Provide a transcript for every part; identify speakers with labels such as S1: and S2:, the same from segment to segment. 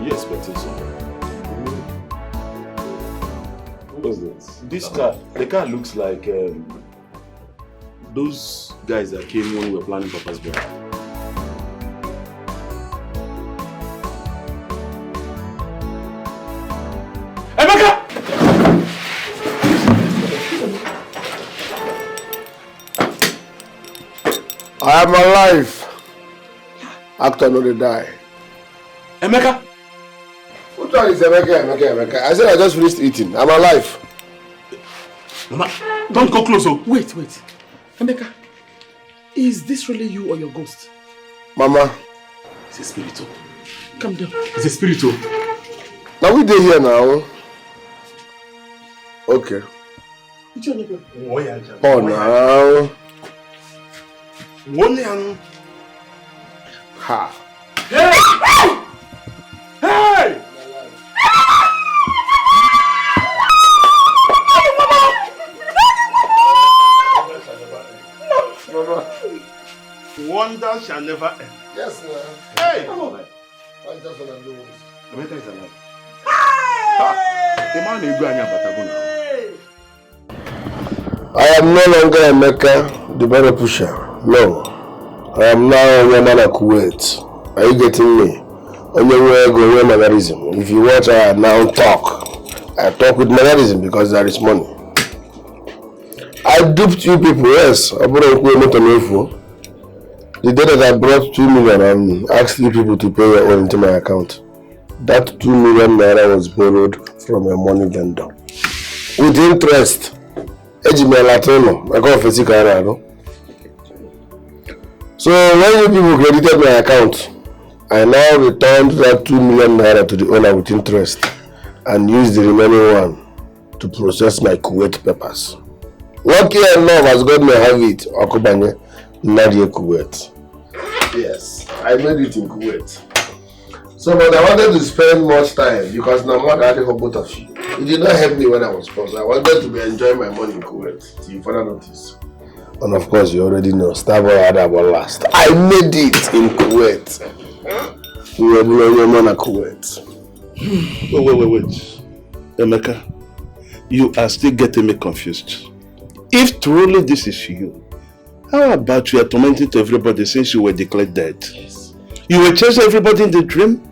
S1: you expecting something?
S2: What's this?
S1: This car, the car looks like those guys that came when we were planning Papa's birthday. Emeka!
S2: I am alive. Actor no dey die.
S1: Emeka!
S2: What one is Emeka? I said I just finished eating. I'm alive.
S1: Mama, don't go close. Oh.
S3: Wait. Emeka, is this really you or your ghost?
S2: Mama.
S1: It's a spiritual.
S3: Calm down.
S1: It's a spiritual.
S2: Now we dey here now. Okay. Oh, now. Ha.
S1: Hey! Hey!
S2: Mama.
S1: Wonder shall never end.
S2: Yes, ma'am.
S1: Hey!
S2: I just want to do this.
S1: Emeka is alive. The man is going to now.
S2: I am no longer Emeka, the barrow pusher. No. I am now a woman at Kuwait. Are you getting me? Only way I go mannerism. If you watch, I now talk. I talk with mannerism because there is money. I duped you people, yes. I brought the day that I brought 2 million and asked you people to pay your own into my account. That 2 million naira was borrowed from a money vendor. With interest. So when you people credited my account, I now returned that 2 million naira to the owner with interest and used the remaining one to process my Kuwait papers. Lucky enough, as God may have it, Okubanye, Nadia Kuwait. Yes, I made it in Kuwait. So, but I wanted to spend much time because now I'm not for both of you. It did not help me when I was poor. I wanted to be enjoying my money in Kuwait. Till you further notice. And of course, you already know, Starboy had about last. I made it in Kuwait. We were blowing your man at Kuwait.
S1: Wait. Emeka, you are still getting me confused. If truly this is you, how about you are tormenting to everybody since you were declared dead? Yes. You were chasing everybody in the dream,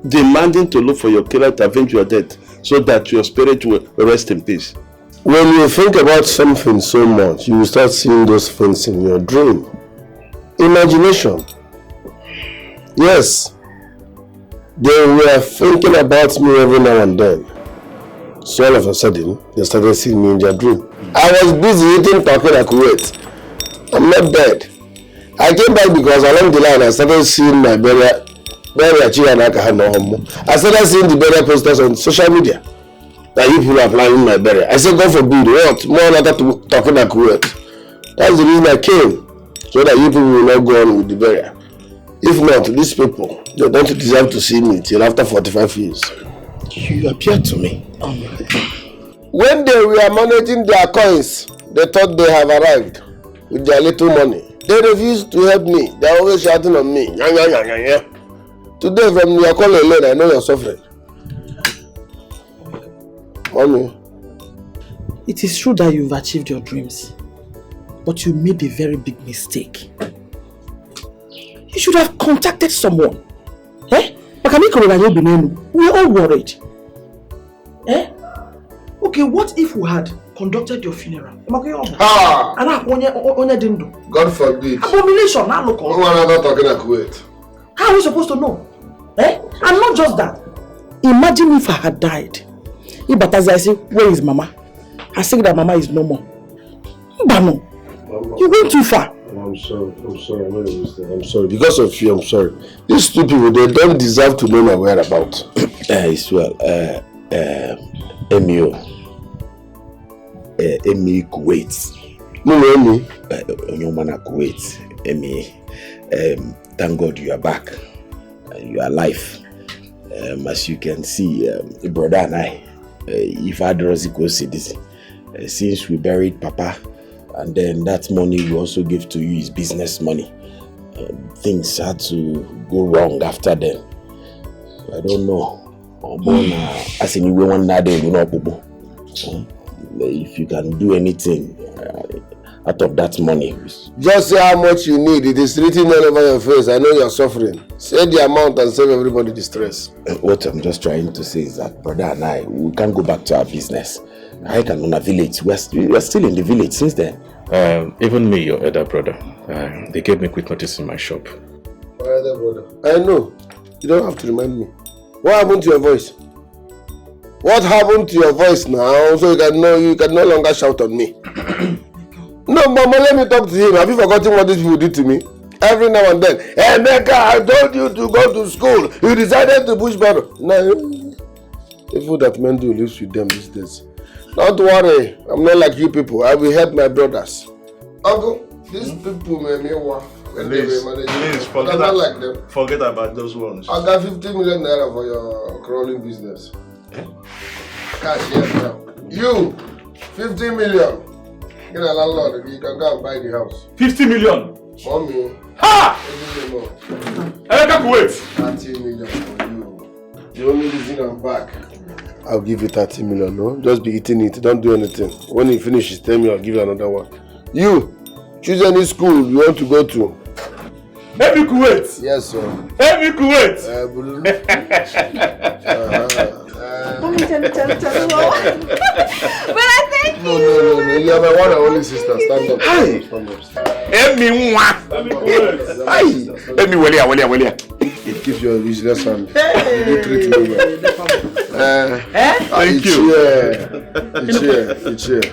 S1: demanding to look for your killer to avenge your death so that your spirit will rest in peace.
S2: When you think about something so much, you will start seeing those things in your dream. Imagination. Yes. They were thinking about me every now and then. So all of a sudden, they started seeing me in their dream. I was busy eating talking at Kuwait. I'm not dead. I came back because along the line I started seeing my burial. I started seeing the burial posters on social media. That you people are planning my burial. I said, God forbid, what? More than that talking at Kuwait. That's the reason I came. So that you people will not go on with the burial. If not, these people, they don't deserve to see me till after 45 years.
S3: You appear to me.
S2: When they were managing their coins, they thought they have arrived with their little money. They refused to help me. They are always shouting on me. Today, from your call alone, I know you're suffering. Mommy.
S3: It is true that you've achieved your dreams, but you made a very big mistake. You should have contacted someone. We're all worried. Okay, what if we had conducted your funeral?
S2: God forbid.
S3: Abomination, now look.
S2: No one ever talking at Kuwait.
S3: How are we supposed to know? And not just that. Imagine if I had died. If I say, where is Mama? I say that Mama is no more. Mbano, you went too far.
S2: I'm sorry, I'm sorry. Because of you, I'm sorry. These two people, they don't deserve to know my whereabouts.
S1: It's well, Emio. Emi Kuwait.
S2: No, Emi.
S1: Onyomana Kuwait. Emi. Thank God you are back. You are alive. As you can see, brother and I, if I don't see this, since we buried Papa, and then that money we also give to you is business money. Things had to go wrong after then.
S4: I don't know. As in we want that day, if you can do anything out of that money.
S2: Just say how much you need. It is written all over your face. I know you're suffering. Say the amount and save everybody the stress.
S4: What I'm just trying to say is that brother and I, we can't go back to our business. I can own a village. We are still in the village since then.
S5: Even me, your elder brother, they gave me quick notice in my shop.
S2: My elder brother. I know. You don't have to remind me. What happened to your voice? What happened to your voice now? So you can no longer shout on me. No, Mama, let me talk to him. Have you forgotten what these people do to me? Every now and then. Hey, Mecca, I told you to go to school. You decided to push barrow. No, the food that men do lives with them these days. Don't worry. I'm not like you people. I will help my brothers. Uncle, these people may me work.
S1: Please, forget about those ones.
S2: I got 50 million naira for your crawling business. Cash here now. You, 50 million. Get a landlord, you can go and buy the house.
S5: 50 million?
S2: Mommy.
S5: Ha! I can't wait.
S2: 30 million for you. The only reason I'm back. I'll give you 30 million, no? Just be eating it, don't do anything. When you finish, tell me I'll give you another one. You, choose any school you want to go to.
S5: Every Kuwait?
S2: Yes, sir.
S5: Every Kuwait?
S6: But I thank you.
S2: No. You are my one and only sister. Stand up.
S5: Hi. Emi Walia.
S2: It gives you a business and you treat me well.
S5: Thank you.
S2: It's here.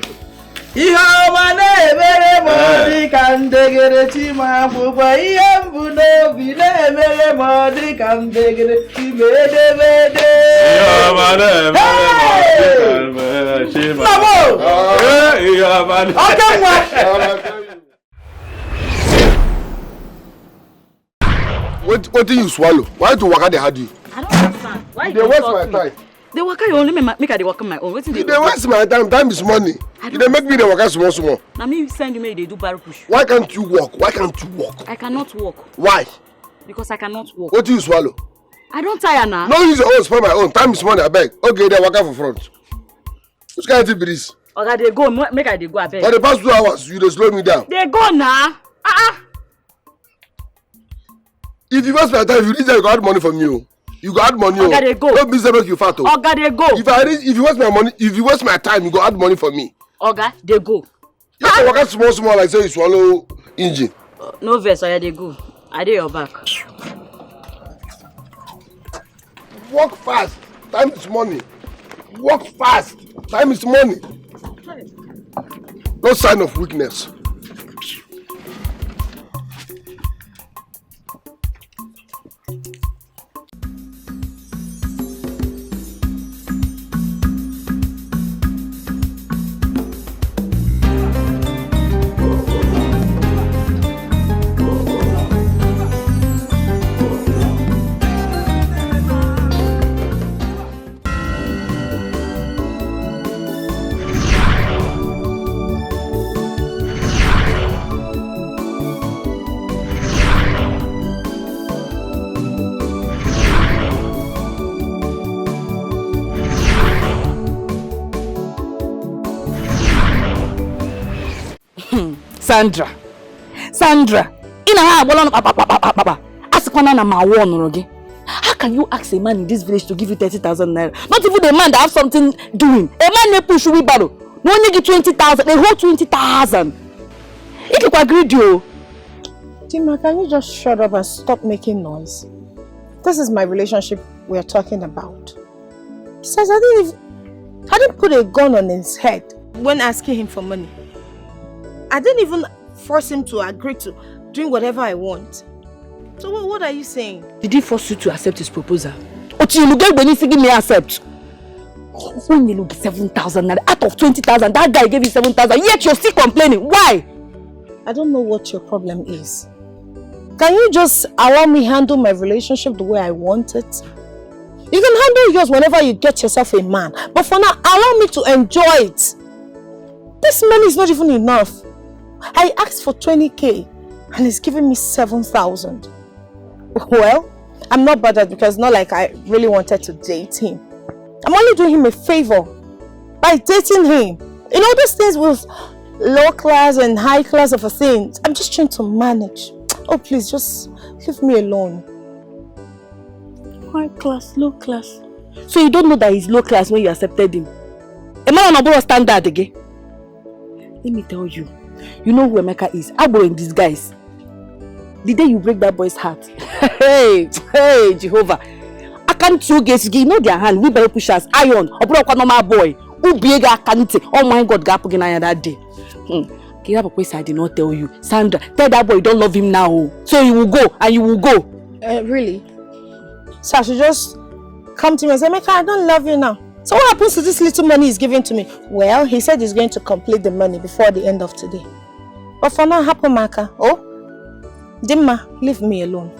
S3: Ihe ọma na-emere m dị ka ndegere Chimamanda, ihe mbụ n'obi na-emere m dị ka ndegere Chimedemede.
S5: Ihe ọma na-emere m dị ka
S2: What do you swallow? Why do waka they had you?
S6: I don't understand. Why
S2: They waste my time.
S6: They work your only make I work on my own.
S2: They waste my time. Time is money. They make me the work small.
S6: Now me send you me they do barrow push.
S2: Why can't you walk?
S6: I cannot walk.
S2: Why?
S6: Because I cannot walk.
S2: What do you swallow?
S6: I don't tire now.
S2: No use your own, spoil my own. Time is money, I beg. Okay, they work for front. Which kind of be this?
S6: Okay, they go. Make I they go, I beg.
S2: For the past 2 hours, you just slow me down.
S6: They go now.
S2: If you waste my time, if you reach there, you got money from you. You go add money.
S6: Okay, they go.
S2: Don't be make you fat.
S6: Okay, they go.
S2: If you waste my money, if you waste my time, you go add money for me.
S6: Okay, they go.
S2: You have to work small like say you swallow engine.
S6: No verse, okay, they go. I did your back.
S2: Work fast. Time is money. Work fast. Time is money. No sign of weakness.
S6: Sandra, how can you ask a man in this village to give you 30,000 naira? Not even a man that have something doing. A man may push you barrow. No one give 20,000. They hold 20,000. If you agree, you.
S7: Tima, can you just shut up and stop making noise? This is my relationship we are talking about. Besides, I didn't put a gun on his head when asking him for money. I didn't even force him to agree to doing whatever I want. So what are you saying?
S6: Did he force you to accept his proposal? Or you look when he give me accept? When you look 7,000 out of 20,000, that guy gave you 7,000. Yet you're still complaining. Why?
S7: I don't know what your problem is. Can you just allow me handle my relationship the way I want it? You can handle yours whenever you get yourself a man. But for now, allow me to enjoy it. This money is not even enough. I asked for 20k and he's giving me 7,000. Well, I'm not bothered because it's not like I really wanted to date him. I'm only doing him a favor by dating him. You know, those things with low class and high class of a thing. I'm just trying to manage. Oh, please, just leave me alone.
S6: High class, low class. So you don't know that he's low class when you accepted him? A man on a standard again. Let me tell you, you know who Emeka is. Abo in disguise. The day you break that boy's heart, hey, Jehovah. I can't two gates, you know their hand, we better push us, iron, or broke on my boy. Ubiega can't, oh my God, gap again that day. Get up a place I did not tell you. Sandra, tell that boy you don't love him now. So you will go, and you will go.
S7: Really? So I should just come to me and say, Emeka, I don't love you now. So what happens to this little money he's giving to me? Well, he said he's going to complete the money before the end of today. But for now, happen, Maka. Oh? Dimma, leave me alone.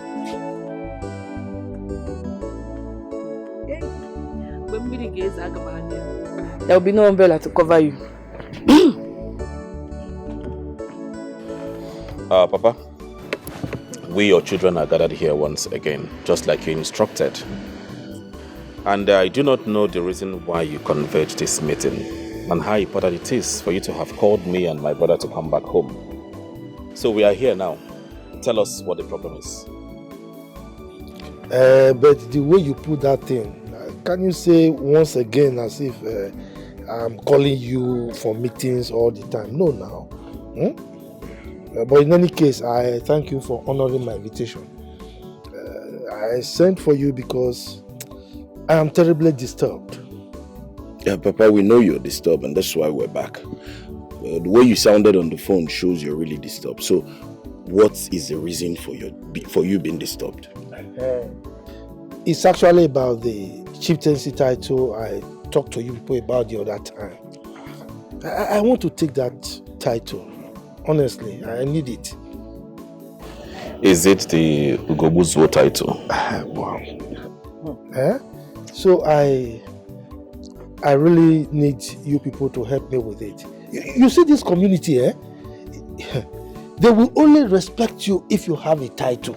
S6: There will be no umbrella to cover you.
S5: Papa, we, your children, are gathered here once again, just like you instructed. And I do not know the reason why you convened this meeting and how important it is for you to have called me and my brother to come back home. So we are here now. Tell us what the problem is.
S2: But the way you put that thing, can you say once again as if I'm calling you for meetings all the time? No, now. But in any case, I thank you for honoring my invitation. I sent for you because I am terribly disturbed.
S4: Yeah, Papa, we know you're disturbed and that's why we're back. The way you sounded on the phone shows you're really disturbed. So, what is the reason for you being disturbed?
S2: It's actually about the chieftaincy title I talked to you people about the other time. I want to take that title. Honestly, I need it.
S5: Is it the Ugobuzuo title?
S2: Wow. So I really need you people to help me with it. You see this community, they will only respect you if you have a title.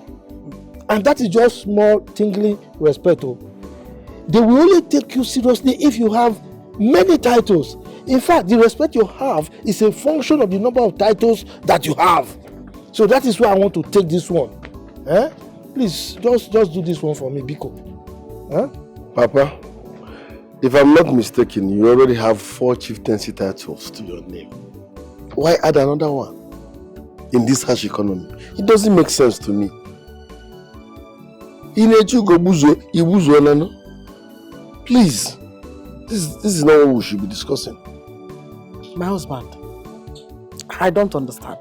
S2: And that is just small tingling respect. They will only take you seriously if you have many titles. In fact, the respect you have is a function of the number of titles that you have. So that is why I want to take this one. Please, just do this one for me, Biko.
S8: Papa, if I'm not mistaken, you already have 4 chieftaincy titles to your name. Why add another one in this harsh economy? It doesn't make sense to me. Please, this is not what we should be discussing.
S3: My husband, I don't understand.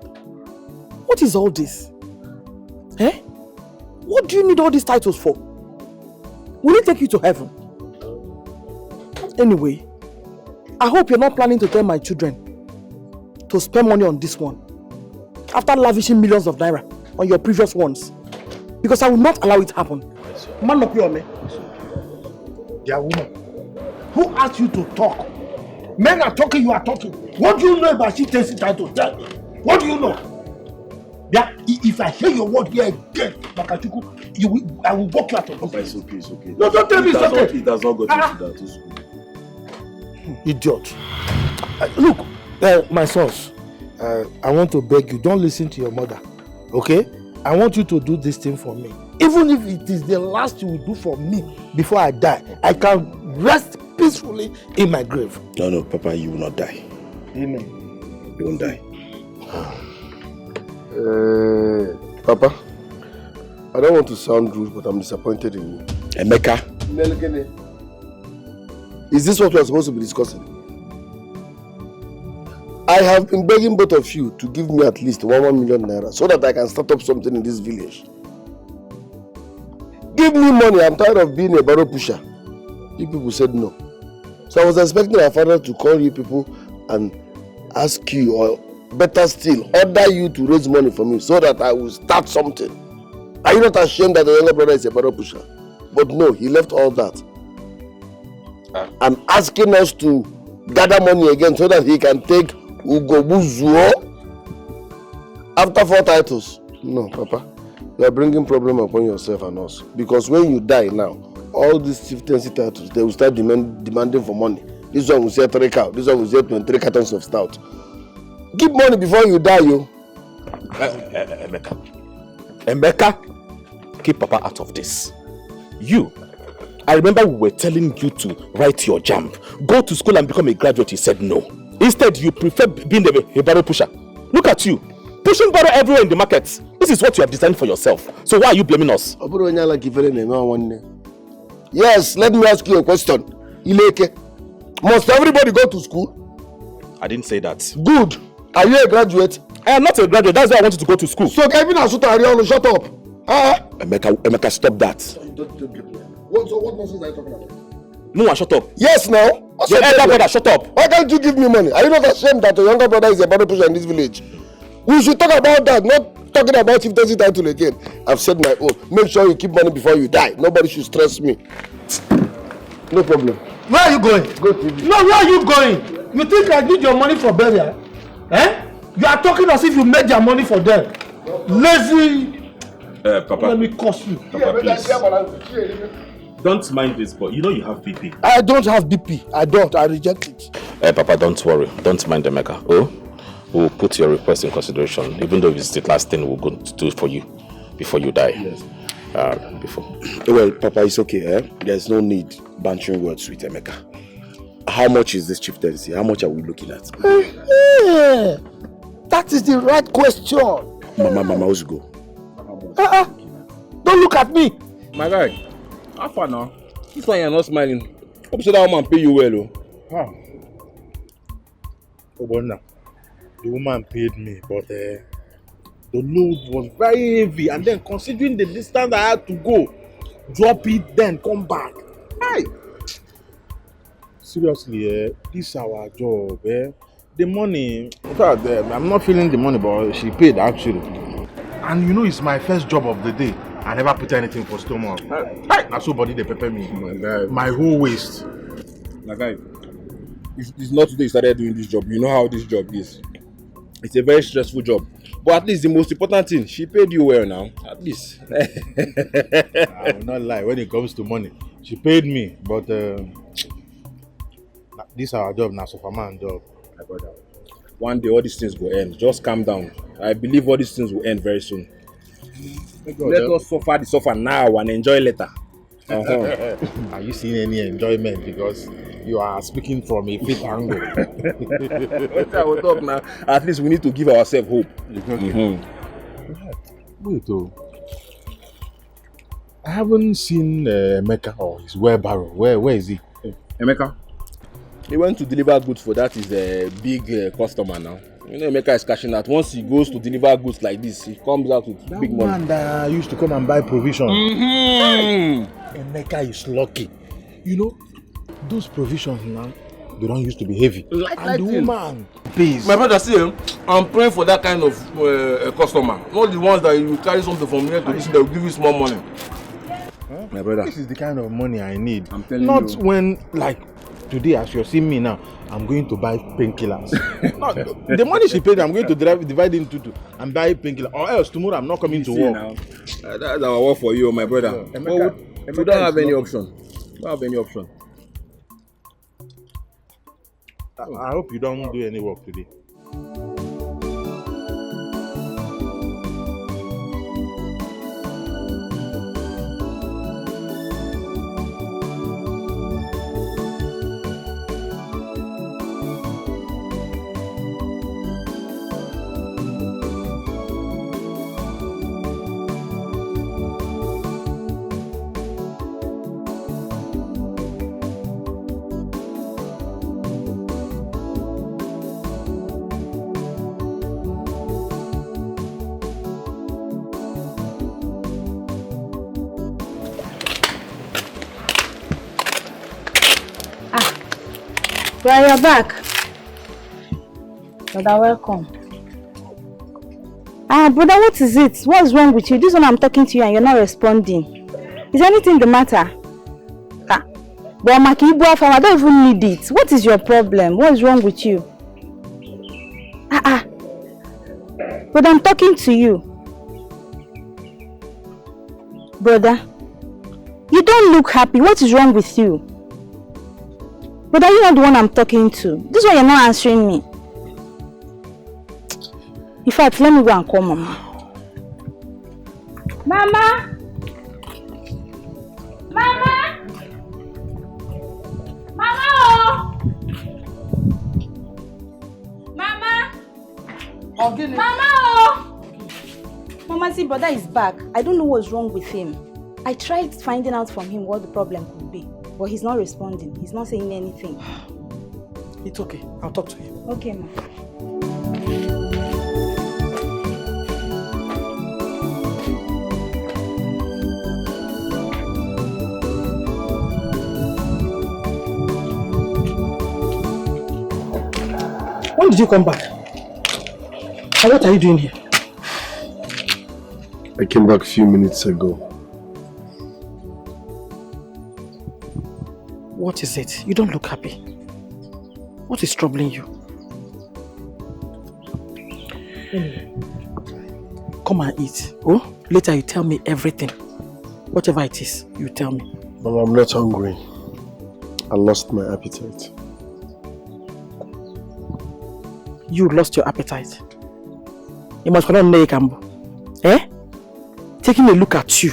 S3: What is all this? What do you need all these titles for? Will it take you to heaven? Anyway, I hope you're not planning to tell my children to spend money on this one after lavishing millions of naira on your previous ones. Because I will not allow it to happen. Man up your man.
S2: Dear woman, who asked you to talk? Men are talking, you are talking. What do you know about chieftaincy title? Tell me. What do you know? Yeah, if I hear your word here again, Makachuku, I will walk you out of
S1: Papa, it's okay, it's okay.
S2: No, don't tell me it's okay.
S1: It does not go into that. It's good.
S2: Idiot. Look, my sons, I want to beg you, don't listen to your mother, okay? I want you to do this thing for me. Even if it is the last you will do for me before I die, I can rest peacefully in my grave.
S4: No, Papa, you will not die.
S2: Amen.
S4: You won't die.
S8: Papa, I don't want to sound rude, but I'm disappointed in you.
S4: Emeka.
S8: Is this what we are supposed to be discussing? I have been begging both of you to give me at least 1 million naira so that I can start up something in this village. Give me money, I'm tired of being a barrow pusher. You people said no. So I was expecting my father to call you people and ask you, or better still, order you to raise money for me so that I will start something. Are you not ashamed that the younger brother is a barrow pusher? But no, he left all that. And asking us to gather money again so that he can take Ugobuzuo after 4 titles. No, Papa. You are bringing problem upon yourself and us. Because when you die now, all these chieftaincy titles, they will start demanding for money. This one will say 3 cows. This one will say 23 cartons of stout. Give money before you die, you.
S5: Emeka, keep Papa out of this. I remember we were telling you to write your JAMB, go to school and become a graduate. You said no. Instead, you prefer being a barrow pusher. Look at you, pushing barrow everywhere in the market. This is what you have designed for yourself. So why are you blaming us?
S8: Yes, let me ask you a question. Ileke, must everybody go to school?
S5: I didn't say that.
S8: Good. Are you a graduate?
S5: I am not a graduate. That's why I wanted to go to school.
S8: So Kevin Asuta Ariolo, shut up.
S5: Emeka, stop that.
S8: What nonsense are you talking about?
S5: No, shut up.
S8: Yes, now.
S5: Your elder brother, shut up.
S8: Why can't you give me money? Are you not ashamed that your younger brother is a barrow pusher in this village? We should talk about that, not talking about chieftaincy title again. I've said my own. Make sure you keep money before you die. Nobody should stress me. No problem.
S9: Where are you going?
S8: Go TV.
S9: No, where are you going? You think I need your money for burial? Eh? You are talking as if you made your money for them. Lazy.
S5: Papa.
S9: Let me curse you.
S5: Papa, please. Don't mind this, but you know you have BP.
S9: I don't have BP. I reject it.
S5: Papa, don't worry. Don't mind Emeka. Oh, we'll put your request in consideration, even though it's the last thing we're going to do for you before you die. Yes.
S4: Well, Papa, it's okay. There's no need bantering words with Emeka. How much is this chieftaincy? How much are we looking at?
S9: That is the right question.
S4: Mama, let's go.
S9: Don't look at me.
S10: My guy, how far now? This one you're not smiling. Hope so that woman pay you well.
S11: Oh, but now, the woman paid me, but the load was very heavy, and then considering the distance I had to go, drop it, then come back. Hey, seriously, this is our job. The money, I'm not feeling the money, but she paid actually. And you know, it's my first job of the day. I never put anything for stomach. Hey, now somebody they pepper me. My whole waist.
S10: My guy, it's not today you started doing this job. You know how this job is. It's a very stressful job. But at least the most important thing, she paid you well now. At least.
S11: I will not lie. When it comes to money, she paid me. But this is our job now, Superman job.
S10: My brother. One day all these things will end. Just calm down. I believe all these things will end very soon. Let us suffer now and enjoy later.
S11: Are you seeing any enjoyment? Because you are speaking from a fit angle.
S10: I will talk now. At least we need to give ourselves hope.
S11: Wait, I haven't seen Emeka or his wheelbarrow. Where is he?
S10: Emeka? He went to deliver goods for that. Is a big customer now. You know, Emeka is cashing out. Once he goes to deliver goods like this, he comes out with big money.
S11: That man that used to come and buy provisions. Emeka is lucky. You know, those provisions now, they don't used to be heavy. And the woman pays.
S10: My brother, see, I'm praying for that kind of customer. Not the ones that you carry something from here to this, they will give you small money.
S11: Huh?
S10: My brother.
S11: This is the kind of money I need.
S10: I'm telling you.
S11: Not when, like, today, as you're seeing me now, I'm going to buy painkillers. The money she paid, I'm going to divide into two and buy painkillers. Or else tomorrow I'm not coming to work.
S10: Now. That's our work for you, my brother. We don't have any option. We don't have any option.
S11: I hope you don't do any work today.
S7: Well, you're back. Brother, welcome.
S6: Brother, what is it? What's wrong with you? This one I'm talking to you and you're not responding. Is anything the matter? But Makibu, I don't even need it. What is your problem? What is wrong with you? But I'm talking to you. Brother, you don't look happy. What is wrong with you? Brother, you're not the one I'm talking to. This is why you're not answering me. In fact, let me go and call Mama. Mama! Mama! Mama! Mama! Mama! Mama, see, brother is back. I don't know what's wrong with him. I tried finding out from him what the problem could be, but he's not responding. He's not saying anything.
S3: It's okay. I'll talk to him.
S6: Okay, ma.
S3: When did you come back? And what are you doing here?
S2: I came back a few minutes ago.
S3: What is it? You don't look happy. What is troubling you? Anyway, come and eat. Oh, later you tell me everything. Whatever it is, you tell me.
S2: Mama, I'm not hungry. I lost my appetite.
S3: You lost your appetite. You must not know Kambo. Eh? Taking a look at you,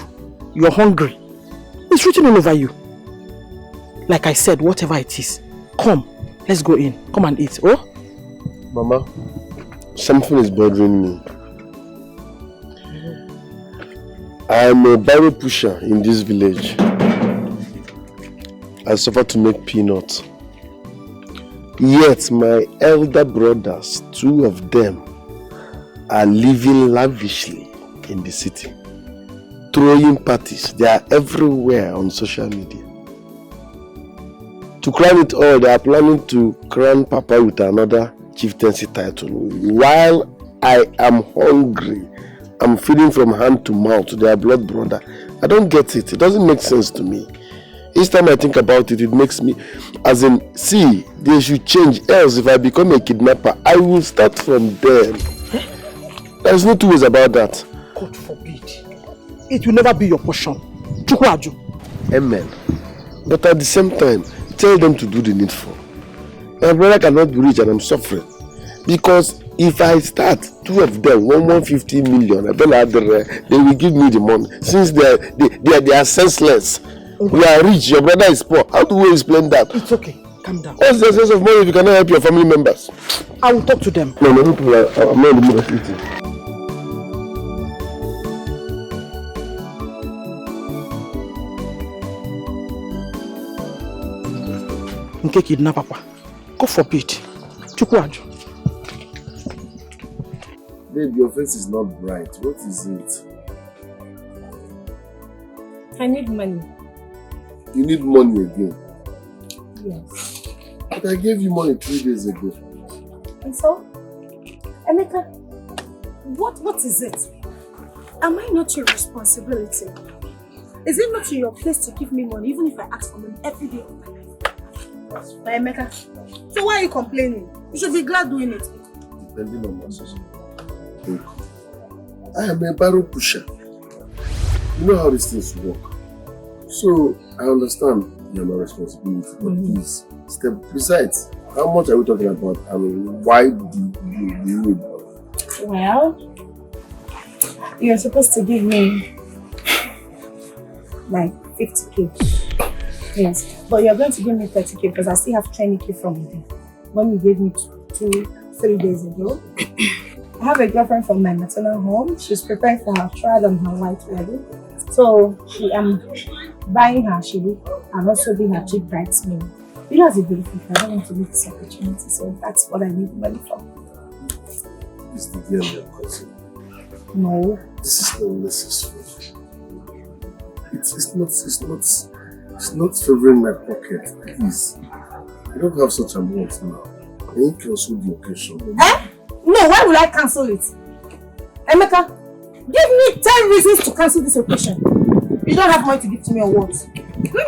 S3: you're hungry. It's written all over you. Like I said, whatever it is, come, let's go in. Come and eat, oh?
S2: Mama, something is bothering me. I'm a barrow pusher in this village. I suffer to make peanuts. Yet my elder brothers, 2 of them, are living lavishly in the city. Throwing parties, they are everywhere on social media. To crown it all, they are planning to crown Papa with another chieftaincy title. While I am hungry, I'm feeding from hand to mouth to their blood brother. I don't get it. It doesn't make sense to me. Each time I think about it, it makes me, as in, see, they should change. Else, if I become a kidnapper, I will start from them. There's no two ways about that.
S3: God forbid. It will never be your portion. Chukwaju.
S2: Amen. But at the same time, tell them to do the needful. My brother cannot be rich and I'm suffering. Because if I start, 2 of them, 150 million, I don't have the rest, they will give me the money. Since they are senseless. Okay. We are rich, your brother is poor. How do we explain that?
S3: It's okay. Calm down.
S2: What's the sense of money if you cannot help your family members?
S3: I will talk to them.
S2: No, I'm not in the mood of eating.
S3: Nke kidnap Papa. God forbid. Chukwaju.
S2: Babe, your face is not bright. What is it?
S7: I need money.
S2: You need money again?
S7: Yes.
S2: But I gave you money 3 days ago.
S7: And so? Emeka, what is it? Am I not your responsibility? Is it not your place to give me money even if I ask for money every day of my life? But Emeka, so why are you complaining? You should be glad doing it.
S2: Depending on my situation. I am a barrow pusher. You know how these things work. So I understand you're my responsibility, but please step. Besides, how much are we talking about? I mean, why do you need money?
S7: Well, you're supposed to give me like 50k. Yes, but you're going to give me 30k because I still have 20k from you when you gave me 3 days ago. I have a girlfriend from my maternal home. She's preparing for her trial and her white wedding. So I'm buying her shoe and also being her chief bridesmaid. You know, as a beautiful girl, I don't want to miss this opportunity, so that's what I need money for.
S2: Is the girl your cousin?
S7: No.
S2: This is not necessary. It's not favoring my pocket, please. I don't have such amounts now. Can you cancel the occasion?
S7: Eh? No, why would I cancel it? Emeka, give me 10 reasons to cancel this occasion. You don't have money to give to me or what? No,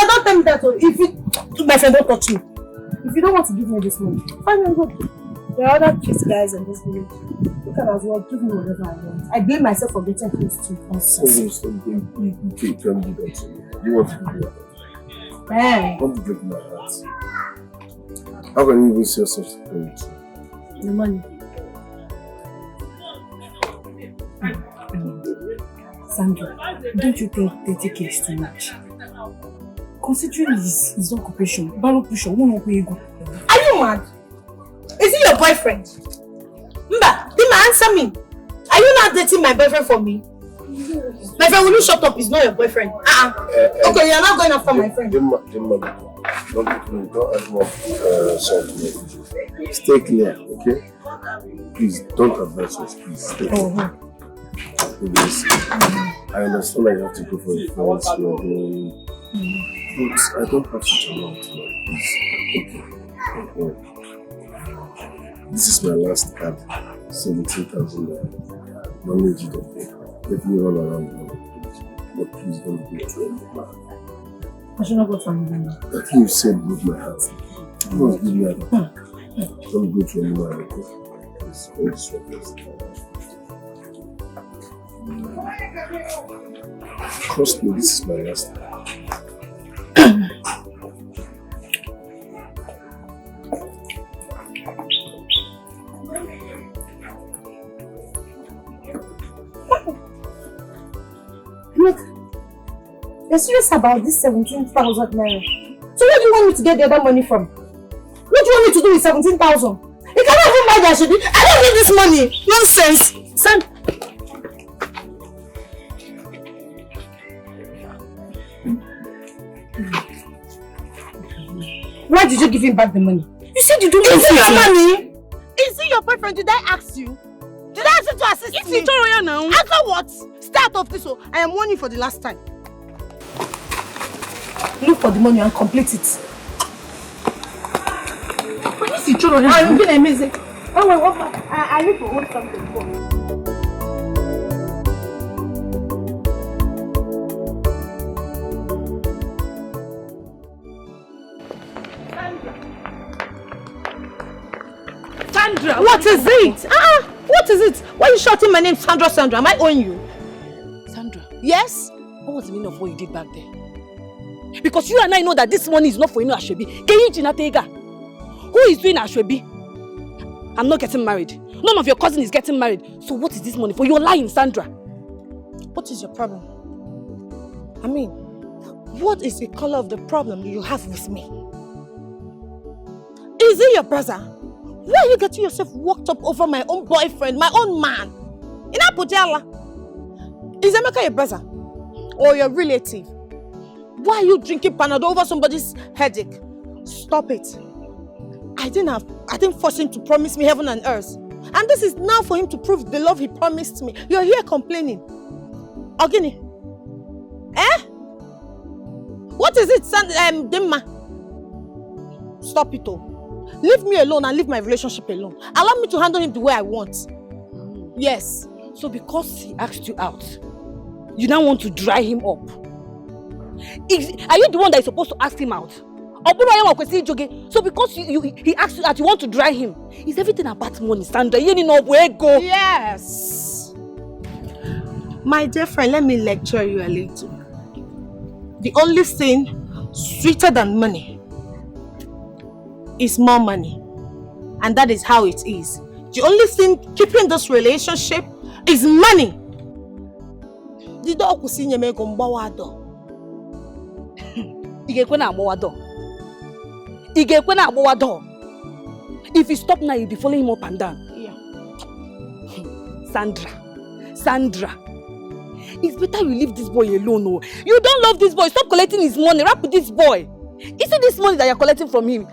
S7: don't tell me that. If you, my friend, don't touch me. If you don't want to give me this money, fine and good. There are other cute guys in this village. You can as well give me whatever I want. I blame myself for getting close to you.
S8: Okay, you can't do that to me. You want to do that?
S7: Hey.
S8: Don't break my heart. How can you even say such a thing?
S7: The money.
S6: Sandra, don't you think 30k is too much? Considering his occupation, barrow pusher, won't go.
S7: Are you mad? Is he your boyfriend? Mba, Dima, answer me. Are you not dating my boyfriend for me? My friend, will you shut up? He's not your boyfriend. Okay, you're not going after my friend.
S8: Don't add more salt to me. Stay clear, okay? Please, don't advise us. Please, stay clear. Please. I understand I have to go for the friends we are doing. But I don't have such a lot. Please, okay. This is my last card. 17,000 naira. Don't need it, okay? Let me run around the world, please. But please don't go to anyone.
S7: I should not go to anyone.
S8: I think you said broke my heart. Don't give me a Don't go to anyone, okay? Please, hold this one, please. Trust me, this is my last time.
S7: Look, you're serious about this 17,000 naira. So where do you want me to get the other money from? What do you want me to do with 17,000? You cannot even buy that shit. I don't need this money. Nonsense. Son. Why did you give him back the money? You said you don't want your money. Is he your boyfriend? Did I ask you? Did I ask you to assist me? It's Victoria now. Answer what? Start off this. I am warning you for the last time. Look for the money and complete it. But this is Victoria. I'm being amazing. Oh wait, what? I need to hold something for you. Sandra, what is it? What is it? Why are you shouting my name, Sandra? Sandra, am I owing you?
S6: Sandra,
S7: yes?
S6: What was the meaning of what you did back there? Because you and I know that this money is not for Ashwebi. Who is doing Ashwebi? I'm not getting married. None of your cousin is getting married. So what is this money for? You're lying, Sandra.
S7: What is your problem? I mean, what is the color of the problem you have with me? Is he your brother? Why are you getting yourself worked up over my own boyfriend, my own man? Is Emeka your brother? Or your relative? Why are you drinking Panadol over somebody's headache? Stop it. I didn't force him to promise me heaven and earth. And this is now for him to prove the love he promised me. You're here complaining. Ogini. What is it, Dimma? Stop it all. Leave me alone and leave my relationship alone. Allow me to handle him the way I want. Yes.
S6: So because he asked you out, you now want to dry him up? Are you the one that is supposed to ask him out? So because he asked you out, you want to dry him? Is everything about money, Sandra?
S7: Yes. My dear friend, let me lecture you a little. The only thing sweeter than money is more money. And that is how it is. The only thing keeping this relationship is money.
S6: If you stop now, you'll be following him up and down.
S7: Yeah.
S6: Sandra. It's better you leave this boy alone. Oh. You don't love this boy. Stop collecting his money. Rap with this boy. Is it this money that you're collecting from him?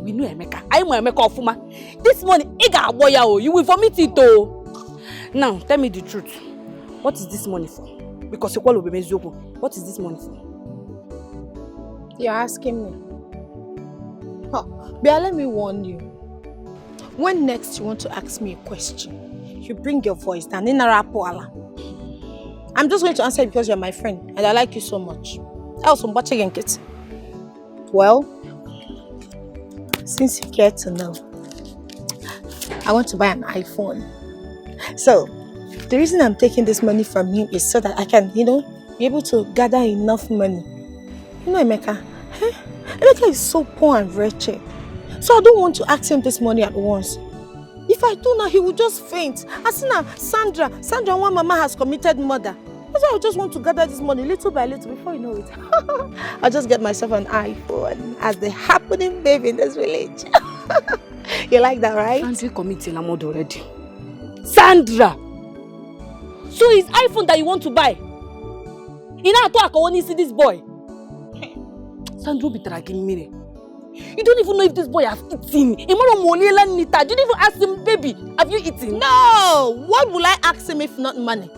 S6: We know Emeka. I know Emeka Ofuma. This money, you will vomit it. Oh. Now, tell me the truth. What is this money for? Because you call Obemezioku. What is this money for?
S7: You're asking me. But let me warn you. When next you want to ask me a question, you bring your voice down. I'm just going to answer because you're my friend and I like you so much. Well, since you care to know, I want to buy an iPhone. So, the reason I'm taking this money from him is so that I can, be able to gather enough money. Emeka, Emeka is so poor and wretched. So I don't want to ask him this money at once. If I do now, he will just faint. As soon as Sandra and one mama has committed murder. That's why I just want to gather this money little by little before you know it. I'll just get myself an iPhone as the happening baby in this village. You like that, right?
S6: Sandra committed a murder already. Sandra! So it's iPhone that you want to buy? You know I want to see this boy. Sandra be dragging me. You don't even know if this boy has eaten. You didn't even ask him, baby, have you eaten?
S7: No! What will I ask him if not money?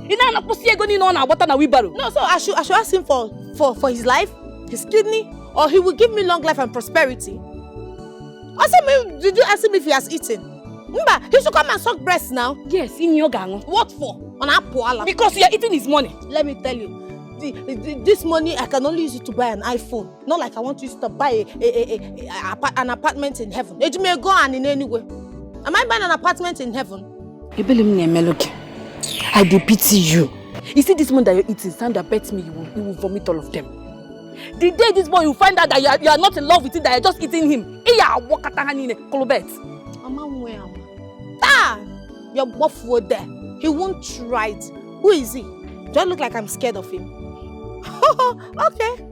S6: You know I'm wheelbarrow.
S7: No, so I should ask him for his life, his kidney, or he will give me long life and prosperity. Did you ask him if he has eaten? He should come and suck breast now.
S6: Yes, in your gang.
S7: What for? On Apple.
S6: Because you are eating his money.
S7: Let me tell you, this money I can only use it to buy an iPhone. Not like I want to use it to buy an apartment in heaven. It may go on in any way. Am I buying an apartment in heaven?
S6: You believe me, Melody? I pity you. You see this money that you're eating, Sandra bets me you will vomit all of them. The day this boy will find out that you are not in love with him, that you're just eating him. Your buff word there. He won't try it. Who is he? Do I look like I'm scared of him? Okay,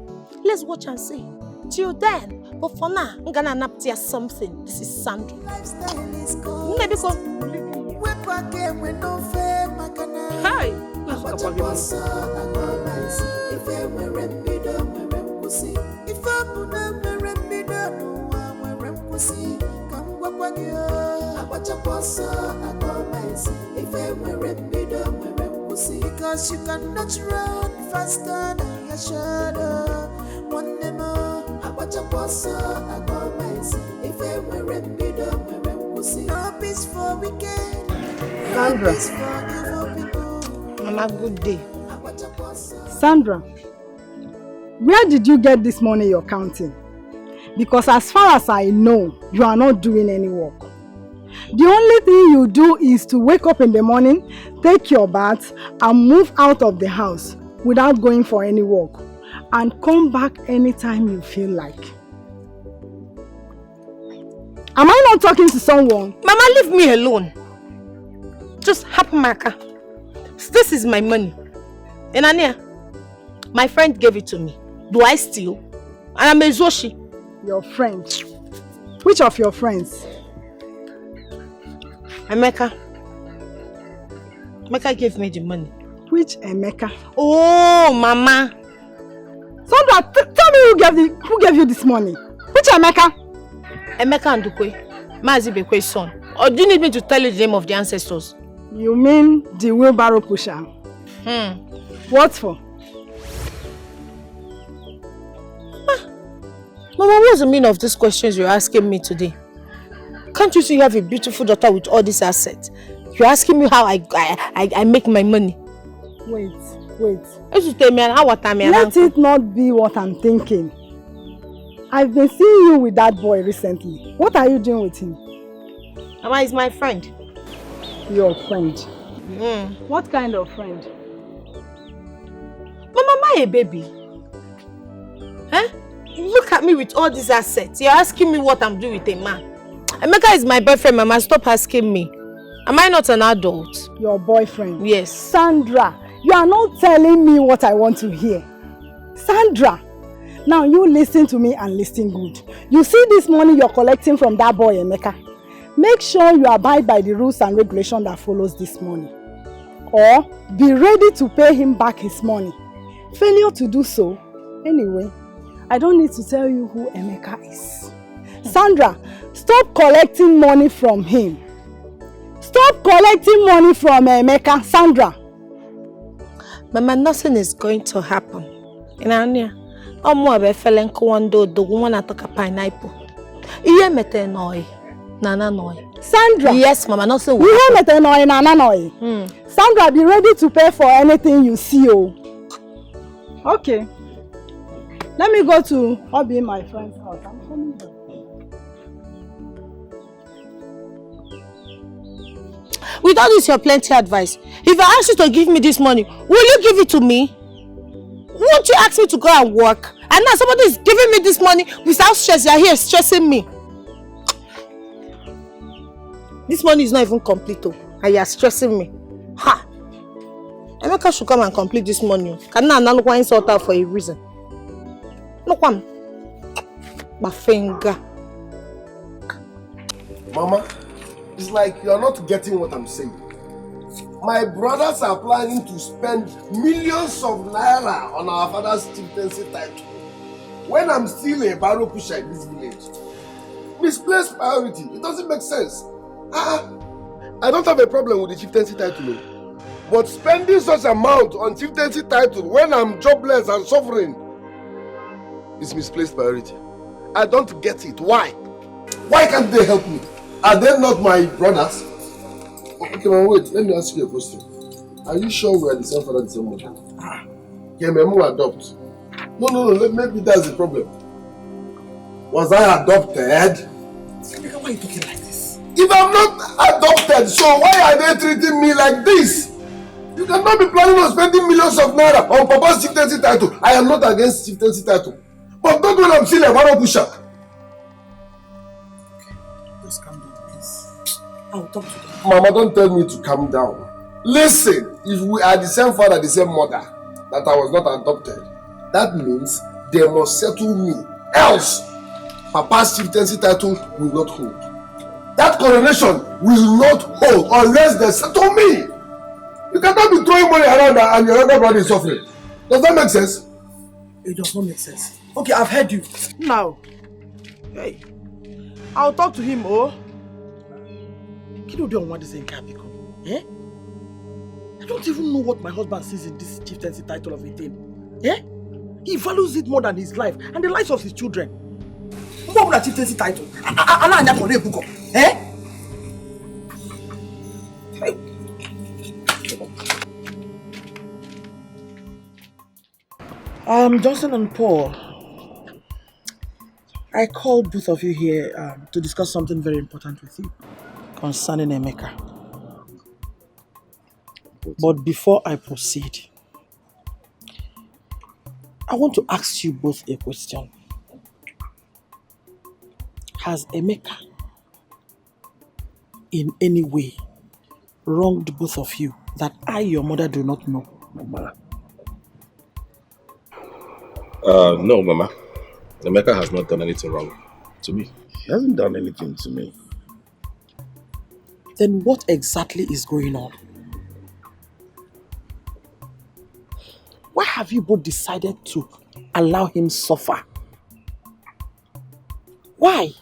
S6: let's watch and see. Till then, but for now, I'm gonna nap tear something. This is Sandra. Maybe go. Hi.
S12: Because you cannot run faster than your shadow. One more, I watch a boss, I go mice. If I were in middle, no peace for weekend.
S3: Sandra.
S7: Mama, good day.
S3: Sandra, where did you get this money you're counting? Because as far as I know, you are not doing any work. The only thing you do is to wake up in the morning, take your bath, and move out of the house without going for any work, and come back anytime you feel like. Am I not talking to someone?
S7: Mama, leave me alone. Just happen my car. This is my money. And Ania, my friend gave it to me. Do I steal? And I'm a Zoshi.
S3: Your friend? Which of your friends?
S7: Emeka. Emeka gave me the money.
S3: Which Emeka?
S7: Oh, Mama.
S3: Sandra, tell me who gave you this money. Which Emeka?
S7: Emeka Ndukwe, Mazi Bekwe's son. Or do you need me to tell you the name of the ancestors?
S3: You mean the wheelbarrow pusher? What for?
S7: Mama, what's the meaning of these questions you're asking me today? Can't you see you have a beautiful daughter with all these assets? You're asking me how I make my money.
S3: Wait.
S7: Let
S3: it not be what I'm thinking. I've been seeing you with that boy recently. What are you doing with him?
S7: Mama is my friend.
S3: Your friend? What kind of friend?
S7: Mama, am I a baby? Huh? Look at me with all these assets. You're asking me what I'm doing with a man. Emeka is my boyfriend, Mama. Stop asking me. Am I not an adult?
S3: Your boyfriend?
S7: Yes.
S3: Sandra, you are not telling me what I want to hear. Sandra, now you listen to me and listen good. You see this money you're collecting from that boy, Emeka? Make sure you abide by the rules and regulations that follows this money. Or be ready to pay him back his money. Failure to do so, anyway, I don't need to tell you who Emeka is. Sandra, stop collecting money from him. Stop collecting money from Emeka, Sandra.
S7: Mama, nothing is going to happen. Inania, omo abe fele nkwando dogu wana toka pineapple. Iye mete noi, nana noi.
S3: Sandra.
S7: Yes, Mama, nothing will
S3: happen. Iye mete noi, nana noi. Sandra, be ready to pay for anything you see, oh. Okay. Let me go to Obi, my friend's house. I'm coming back.
S7: with all this your plenty advice, if I ask you to give me this money, will you give it to me? Won't you ask me to go and work? And now somebody is giving me this money without stress. You are here stressing me. This money is not even complete, and you are stressing me. Ha! Emeka should come and complete this money. Can I look one insult out for a reason? Look one. My finger.
S8: Mama, it's like you are not getting what I'm saying. My brothers are planning to spend millions of naira on our father's chieftaincy title when I'm still a barrow pusher in this village. Misplaced priority. It doesn't make sense. I don't have a problem with the chieftaincy title, but spending such amount on chieftaincy title when I'm jobless and suffering is misplaced priority. I don't get it. Why? Why can't they help me? Are they not my brothers? Okay, man, wait. Let me ask you a question. Are you sure we are the same father, the same mother? Can my mom adopt? No. Maybe that's the problem. Was I adopted?
S3: Why are you talking like this?
S8: If I'm not adopted, so why are they treating me like this? You cannot be planning on spending millions of naira on Papa's chieftaincy title. I am not against chieftaincy title. But not when I'm still a barrow pusher.
S3: Just calm down, please. I will talk to them.
S8: Mama, don't tell me to calm down. Listen, if we are the same father, the same mother, that I was not adopted, that means they must settle me. Else, Papa's chieftaincy title will not hold. That coronation will not hold unless they settle me. You cannot be throwing money around and your younger brother is suffering. Does that make sense?
S3: It does not make sense. Okay, I've heard you. Now, hey, I'll talk to him, Kí ló dé on this Nkabiko? Eh? I don't even know what my husband sees in this chieftaincy title of a thing. Eh? He values it more than his life and the lives of his children. What would a chieftaincy title? Eh? Johnson and Paul, I called both of you here to discuss something very important with you concerning Emeka. But before I proceed, I want to ask you both a question. Has Emeka in any way wronged both of you that I, your mother, do not know?
S4: No, Mama. Emeka has not done anything wrong to me.
S1: He hasn't done anything to me.
S3: Then what exactly is going on? Why have you both decided to allow him suffer? Why?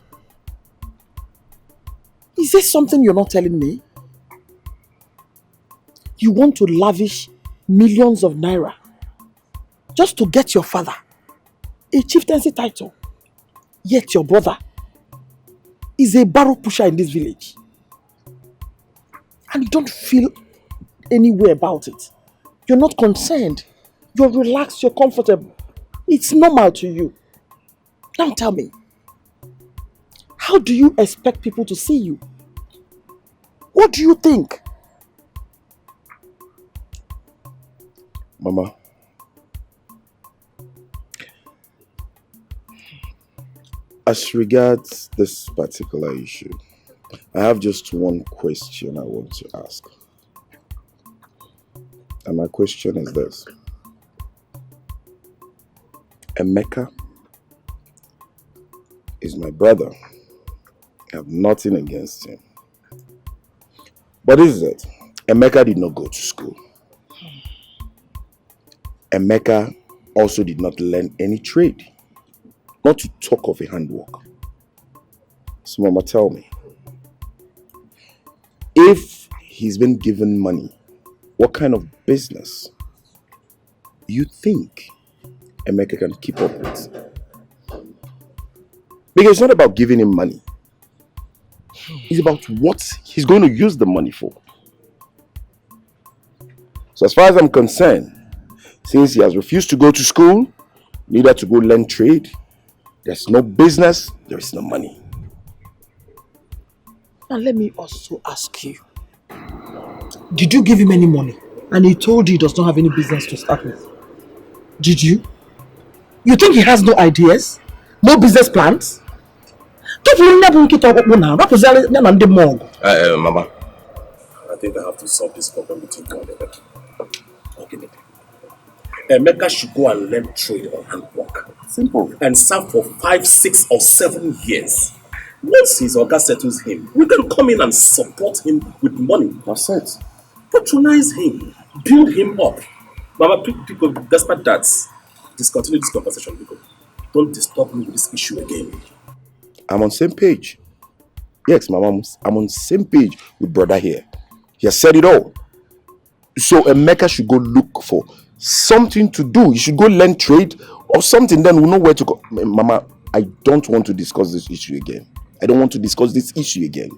S3: Is there something you're not telling me? You want to lavish millions of naira just to get your father a chieftaincy title, yet your brother is a barrow pusher in this village. And you don't feel any way about it. You're not concerned. You're relaxed, you're comfortable. It's normal to you. Now tell me, how do you expect people to see you? What do you think?
S4: Mama, as regards this particular issue, I have just one question I want to ask. And my question is this. Emeka is my brother. I have nothing against him. But is it? Emeka did not go to school. Emeka also did not learn any trade. Not to talk of a handwork. So Mama, tell me, if he's been given money, what kind of business you think Emeka can keep up with? Because it's not about giving him money. It's about what he's going to use the money for. So as far as I'm concerned, since he has refused to go to school, neither to go learn trade, there's no business, there is no money.
S3: Now let me also ask you, Did you give him any money? And he told you he does not have any business to start with. Did you? You think he has no ideas? No business plans?
S13: Mama, I think I have to solve this problem between God and Emeka. Okay, Emeka should go and learn trade or handwork. Simple. And serve for 5, 6, or 7 years. Once his Oga settles him, we can come in and support him with money. That's it. Patronize him. Build him up. Mama, people, despite that, discontinue this conversation, people. Don't disturb me with this issue again.
S4: I'm on the same page. Yes, Mama, I'm on the same page with brother here. He has said it all. So Emeka should go look for something to do. He should go learn trade or something, then we'll know where to go. Mama, I don't want to discuss this issue again. I don't want to discuss this issue again.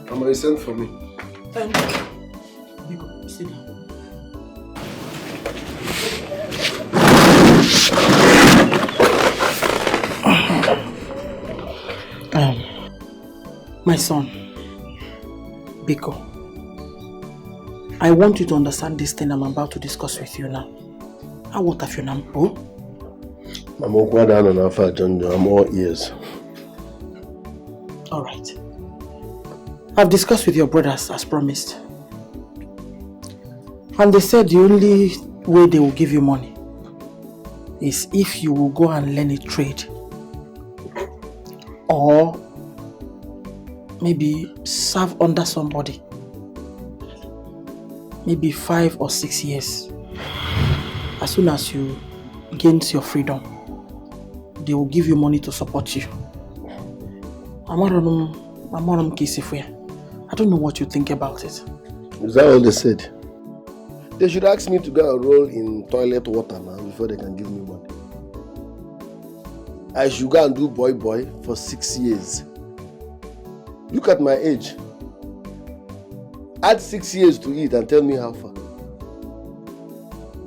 S2: Mama, you sent for me.
S3: Sit down. My son, Biko, I want you to understand this thing I'm about to discuss with you now. I won't have your number.
S2: Mama, I'm all ears.
S3: Alright. I've discussed with your brothers as promised. And they said the only way they will give you money is if you will go and learn a trade. Or maybe serve under somebody. Maybe 5 or 6 years. As soon as you gain your freedom, they will give you money to support you. I don't know what you think about it.
S2: Is that all they said? They should ask me to go and roll in toilet water now before they can give me money. I should go and do boy for 6 years. Look at my age. Add 6 years to it and tell me how far.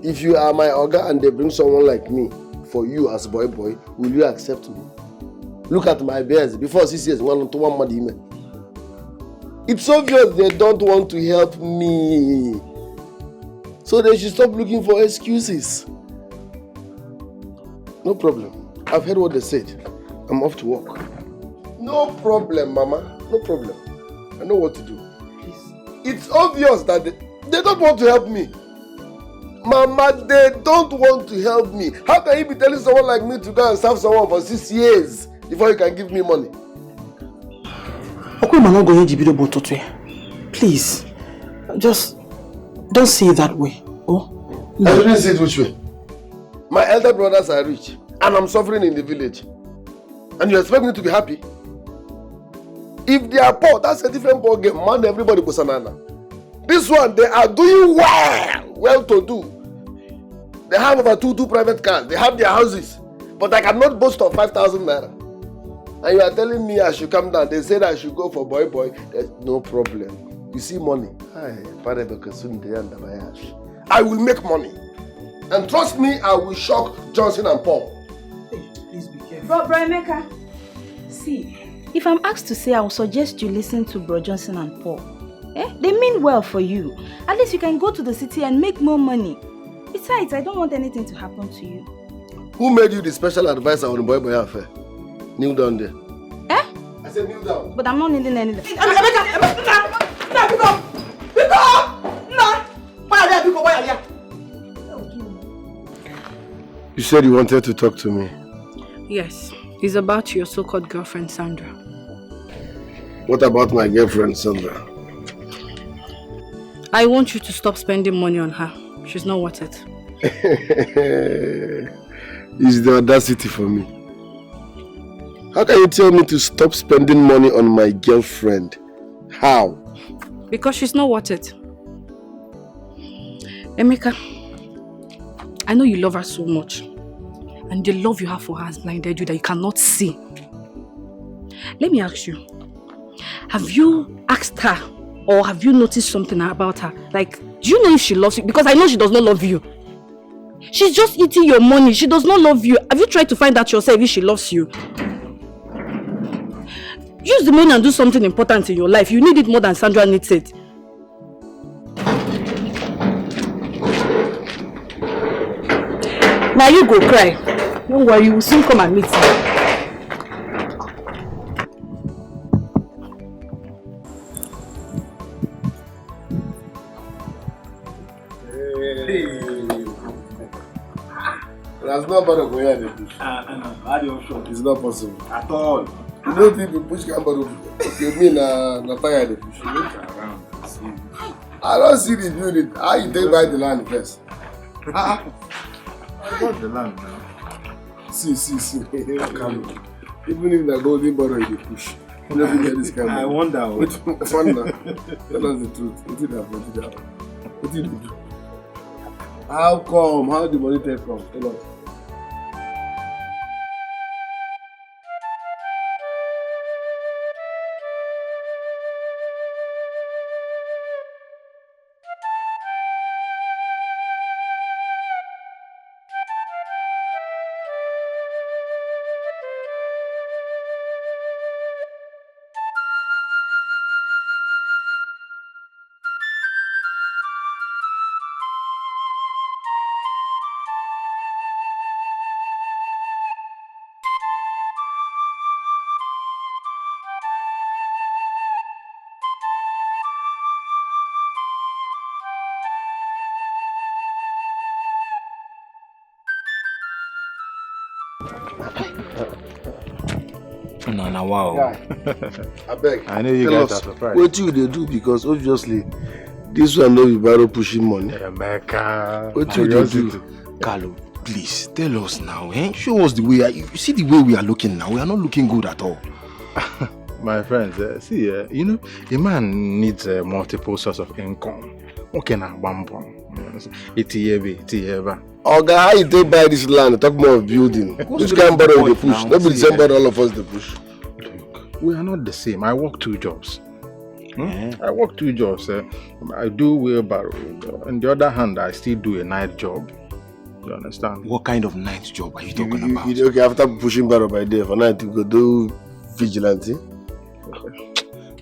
S2: If you are my Oga and they bring someone like me for you as boy, will you accept me? Look at my bears. Before 6 years, one to one money. It's obvious they don't want to help me. So they should stop looking for excuses. No problem. I've heard what they said. I'm off to work. No problem, Mama. No problem. I know what to do. It's obvious that they don't want to help me. Mama, they don't want to help me. How can you be telling someone like me to go and serve someone for 6 years before you can give me money?
S3: Please, just don't say it that way. Oh,
S2: no. I didn't say it which way. My elder brothers are rich and I'm suffering in the village. And you expect me to be happy? If they are poor, that's a different ball game. Man, everybody goes banana. This one, they are doing well to do. They have over two private cars. They have their houses. But I cannot boast of 5,000 naira. And you are telling me I should come down. They said I should go for boy. There's no problem. You see money. I will make money. And trust me, I will shock Johnson and Paul.
S3: Hey, please be careful.
S6: Bro Emeka, see, if I'm asked to say, I will suggest you listen to Bro Johnson and Paul. They mean well for you. At least you can go to the city and make more money. Besides, I don't want anything to happen to you.
S2: Who made you the special advisor on the boy affair? Kneel down there. I said kneel down.
S6: But I'm not kneeling anything.
S2: You said you wanted to talk to me.
S14: Yes, it's about your so-called girlfriend, Sandra.
S2: What about my girlfriend, Sandra?
S14: I want you to stop spending money on her. She's not worth it.
S2: It's the audacity for me. How can you tell me to stop spending money on my girlfriend? How?
S14: Because she's not worth it. Emeka, I know you love her so much. And the love you have for her has blinded you that you cannot see. Let me ask you. Have you asked her or have you noticed something about her? Like, do you know if she loves you? Because I know she does not love you. She's just eating your money. She does not love you. Have you tried to find out yourself if she loves you?
S6: Use the money and do something important in your life. You need it more than Sandra needs it. Now you go cry. Don't worry, you will soon come and meet me.
S8: That's not bad of where they push. It's not possible. At all. You don't think the push can borrow. You mean Nataya they push. Look around. I don't see the building. How you take by the land first?
S11: I got the land now.
S8: See. Even if the golden borrow they push. You don't get this kind of.
S11: I wonder.
S8: Wonder. Tell us the truth. What did you do? How come? How the money take from? Tell us.
S11: No, wow.
S8: I beg.
S11: I know you guys are surprised.
S8: What you they do because obviously this one know you borrow pushing money.
S11: Emeka.
S8: What you they do?
S4: Carlo, please tell us now. Show us the way. You see the way we are looking now. We are not looking good at all.
S11: My friends, see, you know, a man needs multiple sources of income. Okay, now, bamboo.
S8: Oga, how you take buy this land? Talk more of building. Which kind borrow they push? Not be the same borrow all of us they push.
S11: Look, we are not the same. I work 2 jobs. I work 2 jobs. I do wheelbarrow. On the other hand, I still do a night job. You understand?
S4: What kind of night job are you talking about?
S8: Okay, after pushing barrow by day, for night you go do vigilante.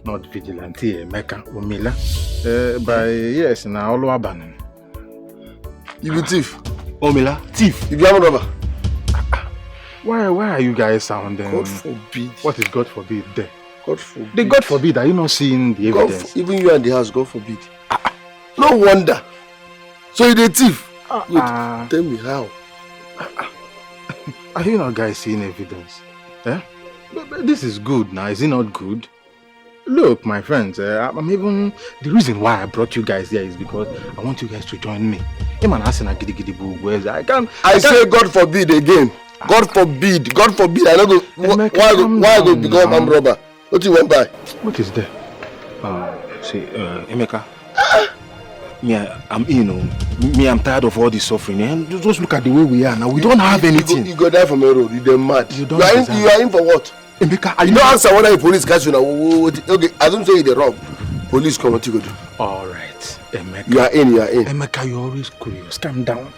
S11: Not vigilante, Emeka, Umila. By yes, now all abandoning.
S8: You be thief.
S4: Omila, thief.
S8: You be armed robber.
S11: Why are you guys sounding?
S8: God forbid.
S11: What is God forbid there?
S8: God forbid.
S11: The God forbid, are you not seeing the evidence?
S8: Even you and the house, God forbid. No wonder. So you the thief. Tell me how.
S11: Are you not guys seeing evidence? But this is good now, is it not good? Look, my friends, I'm even the reason why I brought you guys here is because I want you guys to join me. I
S8: say God forbid again. God forbid. God forbid. I don't go. Why I go become armed robber? What do you want by?
S11: What is there?
S4: See, Emeka. I'm tired of all this suffering. And just look at the way we are now. We don't have anything.
S8: You go die from a road. You're mad. You are in for what?
S4: Emeka,
S8: you don't answer whether the police catch you now. Okay, I don't say you wrong. Police come, what you go do?
S11: All right, Emeka.
S8: You are in.
S11: Emeka, you're always curious. Calm down.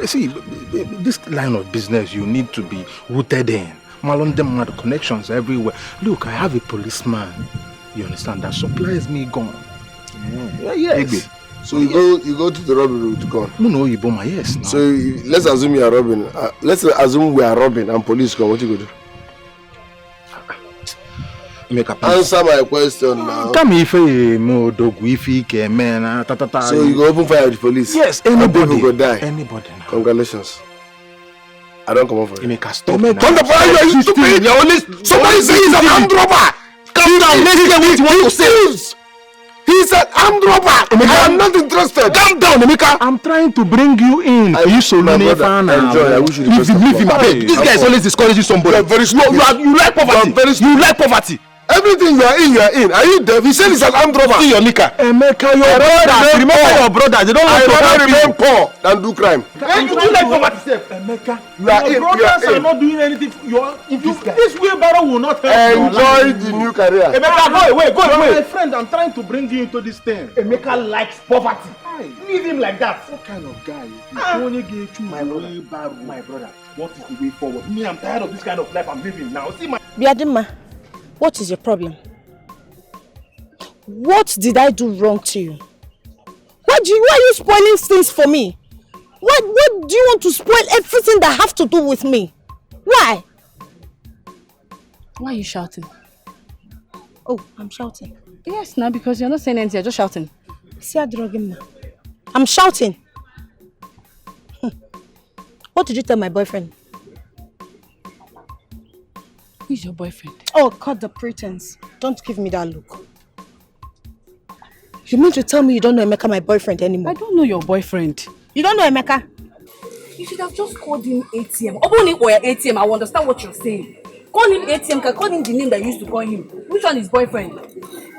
S11: See, this line of business you need to be rooted in. Malondem had connections everywhere. Look, I have a policeman. You understand? That supplies me gun. Yes.
S8: So you go to the robbery with gun?
S11: No, you bomb my yes.
S8: No. So let's assume you are robbing. Let's assume we are robbing and police come. What you go do? Answer my question now.
S11: Tell me if you
S8: So you go open fire with the police?
S11: Yes,
S8: anybody. And people go die?
S11: Anybody.
S8: Congratulations. I don't come on for you.
S11: Stop now.
S8: Turn the fire, are you stupid? You're only... Somebody says he's an armed robber! Calm down, let's hear what you want to say. He's an armed robber! I am not interested! Calm down, Emeka!
S11: I'm trying to bring you in.
S8: You so lonely. Enjoy, I wish you the best.
S4: Leave him, this guy is always discouraging somebody.
S8: You're very stupid.
S4: You like poverty. You like poverty.
S8: Everything you are in. Are you deaf? He said he's an armed robber.
S4: See your nika.
S11: Emeka, your brothers. Remember your brothers. They don't want to
S8: rather remain poor than do crime.
S11: You do like poverty, sef. Emeka, your brothers are not doing anything. This wheelbarrow will not help you.
S8: Enjoy the new career.
S11: Emeka, go away. My friend, I'm trying to bring you into this thing. Emeka likes poverty. Leave him like that.
S8: What kind of guy is this? You only gave to my brother. My brother. What is the way forward? Me, I'm tired of this kind of life I'm living now. See my...
S7: Biadima. What is your problem? What did I do wrong to you? Why are you spoiling things for me? Why do you want to spoil everything that have to do with me? Why?
S14: Why are you shouting?
S7: Oh, I'm shouting.
S14: Yes, now because you're not saying anything, you're just shouting.
S7: I'm shouting. What did you tell my boyfriend?
S14: Who's your boyfriend?
S7: Oh, cut the pretense. Don't give me that look. You mean to tell me you don't know Emeka, my boyfriend, anymore?
S14: I don't know your boyfriend.
S7: You don't know Emeka?
S14: You should have just called him ATM. Open it or ATM, I will understand what you're saying. Call him ATM, call him the name that you used to call him. Which one is boyfriend?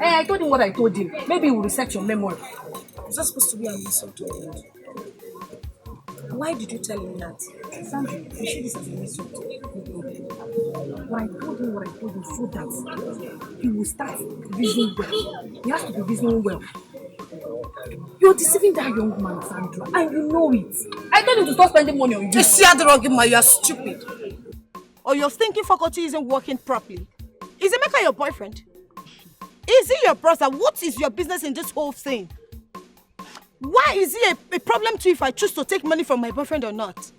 S14: I told him what I told him. Maybe he will reset your memory.
S7: Is that supposed to be an insult to him? Why did you tell him that?
S14: Sandra, you see this as an insult. What I told him so that he will start reasoning well. He has to be reasoning well. You're deceiving that young man, Sandra, and you know it. I told him to stop spending money on you.
S7: You are stupid. Or your thinking faculty isn't working properly. Is Emeka your boyfriend? Is he your brother? What is your business in this whole thing? Why is it a problem to you if I choose to take money from my boyfriend or not?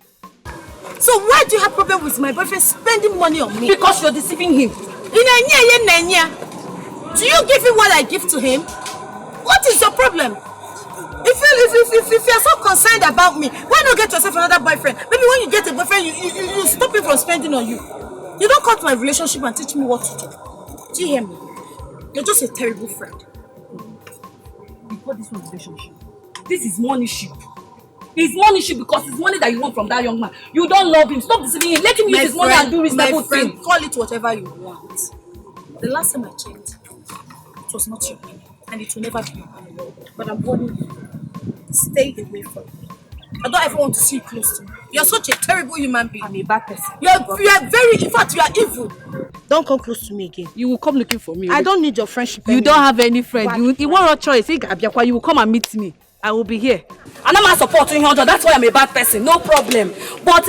S7: So why do you have problem with my boyfriend spending money on me?
S14: Because you're deceiving him.
S7: Do you give him what I give to him? What is your problem? If you're so concerned about me, why not get yourself another boyfriend? Maybe when you get a boyfriend, you stop him from spending on you. You don't cut my relationship and teach me what to do. Do you hear me? You're just a terrible friend.
S14: You call this one relationship? This is money ship. It's money ship because it's money that you want from that young man. You don't love him. Stop deceiving him. Let him use his money and do reasonable things.
S7: Call it whatever you want. The last time I checked, it was not your money. And it will never be your money. But I'm warning you. Stay away from me. I don't ever want to see you close to me. You're such a terrible human being.
S14: I'm a bad person.
S7: You are very, in fact, you are evil. Don't come close to me again.
S14: You will come looking for me.
S7: I don't need your friendship
S14: You don't have any friend. You want a choice. You will come and meet me. I will be here. And I'm not supporting him. That's why I'm a bad person. No problem. But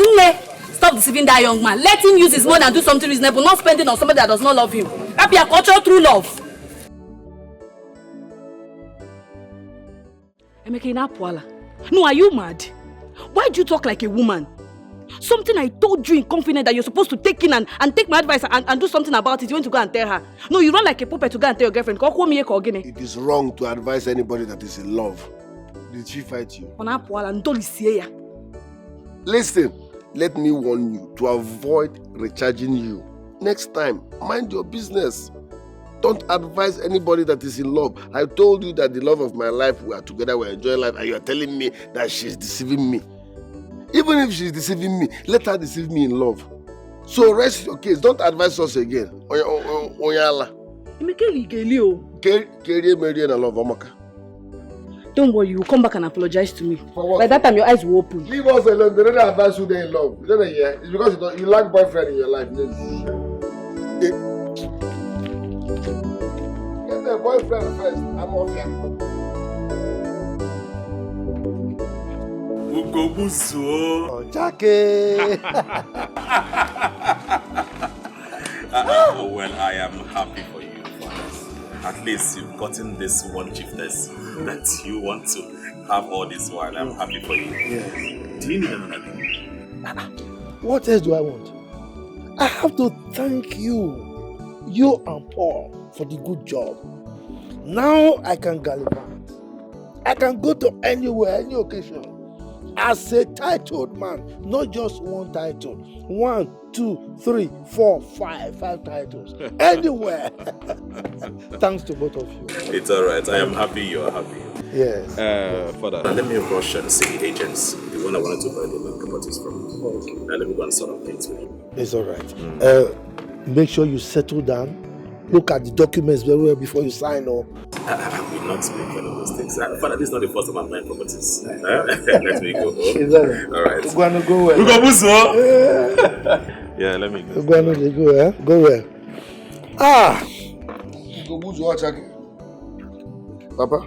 S14: stop deceiving that young man. Let him use his money and do something reasonable. Not spending on somebody that does not love him. That be a cultural true love. No, are you mad? Why do you talk like a woman? Something I told you in confidence that you're supposed to take in and take my advice and do something about it. You want to go and tell her. No, you run like a puppet to go and tell your girlfriend.
S8: It is wrong to advise anybody that is in love. Did she fight you? Listen, let me warn you to avoid recharging you. Next time, mind your business. Don't advise anybody that is in love. I told you that the love of my life, we are together, we are enjoying life, and you are telling me that she's deceiving me. Even if she's deceiving me, let her deceive me in love. So rest your case. Don't advise us again.
S14: Don't worry, you will come back and apologize to me. By that time, your eyes will open.
S8: Leave us alone. They don't advise you they're in love. You don't hear? It's because you lack boyfriend in your life. Get the boyfriend first. I'm off here.
S13: Ugobuzo.
S8: Jackie.
S13: Well, I am happy for you, fathers. At least you've gotten this one chieftaincy that you want to have all this while. I'm happy for you.
S9: Yes.
S13: Do you need another thing?
S9: What else do I want? I have to thank you and Paul, for the good job. Now I can gallivant. I can go to anywhere, any occasion. As a titled man, not just one title. 1, 2, 3, 4, 5 titles. Anywhere. Thanks to both of you.
S13: It's alright. I am happy you are happy.
S9: Yes.
S13: Father, let me rush and see the agents. The one I wanted to buy the properties from. Okay. Let me go and sort of things with you.
S9: It's alright. Make sure you settle down. Look at the documents very well before you sign off.
S13: I will not make any mistakes. Father, this is not the first time I'm buying properties. Let me go. Alright.
S9: We're going to go well.
S13: Yeah, let me go.
S9: We're going to go well. Go well.
S8: Papa,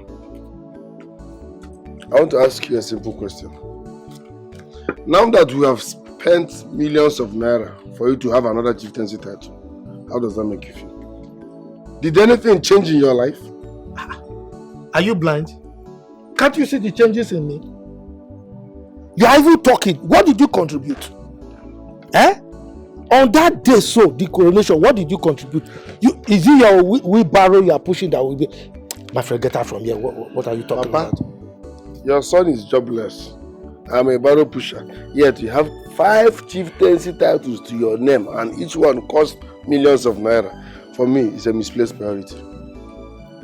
S8: I want to ask you a simple question. Now that we have spent millions of naira for you to have another chieftaincy title, how does that make you feel? Did anything change in your life?
S9: Are you blind? Can't you see the changes in me? You are even talking. What did you contribute? On that day, so the coronation, what did you contribute? Is it your wheelbarrow you are pushing that will be? My friend, get out from here. What are you talking about?
S8: Your son is jobless. I'm a barrow pusher. Yet you have 5 chieftaincy titles to your name, and each one costs millions of naira. For me, it's a misplaced priority.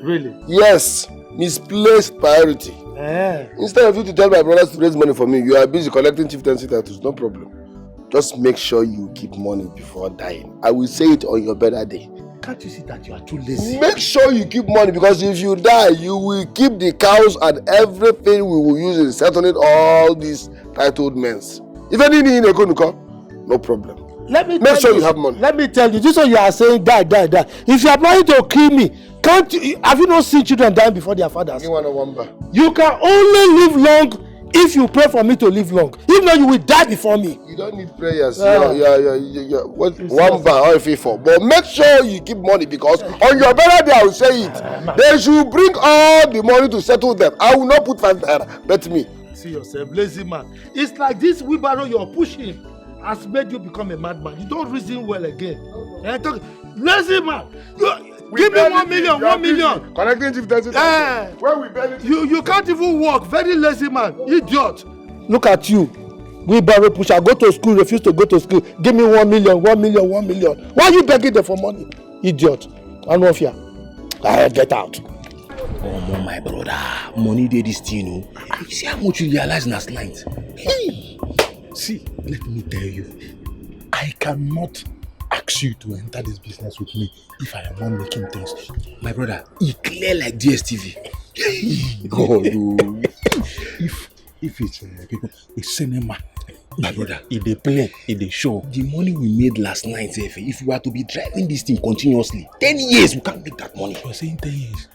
S9: Really?
S8: Yes, misplaced priority. Instead of you to tell my brothers to raise money for me, you are busy collecting chieftaincy titles. No problem. Just make sure you keep money before dying. I will say it on your better day.
S9: Can't you see that you are too lazy?
S8: Make sure you keep money, because if you die, you will keep the cows and everything we will use in settling all these titled men. If anything in Ekonuko, no problem. Make sure you have money.
S9: Let me tell you, this is what you are saying, die. If you are planning to kill me, have you not seen children dying before their fathers? You can only live long if you pray for me to live long. If not, you will die before me.
S8: You don't need prayers. One bar or for. But make sure you keep money, because on your better day I will say it. They should bring all the money to settle them. I will not put 5 naira. Bet me.
S9: See yourself, lazy man. It's like this wheelbarrow you're pushing has made you become a madman. You don't reason well again. Lazy man. Give me 1 million, 1 million.
S8: Collecting chieftaincy. Where we benefit.
S9: You can't even walk. Very lazy man. Idiot. Look at you. Wheelbarrow pusher. Go to school, refuse to go to school. Give me 1 million, 1 million, 1 million. Why are you begging them for money? Idiot. I know fear. Get out.
S10: Oh, my brother. Money did this thing, you know. You see how much you realize last night? Hey. See, let me tell you. I cannot ask you to enter this business with me if I am not making things. My brother, he clear like DSTV. Oh, no. If it's a cinema, my brother, if they play, if they show, the money we made last night, if we were to be driving this thing continuously, 10 years, we can't make that money. You're saying 10 years?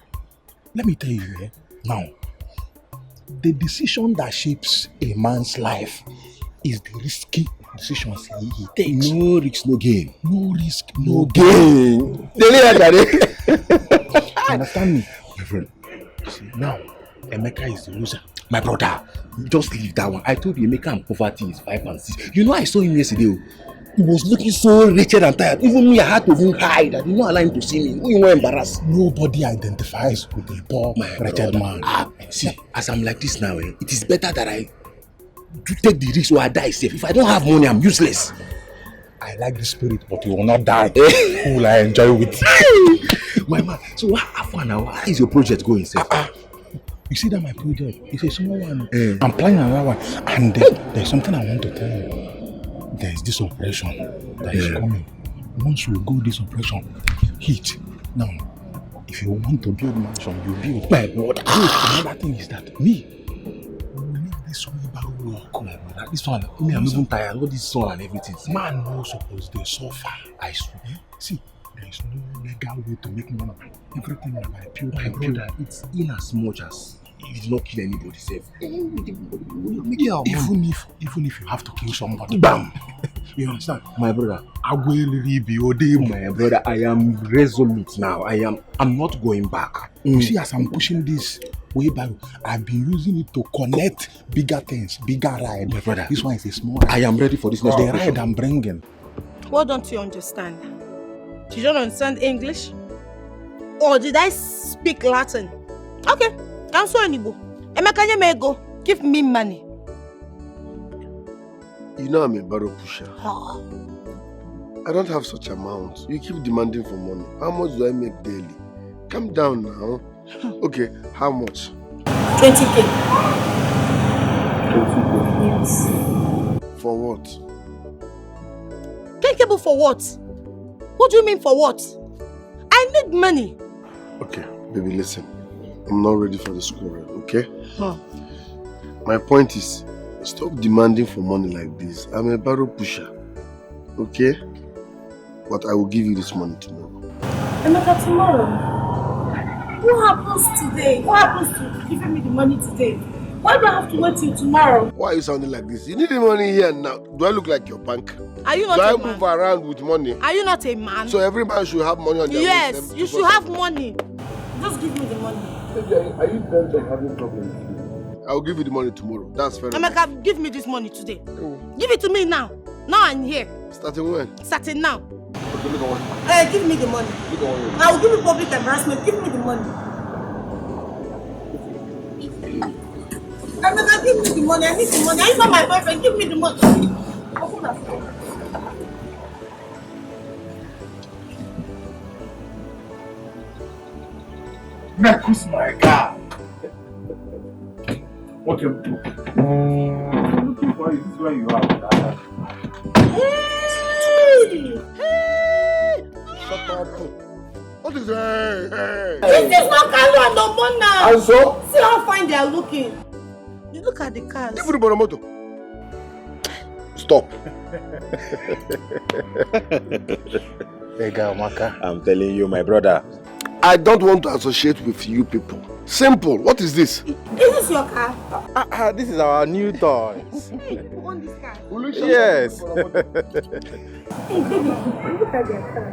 S10: Let me tell you, now, the decision that shapes a man's life is the risky decisions he takes. No risk, no gain. No risk, no gain. Understand me, my friend? See, now, Emeka is the loser. My brother, just leave that one. I told you Emeka and poverty is 5 and 6. You know, I saw him yesterday. He was looking so wretched and tired. Even me, I had to even hide. I did not allow him to see me. You were embarrassed. Nobody identifies with a poor, wretched man. See, as I'm like this now, it is better that I do take the risk or I die safe. If I don't have money, I'm useless. I like the spirit, but you will not die. Who will I enjoy with? My man, so how is your project going, sir? You see that my project? It's a small one. I'm planning another one. And there's something I want to tell you. There's this operation that is coming. Once we go this operation, hit. Now, if you want to build mansion, you build. My brother. Another thing is that me, this wheelbarrow work, my brother. This one, me, I'm even tired. All this sun and everything. Man, no suppose they suffer. I swear. See, there is no legal way to make money. Everything is by pure. My brother, it's in as much as you did not kill anybody, safe. Even if you have to kill somebody, bam! You understand? My brother, I will be my brother. I am resolute now. I'm not going back. You see, as I'm pushing this way back, I've been using it to connect bigger things, bigger ride. My brother, this one is a small ride. I am ready for this next the ride I'm bringing.
S7: What don't you understand? You don't understand English? Or did I speak Latin? Okay, I'm so Igbo. Emeka may go. Give me money.
S8: You know I'm a barrow pusher. I don't have such amounts. You keep demanding for money. How much do I make daily? Calm down now. Okay, how much?
S7: 20K.
S8: 20K?
S7: Yes.
S8: For what?
S7: 10K for what? What do you mean for what? I need money.
S8: Okay, baby, listen. I'm not ready for this quarrel, okay? My point is, stop demanding for money like this. I'm a barrow pusher, okay? But I will give you this money tomorrow.
S7: Emeka, tomorrow? What happens today? What happens to giving me the money today? Why do I have to wait till tomorrow?
S8: Why are you sounding like this? You need the money here now. Do I look like your bank?
S7: Are you not
S8: Do I
S7: a man?
S8: move around with money?
S7: Are you not a man?
S8: So every man should have money on their
S7: Yes, you should have money. Just give me the money.
S8: Are you bent on having problems? I'll give you the money tomorrow. That's fair enough.
S7: Emeka, give me this money today. Give it to me now. Now I'm here.
S8: Starting when?
S7: Starting now.
S8: Okay, look at what.
S7: Give me the money.
S8: Look at what.
S7: I will give you public embarrassment. Give me the money. Emeka, give me the money. I need the money. Are you not my boyfriend? Give me the money. Open up.
S11: Marcus, my God. What you I'm looking for you. This is where you are.
S7: Hey!
S8: Shut up. What is that?
S7: This is not Carlo and Omona.
S8: And so?
S7: See how fine they are looking. You look at the cars.
S8: Give me the motor. Stop.
S4: I'm telling you, my brother.
S8: I don't want to associate with you people. Simple. What is this?
S7: Is this your car?
S11: This is our new toy.
S7: You own this car?
S11: Yes.
S7: Hey, baby, look at their car.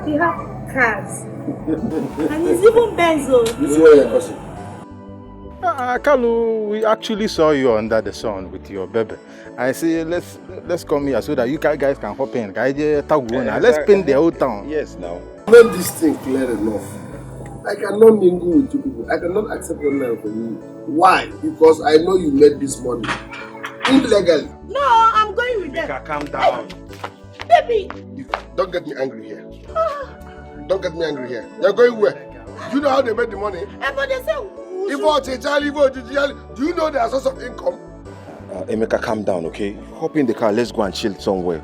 S7: They have cars. And it's even Benzo.
S8: This is where you're crossing.
S11: Kalu, we actually saw you under the sun with your baby. I say, let's come here so that you guys can hop in. Let's paint the whole town.
S4: Yes, now.
S8: Make this thing clear enough. I cannot mingle with you people. I cannot accept your money from you. Why? Because I know you made this money illegally.
S7: No, I'm going with them.
S11: Calm down.
S7: Baby.
S8: Don't get me angry here. Don't get me angry here. You're going where? Do you know how they made the money?
S7: But they say,
S8: do you know their source of income?
S4: Emeka, calm down, okay? Hop in the car, let's go and chill somewhere.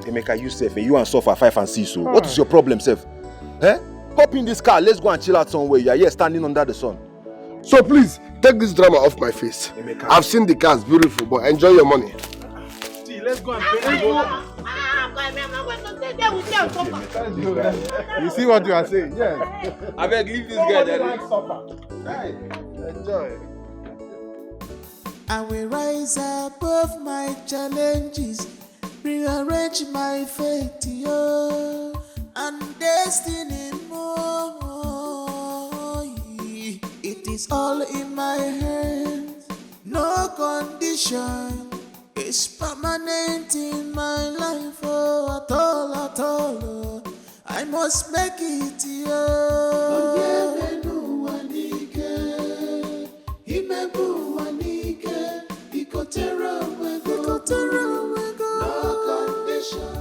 S4: Emeka, you safe, you and Sofa 5 and 6. So what is your problem, Seth? Eh? Hop in this car, let's go and chill out somewhere. You are here standing under the sun.
S8: So please, take this drama off my face. Emeka. I've seen the cars, beautiful, but enjoy your money.
S11: See, let's go and pay. You see what you are saying? Yes.
S10: I beg, leave this guy there.
S11: Hey, enjoy.
S12: I will rise above my challenges, rearrange my fate, yo, and destiny more. It is all in my hands, no condition is permanent in my life, oh, at all, oh. I must make it, yo. No condition.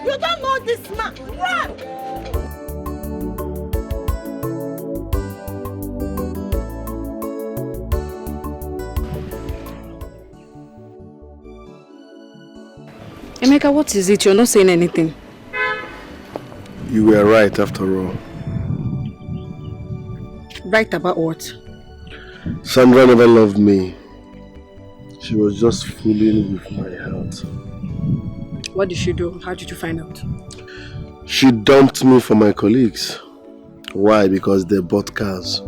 S7: You don't know this man. Run!
S14: Emeka, what is it? You're not saying anything.
S8: You were right after all.
S14: Right about what?
S8: Sandra never loved me. She was just fooling with my heart.
S14: What did she do? How did you find out?
S8: She dumped me for my colleagues. Why? Because they bought cars.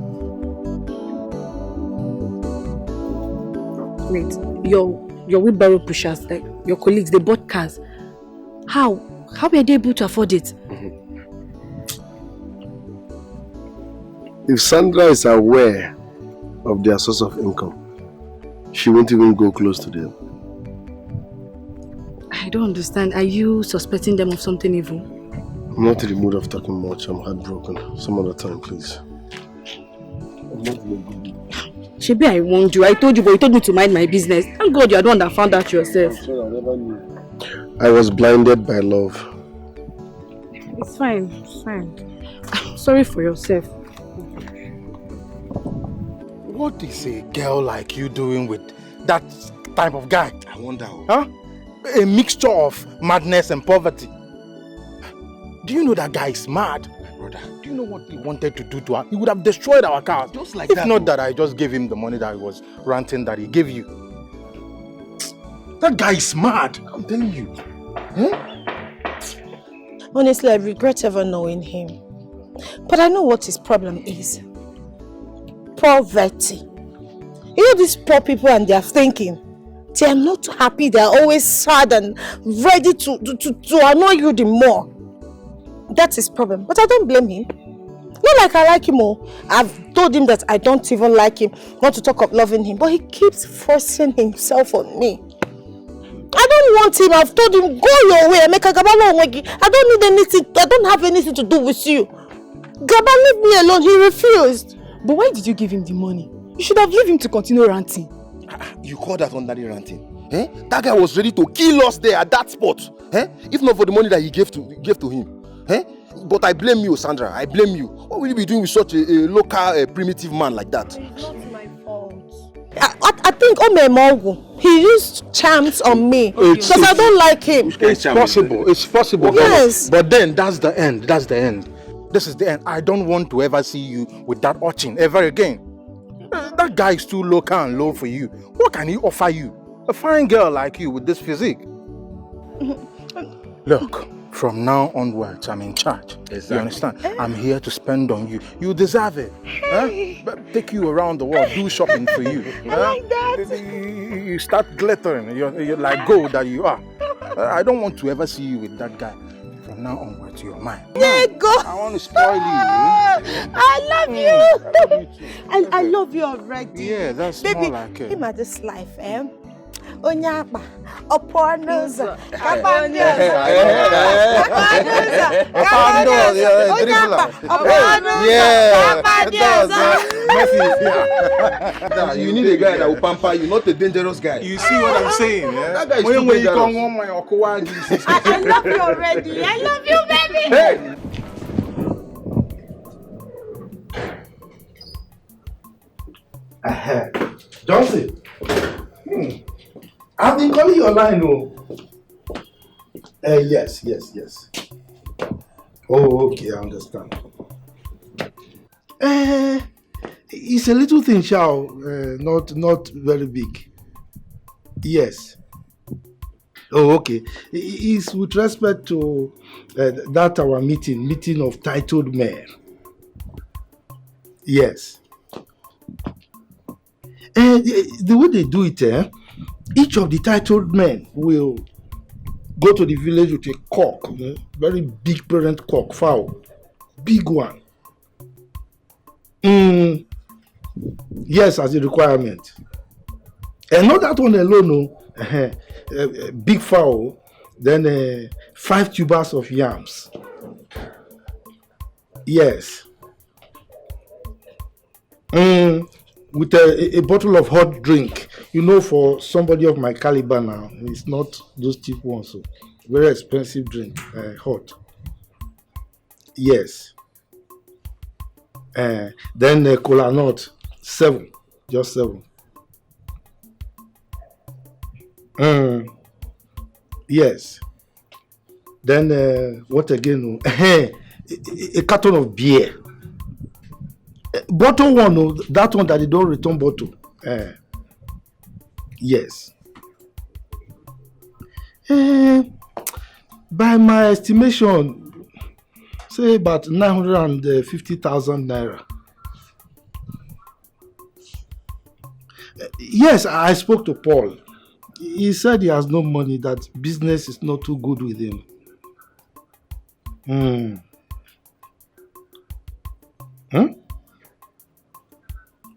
S14: Wait, your wheelbarrow pushers, like your colleagues, they bought cars. How were they able to afford it?
S2: If Sandra is aware of their source of income, she won't even go close to them.
S14: I don't understand. Are you suspecting them of something evil?
S2: I'm not in the mood of talking much. I'm heartbroken. Some other time, please.
S14: Shebi, I warned you. I told you, but you told me to mind my business. Thank God you're the one that found out yourself.
S2: I'm sorry, I never knew. I was blinded by love.
S14: It's fine. It's fine. I'm sorry for yourself.
S9: What is a girl like you doing with that type of guy?
S10: I wonder.
S9: Huh? A mixture of madness and poverty. Do you know that guy is mad?
S10: My brother.
S9: Do you know what he wanted to do to her? He would have destroyed our cars.
S10: Just like
S9: if
S10: that.
S9: If not that I just gave him the money that he was ranting that he gave you. That guy is mad.
S10: I'm telling you.
S7: Honestly, I regret ever knowing him. But I know what his problem is. Poverty. You know these poor people and their thinking. They are not happy. They are always sad and ready to annoy you the more. That's his problem. But I don't blame him. Not like I like him. I've told him that I don't even like him. Not to talk of loving him. But he keeps forcing himself on me. I don't want him. I've told him, go your way. I don't need anything. I don't have anything to do with you. Gaba, leave me alone. He refused.
S6: But why did you give him the money? You should have left him to continue ranting.
S10: You call that ordinary ranting? That guy was ready to kill us there at that spot. If not for the money that he gave to him. But I blame you, Sandra. I blame you. What will you be doing with such a local primitive man like that?
S7: It's not my fault. I think he used charms on me because I don't like him.
S9: It's possible. It's possible.
S7: Yes.
S9: But then that's the end. That's the end. This is the end. I don't want to ever see you with that urchin ever again. That guy is too local and low for you. What can he offer you? A fine girl like you with this physique. Look, from now onwards, I'm in charge. Exactly. You understand? I'm here to spend on you. You deserve it. Take you around the world, do shopping for you.
S7: I like that.
S9: You start glittering. You're like gold that you are. I don't want to ever see you with that guy. From now onwards, you're mine.
S7: Go.
S9: I want to spoil you.
S7: I love you. And I love you already.
S9: Yeah, that's
S7: baby,
S9: more like it.
S7: Him at this life, Onyapa, Oponoza,
S10: You need a guy that will pamper you, not a dangerous guy.
S9: You see what I'm saying? Yeah?
S10: That guy is
S9: when
S10: too
S9: you
S10: dangerous.
S9: come home, I
S7: love you already. I love you, baby.
S10: Hey.
S9: Johnson. I've been calling your line, Yes. Oh, okay, I understand. It's a little thing, not very big. Yes. Oh, okay. It's with respect to that our meeting of titled men. Yes. The way they do it, each of the titled men will go to the village with a cock, very big parent cock, fowl, big one. Yes, as a requirement. And not that one alone, big fowl, then 5 tubers of yams. Yes. With a bottle of hot drink, for somebody of my caliber now, it's not those cheap ones, so very expensive drink, hot. Yes. Then cola nut, 7, just 7. Yes. Then what again? A carton of beer. Bottle one, that one that they don't return bottle. Yes. By my estimation, say about 950,000 naira. Yes, I spoke to Paul. He said he has no money, that business is not too good with him.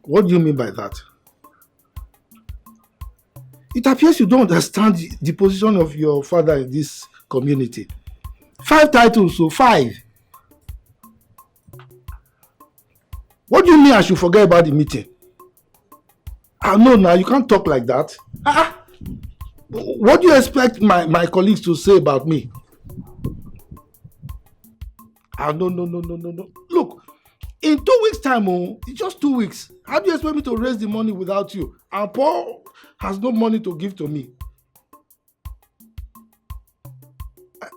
S9: What do you mean by that? It appears you don't understand the position of your father in this community. 5 titles, so 5. What do you mean I should forget about the meeting? No, now you can't talk like that. What do you expect my colleagues to say about me? No. Look, in 2 weeks' time, it's just 2 weeks. How do you expect me to raise the money without you? And Paul has no money to give to me.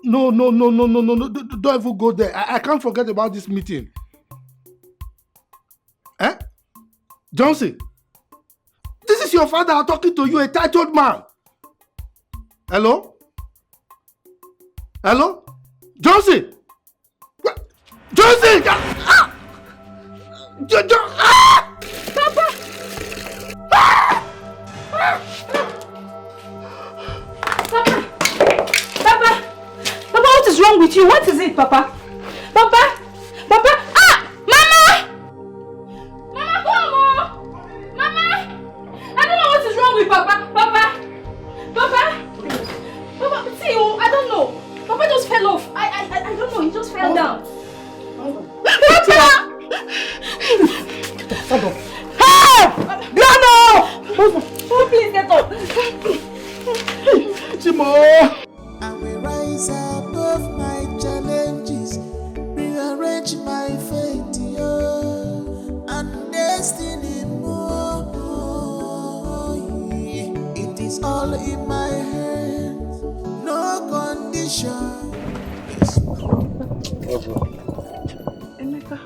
S9: No. Don't even go there. I can't forget about this meeting. Johnson, this is your father talking to you, a titled man. Hello? Johnson! Johnson!
S6: Papa! Papa, what is wrong with you? What is it, Papa? Papa! Mama! Mama, come on! Mama! I don't know what is wrong with Papa. Papa, see, I don't know. Papa just fell off. I don't know, he just fell down. Papa! Hey! Piano! Oh, please get up.
S9: Chimo!
S12: I will rise above my challenges, rearrange my fate, and destiny more. It is all in my hands, no condition.
S6: Emeka,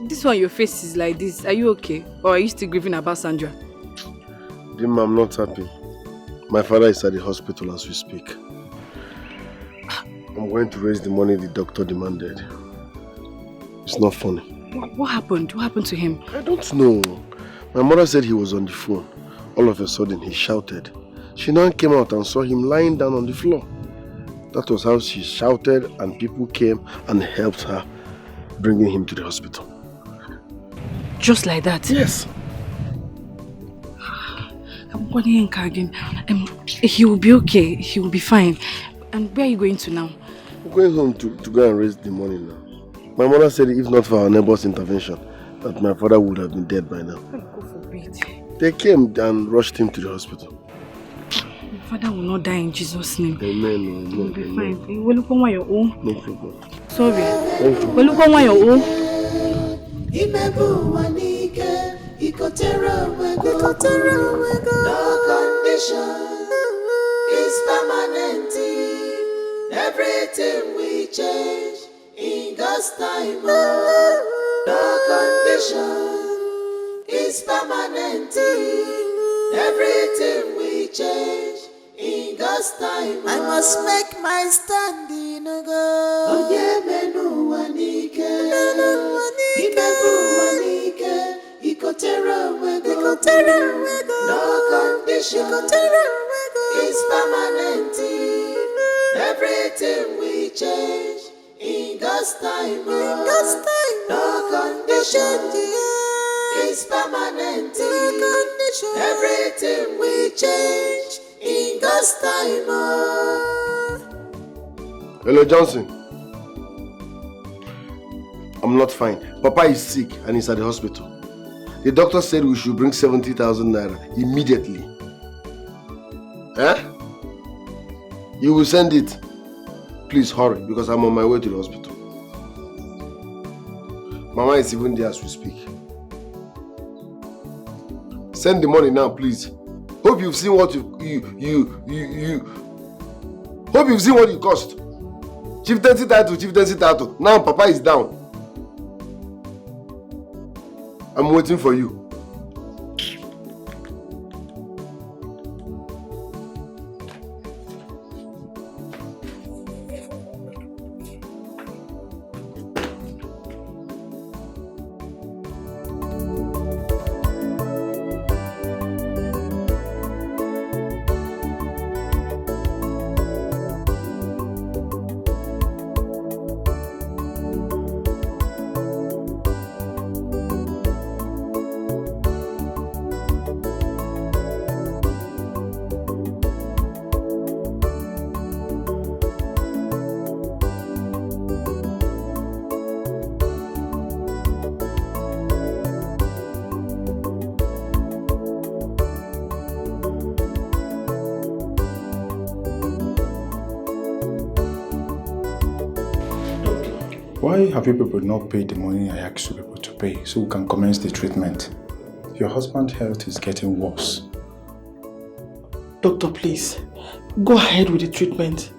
S6: this one your face is like this. Are you okay? Or are you still grieving about Sandra?
S8: Dim, I'm not happy. My father is at the hospital as we speak. I'm going to raise the money the doctor demanded. It's not funny.
S6: What happened? What happened to him?
S8: I don't know. My mother said he was on the phone. All of a sudden he shouted. She now came out and saw him lying down on the floor. That was how she shouted, and people came and helped her, bringing him to the hospital.
S6: Just like that?
S8: Yes.
S6: He will be okay. He will be fine. And where are you going to now?
S8: I'm going home to go and raise the money now. My mother said if not for our neighbor's intervention, that my father would have been dead by now.
S6: God forbid.
S8: They came and rushed him to the hospital.
S6: My father will not die in Jesus' name.
S8: Amen.
S6: He will be fine. You will look on your own.
S8: No problem.
S6: Sorry.
S8: Thank you.
S6: Will look on your own.
S12: No condition is permanent. Everything we change in God's time. No condition is permanent. Everything we change in God's time. I must make my stand in a God. Oh yeah, menu wanike. No condition is permanent. Everything we change in God's time. No condition is permanent. Everything we change in God's time.
S8: Hello, Johnson. I'm not fine. Papa is sick and he's at the hospital. The doctor said we should bring 70,000 naira immediately. You will send it. Please hurry, because I'm on my way to the hospital. Mama is even there as we speak. Send the money now, please. Hope you've seen what hope you've seen what it cost. Chieftaincy title. Now Papa is down. I'm waiting for you.
S15: Why have you people not paid the money I asked you people to pay so we can commence the treatment? Your husband's health is getting worse.
S3: Doctor, please, go ahead with the treatment.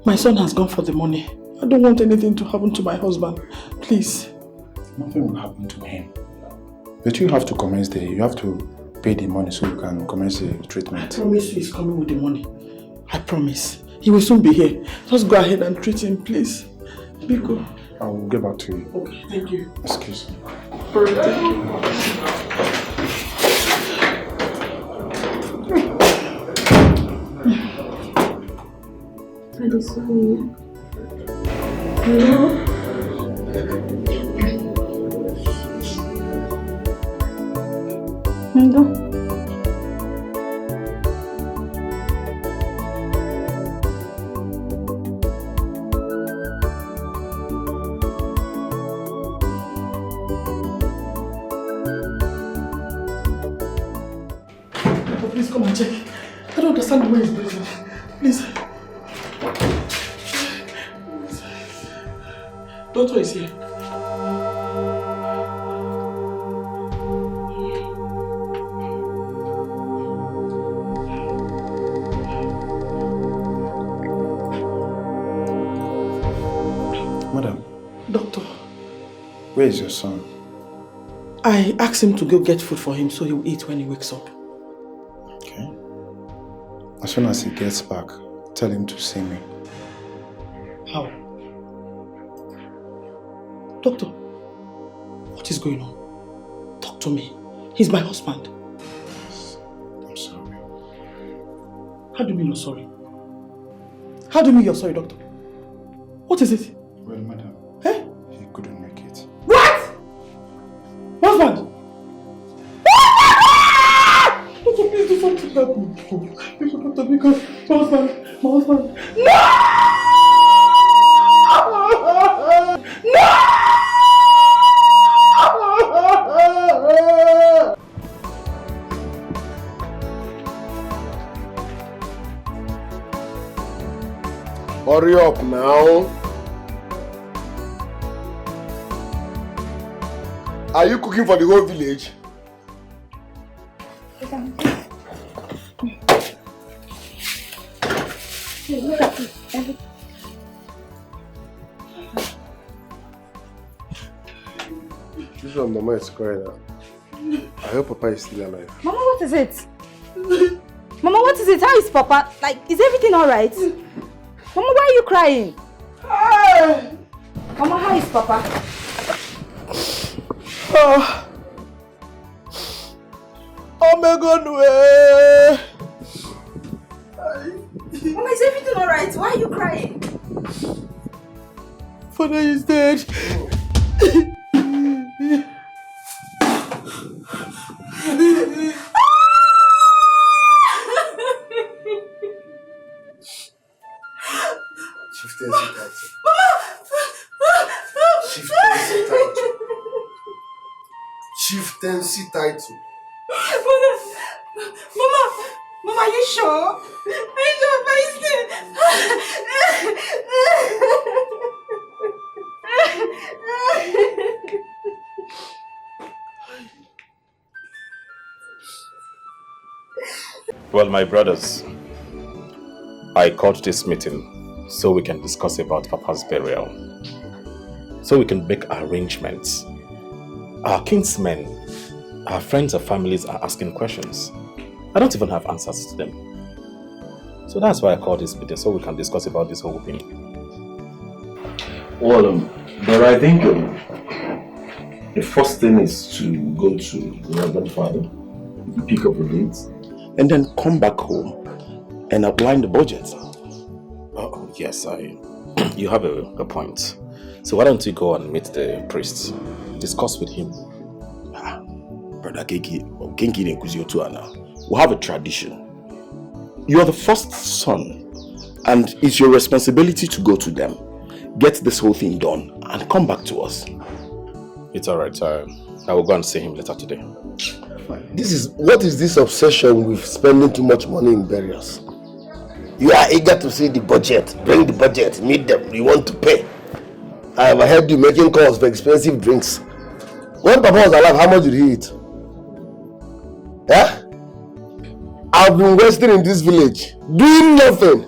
S3: My son has gone for the money. I don't want anything to happen to my husband. Please.
S15: Nothing will happen to him. But you have to pay the money so you can commence the treatment.
S3: I promise you he's coming with the money. I promise. He will soon be here. Just go ahead and treat him, please. Biko.
S15: I will get back to you.
S3: Okay, thank you.
S15: Excuse me.
S3: Thank you.
S12: Hello? Hello?
S3: Please come and check. I don't understand the way he's breathing. Please. Doctor is here.
S15: Madam.
S3: Doctor.
S15: Where is your son?
S3: I asked him to go get food for him so he will eat when he wakes up.
S15: Okay. As soon as he gets back, tell him to see me.
S3: How? Doctor, what is going on? Talk to me. He's my husband.
S15: I'm sorry.
S3: How do you mean you're sorry? How do you mean you're sorry, doctor? What is it?
S15: Well, madam, he couldn't make it.
S3: What? Husband! Doctor, please do something. Help me. Doctor, because my husband. No! No!
S2: Hurry up now. Are you cooking for the whole village?
S12: Look at it.
S2: This one, Mama is crying now. I hope Papa is still alive.
S6: Mama, what is it? Mama, what is it? How is Papa? Like, is everything alright? Mama, why are you crying? Mama, how is Papa?
S3: Oh my God,
S6: Mama, is everything alright? Why are you crying?
S3: Father is dead.
S2: Chieftaincy title. Chieftaincy title. Chieftaincy title.
S6: Mama, are you sure? Are you sure Papa is dead?
S5: Well, my brothers, I called this meeting so we can discuss about Papa's burial. So we can make arrangements. Our kinsmen, our friends and families are asking questions. I don't even have answers to them. So that's why I called this meeting, so we can discuss about this whole thing.
S8: Well, but I think the first thing is to go to the Reverend Father, pick up the dates,
S4: and then come back home and outline the budget.
S5: Oh, yes, you have a point. So why don't you go and meet the priest, discuss with him.
S4: Brother Genki we have a tradition. You are the first son, and it's your responsibility to go to them, get this whole thing done, and come back to us.
S5: It's alright. I will go and see him later today.
S2: What is this obsession with spending too much money in burials? You are eager to see the budget, bring the budget, meet them, you want to pay.
S8: I have heard you making calls for expensive drinks. When Papa was alive, how much did he eat? Yeah? I've been wasting in this village, doing nothing.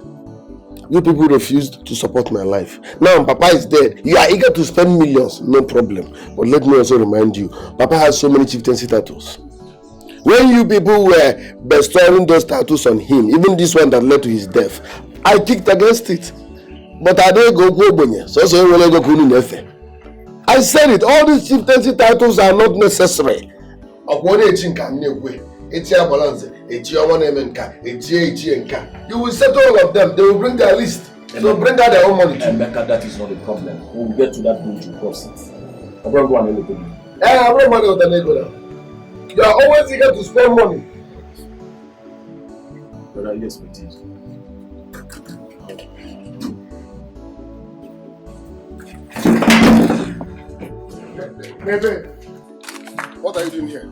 S8: You people refused to support my life. Now Papa is dead. You are eager to spend millions, no problem. But let me also remind you, Papa has so many chieftaincy titles. When you people were bestowing those titles on him, even this one that led to his death, I kicked against it. But I didn't go Bonye. I said it, all these chieftaincy titles are not necessary. You will settle all of them, they will bring their list. So bring out their own money too.
S13: Emeka, that is not a problem. We will get to that bridge to cross it.
S8: You are always eager to spend money.
S13: Brother, yes, we did.
S8: Nebe, what are you doing here?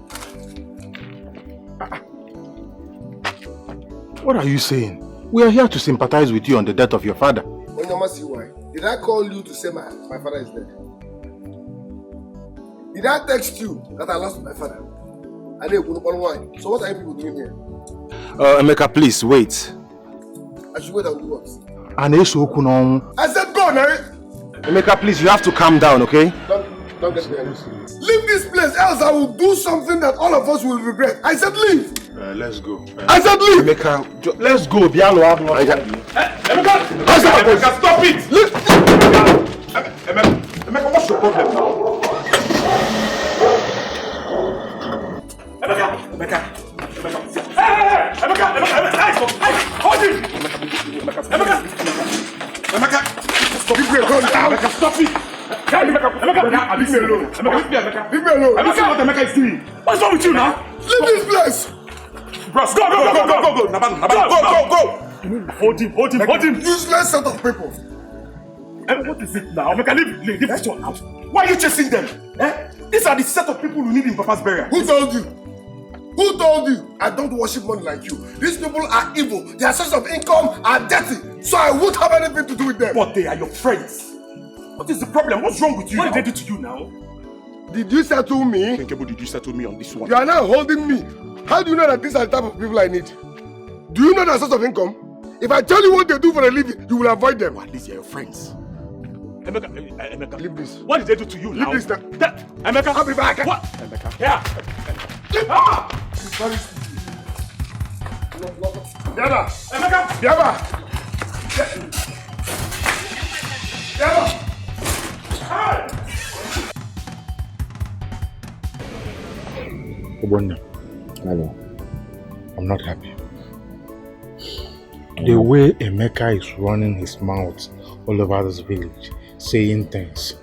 S11: What are you saying? We are here to sympathize with you on the death of your father.
S8: Why? Did I call you to say my father is dead? Did I text you that I lost my father? So what are you people doing here?
S11: Emeka, please wait.
S8: I should wait and do what?
S11: I
S8: said go, Nari!
S11: Emeka, please, you have to calm down, okay?
S8: Don't get me angry. Leave this place, else I will do something that all of us will regret. I said leave!
S11: Let's go.
S8: I said leave!
S11: Emeka, let's go. Emeka, stop it!
S8: Leave!
S11: Emeka, what's your problem now? Emeka, hold him! Emeka, stop it! Emeka, leave me alone. Leave me alone. Have you seen what Emeka is doing? What's wrong with you now?
S8: Leave this place!
S11: Bros, go! Go! Hold him!
S8: Useless set of people.
S11: What is it now? Emeka, leave this one out. Why are you chasing them? These are the set of people we need in Papa's burial.
S8: Who told you? Who told you? I don't worship money like you. These people are evil. Their source of income are dirty. So I won't have anything to do with them.
S11: But they are your friends. What is the problem? What's wrong with you? What did they do to you now?
S8: Did you settle me?
S11: Thinkable, did you settle me on this one?
S8: You are now holding me. How do you know that these are the type of people I need? Do you know their source of income? If I tell you what they do for a living, you will avoid them.
S11: Well, at least they are your friends. Emeka,
S8: leave this.
S11: What did they do to you now?
S8: Leave this now.
S11: Emeka,
S8: I'll be back.
S11: What? Emeka, here.
S8: Biaba!
S11: Emeka!
S8: Biaba! Biaba!
S11: Obonna. Hello. I'm not happy. The way Emeka is running his mouth all over this village, saying things.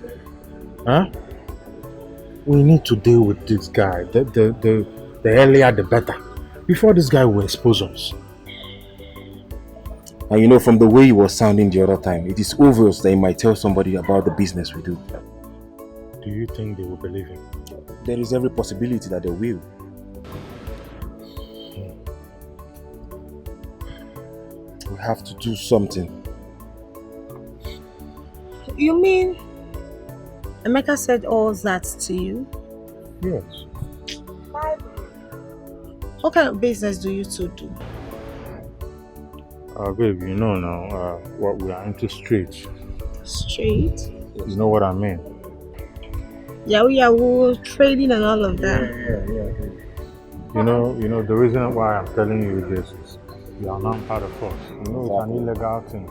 S11: We need to deal with this guy. The earlier the better. Before this guy will expose us.
S4: And you know, from the way he was sounding the other time, it is obvious that he might tell somebody about the business we do.
S11: Do you think they will believe him?
S4: There is every possibility that they will. We have to do something.
S7: You mean Emeka said all that to you?
S11: Yes.
S7: What kind of business do you two do?
S11: Babe, you know now, what we are into street.
S7: Street?
S11: You know what I mean?
S7: Yahoo, trading and all of that.
S11: Yeah. You know, the reason why I'm telling you this is you are not part of us. You know, it's an illegal thing.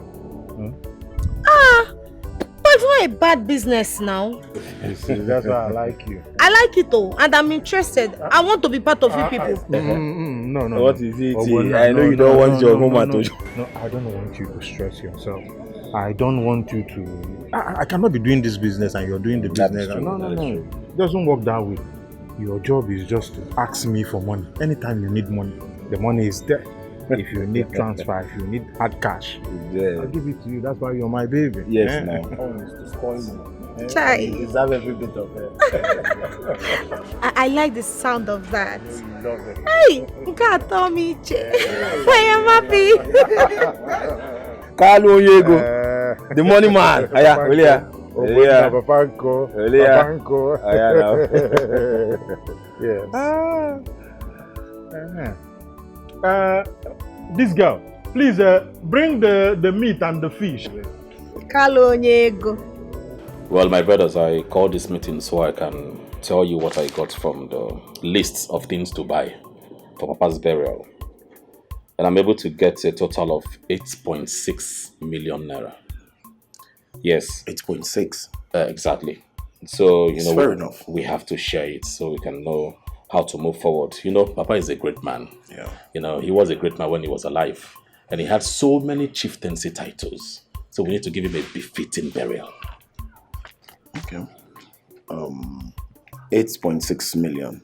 S7: But it's not a bad business now.
S11: You see, that's why I like you.
S7: I like it though, and I'm interested. I want to be part of you people.
S11: No.
S4: What is it? I know you don't want your woman to...
S11: No, I don't want you to stress yourself. I don't want you to... I cannot be doing this business and you're doing the business. No. It doesn't work that way. Your job is just to ask me for money. Anytime you need money, the money is there. If you need transfer, if you need hard cash, I'll give it to you. That's why you're my baby.
S4: Yes, now.
S11: To spoil me.
S7: Chai.
S4: You deserve every bit of it.
S7: I like the sound of that.
S11: You love it.
S7: Hey, God told me, I am happy.
S4: Carlo Yego, the money man.
S11: Yeah. Papanko.
S10: Yeah.
S11: Papanko. Yeah. This girl, please bring the meat and the fish.
S5: Well, my brothers, I called this meeting so I can tell you what I got from the lists of things to buy for Papa's burial. And I'm able to get a total of 8.6 million naira. Yes.
S4: 8.6.
S5: Exactly. So,
S4: It's fair enough.
S5: We have to share it so we can know how to move forward. Papa is a great man.
S4: Yeah.
S5: He was a great man when he was alive. And he had so many chieftaincy titles. So we need to give him a befitting burial.
S4: Okay. 8.6 million.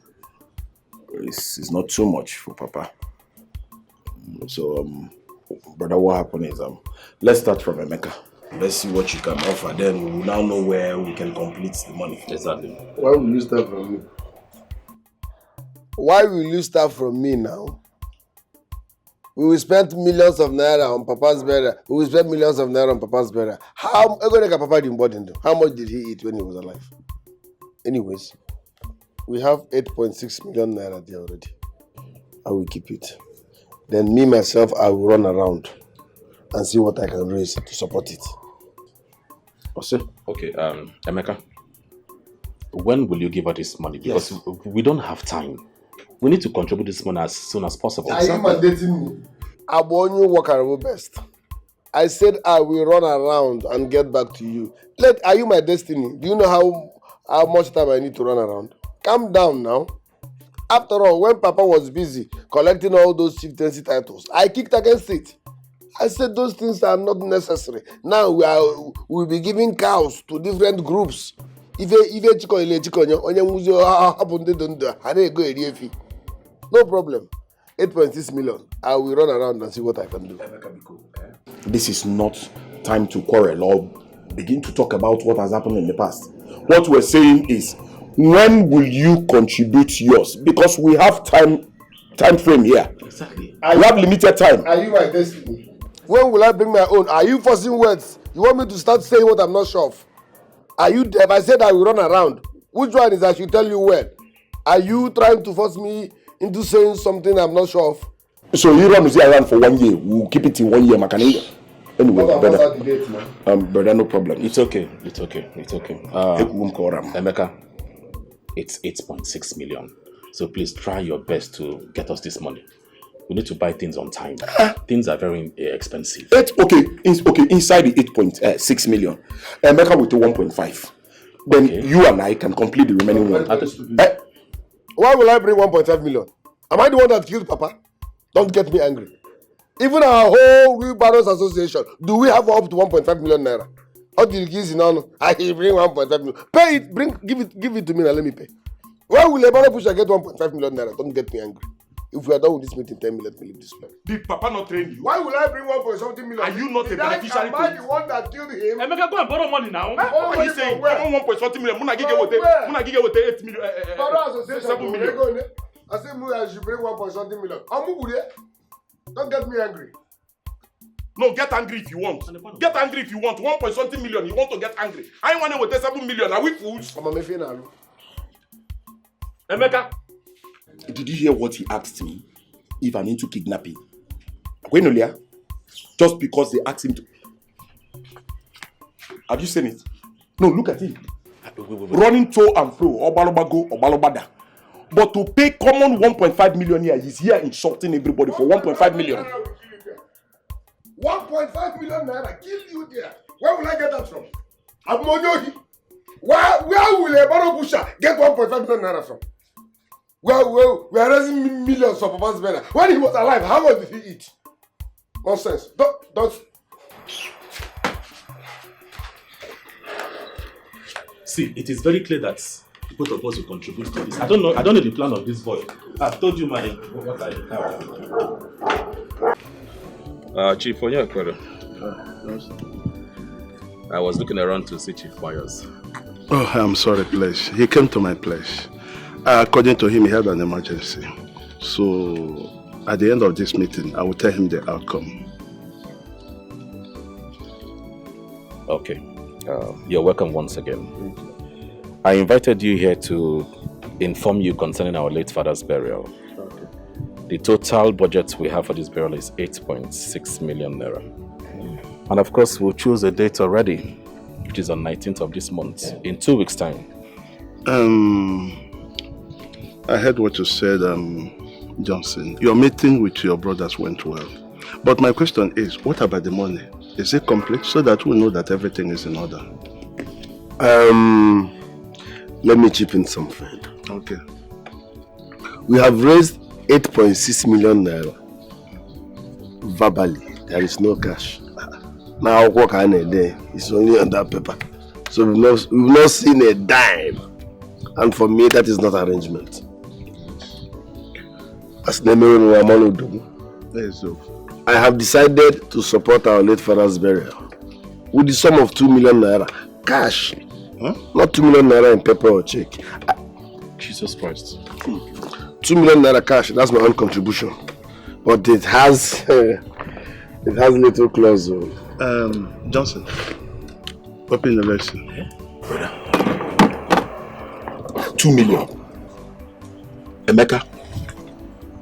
S4: It's not too much for Papa. So, brother, what happened is, let's start from Emeka. Let's see what you can offer. Then we will now know where we can complete the money.
S5: Exactly.
S8: Why will you start from me? Why will you start from me now? We will spend millions of naira on Papa's burial. We will spend millions of naira on Papa's burial. How Papa didn't How much did he eat when he was alive? Anyways, we have 8.6 million naira there already. I will keep it. Then me, myself, I will run around and see what I can raise to support it.
S5: Okay, Emeka, when will you give her this money? Because we don't have time. We need to contribute this money as soon as possible.
S8: Are you mandating me? I'm on you work our best. I said I will run around and get back to you. Are you my destiny? Do you know how much time I need to run around? Calm down now. After all, when Papa was busy collecting all those chieftaincy titles, I kicked against it. I said those things are not necessary. Now we'll be giving cows to different groups. No problem. 8.6 million. I will run around and see what I can do.
S4: This is not time to quarrel or begin to talk about what has happened in the past. What we're saying is, when will you contribute yours? Because we have time frame here.
S5: Exactly.
S4: We have limited time.
S8: Are you my destiny? When will I bring my own? Are you forcing words? You want me to start saying what I'm not sure of? Are you deaf? I said I will run around. Which one is I should tell you when? Are you trying to force me into saying something I'm not sure of?
S4: So you run to say around for 1 year. We'll keep it in 1 year, Makani. Anyway, brother, no problem.
S5: It's okay. Emeka, it's 8.6 million. So please try your best to get us this money. We need to buy things on time. Things are very expensive.
S4: Inside the 8.6 million, Emeka will take 1.5. Then you and I can complete the remaining one.
S8: Why will I bring 1.5 million? Am I the one that killed Papa? Don't get me angry. Even our whole Wheelbarrows Association, do we have up to 1.5 million naira? How did you give it now? I bring 1.5 million. Pay it, give it to me and let me pay. Why will a barrow pusher get 1.5 million naira? Don't get me angry. If we are done with this meeting, tell me, let me leave this place.
S11: Did Papa not train you?
S8: Why will I bring 1.something million?
S11: Are you not a beneficiary?
S8: Am I the one that killed him?
S11: Emeka, go and borrow money now. What are you saying?
S8: Where?
S11: 1.something million. Muna gige with 8 million.
S8: Barrow Association.
S11: 7 million.
S8: I said I should bring 1.something million. Don't get me angry.
S11: No, get angry if you want. Get angry if you want. 1.something million. You want to get angry. I want to with 7 million. Are we fools?
S8: I'm a mafia now.
S11: Emeka.
S4: Did you hear what he asked me? If I'm into kidnapping. Gwenolia, just because they asked him to. Have you seen it? No, look at him. Running to and fro, Obalobago, Obalobada. But to pay common 1.5 million here, he's here insulting everybody for 1.5 million.
S8: 1.5 million naira, kill you there. Where will I get that from? Amonyohi. Where will a barrow pusher get 1.5 million naira from? Well, we are raising millions of Papa's burial. When he was alive, how much did he eat? Nonsense. Don't.
S5: See, it is very clear that both of us will contribute to this. I don't know the plan of this boy. I've told you what I have. Chief, for your query. I was looking around to see Chief Wires.
S1: Oh, I'm sorry, please. He came to my place. According to him, he had an emergency. So, at the end of this meeting, I will tell him the outcome.
S5: Okay. You're welcome once again. I invited you here to inform you concerning our late father's burial.
S1: Okay.
S5: The total budget we have for this burial is 8.6 million naira. And of course, we'll choose a date already, which is on 19th of this month, in 2 weeks' time.
S1: I heard what you said, Johnson. Your meeting with your brothers went well. But my question is, what about the money? Is it complete so that we know that everything is in order?
S2: Let me chip in something.
S1: Okay.
S2: We have raised 8.6 million naira. Verbally, there is no cash. Now what can I do? It's only on that paper. So we've not seen a dime. And for me, that is not arrangement. As I have decided to support our late father's burial with the sum of 2 million naira cash. Huh? Not 2 million naira in paper or check.
S5: Jesus Christ.
S2: 2 million naira cash, that's my own contribution. But it has little clause.
S1: Johnson, open the lesson.
S10: Yeah. Brother. 2 million. Emeka.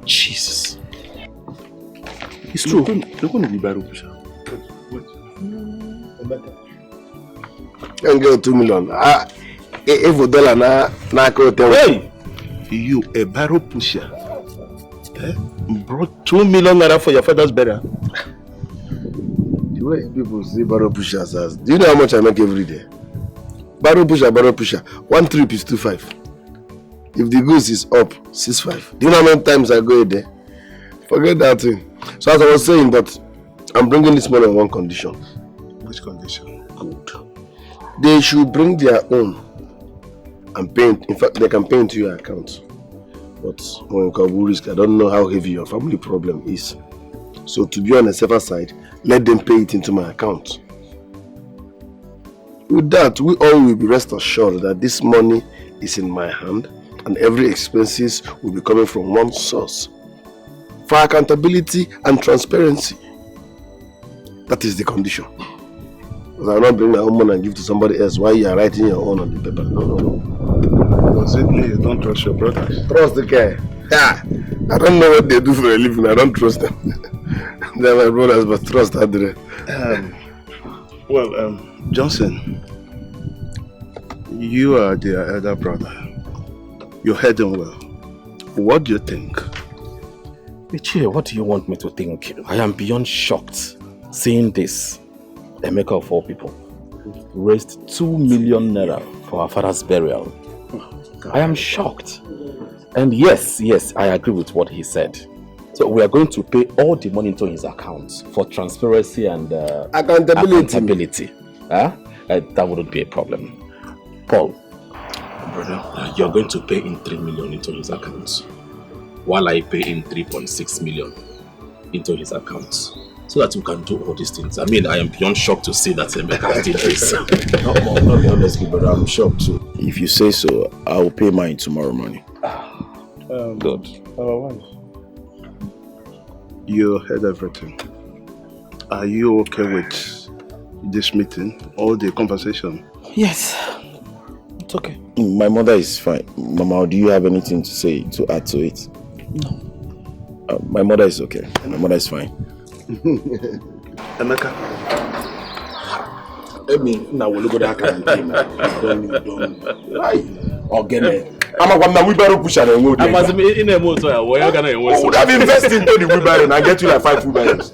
S10: Jesus. It's true. You're going to be barrow pusher.
S2: Wait. Emeka. Can't get 2 million. If a dollar na
S1: hey! You a barrow pusher? Brought 2 million naira for your father's burial?
S2: The way people see barrow pushers as, do you know how much I make every day? Barrow pusher. 1 trip is 2.5. If the goose is up, 6.5. Do you know how many times I go a day? Forget that thing. So as I was saying, but I'm bringing this money on one condition.
S1: Which condition?
S2: Good. They should bring their own and pay. In fact, they can pay into your account. But when Kabu risk, I don't know how heavy your family problem is. So to be on the safer side, let them pay it into my account. With that, we all will be rest assured that this money is in my hand and every expenses will be coming from one source. For accountability and transparency. That is the condition. Because I will not bring my own money and give to somebody else while you are writing your own on the paper. No.
S1: Does it mean you don't trust your brothers?
S2: Trust the guy. Yeah. I don't know what they do for a living. I don't trust them. They're my brothers, but trust Adre.
S1: Johnson, you are their elder brother. You heard them well. What do you think?
S5: Ichie, what do you want me to think? I am beyond shocked seeing this. Emeka of all people raised 2 million naira for our father's burial. I am shocked. And yes, I agree with what he said. So we are going to pay all the money into his account for transparency and accountability. That wouldn't be a problem. Paul, brother, you're going to pay in 3 million into his account, while I pay in 3.6 million into his account, so that we can do all these things. I mean, I am beyond shocked to see that Emeka did this.
S4: Not honestly, but I'm shocked too. If you say so, I will pay mine tomorrow morning.
S5: Good.
S1: Our wife, you heard everything. Are you okay with this meeting, all the conversation?
S3: Yes, it's okay.
S4: My mother is fine. Mama, do you have anything to say, to add to it?
S3: No.
S4: My mother is okay. My mother is fine.
S1: Emeka.
S10: Now we'll go back and I'm a wheelbarrow pusher. I
S5: must be in a motor. Where are you going to
S10: would have invested into the wheelbarrow and I get you like 5 wheelbarrows.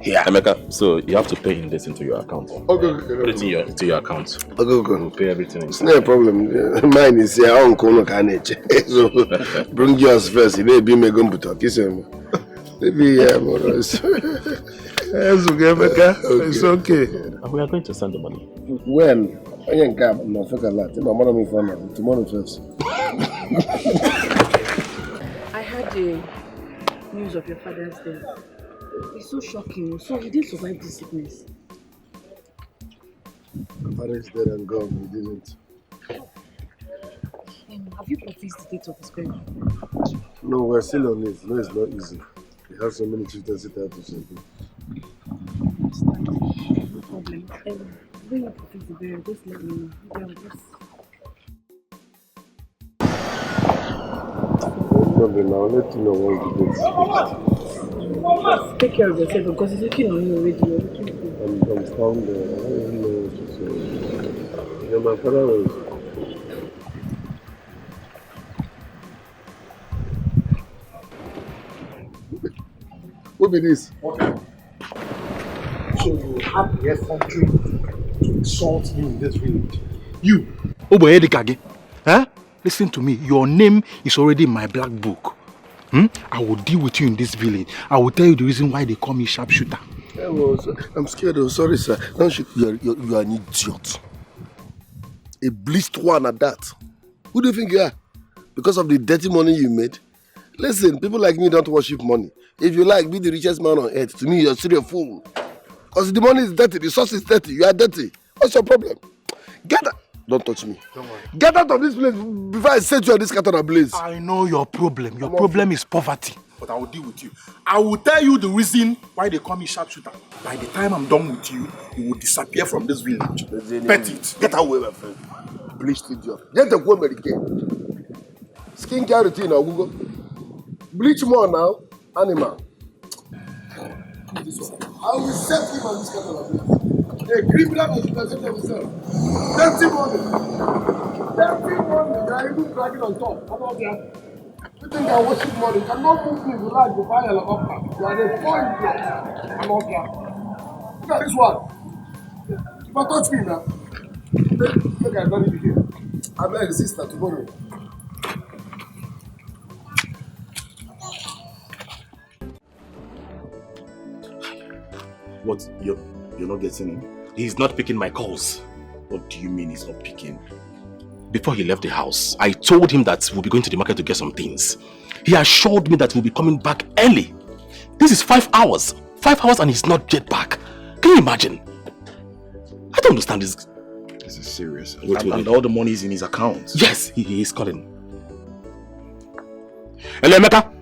S5: Yeah, Emeka, so you have to pay in this into your account.
S2: Okay.
S5: Put it into your account.
S2: Okay.
S5: We'll pay everything.
S2: It's not a problem. Mine is here. So bring yours first. It may be me going to talk. Maybe
S1: It's okay.
S5: We are going to send the money.
S2: When? I ain't got no fucking lot. My mother me for now. Tomorrow first.
S14: I heard the news of your father's death. It's so shocking. So he didn't survive this sickness.
S2: My father is dead and gone. He didn't.
S14: Have you practiced the date of his burial?
S2: No, we're still on it. No, it's not easy. We have so many chieftaincy titles.
S14: problem. Bring up the barrow, just let me know.
S8: No problem, I'll let you know once the date is fixed.
S14: Just take care of yourself because it's looking on you already.
S8: I'm dumbfounded. I don't even know what to say. You know, my father was... What be this?
S11: Okay. So you have the effrontery to insult me in this village. You, Oboyedikage, huh? Listen to me. Your name is already in my black book. I will deal with you in this village. I will tell you the reason why they call me sharpshooter.
S8: I'm scared. Oh, sorry, sir. Don't shoot. You are an idiot. A bleached one at that. Who do you think you are? Because of the dirty money you made? Listen, people like me don't worship money. If you like, be the richest man on earth. To me, you're still a fool. Because the money is dirty, the source is dirty. You are dirty. What's your problem? Get out. Don't touch me.
S11: Don't worry.
S8: Get out of this place before I set you on this cat on a blaze.
S11: I know your problem. Your problem is poverty. But I will deal with you. I will tell you the reason why they call me sharpshooter. By the time I'm done with you, you will disappear from this village. Bet it.
S8: Get away, my friend. Bleached idiot. Get the woman again. Skincare routine now, Google. Bleach more now, animal. This one. I will set him on this cat on a blaze. A criminal has presented himself. Dirty money. Dirty money. They are even dragging on top. How about that? You think I worship money? You cannot move me if you like to buy a helicopter. You are the point here. How about that? Look at this one. If I touch me now, look at that here. I'm a sister tomorrow.
S10: What? You're not getting him?
S5: He's not picking my calls.
S10: What do you mean he's not picking?
S5: Before he left the house, I told him that we'll be going to the market to get some things. He assured me that we'll be coming back early. This is 5 hours. 5 hours and he's not yet back. Can you imagine? I don't understand this.
S10: This is serious.
S5: Wait.
S10: And all the money is in his account.
S5: Yes, he is calling. Hello, Emeka.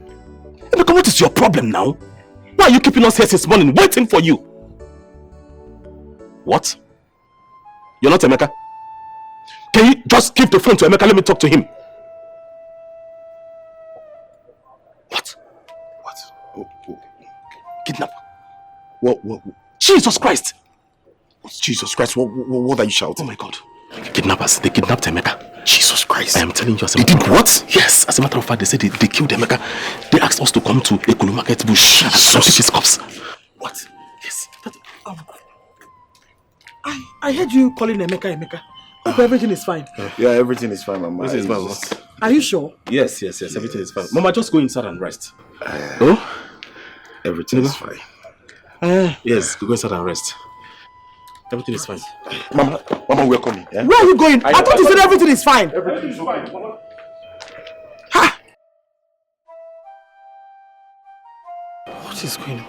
S5: Emeka, what is your problem now? Why are you keeping us here since morning, waiting for you? What? You're not Emeka? Can you just give the phone to Emeka? Let me talk to him. What? Kidnap?
S10: What?
S5: Jesus Christ!
S10: What's Jesus Christ? What are you shouting?
S5: Oh my God. Kidnappers, they kidnapped Emeka.
S10: Jesus Christ.
S5: I am telling you as a
S10: matter of fact. What?
S5: Yes, as a matter of fact, they said they killed Emeka. They asked us to come to Ekulu Market Bush and complete his corpse. What? Yes.
S3: I heard you calling Emeka. Hope everything is fine.
S10: Yeah, everything is fine, Mama.
S5: Everything is fine.
S3: Are you sure?
S5: Yes, everything is fine. Mama, just go inside and rest.
S10: Everything is fine.
S5: Yes, go inside and rest. Everything is fine.
S10: Mama, we're coming. Yeah?
S3: Where are you going? I thought you said everything is fine.
S11: Everything is fine.
S3: Ha!
S5: What is going on?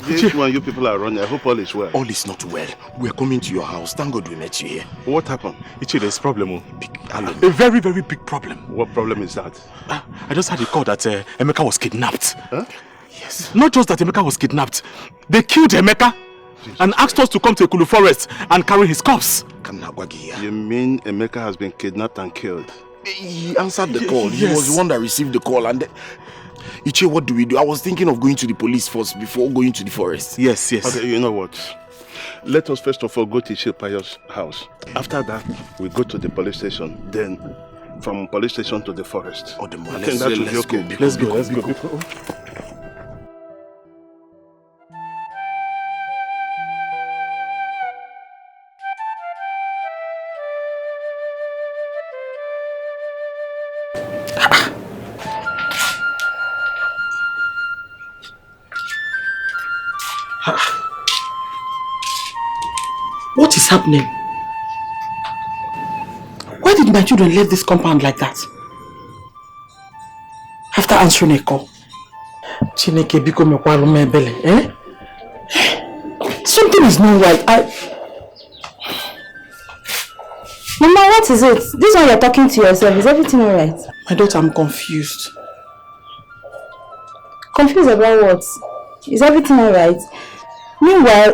S1: This one you people are running. I hope all is well.
S10: All is not well. We're coming to your house. Thank God we met you here.
S1: What happened?
S5: Ichi, there's a problem.
S10: A very, very big problem.
S1: What problem is that?
S5: I just had a call that Emeka was kidnapped.
S1: Huh?
S5: Yes. Not just that Emeka was kidnapped. They killed Emeka and asked us to come to Ekulu Forest and carry his corpse.
S1: You mean Emeka has been kidnapped and killed?
S10: He answered the call.
S5: Yes.
S10: He was the one that received the call. And Ichi, what do we do? I was thinking of going to the police first before going to the forest.
S5: Yes.
S1: Okay, you know what? Let us first of all go to Ichipayo's house. After that, we go to the police station. Then, from police station to the forest.
S10: Oh, the man.
S1: I think that will be okay.
S5: Let's go.
S3: What is happening? Why did my children leave this compound like that? After answering a call. Chineke biko mekwaru m ebele, eh? Something is not right.
S7: Mama, what is it? This one you're talking to yourself. Is everything alright?
S3: My daughter, I'm confused.
S16: Confused about what? Is everything alright? Meanwhile,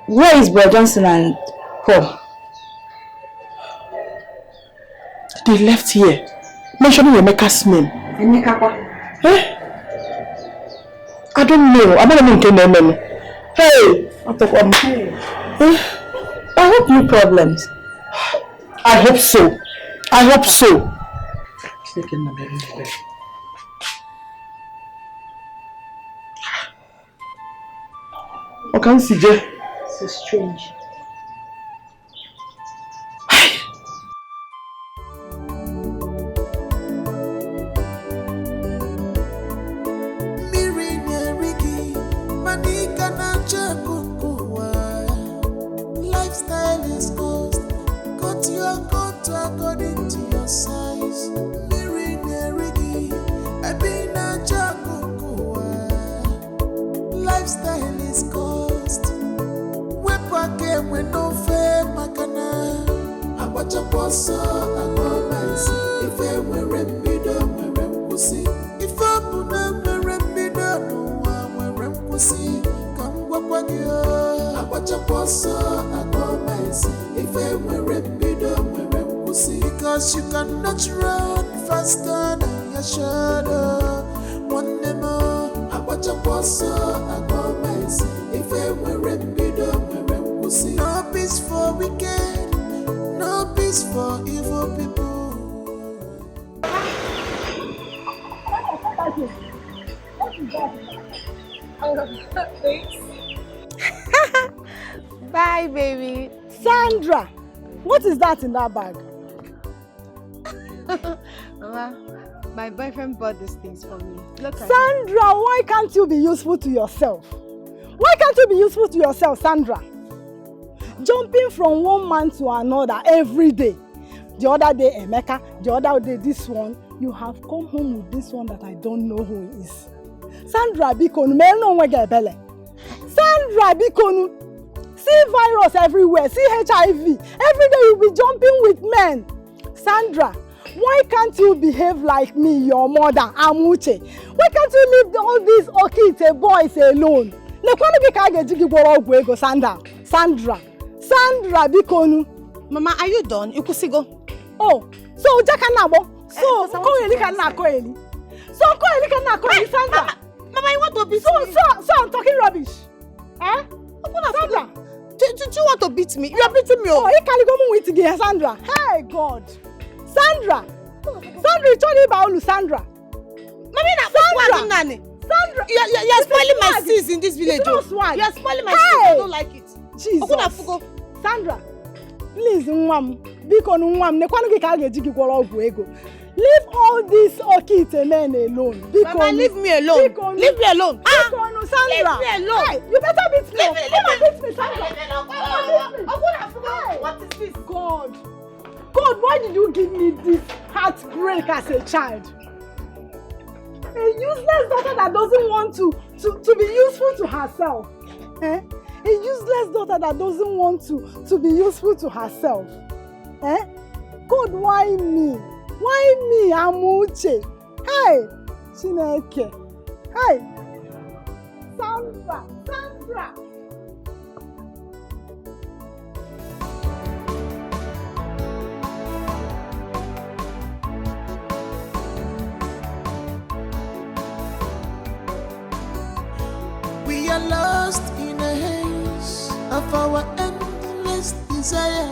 S16: where is Bro Johnson and Paul?
S3: They left here, mentioning Emeka's name.
S16: Emeka kwa?
S3: Eh? I don't know. I'm not even telling. Hey!
S16: I hope no problems.
S3: I hope so. I hope so. Okay, CJ.
S16: So strange.
S12: Lifestyle is cost. Cut your coat according to your size. Lifestyle is cost. Wepake when no fair makana. Abacha posa agomasi. If I were rembido, pussy. If I put up a rembido, no one were pussy. Come wapagio. Abacha posa agomasi. If I were rembido, pussy. Because you cannot run faster than your shadow. One more. Abacha posa agomasi. If I were rembido, pussy. No peace for wicked. No peace for evil people.
S7: Bye, baby.
S3: Sandra, what is that in that bag?
S7: Mama, my boyfriend bought these things for me. Look at
S3: Sandra, why can't you be useful to yourself? Why can't you be useful to yourself, Sandra? Jumping from one man to another every day. The other day, Emeka. The other day, this one. You have come home with this one that I don't know who he is. Sandra, bikonu, me no wege bele. Sandra, bikonu, see virus everywhere, see HIV. Every day you be jumping with men. Sandra, why can't you behave like me, your mother, Amuche? Why can't you leave all these Okite boys alone? Sandra, bikonu.
S7: Mama, are you done? You could go.
S3: Oh, so Jakanabo. So Koeli cannot Koeli. So Koeli cannot Koeli, Sandra.
S7: Mama, you want to beat me?
S3: So I'm talking rubbish. Eh? Sandra.
S7: Do you want to beat me? You are beating me.
S3: Oh, you can't go with again, Sandra. Hey God. Sandra. Sandra, you told me about Sandra.
S7: Mommy, Sandra. Sandra, you are spoiling my sis in this village. You are spoiling my sis. I don't like it.
S3: Jesus. Sandra, please, leave all these Okite men alone.
S7: Mama, leave me alone. Leave me alone.
S3: Sandra.
S7: Leave me alone.
S3: Hey, you better beat me. Come on, beat me, Sandra.
S7: What is this?
S3: God, why did you give me this heartbreak as a child? A useless daughter that doesn't want to be useful to herself. Eh? A useless daughter that doesn't want to be useful to herself. Eh? God, why me? Why me, Amuche? Hey, Chineke. Hey, Sandra.
S12: We are lost in a haze of our endless desire.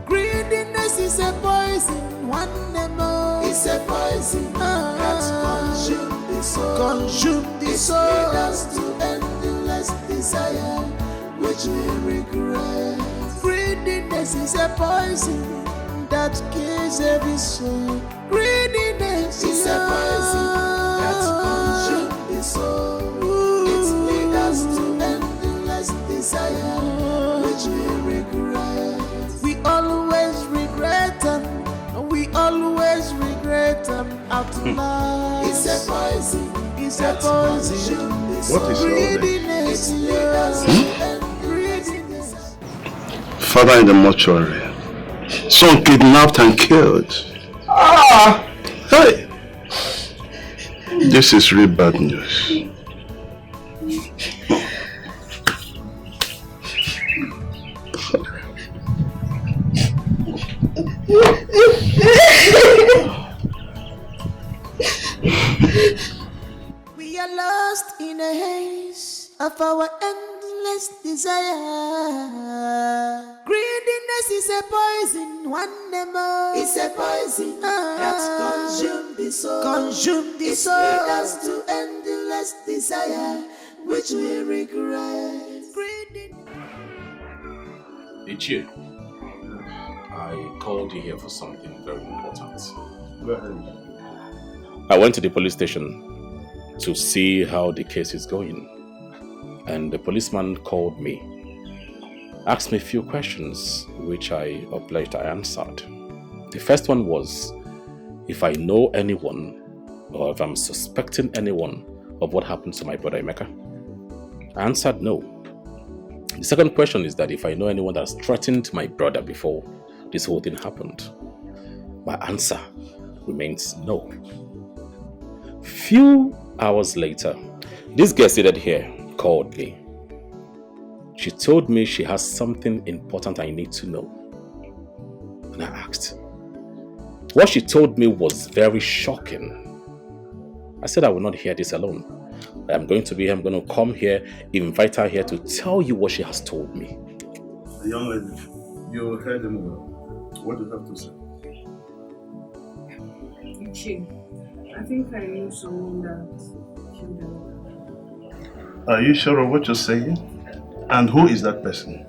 S12: Greediness is a poison, one more. It's a poison that consumes the soul. Consume the soul. It leads us to endless desire, which we regret. Greediness is a poison that kills every soul. Greediness is a poison that consumes the soul. It leads us to endless desire, which we regret. We always regret them. We always regret them out loud. It's a poison. It's a poison.
S1: What is all
S12: Greediness leads us to greediness.
S1: Father in the mortuary. Son kidnapped and killed. Hey! This is really bad news.
S12: We are lost in a haze of our endless desire. Greediness is a poison, one more. It's a poison that consumes the soul. Consume the soul. It leads us to endless desire, which we regret.
S5: Ichie, I called you here for something very important.
S1: Go ahead.
S5: I went to the police station to see how the case is going. And the policeman called me, asked me a few questions, which I obliged I answered. The first one was if I know anyone or if I'm suspecting anyone of what happened to my brother Emeka. I answered no. The second question is that if I know anyone that's threatened my brother before this whole thing happened. My answer remains no. Few hours later, this girl seated here called me. She told me she has something important I need to know. And I asked. What she told me was very shocking. I said I will not hear this alone. I'm going to come here, invite her here to tell you what she has told me.
S1: Young lady, you heard him well. What do you have to say?
S17: Ichi, I think I knew someone that killed them.
S1: Are you sure of what you're saying? And who is that person?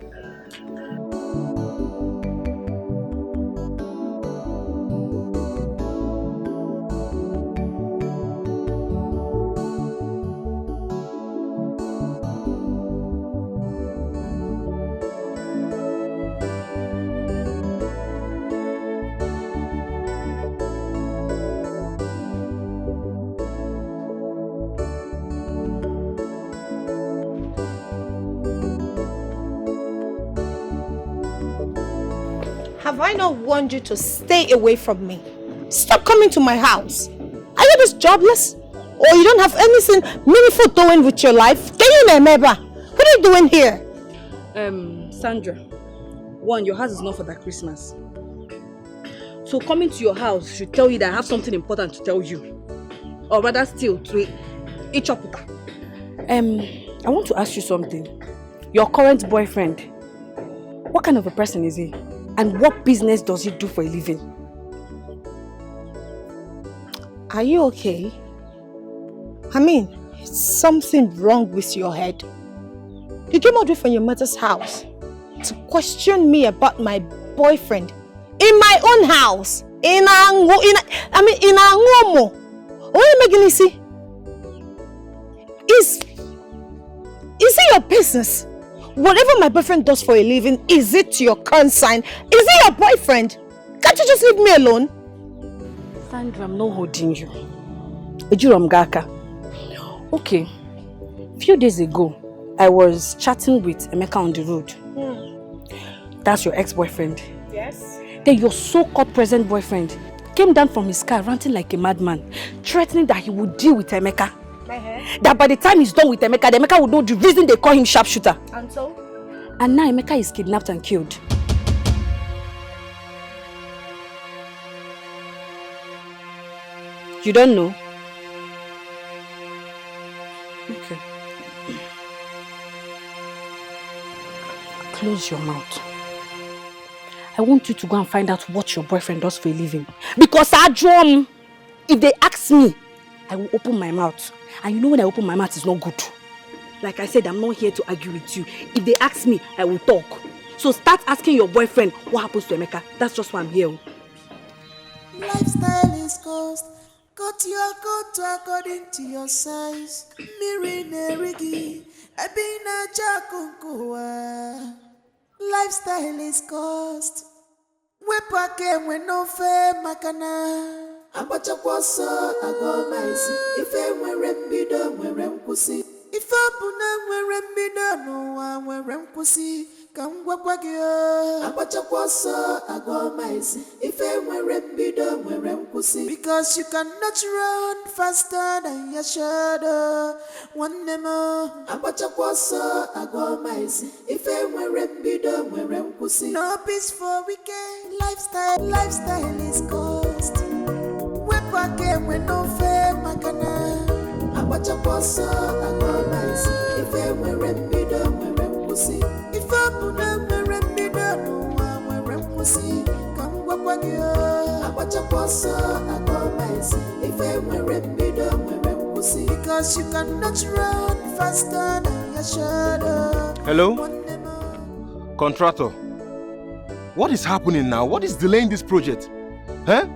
S7: Have I not warned you to stay away from me? Stop coming to my house. Are you just jobless? Or you don't have anything meaningful doing with your life? Can you remember? What are you doing here?
S6: Sandra, one, your house is not for that Christmas. So coming to your house should tell you that I have something important to tell you. Or rather still, to each up. I want to ask you something. Your current boyfriend, what kind of a person is he? And what business does he do for a living?
S7: Are you okay? I mean, is something wrong with your head? You came all the way from your mother's house to question me about my boyfriend in my own house. In Angomo. What are you making me see? Is it your business? Whatever my boyfriend does for a living, is it your concern? Is it your boyfriend? Can't you just leave me alone?
S6: Sandra, I'm not holding you. Ejuromgaka. Okay. A few days ago, I was chatting with Emeka on the road. That's your ex-boyfriend.
S7: Yes.
S6: Then your so-called present boyfriend came down from his car ranting like a madman, threatening that he would deal with Emeka. That by the time he's done with Emeka, the Emeka would know the reason they call him sharpshooter.
S7: And so?
S6: And now Emeka is kidnapped and killed. You don't know? Okay. Close your mouth. I want you to go and find out what your boyfriend does for a living. Because if they ask me, I will open my mouth. And you know when I open my mouth, it's not good. Like I said, I'm not here to argue with you. If they ask me, I will talk. So start asking your boyfriend what happens to Emeka. That's just why I'm here.
S12: Lifestyle is cost. Cut your coat according to your size. Mirinerigi. Abina chakunkuwa. Lifestyle is cost. Wepake no fe makana. Abacha kwaso agomaisi. Ife mwere mbido mwere mkusi. Ife abuna mwere mbido no wa mwere mkusi. Because you cannot run faster than your shadow. One more. No peace for weekend. Lifestyle is cost. We back again with no fair makana. If I were because you cannot run faster than your shadow.
S10: Hello? Contractor. What is happening now? What is delaying this project? Huh?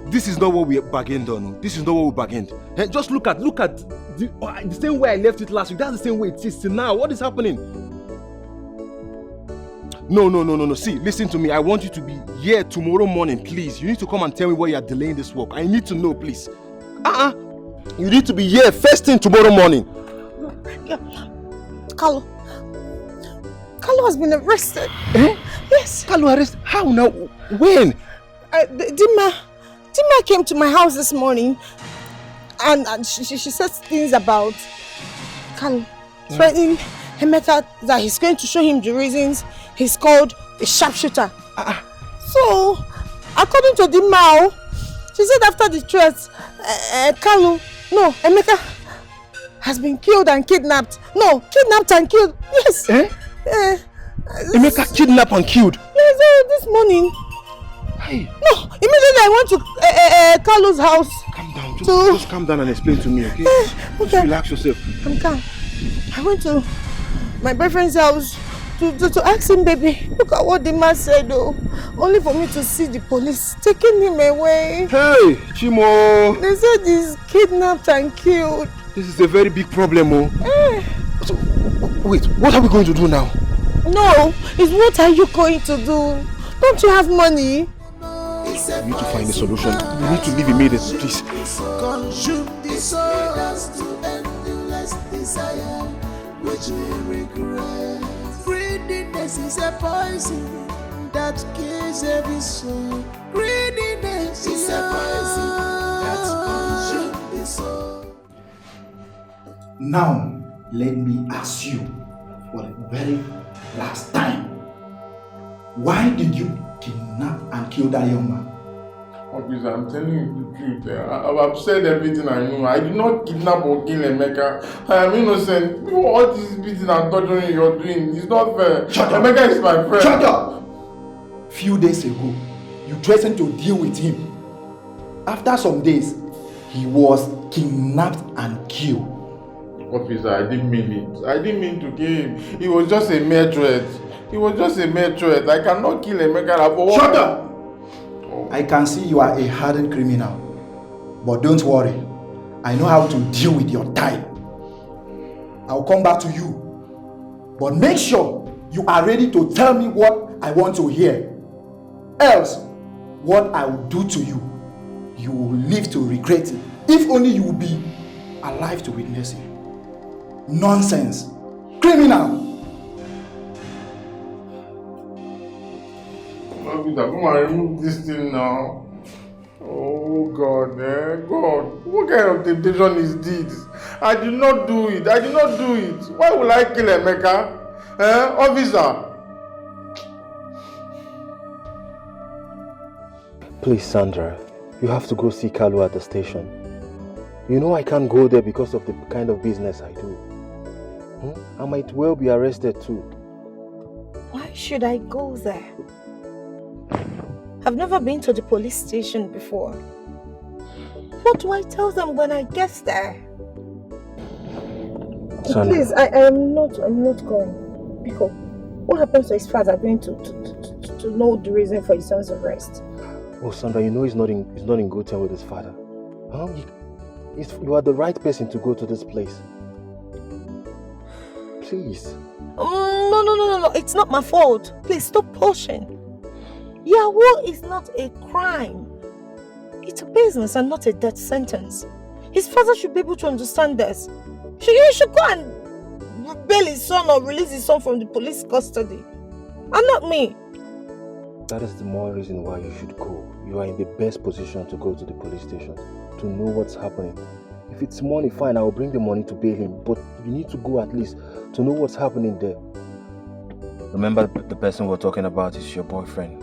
S10: This is not what we bargained on. This is not what we bargained. Hey, just look at the same way I left it last week. That's the same way it is till now. What is happening? No. See, listen to me. I want you to be here tomorrow morning, please. You need to come and tell me why you are delaying this work. I need to know, please. You need to be here first thing tomorrow morning.
S7: Yeah. Carlo has been arrested.
S10: Eh?
S7: Yes.
S10: Carlo arrested? How now? When?
S7: Dima came to my house this morning and she said things about Carlo threatening Emeka that he's going to show him the reasons he's called a sharpshooter. So, according to Dima, she said after the threats, Emeka has been killed and kidnapped. No, kidnapped and killed. Yes.
S10: Emeka kidnapped and killed?
S7: Yes, this morning.
S10: Hey.
S7: No, immediately I went to Carlo's house.
S10: Calm down. Just calm down and explain to me, okay?
S7: Okay.
S10: Just relax yourself.
S7: I'm calm. I went to my boyfriend's house to ask him, baby, look at what the man said, though. Only for me to see the police taking him away.
S10: Hey, Chimo.
S7: They said he's kidnapped and killed.
S10: This is a very big problem, So, wait, what are we going to do now?
S7: No, it's what are you going to do? Don't you have money?
S10: We need to find a solution. We need to leave immediately, please.
S12: Consume the souls to endless desire, which we regret. Greediness is a poison that kills every soul. Greediness is a poison that consumes the soul.
S18: Now, let me ask you for the very last time. Why did you kidnap and kill that young man?
S11: Officer, I'm telling you the truth. I've said everything I know. I did not kidnap or kill Emeka. I am innocent. All this beating and torturing you're doing is not fair.
S18: Shut up.
S11: Emeka is my friend.
S18: Shut up! Few days ago, you threatened to deal with him. After some days, he was kidnapped and killed.
S11: Officer, I didn't mean it. I didn't mean to kill him. It was just a mere threat. I cannot kill Emeka.
S18: Shut up! I can see you are a hardened criminal. But don't worry. I know how to deal with your type. I'll come back to you. But make sure you are ready to tell me what I want to hear. Else, what I will do to you, you will live to regret it. If only you will be alive to witness it. Nonsense. Criminal.
S11: Come and remove this thing now. Oh God, God. What kind of temptation is this? I did not do it. Why will I kill Emeka? Officer.
S10: Please, Sandra, you have to go see Carlo at the station. You know I can't go there because of the kind of business I do. I might well be arrested too.
S7: Why should I go there? I've never been to the police station before. What do I tell them when I get there?
S10: Sandra.
S7: Please, I'm not going. Because what happens to his father going to know the reason for his son's arrest?
S10: Oh, Sandra, you know he's not in good terms with his father. You are the right person to go to this place. Please.
S7: No. It's not my fault. Please stop pushing. Yahoo is not a crime. It's a business and not a death sentence. His father should be able to understand this. You should go and bail his son or release his son from the police custody. And not me.
S10: That is the more reason why you should go. You are in the best position to go to the police station, to know what's happening. If it's money, fine, I will bring the money to bail him. But you need to go at least to know what's happening there. Remember, the person we're talking about is your boyfriend.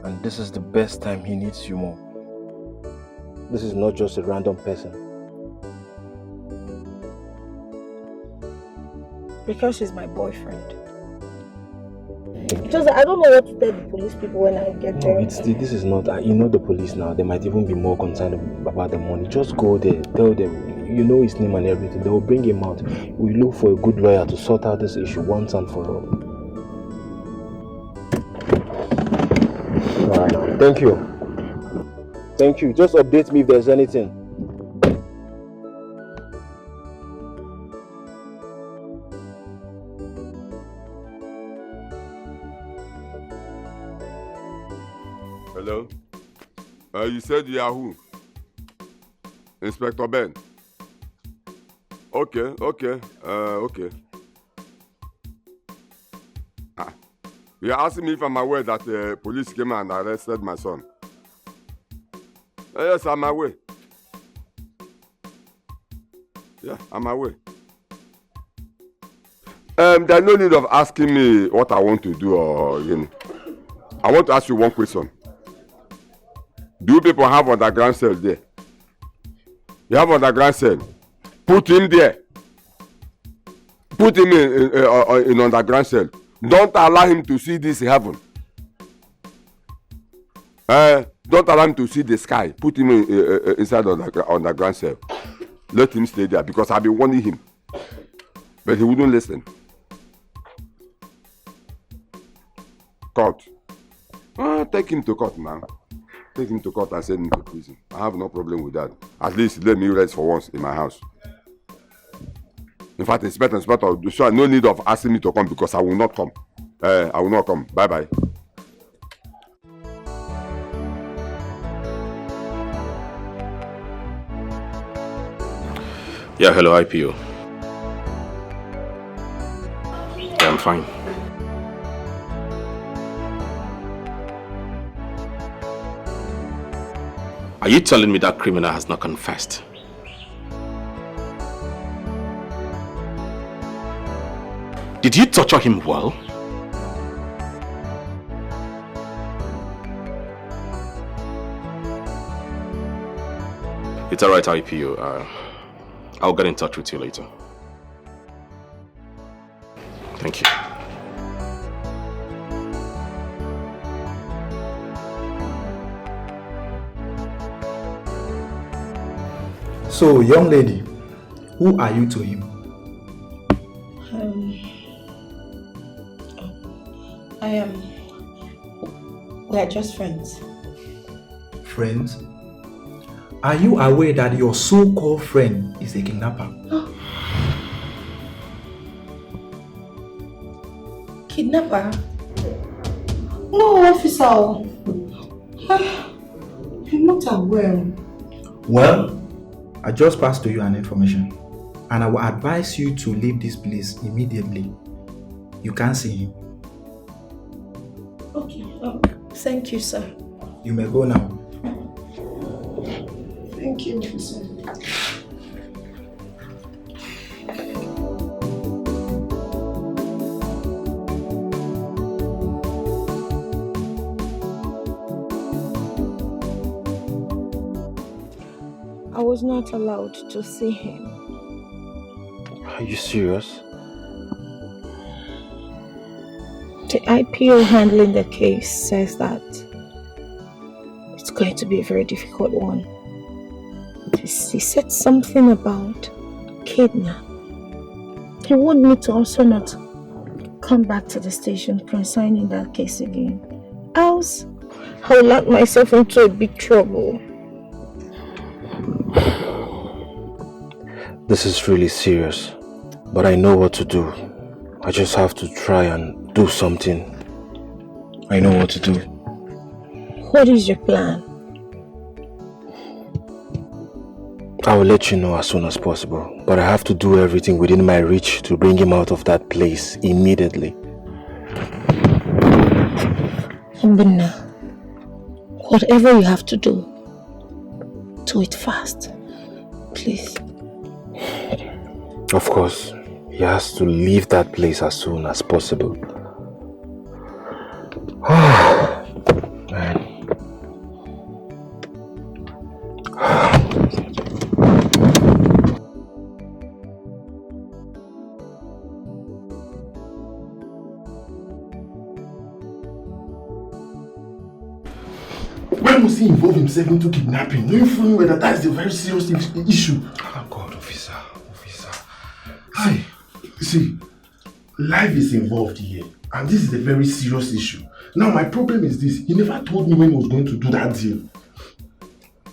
S10: And this is the best time he needs you more. This is not just a random person.
S7: Because he's my boyfriend. Just I don't know what to tell the police people when I get there.
S10: No, this is not, you know the police now, they might even be more concerned about the money. Just go there, tell them, you know his name and everything, they will bring him out. We look for a good lawyer to sort out this issue once and for all. Alright now, thank you. Thank you, just update me if there's anything.
S19: Hello? You said you are who? Inspector Ben? Okay. Okay. You are asking me if I'm aware that the police came and arrested my son. Yes, I'm aware. Yeah, I'm aware. There's no need of asking me what I want to do or, I want to ask you one question. Do you people have underground cell there? You have underground cell. Put him there. Put him in underground cell. Don't allow him to see this heaven. Don't allow him to see the sky. Put him inside underground cell. Let him stay there because I've been warning him. But he wouldn't listen. Court. Take him to court now. Take him to court and send him to prison. I have no problem with that. At least let me rest for once in my house. In fact, Inspector, so no need of asking me to come because I will not come. I will not come. Bye-bye.
S5: Yeah, hello, IPO. Yeah, I'm fine. Are you telling me that criminal has not confessed? Did you torture him well? It's alright, IPO. I'll get in touch with you later. Thank you.
S18: So, young lady, who are you to him?
S7: We are just friends.
S18: Friends? Are you aware that your so-called friend is a kidnapper?
S7: Kidnapper? No, officer. I'm not aware.
S18: Well, I just passed to you an information and I will advise you to leave this place immediately. You can't see him.
S7: Okay. Thank you, sir.
S18: You may go now.
S7: Thank you, officer. I was not allowed to see him.
S10: Are you serious?
S7: The IPO handling the case says that it's going to be a very difficult one. He said something about kidnap. He wanted me to also not come back to the station concerning that case again. Else, I will land myself into a big trouble.
S10: This is really serious, but I know what to do. I just have to try and do something. I know what to do.
S7: What is your plan?
S15: I will let you know as soon as possible, but I have to do everything within my reach to bring him out of that place immediately.
S7: Mbina, whatever you have to do it fast, please.
S15: Of course, he has to leave that place as soon as possible. Man.
S9: Why must he involve himself into kidnapping, knowing fully well that is a very serious issue? Oh God, officer. Hi. See, life is involved here, and this is a very serious issue. Now, my problem is this: he never told me when he was going to do that deal.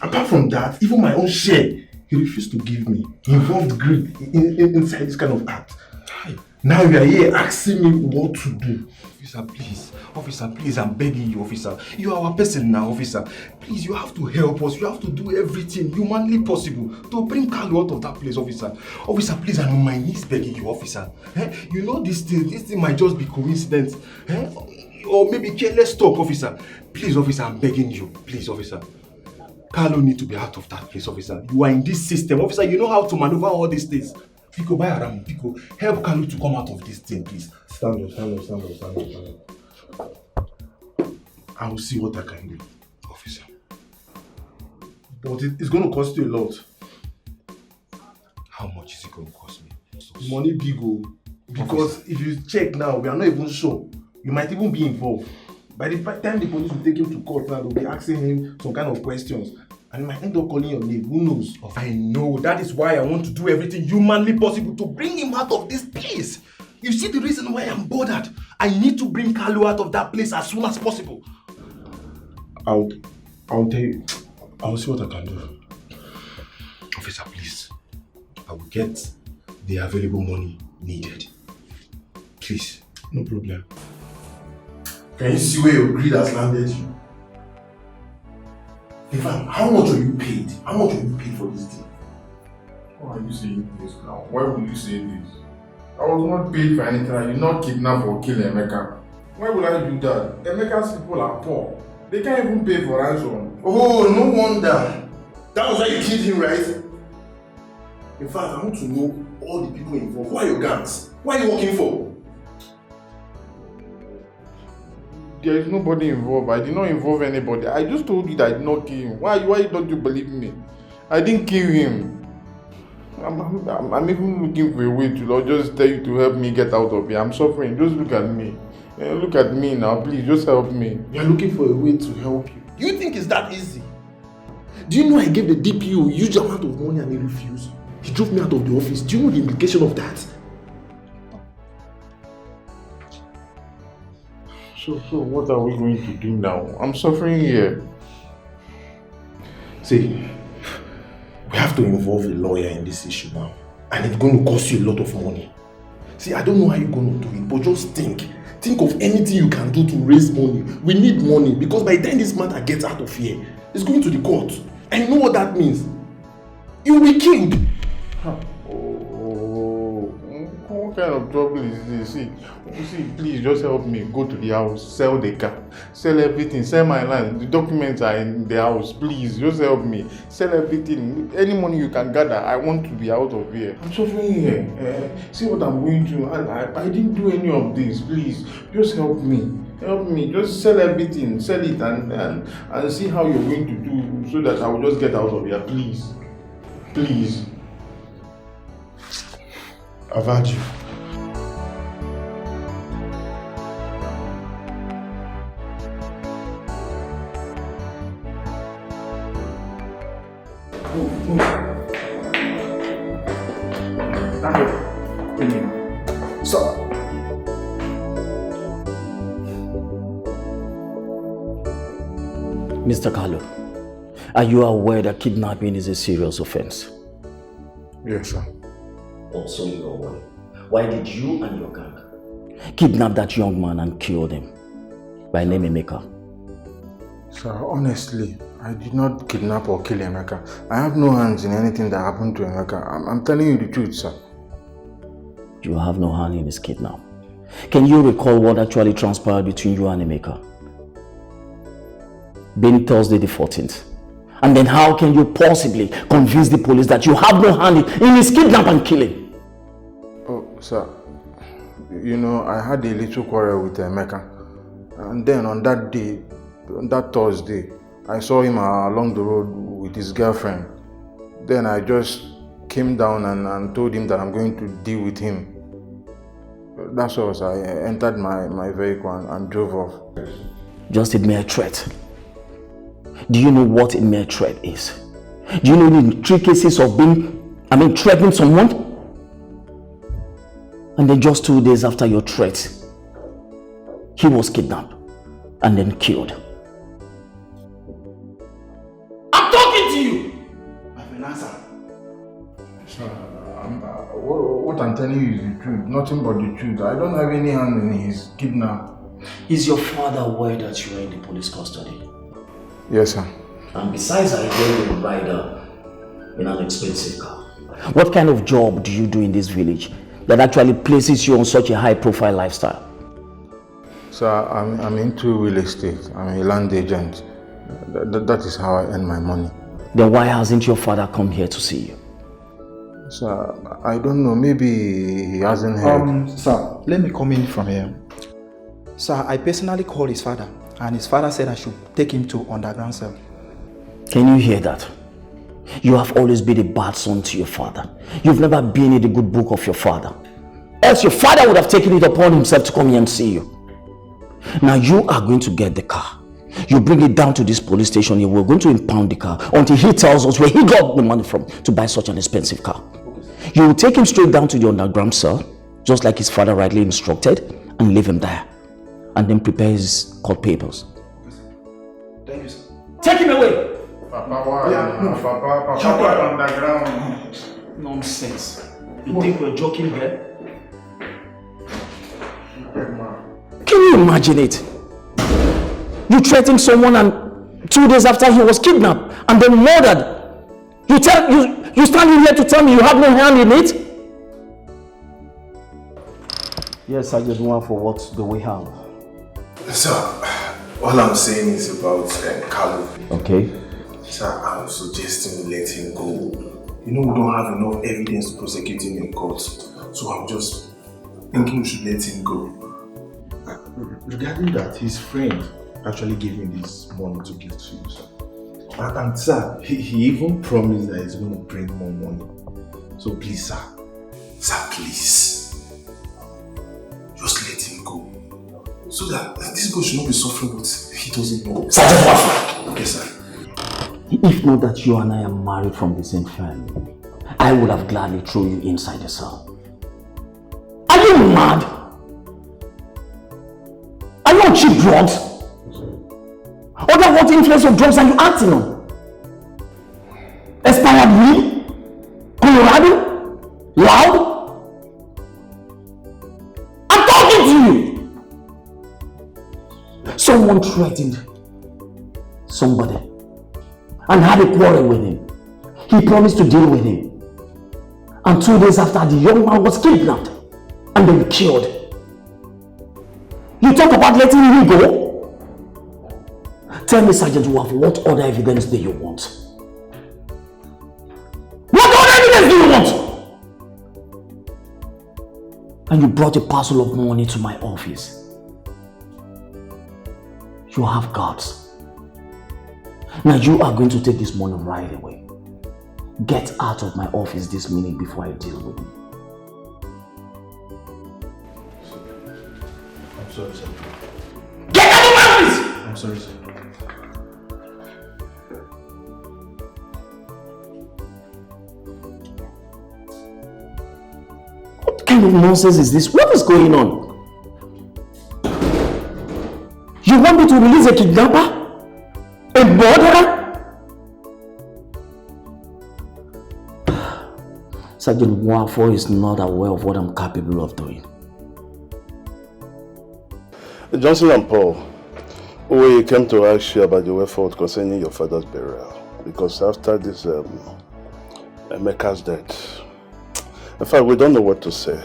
S9: Apart from that, even my own share, he refused to give me. He involved greed inside this kind of act. Hi. Now you are here asking me what to do.
S10: Officer, please, I'm begging you, officer. You are our person now, officer. Please, you have to help us. You have to do everything humanly possible to bring Carlo out of that place, officer. Officer, please, I'm on my knees begging you, officer. You know this thing might just be coincidence. Or maybe careless talk, officer. Please, officer, I'm begging you. Please, officer. Carlo needs to be out of that place, officer. You are in this system, officer. You know how to maneuver all these things. Pico, buy around. Pico, help Carlo to come out of this thing, please.
S9: Stand up. I will see what I can do, officer. But it's going to cost you a lot.
S10: How much is it going to cost me?
S9: Money big, because if you check now, we are not even sure. You might even be involved. By the time the police will take him to court now, they'll be asking him some kind of questions. And he might end up calling your name. Who knows?
S10: I know. That is why I want to do everything humanly possible to bring him out of this place. You see the reason why I'm bothered. I need to bring Carlo out of that place as soon as possible.
S9: I'll tell you. I'll see what I can do.
S10: Officer, please. I will get the available money needed. Please.
S9: No problem. Can you see where your greed has landed you? In fact, how much are you paid? How much are you paid for this deal?
S11: Why are you saying this now? Why would you say this? I was not paid for anything. I did not kidnap or kill Emeka. Why would I do that? Emeka's people are poor. They can't even pay for ransom.
S9: Oh, no wonder. That was why you killed him, right? In fact, I want to know all the people involved. Who are your gangs? What are you working for?
S11: There is nobody involved. I did not involve anybody. I just told you that I did not kill him. Why don't you believe me? I didn't kill him. I'm even looking for a way to just tell you to help me get out of here. I'm suffering. Just look at me. Look at me now. Please, just help me.
S9: You're looking for a way to help you. Do you think it's that easy? Do you know I gave the DPO a huge amount of money and he refused? He drove me out of the office. Do you know the implication of that?
S11: So what are we going to do now? I'm suffering here.
S9: See, we have to involve a lawyer in this issue now. And it's going to cost you a lot of money. See, I don't know how you're going to do it, but just think. Think of anything you can do to raise money. We need money because by the time this matter gets out of here, it's going to the court. And you know what that means? You'll be killed.
S11: What kind of trouble is this? See, please just help me. Go to the house, sell the car, sell everything, sell my land. The documents are in the house. Please, just help me. Sell everything. Any money you can gather, I want to be out of here. I'm suffering here. See what I'm going through. I didn't do any of this. Please, just help me. Help me. Just sell everything. Sell it and see how you're going to do so that I will just get out of here. Please. Please.
S9: I've had you.
S18: Sir.
S20: Mr. Carlo, are you aware that kidnapping is a serious offense?
S11: Yes, sir.
S20: Also, you're aware. Why did you and your gang kidnap that young man and kill him by name Emeka?
S11: Sir, honestly, I did not kidnap or kill Emeka. I have no hands in anything that happened to Emeka. I'm telling you the truth, sir.
S20: You have no hand in his kidnap. Can you recall what actually transpired between you and Emeka? Being Thursday the 14th. And then how can you possibly convince the police that you have no hand in his kidnap and killing?
S11: Oh, sir. You know, I had a little quarrel with Emeka. And then on that day, on that Thursday, I saw him along the road with his girlfriend. Then I just came down and told him that I'm going to deal with him. That's all. I entered my vehicle and drove off.
S20: Just a mere threat. Do you know what a mere threat is? Do you know the 3 cases of threatening someone? And then just 2 days after your threat, he was kidnapped and then killed. I'm talking to you!
S11: I have an answer. Sir, what I'm telling you is the truth, nothing but the truth. I don't have any hand in his kidnap.
S20: Is your father aware that you are in the police custody?
S11: Yes, sir.
S20: And besides, I hear you ride in an expensive car. What kind of job do you do in this village that actually places you on such a high-profile lifestyle?
S11: Sir, I'm into real estate. I'm a land agent. That is how I earn my money.
S20: Then why hasn't your father come here to see you?
S11: Sir, I don't know. Maybe he hasn't heard.
S18: Sir, let me come in from here. Sir, I personally called his father, and his father said I should take him to underground cell.
S20: Can you hear that? You have always been a bad son to your father. You've never been in the good book of your father. Else your father would have taken it upon himself to come here and see you. Now you are going to get the car. You bring it down to this police station here. We're going to impound the car until he tells us where he got the money from to buy such an expensive car. You will take him straight down to the underground cell, just like his father rightly instructed, and leave him there. And then prepare his court papers.
S18: Thank you, sir.
S20: Take him away!
S11: Papa, Papa, underground.
S20: Nonsense. You think we're joking here? Can you imagine it? You threatened someone and 2 days after he was kidnapped and then murdered. You stand here to tell me you have no hand in it? Yes, I just want for what do we have?
S15: Sir, all I'm saying is about Carlo.
S20: Okay.
S15: Sir, I'm suggesting we let him go. You know we don't have enough evidence to prosecute him in court. So I'm just thinking we should let him go.
S10: Regarding that, his friend actually gave me this money to give to you, sir. And sir, he even promised that he's going to bring more money. So please, sir.
S15: Sir, please. Just let him go. So that this boy should not be suffering what he doesn't know.
S20: Sergeant Wafa!
S15: Okay, sir.
S20: If not that you and I are married from the same family, I would have gladly thrown you inside the cell. Are you mad? Are you on cheap drugs? Or what influence of drugs are you acting on? Expired weed? Colorado? Loud? I'm talking to you! Someone threatened somebody and had a quarrel with him. He promised to deal with him. And 2 days after, the young man was kidnapped and then killed. You talk about letting him go? Tell me, Sergeant Wafa, what other evidence do you want? What other evidence do you want? And you brought a parcel of money to my office. You have guts. Now you are going to take this money right away. Get out of my office this minute before I deal with you.
S10: I'm sorry, sir.
S20: Get out of my office!
S10: I'm sorry, sir.
S20: What kind of nonsense is this? What is going on? You want me to release a kidnapper? A murderer? Sergeant Wafa is not aware of what I'm capable of doing.
S1: Johnson and Paul, We came to ask you about the way forward concerning your father's burial. Because after this Emeka's death, in fact, we don't know what to say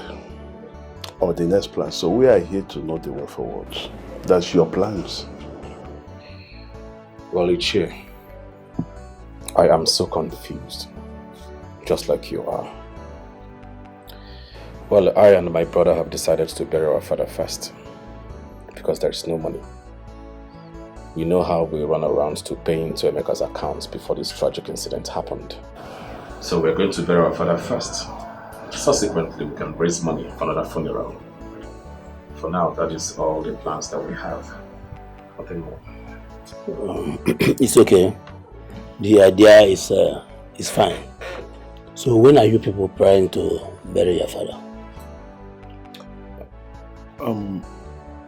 S1: or the next plan. So we are here to know the way forward. That's your plans.
S5: Well, Ichie, I am so confused, just like you are. Well, I and my brother have decided to bury our father first, because there is no money. You know how we run around to pay into Emeka's accounts before this tragic incident happened. So we're going to bury our father first. Subsequently, we can raise money for another funeral. For now, that is all the plans that we have. Nothing more.
S21: It's okay. The idea is fine. So when are you people planning to bury your father?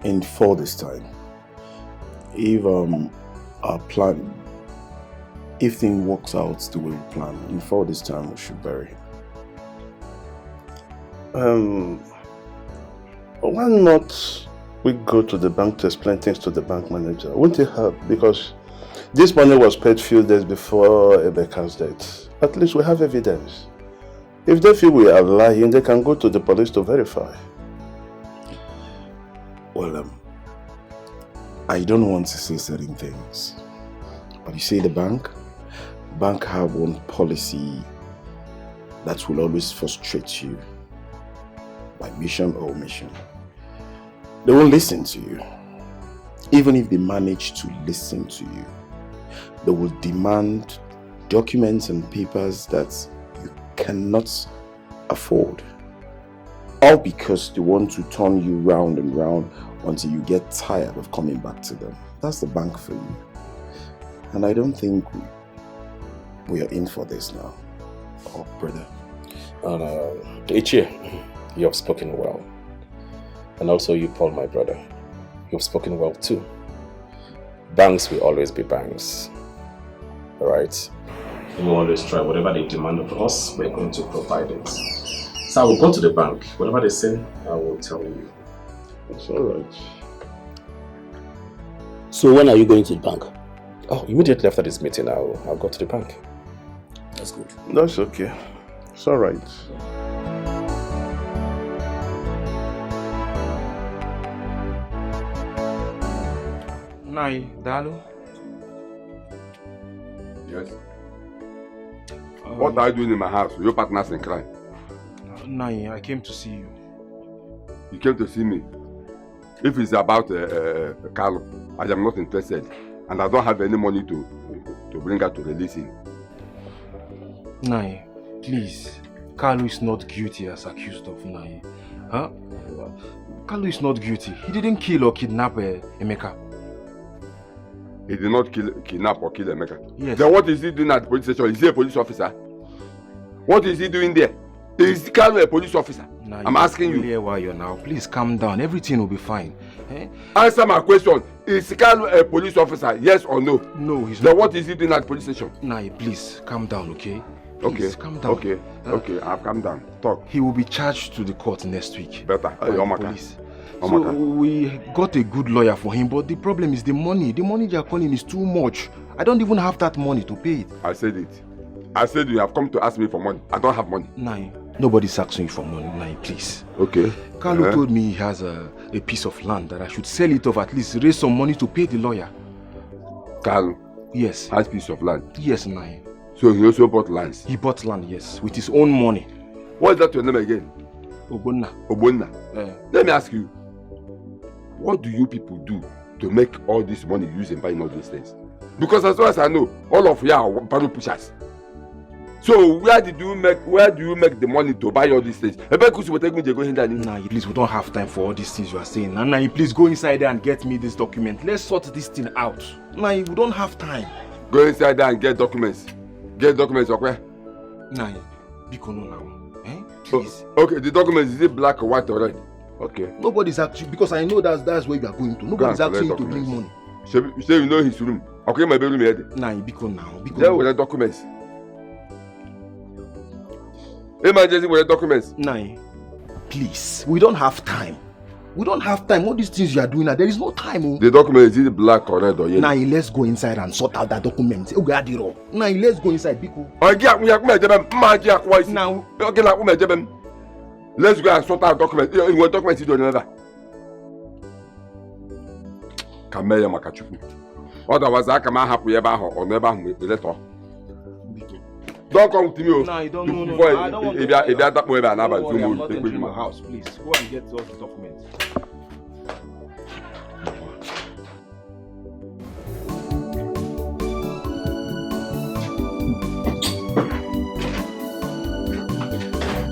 S4: In 4 days time. If our plan, if things works out the way we plan, in 4 days time we should bury him.
S1: Why not we go to the bank to explain things to the bank manager? Wouldn't it help? Because this money was paid few days before Emeka's death. At least we have evidence. If they feel we are lying, they can go to the police to verify.
S4: Well, I don't want to say certain things, but you see the bank have one policy that will always frustrate you by mission or omission. They won't listen to you. Even if they manage to listen to you, they will demand documents and papers that you cannot afford. All because they want to turn you round and round until you get tired of coming back to them. That's the bank for you. And I don't think we are in for this now. Oh, brother.
S5: Ichie, you have spoken well. And also you, Paul, my brother. You have spoken well too. Banks will always be banks. Alright? We will always try. Whatever they demand of us, we're going to provide it. So I will go to the bank. Whatever they say, I will tell you.
S1: It's alright.
S21: So when are you going to the bank?
S5: Oh, immediately after this meeting, I'll go to the bank.
S21: That's good.
S1: That's okay. It's alright.
S11: Nai, Dalu.
S19: Yes. What are you doing in my house? Your partners in crime.
S11: Nai, I came to see you.
S19: You came to see me. If it's about Carlo, I am not interested, and I don't have any money to bring her to release him.
S11: Nai, please. Carlo is not guilty as accused of, Nai. Huh? Carlo is not guilty. He didn't kill or kidnap Emeka.
S19: He did not kidnap or kill Emeka?
S11: Yes.
S19: Then what is he doing at the police station? Is he a police officer? What is he doing there? Is Carlo a police officer?
S11: Nah,
S19: I'm asking you.
S11: Really why you're now. Please calm down. Everything will be fine. Eh?
S19: Answer my question. Is Carlo a police officer? Yes or no?
S11: No, he's
S19: then
S11: not.
S19: What is he doing at the police station?
S11: Nah, please calm down, okay? Please,
S19: okay.
S11: Calm down.
S19: Okay. Okay. I've calmed down. Talk.
S11: He will be charged to the court next week.
S19: Better.
S11: By the police. So
S19: Omaka.
S11: we got a good lawyer for him, but the problem is the money. The money they are calling is too much. I don't even have that money to pay it.
S19: I said it. I said you have come to ask me for money. I don't have money.
S11: Nah, nobody's asking you for money. Nah, please.
S19: Okay.
S11: Carlo told me he has a piece of land that I should sell it off, at least raise some money to pay the lawyer.
S19: Carlo?
S11: Yes.
S19: Has piece of land?
S11: Yes, Nah.
S19: So he also bought lands?
S11: He bought land, yes, with his own money.
S19: What is that your name again?
S11: Ogbonna.
S19: Ogbonna. Let me ask you, what do you people do to make all this money used in buying all these things? Because as far as I know, all of you are barrow pushers. So where do you make the money to buy all these things?
S11: Nah, please, we don't have time for all these things you are saying. Nah, please go inside there and get me this document. Let's sort this thing out. Nah, we don't have time.
S19: Go inside there and get documents. Get documents, okay?
S11: Nah, biko no now. Eh? Please.
S19: Okay, the documents, is it black or white or red? Okay.
S11: Nobody's actually, because I know that's where you are going to. Nobody's asking you to bring money.
S19: You say you know his room. Okay, my bedroom here.
S11: Nah, biko now. Biko.
S19: There with the documents. Emergency with the documents.
S11: Nah, please. We don't have time.
S10: We don't have time. All these things you are doing now, there is no time. Oh.
S19: The document, is it black or red or yellow?
S10: Now let's go inside and sort out that document. Now let's go inside, people.
S19: Now, let's go and sort out document. What document you do another? Kamaya Makachuku. Otherwise, I come happy about her or never letter. Don't come to me.
S10: No, you don't know. I don't want
S19: to. If you that way, I'm
S10: not entering my house. Please go and get all the documents.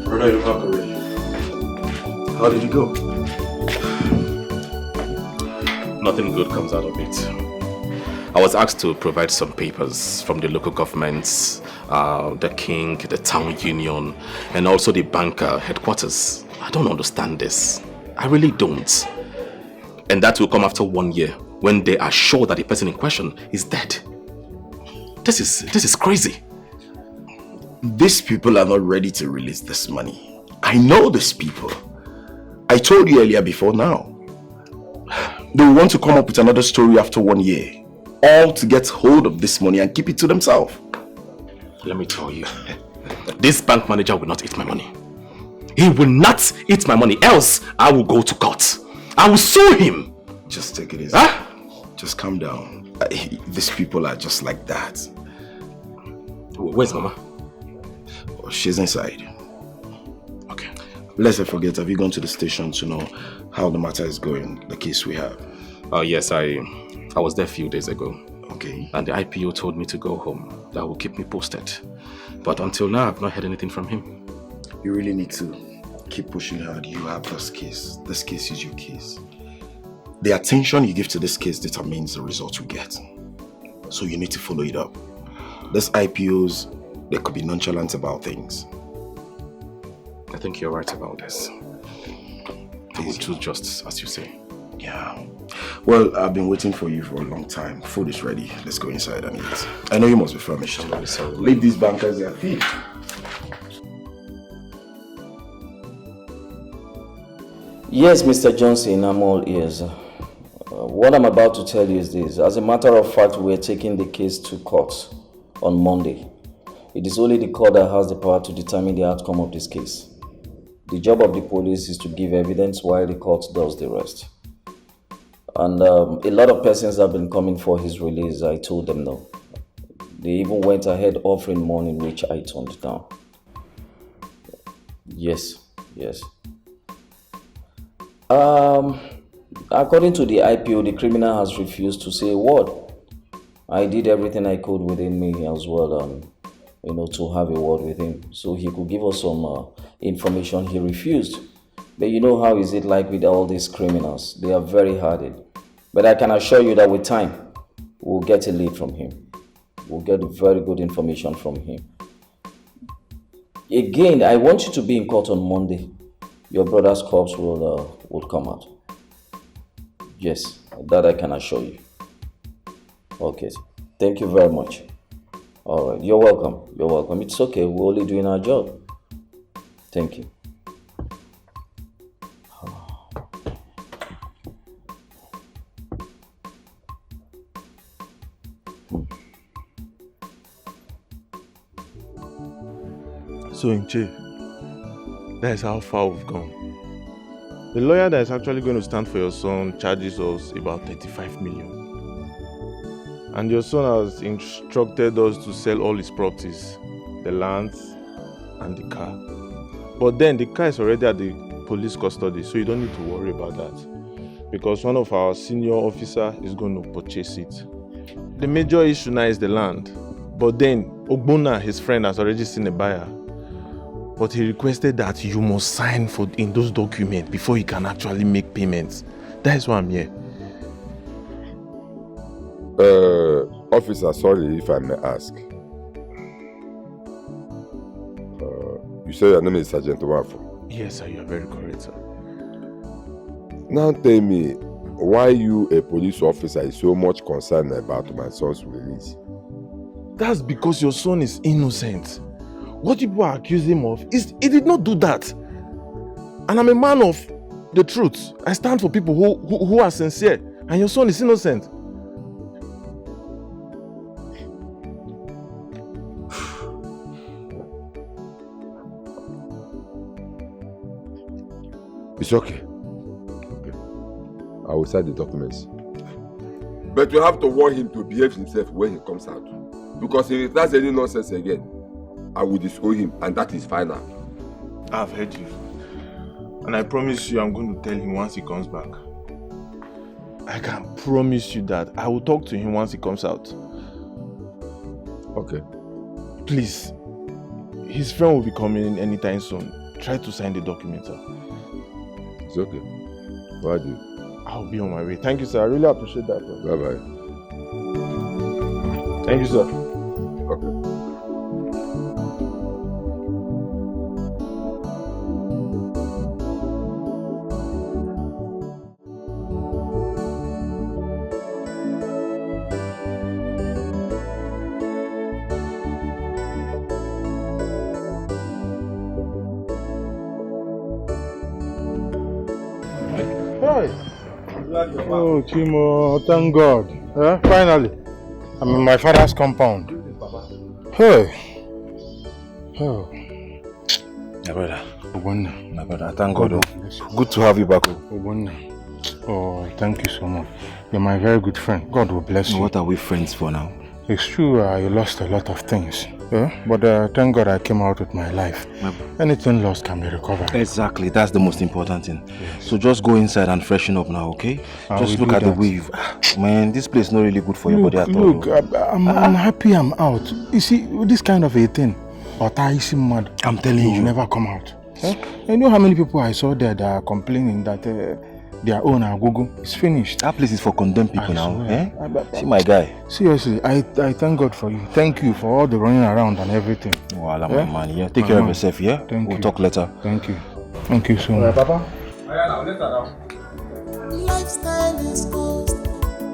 S5: Brother, you're back already. How did you go? Nothing good comes out of it. I was asked to provide some papers from the local governments, the king, the town union, and also the banker headquarters. I don't understand this. I really don't. And that will come after 1 year when they are sure that the person in question is dead. This is crazy.
S4: These people are not ready to release this money. I know these people. I told you earlier before now. They will want to come up with another story after 1 year. All to get hold of this money and keep it to themselves.
S5: Let me tell you, this bank manager will not eat my money. He will not eat my money, else I will go to court. I will sue him.
S4: Just take it easy.
S5: Huh?
S4: Just calm down. These people are just like that.
S5: Where's Mama?
S4: Oh, she's inside.
S5: Okay.
S4: Let's not forget, have you gone to the station to know how the matter is going, the case we have?
S5: Yes, I was there a few days ago.
S4: Okay.
S5: And the IPO told me to go home. That will keep me posted. But until now, I've not heard anything from him.
S4: You really need to keep pushing hard. You have this case. This case is your case. The attention you give to this case determines the result you get. So you need to follow it up. These IPOs, they could be nonchalant about things.
S5: I think you're right about this. I will do just as you say.
S4: Yeah. Well, I've been waiting for you for a long time. Food is ready. Let's go inside and eat. I know you must be famished.
S5: I'm really sorry.
S4: Leave these bankers their feet.
S20: Yes, Mr. Johnson, I'm all ears. What I'm about to tell you is this. As a matter of fact, we're taking the case to court on Monday. It is only the court that has the power to determine the outcome of this case. The job of the police is to give evidence while the court does the rest. And a lot of persons have been coming for his release. I told them no. They even went ahead offering money, which I turned down. Yes. According to the IPO, the criminal has refused to say a word. I did everything I could within me as well, to have a word with him, so he could give us some information. He refused. But you know how is it like with all these criminals? They are very hardened. But I can assure you that with time, we'll get a lead from him. We'll get very good information from him. Again, I want you to be in court on Monday. Your brother's corpse will come out. Yes, that I can assure you. Okay, thank you very much. All right, you're welcome. It's okay, we're only doing our job. Thank you.
S11: So Nche, that is how far we've gone. The lawyer that is actually going to stand for your son charges us about 35 million. And your son has instructed us to sell all his properties, the lands and the car. But then the car is already at the police custody, so you don't need to worry about that. Because one of our senior officers is going to purchase it. The major issue now is the land. But then Ogbonna, his friend, has already seen a buyer. But he requested that you must sign in those documents before he can actually make payments. That is why I'm here.
S19: Officer, sorry if I may ask. You say your name is Sergeant Wafo?
S11: Yes, sir, you are very correct, sir.
S19: Now tell me, why you, a police officer, is so much concerned about my son's release?
S11: That's because your son is innocent. What people are accusing him of is he did not do that. And I'm a man of the truth. I stand for people who are sincere. And your son is innocent.
S19: It's okay. I will sign the documents. But you have to warn him to behave himself when he comes out. Because if he does any nonsense again, I will disown him, and that is final.
S11: I've heard you. And I promise you I'm going to tell him once he comes back. I can promise you that I will talk to him once he comes out.
S19: Okay.
S11: Please. His friend will be coming anytime soon. Try to sign the document, sir.
S19: It's okay. Why do you?
S11: I'll be on my way. Thank you, sir. I really appreciate that.
S19: Bye-bye.
S11: Thank you, sir.
S19: Okay.
S11: Oh, Chimo, thank God. Finally, I'm in my father's compound. Hey. Oh.
S10: My brother.
S11: My
S10: brother, thank God. Good to have you back.
S11: Oh, thank you so much. You're my very good friend. God will bless you.
S10: What are we friends for now?
S11: It's true, you lost a lot of things. But thank God I came out with my life. Anything lost can be recovered.
S10: Exactly, that's the most important thing. Yes. So just go inside and freshen up now, okay? Just look at the wave. Man, this place is not really good for your body at all.
S11: Look, I'm happy I'm out. You see, this kind of a thing, mad.
S10: I'm telling you.
S11: Will never come out. You know how many people I saw there that are complaining that their own Agogo is finished.
S10: That place is for condemned people now. See my guy.
S11: Seriously, I thank God for you. Thank you for all the running around and everything.
S10: Voila, my man. Yeah, take care of yourself, yeah? We'll talk later.
S11: Thank you. Thank you so much.
S10: Papa.
S12: Lifestyle is cost.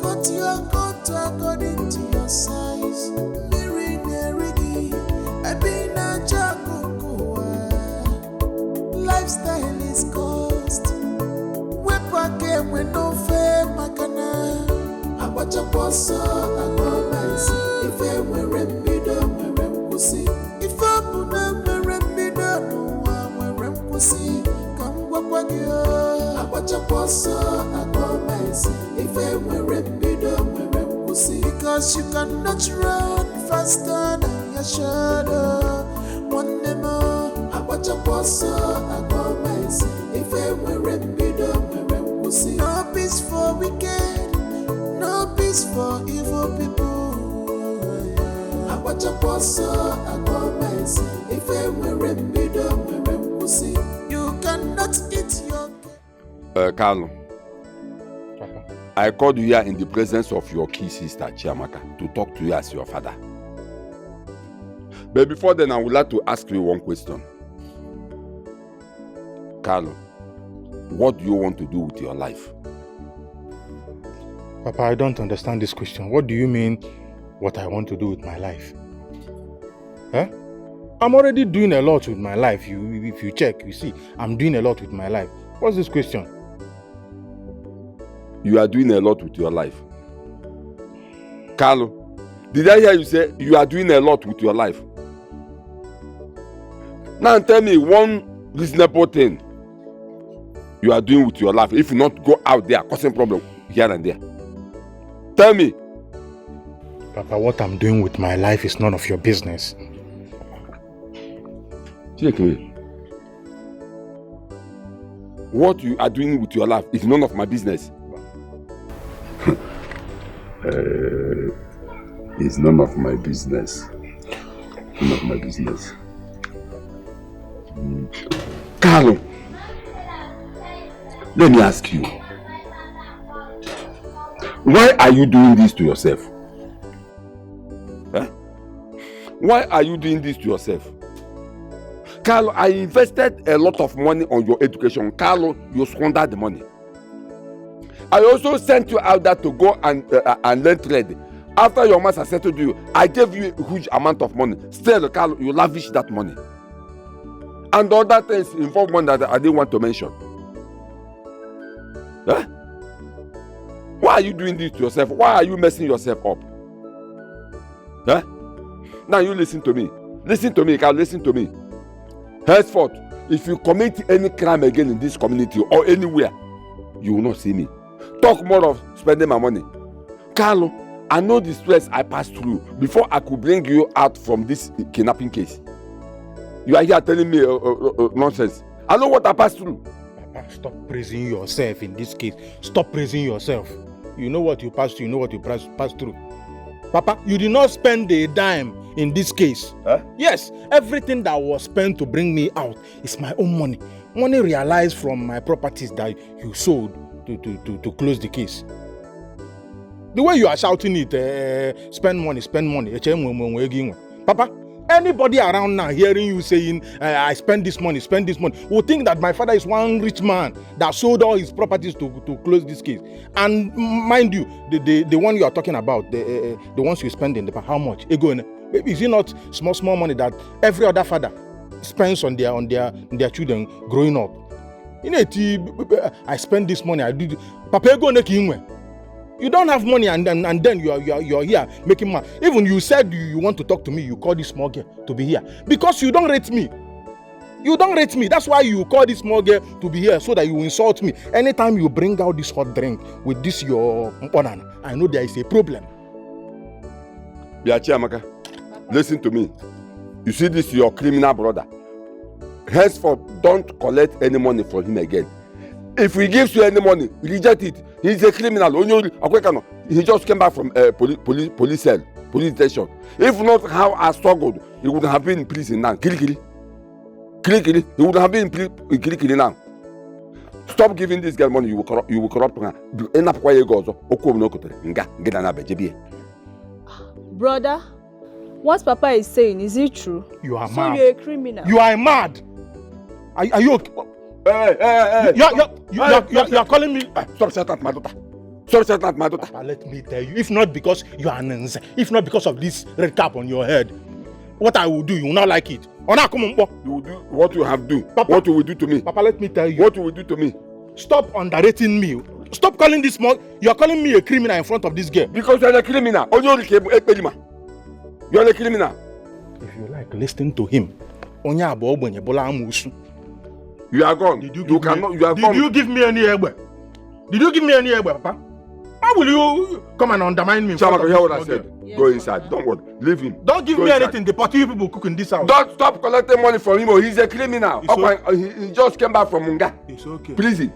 S12: Cut your coat according to your size. Lifestyle is cost. We no fair makana. Abacha poso agomasi. If we rembido we rempusi. If abuna we rembido no we rempusi. Kangwa kwagyo. Abacha poso agomasi. If we rembido we rempusi. Because you cannot run faster than your shadow. One more. Abacha poso agomasi. If we rembido we rempusi. No peace for wicked, no peace for evil people. Abacha poso agomesi. If we rembido we rempusi. You cannot eat your
S19: Carlo. I called you here in the presence of your key sister, Chiamaka, to talk to you as your father. But before then, I would like to ask you one question. Carlo, what do you want to do with your life?
S11: Papa, I don't understand this question. What do you mean, what I want to do with my life? I'm already doing a lot with my life. If you check, you see, I'm doing a lot with my life. What's this question?
S19: You are doing a lot with your life. Carlo, did I hear you say you are doing a lot with your life? Now tell me one reasonable thing you are doing with your life. If you not go out there causing problem here and there. Tell me.
S11: Papa, what I'm doing with my life is none of your business.
S19: Take me. What you are doing with your life is none of my business.
S13: It's none of my business. None of my business.
S19: Carlo, let me ask you. Why are you doing this to yourself? Why are you doing this to yourself? Carlo, I invested a lot of money on your education. Carlo, you squandered the money. I also sent you out there to go and learn trade. After your master settled you, I gave you a huge amount of money. Still, Carlo, you lavished that money. And other things involve money that I didn't want to mention. Huh? Why are you doing this to yourself? Why are you messing yourself up? Huh? Now you listen to me. Listen to me, Carl, listen to me. Henceforth, if you commit any crime again in this community or anywhere, you will not see me. Talk more of spending my money. Carlo, I know the stress I passed through before I could bring you out from this kidnapping case. You are here telling me nonsense. I know what I passed through.
S11: Papa, stop praising yourself in this case. Stop praising yourself. You know what you passed through, you know what you passed through. Papa, you did not spend a dime in this case.
S19: Huh?
S11: Yes, everything that was spent to bring me out is my own money. Money realized from my properties that you sold to close the case. The way you are shouting it, spend money. Papa, anybody around now hearing you saying, I spend this money, will think that my father is one rich man that sold all his properties to close this case. And mind you, the one you are talking about, the ones you spend in the past, how much? Maybe is it not small money that every other father spends on their children growing up? You know, I spend this money, I do this. Papa, you don't have money and then you are here making money. Even you said you want to talk to me, you call this small girl to be here. Because you don't rate me. You don't rate me. That's why you call this small girl to be here, so that you insult me. Anytime you bring out this hot drink with this your banana, I know there is a problem.
S19: Biachiamaka, listen to me. You see this your criminal brother. Henceforth, don't collect any money from him again. If he gives you any money, reject it. He's a criminal. He just came back from police cell, police station. If not how I struggled, he would have been in prison now. Kili. He would have been in Kili now. Stop giving this girl money. You will corrupt her.
S2: Brother, what Papa is saying, is it true?
S11: You are mad.
S2: So you're a criminal.
S11: You are mad. Are you okay? Hey. You're calling me.
S19: Stop shouting at my daughter. Stop shouting at my daughter.
S11: Papa, let me tell you, if not because you are an if not because of this red cap on your head, what I will do, you will not like it. You
S19: will do what you have do. Papa, what you will do to me.
S11: Papa, let me tell you.
S19: What you will do to me.
S11: Stop underrating me. Stop calling this small. You are calling me a criminal in front of this girl.
S19: Because you are a criminal. You are a criminal.
S11: If you like listening to him,
S19: you are gone.
S11: Did you give me any egbe? Did you give me any egbe, Papa? How will you come and undermine me?
S19: Chamaka, hear what I said. Yes. Go inside. Don't worry. Leave him.
S11: Don't give me anything. The party people cook in this house.
S19: Don't stop collecting money from him. He's a criminal. Okay. He just came back from Munga.
S11: It's okay.
S19: Prison.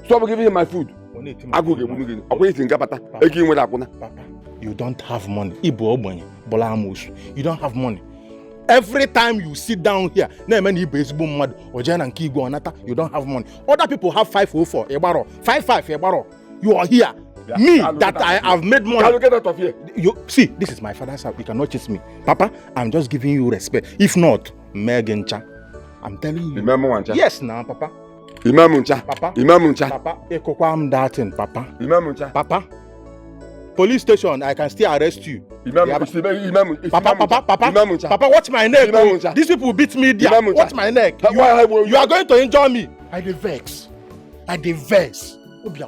S19: Stop giving him my food. Papa,
S11: you don't have money. You don't have money. Every time you sit down here, you don't have money. Other people have 504, 55. You are here. Me, that I have made money.
S19: Can you get out of here?
S11: You see, this is my father's house. You cannot chase me. Papa, I'm just giving you respect. If not, Megan Cha. I'm telling you. Yes, now, Papa. Papa, I'm that in Papa. Papa, police station, I can still arrest you. Papa, watch my neck. These people beat me there. Watch my neck. You are going to enjoy me. I dey vex. Look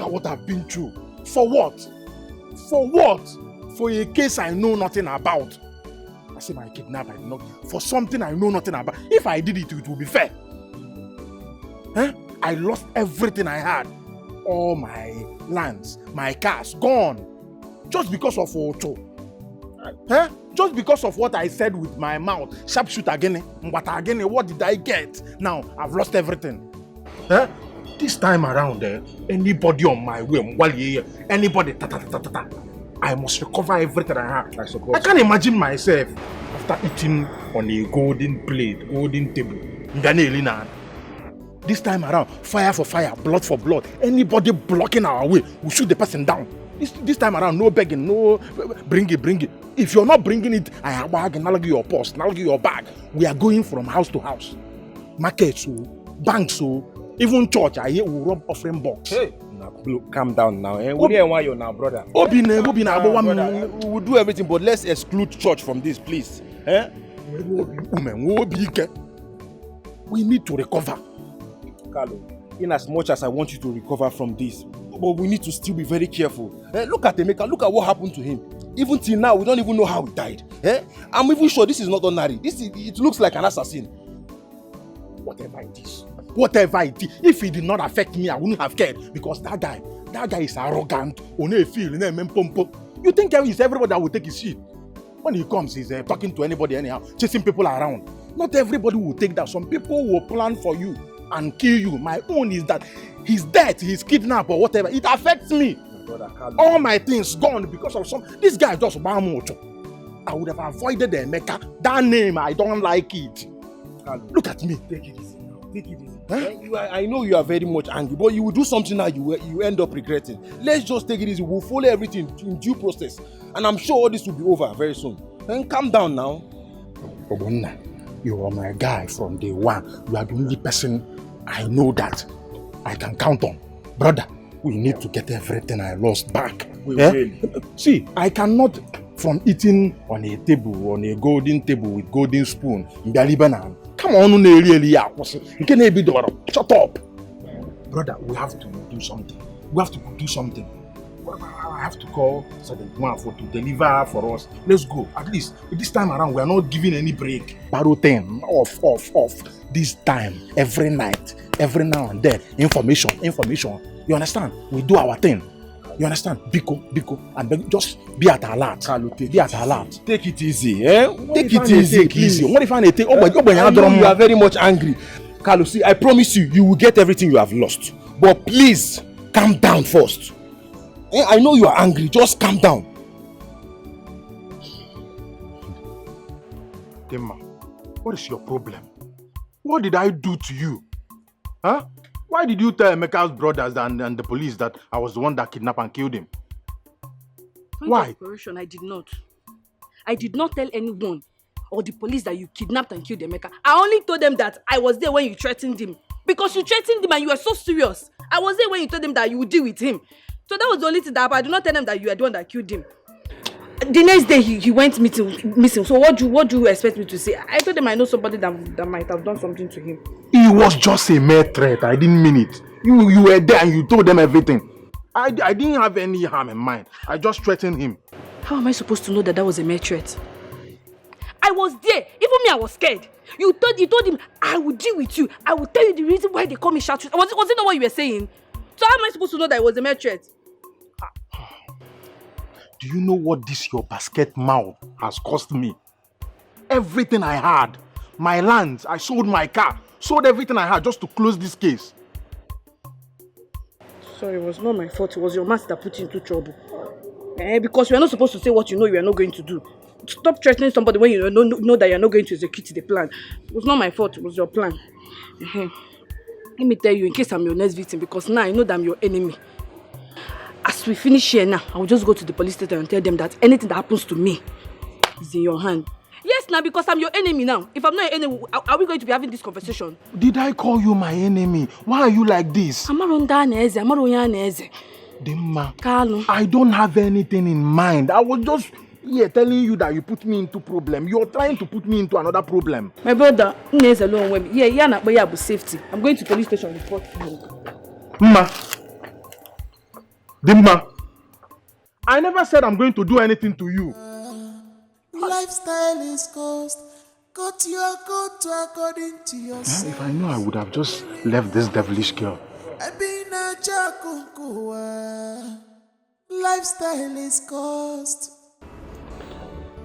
S11: at what I've been through. For what? For a case I know nothing about. I say my kidnapper, for something I know nothing about. If I did it, it would be fair. I lost everything I had. All my lands, my cars, gone. Just because of Ocho. Just because of what I said with my mouth. Sharpshoot again. What did I get? Now, I've lost everything. This time around, anybody on my way, anybody, I must recover everything I have. I suppose. I can't imagine myself after eating on a golden plate, golden table. This time around, fire for fire, blood for blood. Anybody blocking our way, we shoot the person down. This time around, no begging, no bring it. If you're not bringing it, I have bag, your purse, your bag. We are going from house to house. Markets, banks, even church. I hear we rob offering box.
S10: Hey, calm down now. We didn't want you now, brother.
S11: We
S10: will do everything, but let's exclude church from this, please.
S11: We need to recover.
S10: Carlo, in as much as I want you to recover from this, but we need to still be very careful. Look at Emeka, look at what happened to him. Even till now, we don't even know how he died. I'm even sure this is not ordinary. It looks like an assassin. Whatever it is, if it did not affect me, I wouldn't have cared, because that guy is arrogant. You think it's everybody that will take his shit? When he comes, he's talking to anybody anyhow, chasing people around. Not everybody will take that. Some people will plan for you and kill you. My own is that he's dead, he's kidnapped or whatever. It affects me. All my things gone because of some. This guy just bamucho. I would have avoided the Emeka. That name, I don't like it. Look at me. Take it easy now. Take it easy. I know you are very much angry, but you will do something now you end up regretting. Let's just take it easy. We'll follow everything in due process. And I'm sure all this will be over very soon. Then calm down now. Obonna, you are my guy from day one. You are the only person I know that I can count on. Brother, we need to get everything I lost back. We will. See, I cannot, from eating on a table, on a golden table with golden spoon, in the Lebanon. Come on, you can't be the shut up. Brother, we have to do something. I have to call Sergeant Mwafo to deliver for us. Let's go. At least this time around, we are not giving any break. Barrow 10, off. This time, every night, every now and then, information. You understand? We do our thing. You understand? Biko, and just be at alert. Take it easy, Take it easy. What if I take? You are very much angry. Carlo, see, I promise you will get everything you have lost. But please, calm down first. I know you are angry. Just calm down. Tema, what is your problem? What did I do to you? Huh? Why did you tell Emeka's brothers and the police that I was the one that kidnapped and killed him? Why?
S6: I did not. I did not tell anyone or the police that you kidnapped and killed Emeka. I only told them that I was there when you threatened him. Because you threatened him and you were so serious. I was there when you told them that you would deal with him. So that was the only thing that happened. I did not tell them that you were the one that killed him. The next day he went missing. So what do you expect me to say? I told them I know somebody that might have done something to him.
S11: It was just a mere threat. I didn't mean it. You were there and you told them everything. I didn't have any harm in mind. I just threatened him.
S6: How am I supposed to know that was a mere threat? I was there. Even me, I was scared. You told him, I will deal with you. I will tell you the reason why they call me shout. Was it not what you were saying? So how am I supposed to know that it was a mere threat?
S11: Do you know what this your basket mouth has cost me? Everything I had. My lands, I sold my car. Sold everything I had just to close this case.
S6: Sorry, it was not my fault. It was your master that put you into trouble. Because you are not supposed to say what you know you are not going to do. Stop threatening somebody when you know that you are not going to execute the plan. It was not my fault. It was your plan. Let me tell you, in case I'm your next victim, because now I know that I'm your enemy. As we finish here now, I will just go to the police station and tell them that anything that happens to me is in your hand. Yes, now, because I'm your enemy now. If I'm not your enemy, are we going to be having this conversation?
S11: Did I call you my enemy? Why are you like this? Dimma, I don't have anything in mind. I was just here telling you that you put me into problem. You're trying to put me into another problem.
S6: My brother, yeah, safety. I'm going to police station to report you.
S11: Dimma, I never said I'm going to do anything to you.
S12: Lifestyle is cost. Cut your coat according to your
S11: If I knew, I would have just left this devilish girl.
S12: Lifestyle is cost.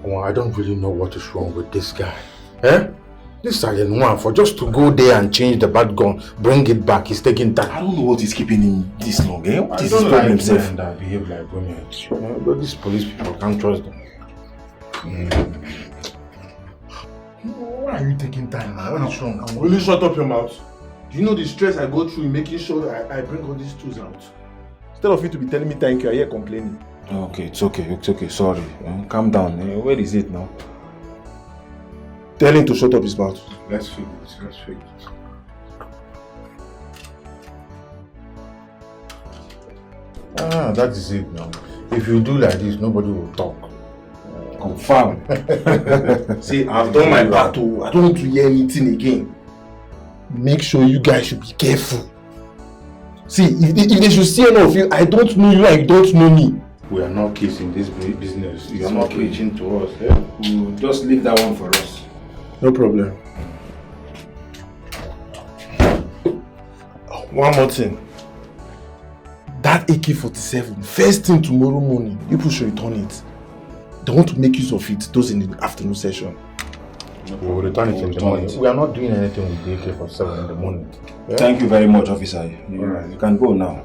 S11: Well, I don't really know what is wrong with this guy. This Sergeant Mwafo, just to go there and change the bad gun, bring it back, he's taking time. I don't know what is keeping him this long. What is his problem himself? That behave like women. But these police people, can't trust them. Why are you taking time now? What is wrong? Will you shut up your mouth? Do you know the stress I go through in making sure that I bring all these tools out? Instead of you to be telling me thank you, I hear complaining. Okay, it's okay, sorry. Calm down. Where is it now? Tell him to shut up his mouth. Let's fix it. That is it now. If you do like this, nobody will talk. Confirm. See, I've done my part too. I don't want to hear anything again.
S9: make sure you guys should be careful. See, if they should see any of you, I don't know you and you don't know me.
S11: We are not kids in this business. You are not preaching to us. Eh? We'll just leave that one for us.
S9: No problem. One more thing. That AK-47, first thing tomorrow morning, you people should return it. They want to make use of it, those in the afternoon session.
S11: We'll return it in the morning. We are not doing anything with the AK-47 in the morning.
S10: Yeah? Thank you very much, officer. You can go now.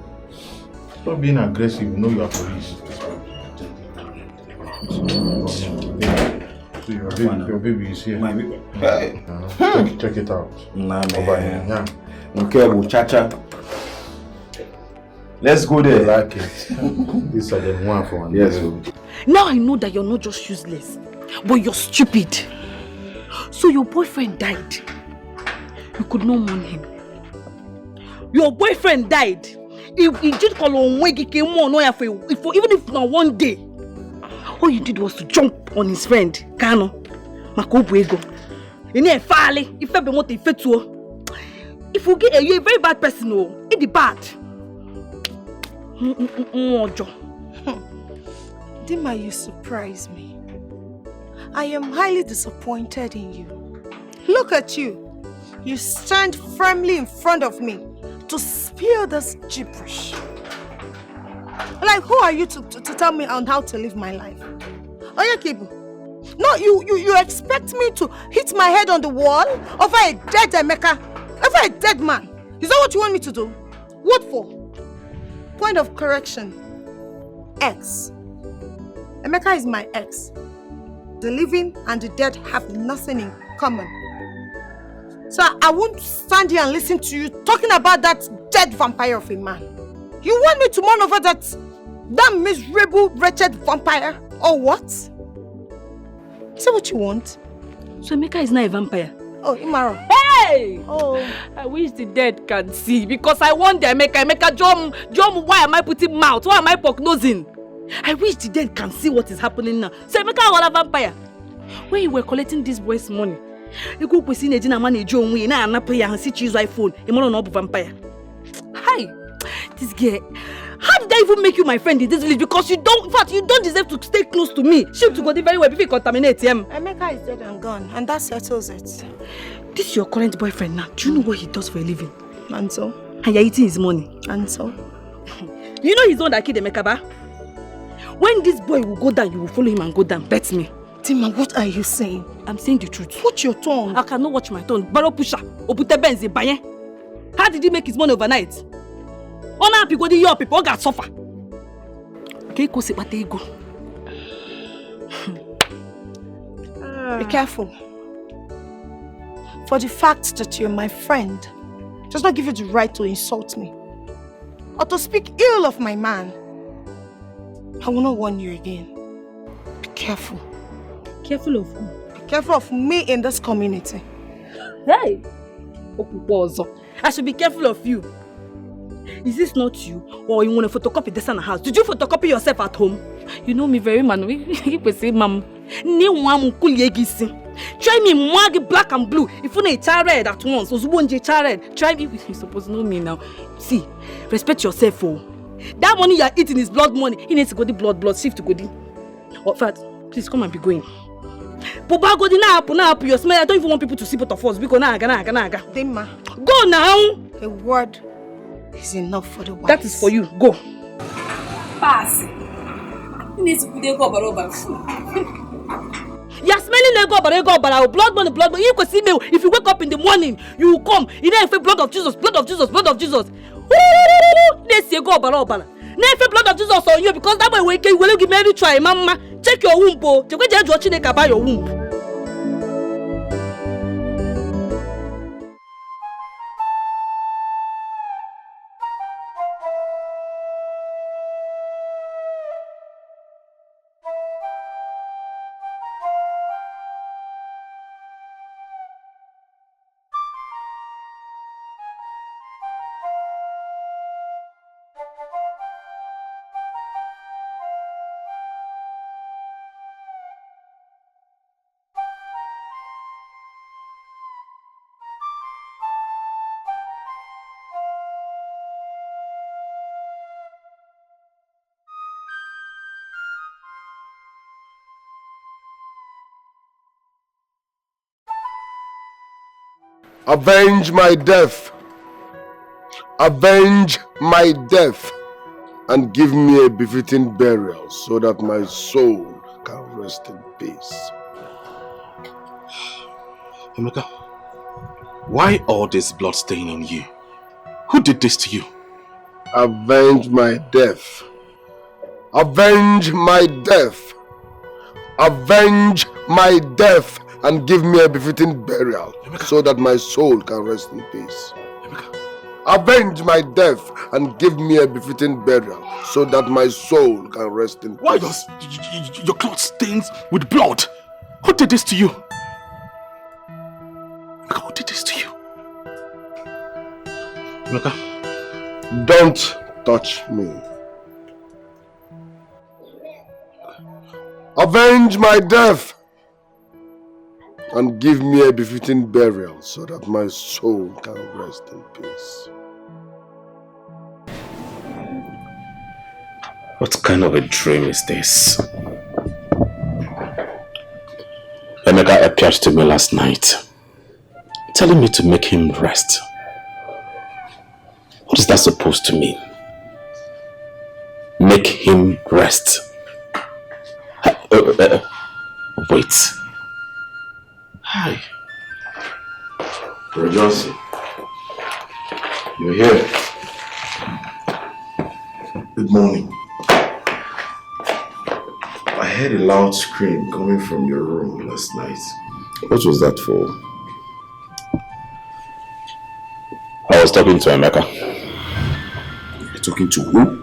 S11: Stop being aggressive. You know you are police. So your baby is here.
S10: My baby.
S11: Check it out.
S10: Nah, man. Yeah. Okay, we'll cha-cha. Let's go there.
S11: I like it. This is the one for one.
S10: Yes.
S6: Now I know that you're not just useless, but you're stupid. So your boyfriend died. You could not mourn him. Your boyfriend died. If he did call on Wegi came on for even if not one day, all you did was to jump on his friend, Kano. Makobuego. You need a file. If you want to if you get you're a very bad person, oh, it's bad.
S7: Dima, you surprise me. I am highly disappointed in you. Look at you. You stand firmly in front of me to spill this gibberish. Like, who are you to tell me on how to live my life? Oh, yeah, Kibu. No, you expect me to hit my head on the wall over a dead Emeka, over a dead man. Is that what you want me to do? What for? Point of correction. Ex. Emeka is my ex. The living and the dead have nothing in common. So I won't stand here and listen to you talking about that dead vampire of a man. You want me to mourn over that miserable, wretched vampire? Or what? Is that what you want?
S6: So Emeka is not a vampire?
S7: Oh, Imaro.
S6: Hey! Oh, I wish the dead can see because I want the Emeka, Jom, why am I putting mouth? Why am I prognosing? I wish the dead can see what is happening now. So Emeka was a vampire. When you were collecting this boy's money, you go to see a man John Wayne and pay and see his iPhone. You want to vampire? Hi, this girl. How did I even make you my friend in this village? Because you don't, in fact, you don't deserve to stay close to me. Ship to go very well before you contaminate him.
S7: Emeka is dead and gone, and that settles it.
S6: This is your current boyfriend now. Do you know what he does for a living?
S7: And so?
S6: And you're eating his money.
S7: And so?
S6: You know he's the one that killed Emeka, ba? When this boy will go down, you will follow him and go down. Bet me.
S7: Tima, what are you saying?
S6: I'm saying the truth.
S7: Watch your tongue.
S6: I cannot watch my tongue. Barrow pusher. Obute benzi baye. How did he make his money overnight? On happy go your people got suffer. Okay, go sit bate go.
S7: Be careful. For the fact that you're my friend does not give you the right to insult me or to speak ill of my man. I will not warn you again. Be careful.
S6: Careful of who?
S7: Be careful of me in this community.
S6: Hey! I should be careful of you. Is this not you? Or you want to photocopy this in the house? Did you photocopy yourself at home? You know me very man. You say, Mom, try me mwagi black and blue. If you need red at once, try me. You supposed to know me now. See, respect yourself. Oh. That money you are eating is blood money. He needs to go the blood shift to go the. Oh, Fat, please come and be going. Papa go now, your smell. I don't even want people to see both of us. Because
S7: Dima.
S6: Go now.
S7: A word is enough for the wise.
S6: That is for you. Go.
S17: Pass. You need to put a cover over.
S6: You're smelling ego, but blood money. You can see me. If you wake up in the morning, you will come. You know, blood of Jesus. Let's see go, but never blood of Jesus on you because that way we can will give me try, Mama. Check your womb, oh. Check your womb.
S8: Avenge my death. Avenge my death and give me a befitting burial so that my soul can rest in peace.
S5: Emeka, why all this blood stain on you? Who did this to you?
S8: Avenge my death. Avenge my death. Avenge my death and give me a befitting burial so that my soul can rest in peace. Avenge my death and give me a befitting burial so that my soul can rest in peace.
S5: Why your clothes stains with blood? Who did this to you? Who did this to you?
S8: Don't touch me. Avenge my death and give me a befitting burial so that my soul can rest in peace.
S5: What kind of a dream is this? Emeka appeared to me last night, telling me to make him rest. What is that supposed to mean? Make him rest. Wait. Hi.
S1: Bro Johnson, you're here. Good morning. I heard a loud scream coming from your room last night.
S5: What was that for? I was talking to Emeka.
S1: You're talking to who?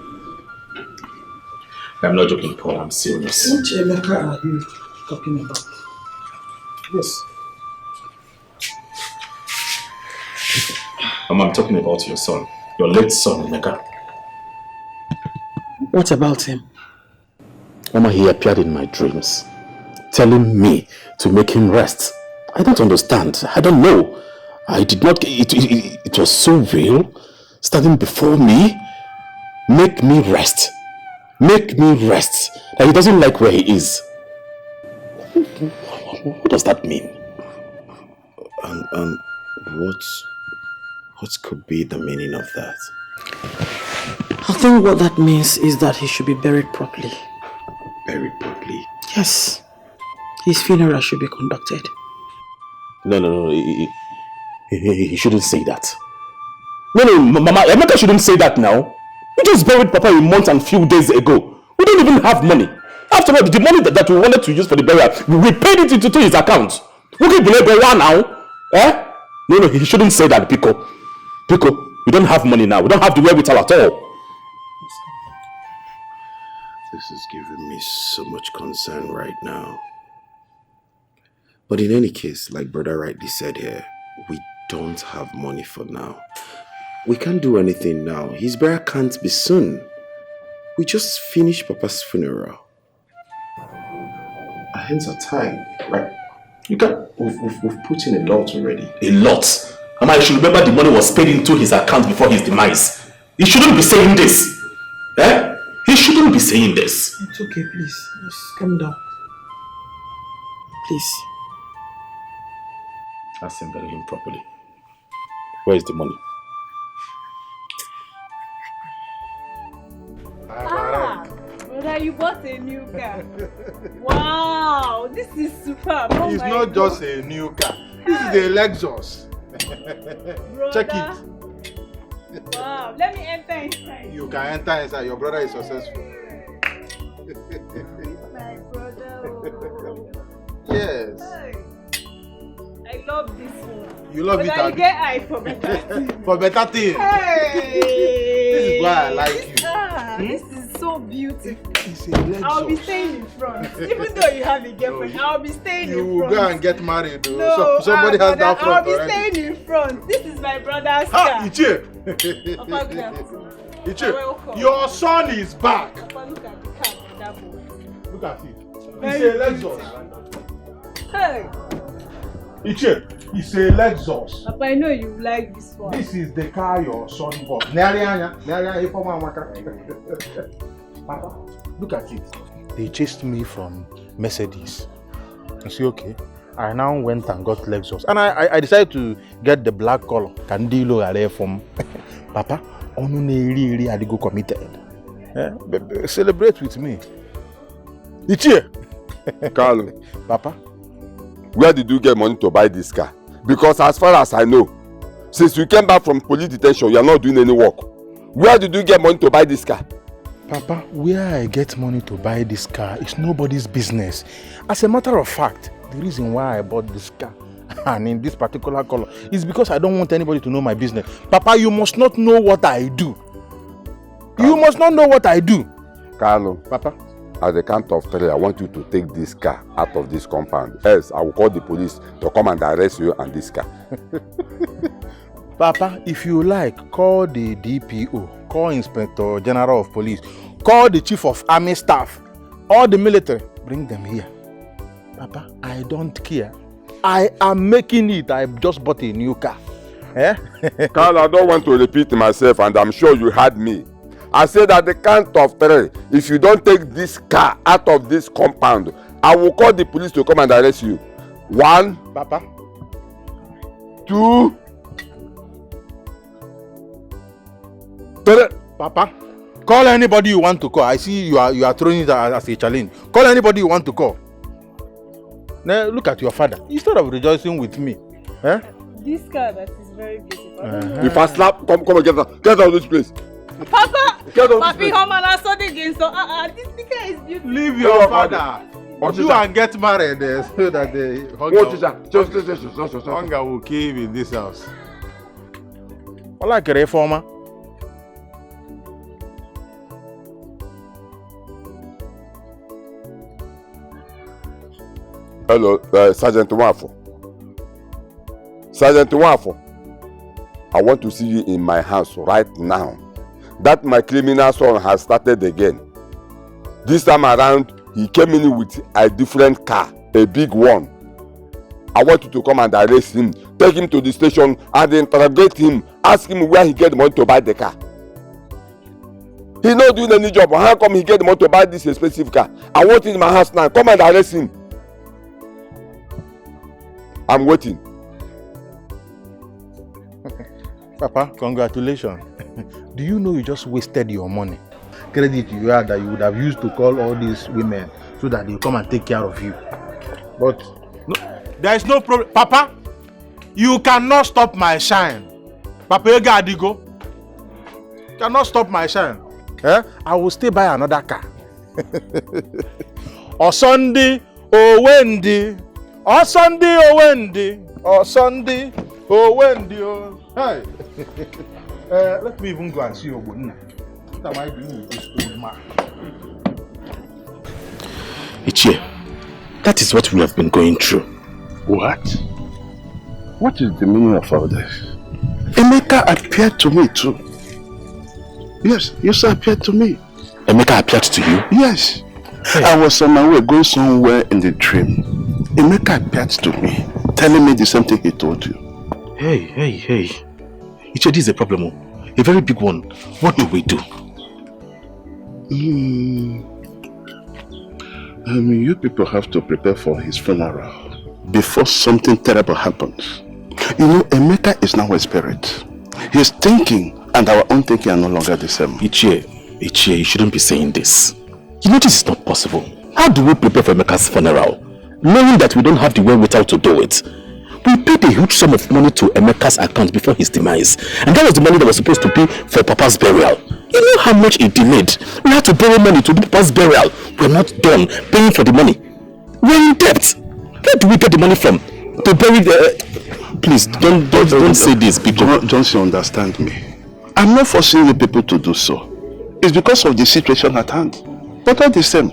S5: I'm not joking, Paul. I'm serious.
S3: Which Emeka are you talking about?
S5: Yes. I'm talking about your son. Your late son, Emeka.
S3: What about him?
S5: Mama, he appeared in my dreams, telling me to make him rest. I don't understand. I don't know. I did not... It was so real. Standing before me. Make me rest. Make me rest. That he doesn't like where he is. What does that mean?
S1: And what could be the meaning of that?
S3: I think what that means is that he should be buried properly.
S1: Buried properly?
S3: Yes. His funeral should be conducted.
S5: No. He shouldn't say that. No, Mama, Emeka shouldn't say that now. We just buried Papa a month and few days ago. We don't even have money. After all, the money that we wanted to use for the burial, we paid it into his account. We can believe now. Eh? No, he shouldn't say that, Pico. Pico, we don't have money now. We don't have the wherewithal at all.
S1: This is giving me so much concern right now. But in any case, like brother rightly said here, we don't have money for now. We can't do anything now. His burial can't be soon. We just finished Papa's funeral. Our hands are tied, right? We've put in a lot already.
S5: A lot? Mama, you should remember the money was paid into his account before his demise. He shouldn't be saying this. Eh? He shouldn't be saying this.
S3: It's okay, please. Just calm down. Please.
S5: Ask him, bury him properly. Where is the money?
S2: Brother, you bought a new car. Wow, this is superb. Oh
S11: it's not
S2: God.
S11: just a new car. This is a Lexus. Check it.
S2: Wow, let me enter inside.
S11: You can enter inside. Your brother is successful.
S2: My brother.
S11: Yes.
S2: I love this one.
S11: You love
S2: but
S11: it,
S2: I
S11: Abi?
S2: get eye for better things.
S11: For better things.
S2: Hey.
S11: This is why I like you.
S2: This is so beautiful.
S11: It's a Lexus.
S2: I'll be staying in front. Even though you have a girlfriend, I'll be staying in
S11: You will
S2: front.
S11: go and get married, though.
S2: No,
S11: Somebody has that front
S2: I'll be
S11: already.
S2: staying in front. This is my brother's car.
S11: Ichie.
S2: Papa, good afternoon. You're
S11: Ichie,
S2: welcome.
S11: your son is back.
S2: Papa, look at the car on that board.
S11: Look at it.
S2: Very
S11: It's a Lexus.
S2: Hey,
S11: Ichie, it's a Lexus.
S2: Papa, I know you like this one.
S11: This is the car your son bought. Papa, look at it. They chased me from Mercedes. I say, okay. I now went and got Lexus. And I decided to get the black color. Candilo are from Papa, only I go committed. Celebrate with me. It's here.
S19: Carlo.
S11: Papa.
S19: Where did you get money to buy this car? Because as far as I know, since you came back from police detention, you are not doing any work. Where did you get money to buy this car?
S11: Papa, where I get money to buy this car is nobody's business. As a matter of fact, the reason why I bought this car and in this particular color is because I don't want anybody to know my business. Papa, you must not know what I do. You must not know what I do.
S19: Carlo.
S11: Papa.
S19: At the count of 3, I want you to take this car out of this compound. Else, I will call the police to come and arrest you and this car.
S11: Papa, if you like, call the DPO, call Inspector General of Police, call the Chief of Army Staff, all the military, bring them here. Papa, I don't care. I am making it. I just bought a new car.
S19: Carl, I don't want to repeat myself, and I'm sure you heard me. I said at the count of 3, if you don't take this car out of this compound, I will call the police to come and arrest you. 1,
S11: Papa.
S19: 2, 3.
S11: Papa, call anybody you want to call. I see you are throwing it as a challenge. Call anybody you want to call. Now look at your father. Instead of rejoicing with me,
S2: This car that is very beautiful.
S19: If I slap, come and get out of this place.
S2: Papa,
S19: Get out of
S2: Papi,
S19: this place.
S2: come on, I saw the game. So, this car is beautiful.
S11: Leave your father. You and get married so that the hunger will kill him in this house. I like a reformer.
S19: Hello, Sergeant Wafo. Sergeant Wafo, I want to see you in my house right now. That my criminal son has started again. This time around, he came in with a different car, a big one. I want you to come and arrest him, take him to the station and interrogate him, ask him where he get the money to buy the car. He's not doing any job. How come he get the money to buy this expensive car? I want him in my house now. Come and arrest him. I'm waiting.
S11: Papa, congratulations. Do you know you just wasted your money? Credit you had that you would have used to call all these women so that they come and take care of you. But no, there is no problem. Papa, you cannot stop my shine. Papa, you got to go. You cannot stop my shine. I will stay by another car. Or Sunday, or Wendy. Or Sunday, or Wendy. Or Sunday, or Wendy. Oh. Hey. Let me even go and see your good. What am I doing with this old man?
S1: Ichie, that is what we have been going through. What? What is the meaning of all this? Emeka appeared to me too. Yes, you appeared to me. Emeka appeared to you? Yes. Hey. I was on my way going somewhere in the dream. Emeka appeared to me, telling me the same thing he told you. Hey. Ichie, this is a problem. A very big one. What do we do? You people have to prepare for his funeral before something terrible happens. You know, Emeka is now a spirit. His thinking and our own thinking are no longer the same. Ichie, you shouldn't be saying this. You know this is not possible. How do we prepare for Emeka's funeral, knowing that we don't have the wherewithal to do it? We paid a huge sum of money to Emeka's account before his demise, and that was the money that was supposed to be for Papa's burial. You know how much it delayed? We had to borrow money to do Papa's burial. We're not done paying for the money. We're in debt. Where do we get the money from to bury the... Please, don't say this, people. Don't you understand me? I'm not forcing you people to do so. It's because of the situation at hand. But all the same,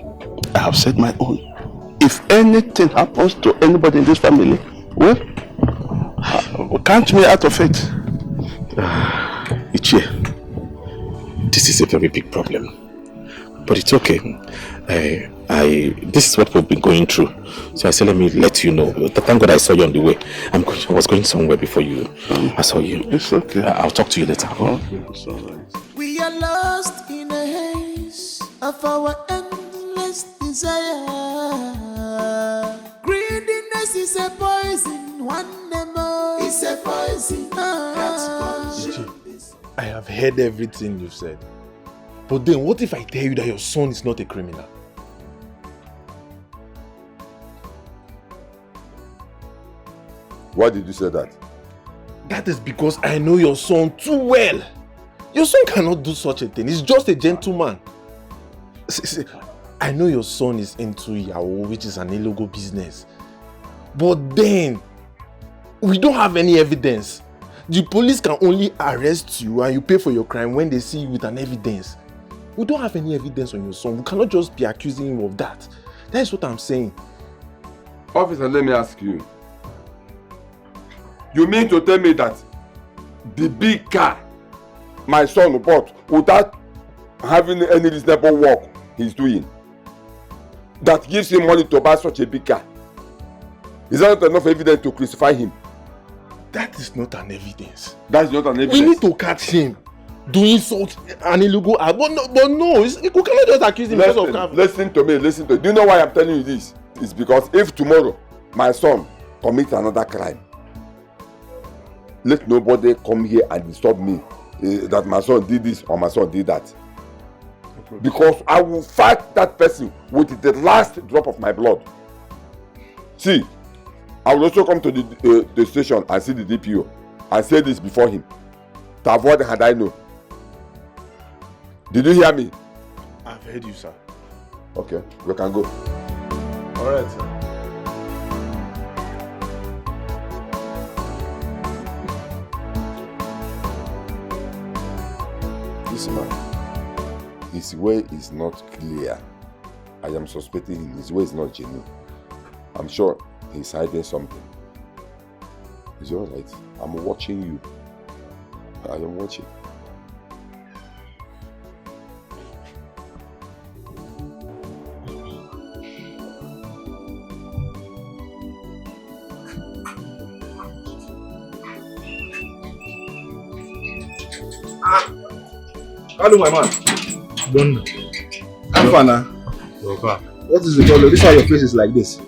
S1: I have said my own. If anything happens to anybody in this family, well, count me out of it. Ichie, this is a very big problem. But it's okay. This is what we've been going through. So I said, let me let you know. Thank God I saw you on the way. I was going somewhere before you. I saw you. It's okay. I'll talk to you later. Okay, it's all right.
S12: We are lost in a haze of our endless desire. Greediness is It's a poison, one more. It's a poison.
S11: I have heard everything you've said. But then what if I tell you that your son is not a criminal?
S19: Why did you say that?
S11: That is because I know your son too well. Your son cannot do such a thing. He's just a gentleman. See, I know your son is into Yahoo, which is an illegal business. But then, we don't have any evidence. The police can only arrest you and you pay for your crime when they see you with an evidence. We don't have any evidence on your son. We cannot just be accusing him of that. That is what I'm saying.
S19: Officer, let me ask you. You mean to tell me that the big car my son bought without having any reasonable work he's doing, that gives him money to buy such a big car, is that not enough evidence to crucify him?
S11: That is not an evidence.
S19: That's not an evidence.
S11: We need to catch him doing such an illegal act. But no, we cannot just accuse him because of crime.
S19: Listen to me. Do you know why I'm telling you this? It's because if tomorrow my son commits another crime, let nobody come here and disturb me that my son did this or my son did that. Because I will fight that person with the last drop of my blood. See, I will also come to the station and see the DPO and say this before him to avoid had I know. Did you hear me?
S11: I've heard you, sir.
S19: Okay, we can go.
S11: All right, sir.
S19: This man, his way is not clear. I am suspecting him. His way is not genuine. I'm sure he's hiding something. Is it alright? I'm watching you. I am watching.
S11: Hello, my man.
S10: Don't know.
S11: How far now?
S10: What is the problem? This is why your face is like this.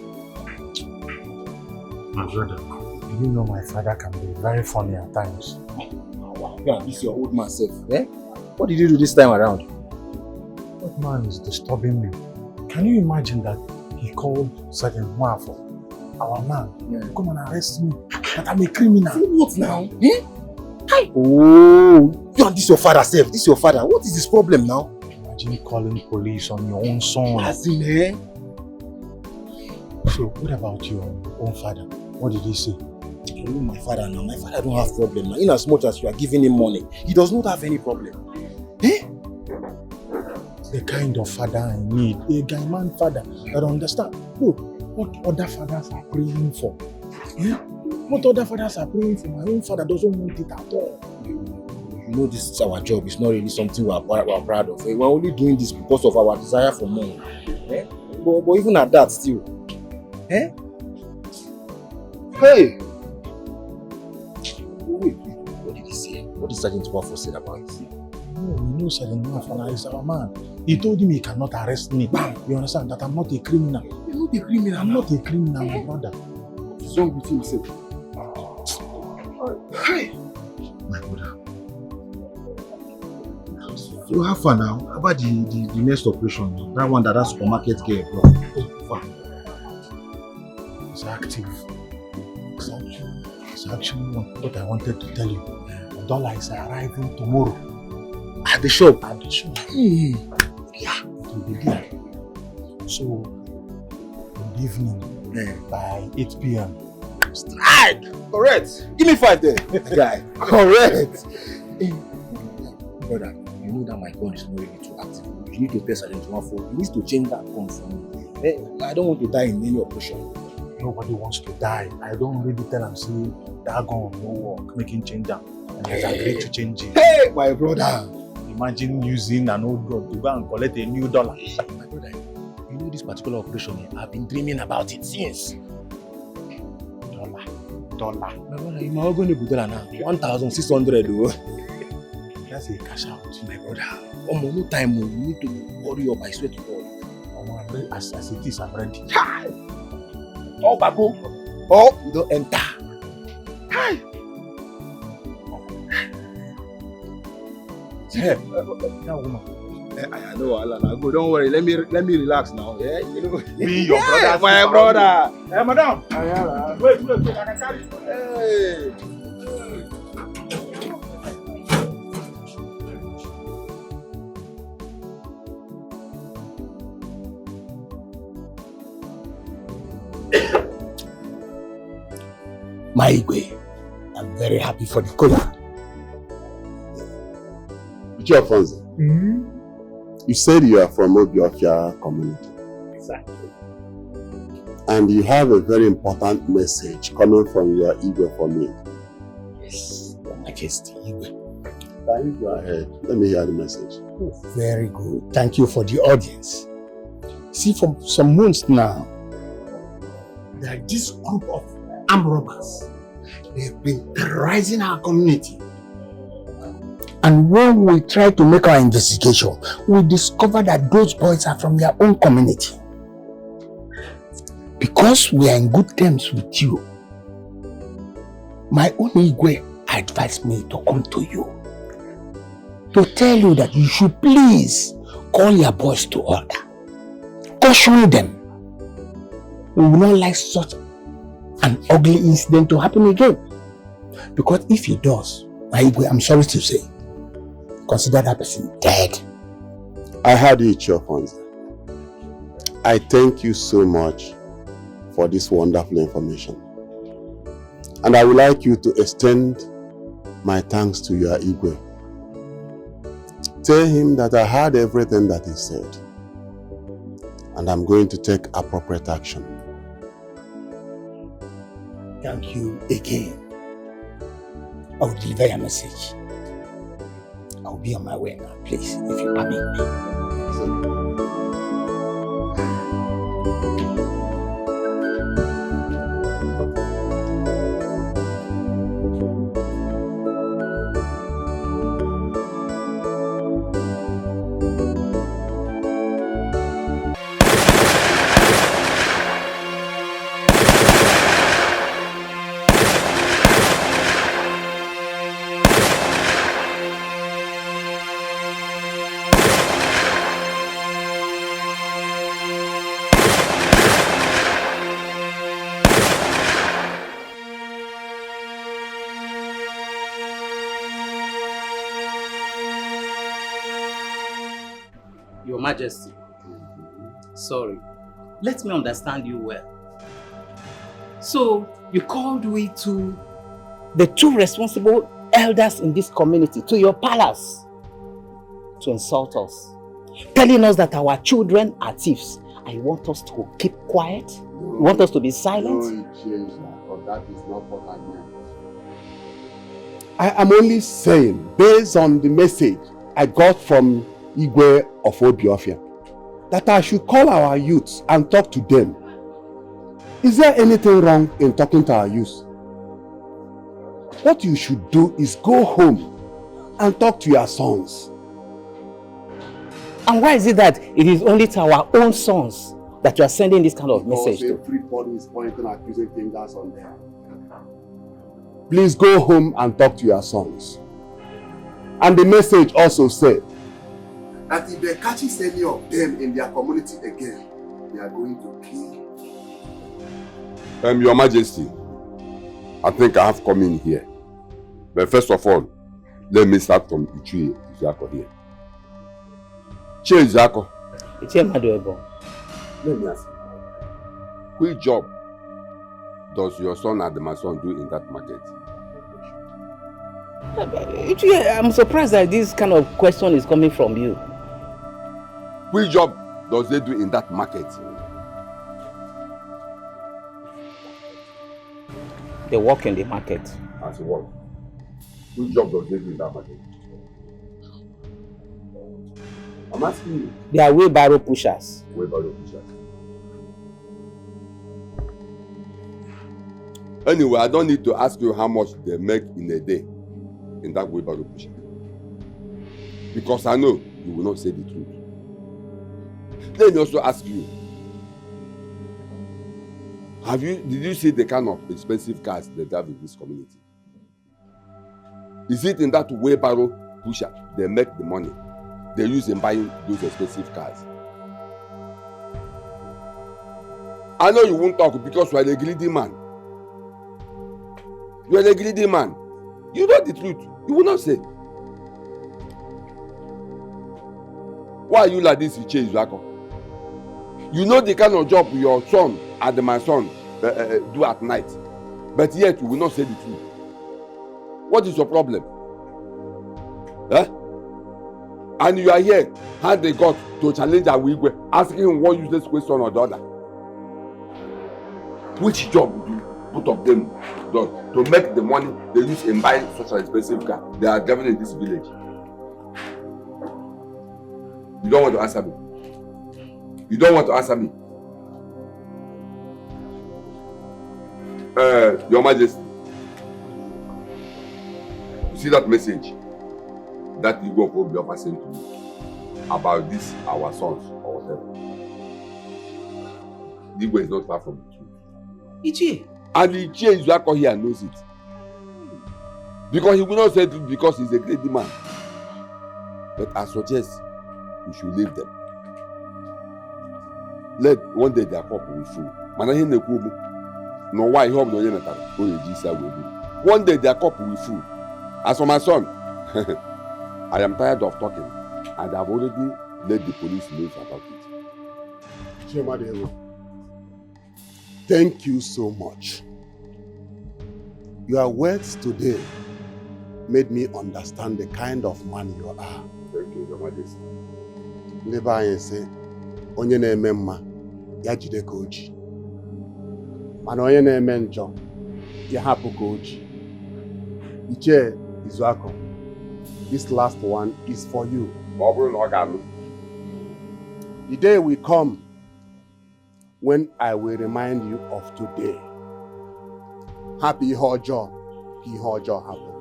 S10: My brother, you know my father can be very funny at times. Yeah, this is your old man self. Eh? What did you do this time around? That man is disturbing me. Can you imagine that he called Sergeant Mwafo, our man, to come and arrest me, that I'm a criminal? So what now? Eh? Hi. Oh, you and this your father self. This is your father. What is this problem now? Imagine calling police on your own son. As in, eh? So, what about your own father? What did he say? You know my father now. My father don't have problem now. In as much as you are giving him money, he does not have any problem. Eh? The kind of father I need. A guy man father that understand. Look, what other fathers are praying for. Eh? What other fathers are praying for? My own father doesn't want it at all. You know this is our job. It's not really something we're proud of. We're only doing this because of our desire for money. Eh? But even at that still. Eh? Hey! Wait, what did he say? What did Sergeant Mwafo say about it? No, you know Sergeant Mwafo is our man. He told him he cannot arrest me. You understand that I'm not a criminal. You're not a criminal. I'm not a criminal, my brother. What's wrong with him, sir? Hey! My brother. So how far now? How about the next operation? That one that supermarket girl bro. How far? It's active. It's actually what I wanted to tell you. The dollar is arriving tomorrow. At the shop. At the shop. Yeah, it will be there. So in the evening, by 8 p.m. Strike! Correct! Give me 5 there. Guy. Correct! Brother, you know that my gun is not really too active. You need to test Sergeant Mwafo. You need to change that gun for me. I don't want to die in any operation. Nobody wants to die. I don't really tell him, say, that gun will no work, making change that. And he has agreed to change it. Hey, my brother! Imagine using an old gun to go and collect a new dollar. My brother, you know this particular operation, I've been dreaming about it since. Dollar. My brother, you are going to be now. 1,600 though. That's a cash out. My brother. No time, you need to hurry up, I swear to God. As it is, I'm ready. Oh, Babu.
S9: or you don't enter. Hey. Hey, that woman. I know, Alan. Go, don't worry. Let me relax now. Yeah, you know.
S11: Me, your brother,
S9: my brother. Hey, madam. Wait. I can carry it. Hey. My Igwe, I'm very happy for the color.
S1: Alfonso, you said you are from Obiofia community.
S9: Exactly.
S1: And you have a very important message coming from your Igwe for me.
S9: Yes, Your Majesty, Igwe.
S1: Can you go ahead? Let me hear the message.
S9: Oh, very good. Thank you for the audience. See, for some months now, there are this group of armed robbers. They've been terrorizing our community. And when we try to make our investigation, we discover that those boys are from their own community. Because we are in good terms with you, my own Igwe advised me to come to you to tell you that you should please call your boys to order. Caution them. We will not like such an ugly incident to happen again. Because if it does, my Igwe, I'm sorry to say, consider that person dead.
S1: I heard you, Alfonso. I thank you so much for this wonderful information. And I would like you to extend my thanks to your Igwe. Tell him that I heard everything that he said. And I'm going to take appropriate action.
S9: Thank you again. I will deliver your message. I'll be on my way now, please, if you permit me.
S14: Your Majesty, sorry, let me understand you well. So, you called we to the two responsible elders in this community to your palace to insult us, telling us that our children are thieves, and you want us to keep quiet? You want us to be silent?
S1: No, change that, but that is not what I meant. I am only saying, based on the message I got from Igwe of Obiofia, that I should call our youths and talk to them. Is there anything wrong in talking to our youths? What you should do is go home and talk to your sons.
S14: And why is it that it is only to our own sons that you are sending this kind of message to?
S1: Everybody is pointing accusing fingers on them. Please go home and talk to your sons. And the message also said that if they catches any of them in their community again, they are going to kill.
S19: Your Majesty, I think I have come in here. But first of all, let me start from Ichie Izako here. Che Izako.
S14: Ichie Maduebo.
S19: Let me ask you. Which job does your son and my son do in that market?
S14: I'm surprised that this kind of question is coming from you.
S19: Which job does they do in that market?
S14: They work in the market.
S19: As what? Which job does they do in that market? I'm asking you.
S14: They are wheelbarrow pushers.
S19: Wheelbarrow pushers. Anyway, I don't need to ask you how much they make in a day in that wheelbarrow pusher. Because I know you will not say the truth. Let me also ask you, Did you see the kind of expensive cars they drive in this community? Is it in that wheelbarrow pusher they make the money they use in buying those expensive cars? I know you won't talk because you are a greedy man. You are a greedy man. You know the truth. You will not say. Why are you like this? You change, Zako. You know the kind of job your son and my son do at night, but yet you will not say the truth. What is your problem? Huh? And you are here, had they got to challenge Awigwe, asking him one useless question or the other. Which job would you put of them done to make the money they use in buying such an expensive car they are driving in this village? You don't want to answer me. You don't want to answer me. Your Majesty, you see that message that you go for your person to you about this our sons or whatever. Igwe is not far from the truth.
S14: Ichie.
S19: And Ichie is back here and knows it. Because he will not say it because he's a greedy man. But I suggest you should leave them. Let one day their cup will full. No why he hope no one day their cup will full. As for my son, I am tired of talking and I've already let the police know about it.
S16: Chimadero, thank you so much. Your words today made me understand the kind of man you are.
S19: Thank you, Your Majesty.
S16: Ndị anyị sị, onye na-eme mma, ya jide ka oji. Mana onye na-eme njọ, ya hapụ ka oji. Ichie Izuako, this last one is for you. The day will come when I will remind you of today. Happy Hojo, ki Hojo happy.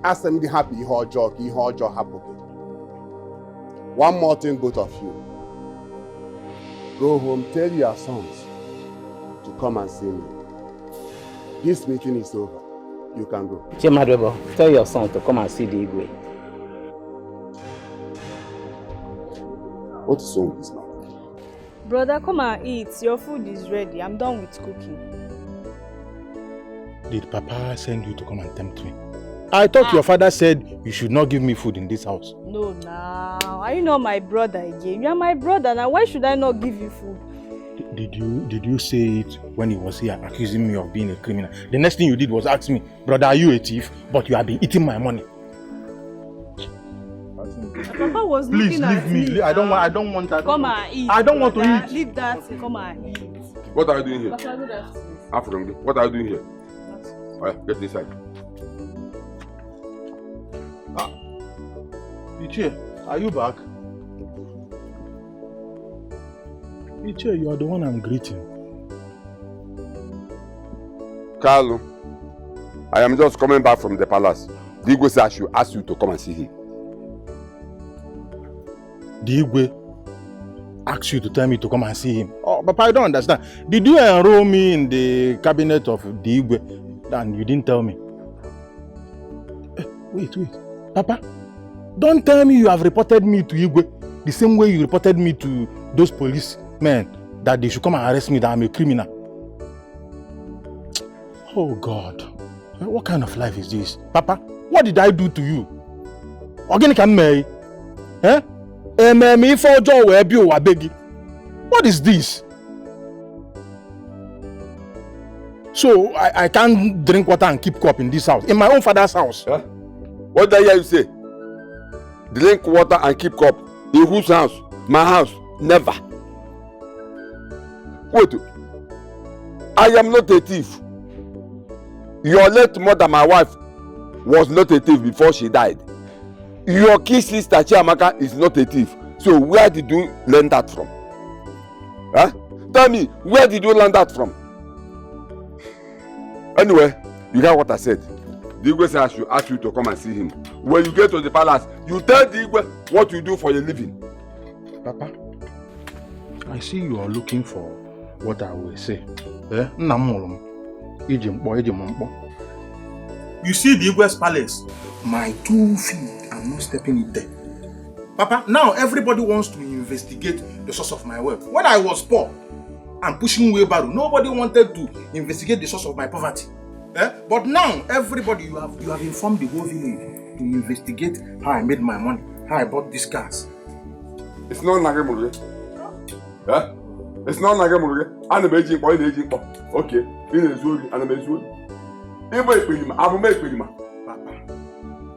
S16: Ask them the happy Hojo, ki Hojo happy. One more thing, both of you. Go home, tell your sons to come and see me. This meeting is over. You can go.
S14: Chimadwebo, tell your son to come and see the Igwe.
S16: What is wrong with this man?
S2: Brother, come and eat. Your food is ready. I'm done with cooking.
S11: Did Papa send you to come and tempt me? I thought your father said you should not give me food in this house.
S2: No, now. Are you not my brother again? You are my brother. Now, why should I not give you food?
S11: Did you say it when he was here accusing me of being a criminal? The next thing you did was ask me, brother, are you a thief? But you have been eating my money.
S2: Papa was
S11: Please
S2: looking at
S11: leave me. I don't want that.
S2: Come and eat.
S11: I don't want to eat.
S2: Leave that. Come and eat.
S19: What are you doing here?
S2: Papa, good afternoon.
S19: Afternoon. What are you doing here? Alright, get inside.
S11: Ichie, are you back? Ichie, you are the one I'm greeting.
S19: Carlo, I am just coming back from the palace. The Igwe said I should ask you to come and see him.
S11: The Igwe asked you to tell me to come and see him. Oh, Papa, I don't understand. Did you enroll me in the cabinet of the Igwe and you didn't tell me? Wait. Papa, don't tell me you have reported me to Igwe the same way you reported me to those policemen that they should come and arrest me, that I'm a criminal. Oh God, what kind of life is this? Papa, what did I do to you? Organic and me? Eh? What is this? So I can't drink water and keep cup in this house, in my own father's house.
S19: Huh? What did I hear you say? Drink water and keep cup. In whose house? My house? Never. Wait. I am not a thief. Your late mother, my wife, was not a thief before she died. Your kid sister Chiamaka is not a thief. So where did you learn that from? Huh? Tell me, where did you learn that from? Anyway, you hear what I said. The Igwe said I should ask you to come and see him. When you get to the palace, you tell the Igwe what you do for a living.
S11: Papa, I see you are looking for what I will say. Nna m mụrụ m iji m mkpọ. You see the Igwe's palace? My 2 feet, I'm not stepping it there. Papa, now everybody wants to investigate the source of my wealth. When I was poor and pushing wheelbarrow, nobody wanted to investigate the source of my poverty. But now, everybody, you have informed the whole village to investigate how I made my money, how I bought these cars.
S19: It's not Nagamuri. It's not Nagamuri. I'm a Beijing boy, okay.
S11: Papa,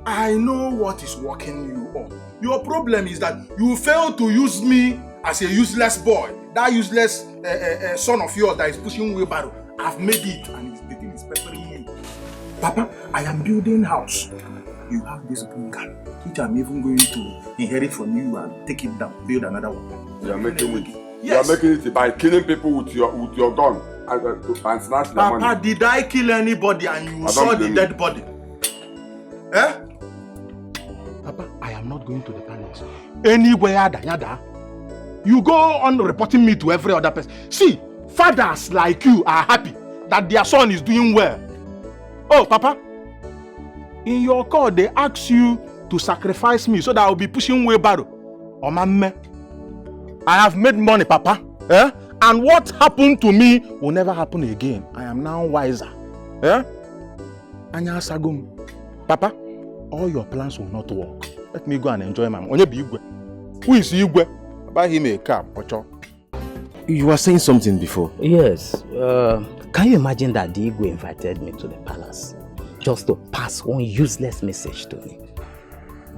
S11: I know what is working you up. Your problem is that you fail to use me as a useless boy. That useless son of yours that is pushing wheelbarrow. I've made it and it's peppering you. Papa, I am building house. You have this bunker, which I'm even going to inherit from you and take it down, build another one.
S19: You are making it.
S11: Yes.
S19: You are making it by killing people with your gun and snatch their money.
S11: Papa, did I kill anybody and you saw the dead body? Papa, I am not going to the palace. Anywhere, yada. You go on reporting me to every other person. See, fathers like you are happy that their son is doing well. Oh, Papa, in your call, they ask you to sacrifice me so that I will be pushing wheelbarrow. Oh, man, I have made money, Papa. And what happened to me will never happen again. I am now wiser. Anya Sagum. Papa, all your plans will not work. Let me go and enjoy my money. Who is Igwe? Buy him a car, Pocho.
S10: You were saying something before.
S14: Yes. Can you imagine that the Igwe invited me to the palace just to pass one useless message to me?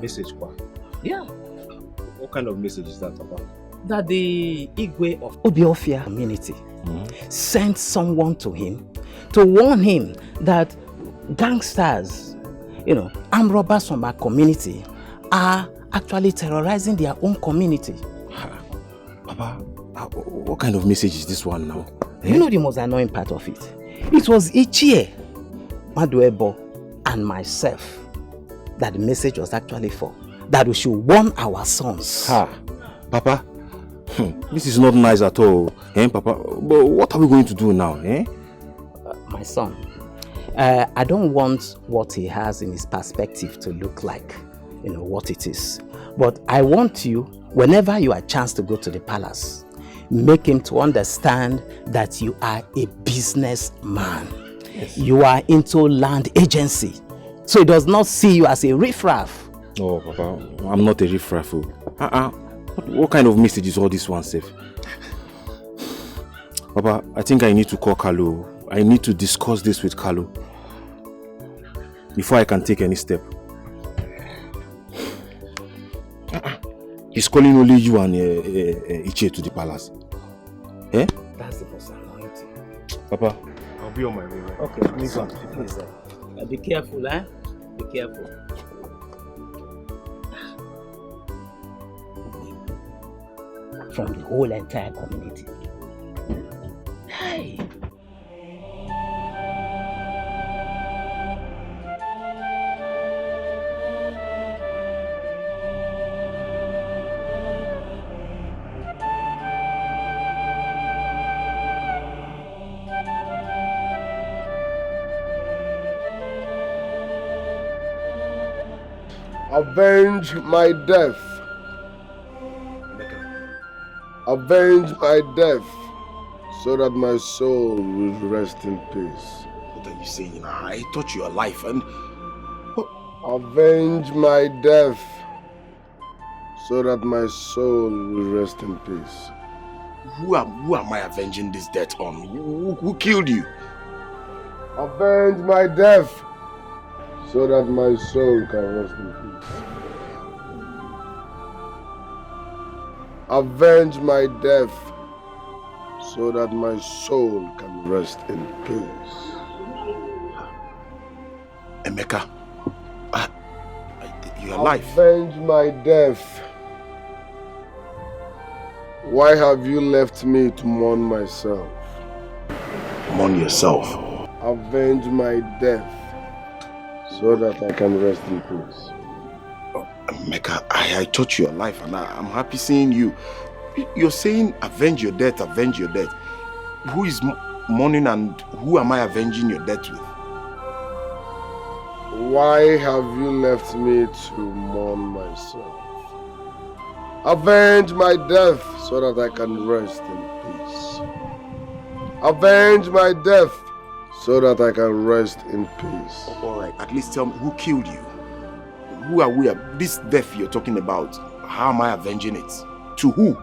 S10: Message what?
S14: Yeah.
S10: What kind of message is that about?
S14: That the Igwe of Obiofia community sent someone to him to warn him that gangsters, armed robbers from our community are actually terrorizing their own community.
S10: Papa, what kind of message is this one now?
S14: You know the most annoying part of it? It was Ichie, Maduebo, and myself that the message was actually for. That we should warn our sons.
S10: Papa, this is not nice at all. Papa, but what are we going to do now?
S14: My son, I don't want what he has in his perspective to look like, what it is. But I want you, whenever you have a chance to go to the palace, make him to understand that you are a businessman. Yes. You are into land agency. So he does not see you as a riffraff.
S10: Oh, Papa, I'm not a riffraff. What kind of message is all this one, Seth? Papa, I think I need to call Carlo. I need to discuss this with Carlo before I can take any step. He's calling only you and Ichie to the palace.
S14: That's the most annoying thing.
S10: Papa,
S11: I'll be on my way. Right?
S14: Okay, please. Be careful, Be careful. From the whole entire community. Hey.
S8: Avenge my death. Avenge my death, so that my soul will rest in peace.
S10: What are you saying? I thought you were alive and...
S8: Avenge my death, so that my soul will rest in peace.
S10: Who am I avenging this death on? Who killed you?
S8: Avenge my death, so that my soul can rest in peace. Avenge my death, so that my soul can rest in peace.
S10: Emeka, you're alive.
S8: Avenge my death. Why have you left me to mourn myself?
S10: Mourn yourself.
S8: Avenge my death, so that I can rest in peace.
S10: Emeka, I thought you were alive and I'm happy seeing you. You're saying avenge your death, avenge your death.
S4: who is mourning and who am I avenging your death with?
S8: Why have you left me to mourn myself? Avenge my death so that I can rest in peace. Avenge my death so that I can rest in peace.
S4: Alright, at least tell me who killed you? Who are we? This death you're talking about, how am I avenging it? To who?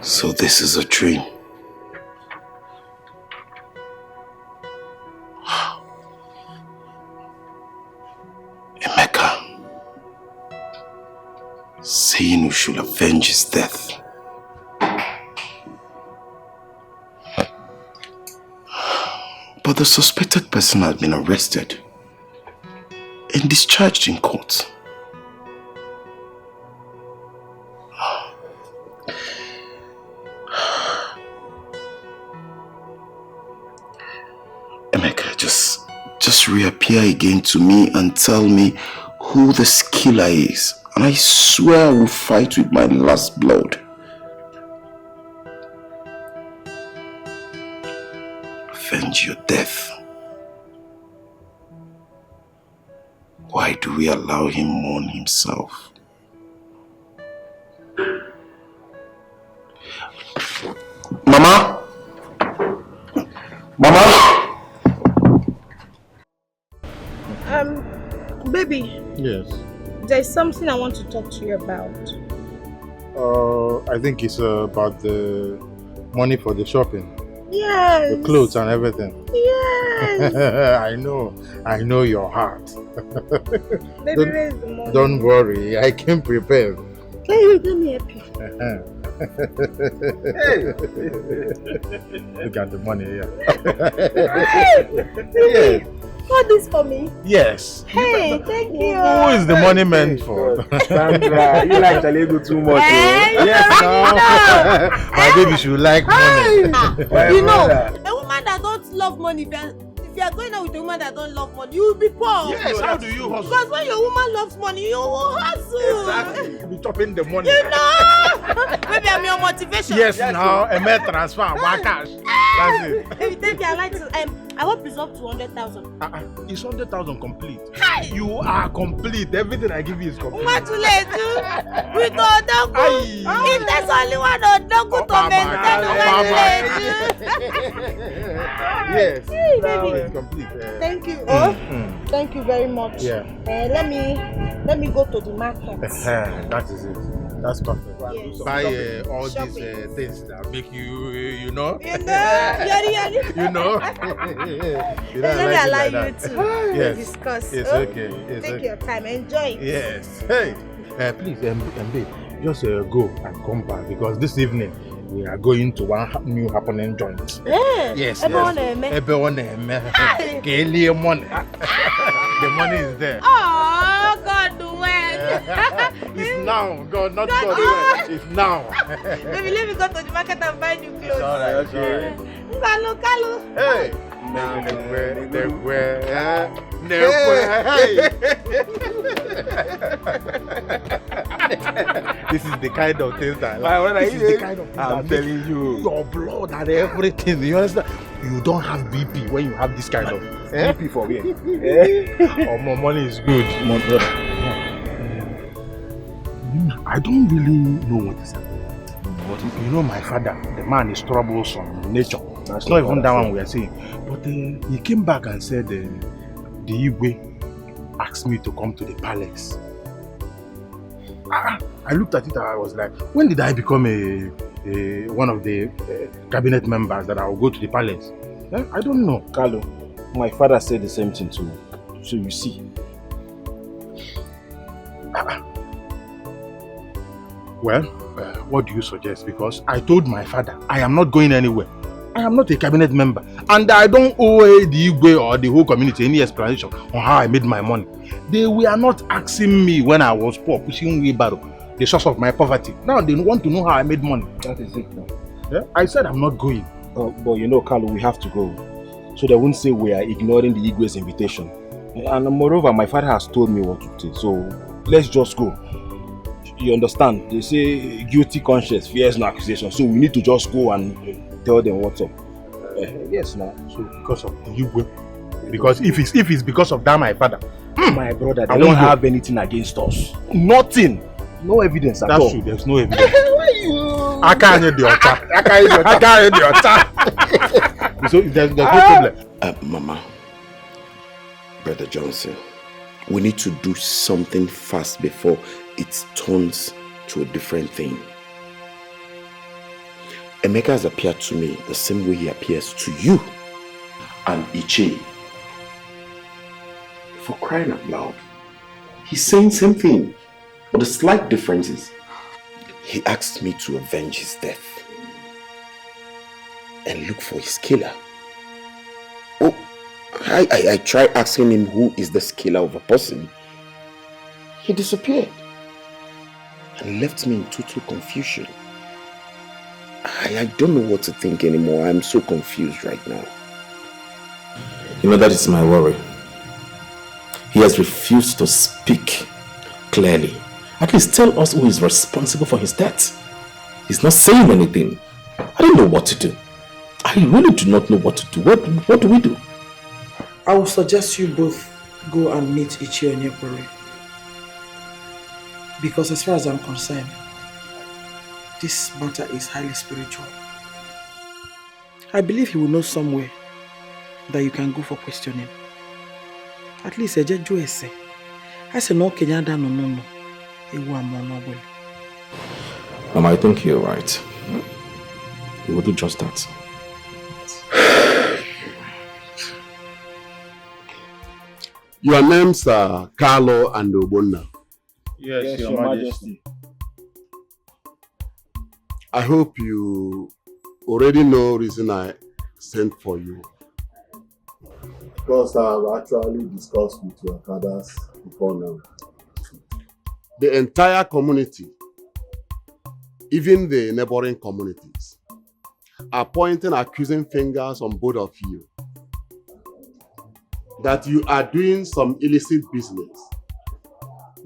S1: So this is a dream. Emeka saying we should avenge his death. But the suspected person has been arrested and discharged in court. Emeka, just reappear again to me and tell me who the killer is, and I swear I will fight with my last blood. Avenge your death. Why do we allow him mourn himself? Mama? Mama?
S11: Baby. Yes.
S7: There's something I want to talk to you about.
S11: I think it's about the money for the shopping.
S7: Yes.
S11: The clothes and everything.
S7: Yes.
S11: I know your heart.
S7: Baby, where's the money?
S11: Don't worry, I came prepared.
S7: Can you do me a pic?
S11: Look at the money here.
S7: Yes. Got this for me?
S11: Yes.
S7: Hey, thank you.
S11: Who is the money meant for?
S10: Sandra, you like Chalego too much.
S11: Yes, no. My baby should like money.
S7: You know, a woman that don't love money, if you are going out with a woman that don't love money, you will be poor.
S11: Yes, how do you hustle?
S7: Because when your woman loves money, you will hustle.
S11: Exactly. You'll be chopping the money.
S7: You know. Maybe I'm your motivation.
S11: Yes, now a mere transfer, one cash. That's it.
S7: Baby, thank you. I want preserve 200,000.
S11: It's 100,000 complete. Hi. You are complete. Everything I give you is complete.
S7: What too late, we go down. If there's only one, don't go to maintain.
S11: Yes.
S7: Hey,
S11: now
S7: baby.
S11: it's complete.
S7: Thank you. Thank you very much.
S11: Yeah.
S7: Let me go to the market.
S11: That is it. That's perfect.
S7: Yes.
S11: Buy all these things that make you, you know.
S7: Yari.
S11: You know.
S7: Let me allow you to
S11: Yes.
S7: discuss.
S11: It's okay.
S7: Take your time. Enjoy it.
S11: Yes. Hey, please, babe, just go and come back because this evening we are going to one new happening joint. Yes.
S7: Everyone
S11: The money is there.
S7: Oh, God, when?
S11: It's now. God, not God. When. It's now.
S7: Baby, let me go to the market and buy new clothes.
S11: All right, okay.
S7: Kalu.
S11: Hey. This is the kind of things that this is the kind of things I'm telling you. Your blood and everything. You understand? You don't have BP when you have this kind of BP for me. My money is good. I don't really know what is happening. But you know my father, the man is troublesome in nature. It's not even that one we are saying. But he came back and said the Igwe asked me to come to the palace. I looked at it and I was like, when did I become one of the cabinet members that I will go to the palace? I don't know.
S10: Carlo, my father said the same thing to me. So you see.
S11: Well, what do you suggest? Because I told my father I am not going anywhere. I am not a cabinet member, and I don't owe the Igwe or the whole community any explanation on how I made my money. They were not asking me when I was poor, pushing wheelbarrow, the source of my poverty. Now they want to know how I made money.
S10: That is it now.
S11: Yeah? I said I'm not going.
S10: But you know, Carlo, we have to go. So they won't say we are ignoring the Igwe's invitation. And moreover, my father has told me what to do. So let's just go. You understand? They say guilty conscience fears no accusation. So we need to just go and tell them what's up. Yes, now.
S11: So because of the Igwe? Because if it's because of that, my father,
S10: my brother, they don't have anything against us. Nothing. No evidence at all.
S11: That's true. There's no evidence.
S10: Why you?
S11: I can't hear the otta. So there's no problem.
S4: Mama, Brother Johnson, we need to do something fast before it turns to a different thing. Emeka has appeared to me the same way he appears to you and Ichi. For crying out loud, he's saying same thing, but the slight difference is he asked me to avenge his death and look for his killer. Oh, I tried asking him who is the killer of a person. He disappeared and left me in total confusion. I don't know what to think anymore. I'm so confused right now.
S5: You know, that is my worry. He has refused to speak clearly. At least tell us who is responsible for his death. He's not saying anything. I don't know what to do. I really do not know what to do. What do we do?
S3: I would suggest you both go and meet Ichi Onyekore. Because as far as I'm concerned, this matter is highly spiritual. I believe he will know somewhere that you can go for questioning. At least I just do ese. I say no Kenyada no.
S5: Mama, I think you're right. We will do just that.
S16: Your names are Carlo and Obonna.
S11: Yes, Your Majesty.
S16: I hope you already know the reason I sent for you. Because I've actually discussed with your fathers before now. The entire community, even the neighboring communities, are pointing accusing fingers on both of you. That you are doing some illicit business.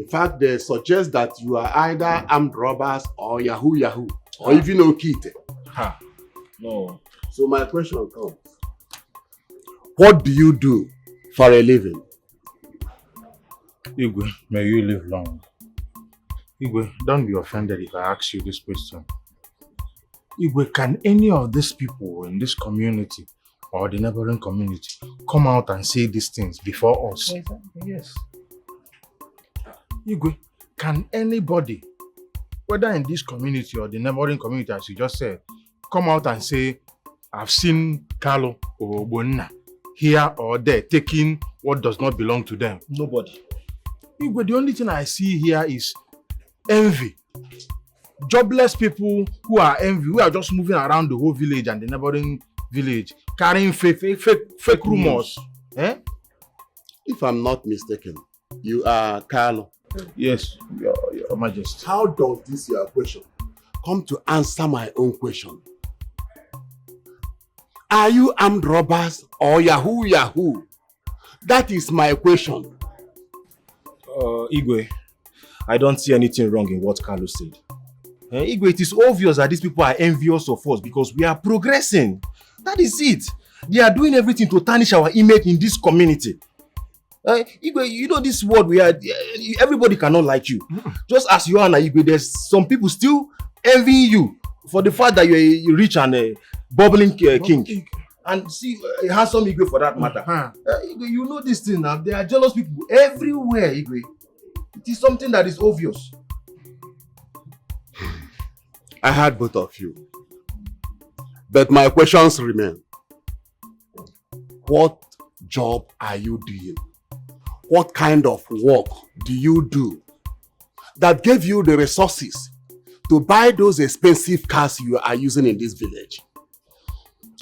S16: In fact, they suggest that you are either armed robbers or Yahoo, or even Okite.
S11: Ha. No.
S16: So my question comes. What do you do for a living?
S11: Igwe, may you live long. Igwe, don't be offended if I ask you this question. Igwe, can any of these people in this community or the neighboring community come out and say these things before us?
S10: Yes.
S11: Igwe, can anybody, whether in this community or the neighboring community, as you just said, come out and say, I've seen Carlo or Obonna here or there taking what does not belong to them?
S10: Nobody.
S11: Igwe, the only thing I see here is envy. Jobless people who are envy, who are just moving around the whole village and the neighboring village, carrying fake rumors. Eh?
S16: If I'm not mistaken, you are Carlo.
S11: Yes, Your Majesty.
S16: How does this your question come to answer my own question? Are you armed robbers or Yahoo? That is my question.
S10: Igwe, I don't see anything wrong in what Carlos said. Igwe, it is obvious that these people are envious of us because we are progressing. That is it. They are doing everything to tarnish our image in this community. Igwe, you know this world we are, everybody cannot like you. Just as you are now, Igwe, there's some people still envying you for the fact that you're a rich and bubbling king. And see, a handsome Igwe for that matter. Igwe, you know this thing now. There are jealous people everywhere, Igwe. It is something that is obvious.
S16: I heard both of you. But my questions remain. What job are you doing? What kind of work do you do that gave you the resources to buy those expensive cars you are using in this village?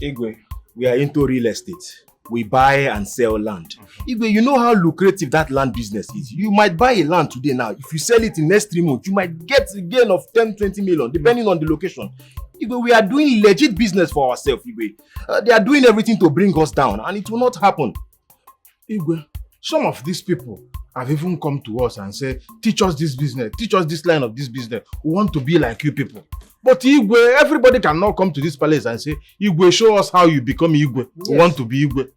S10: Igwe, we are into real estate. We buy and sell land. Igwe, you know how lucrative that land business is. You might buy a land today now. If you sell it in next 3 months, you might get a gain of 10-20 million, depending on the location. Igwe, we are doing legit business for ourselves, Igwe. They are doing everything to bring us down, and it will not happen.
S11: Igwe, some of these people have even come to us and said, teach us this business, teach us this line of this business. We want to be like you people. But Igwe, everybody cannot come to this palace and say, Igwe, show us how you become Igwe. Yes. We want to be Igwe.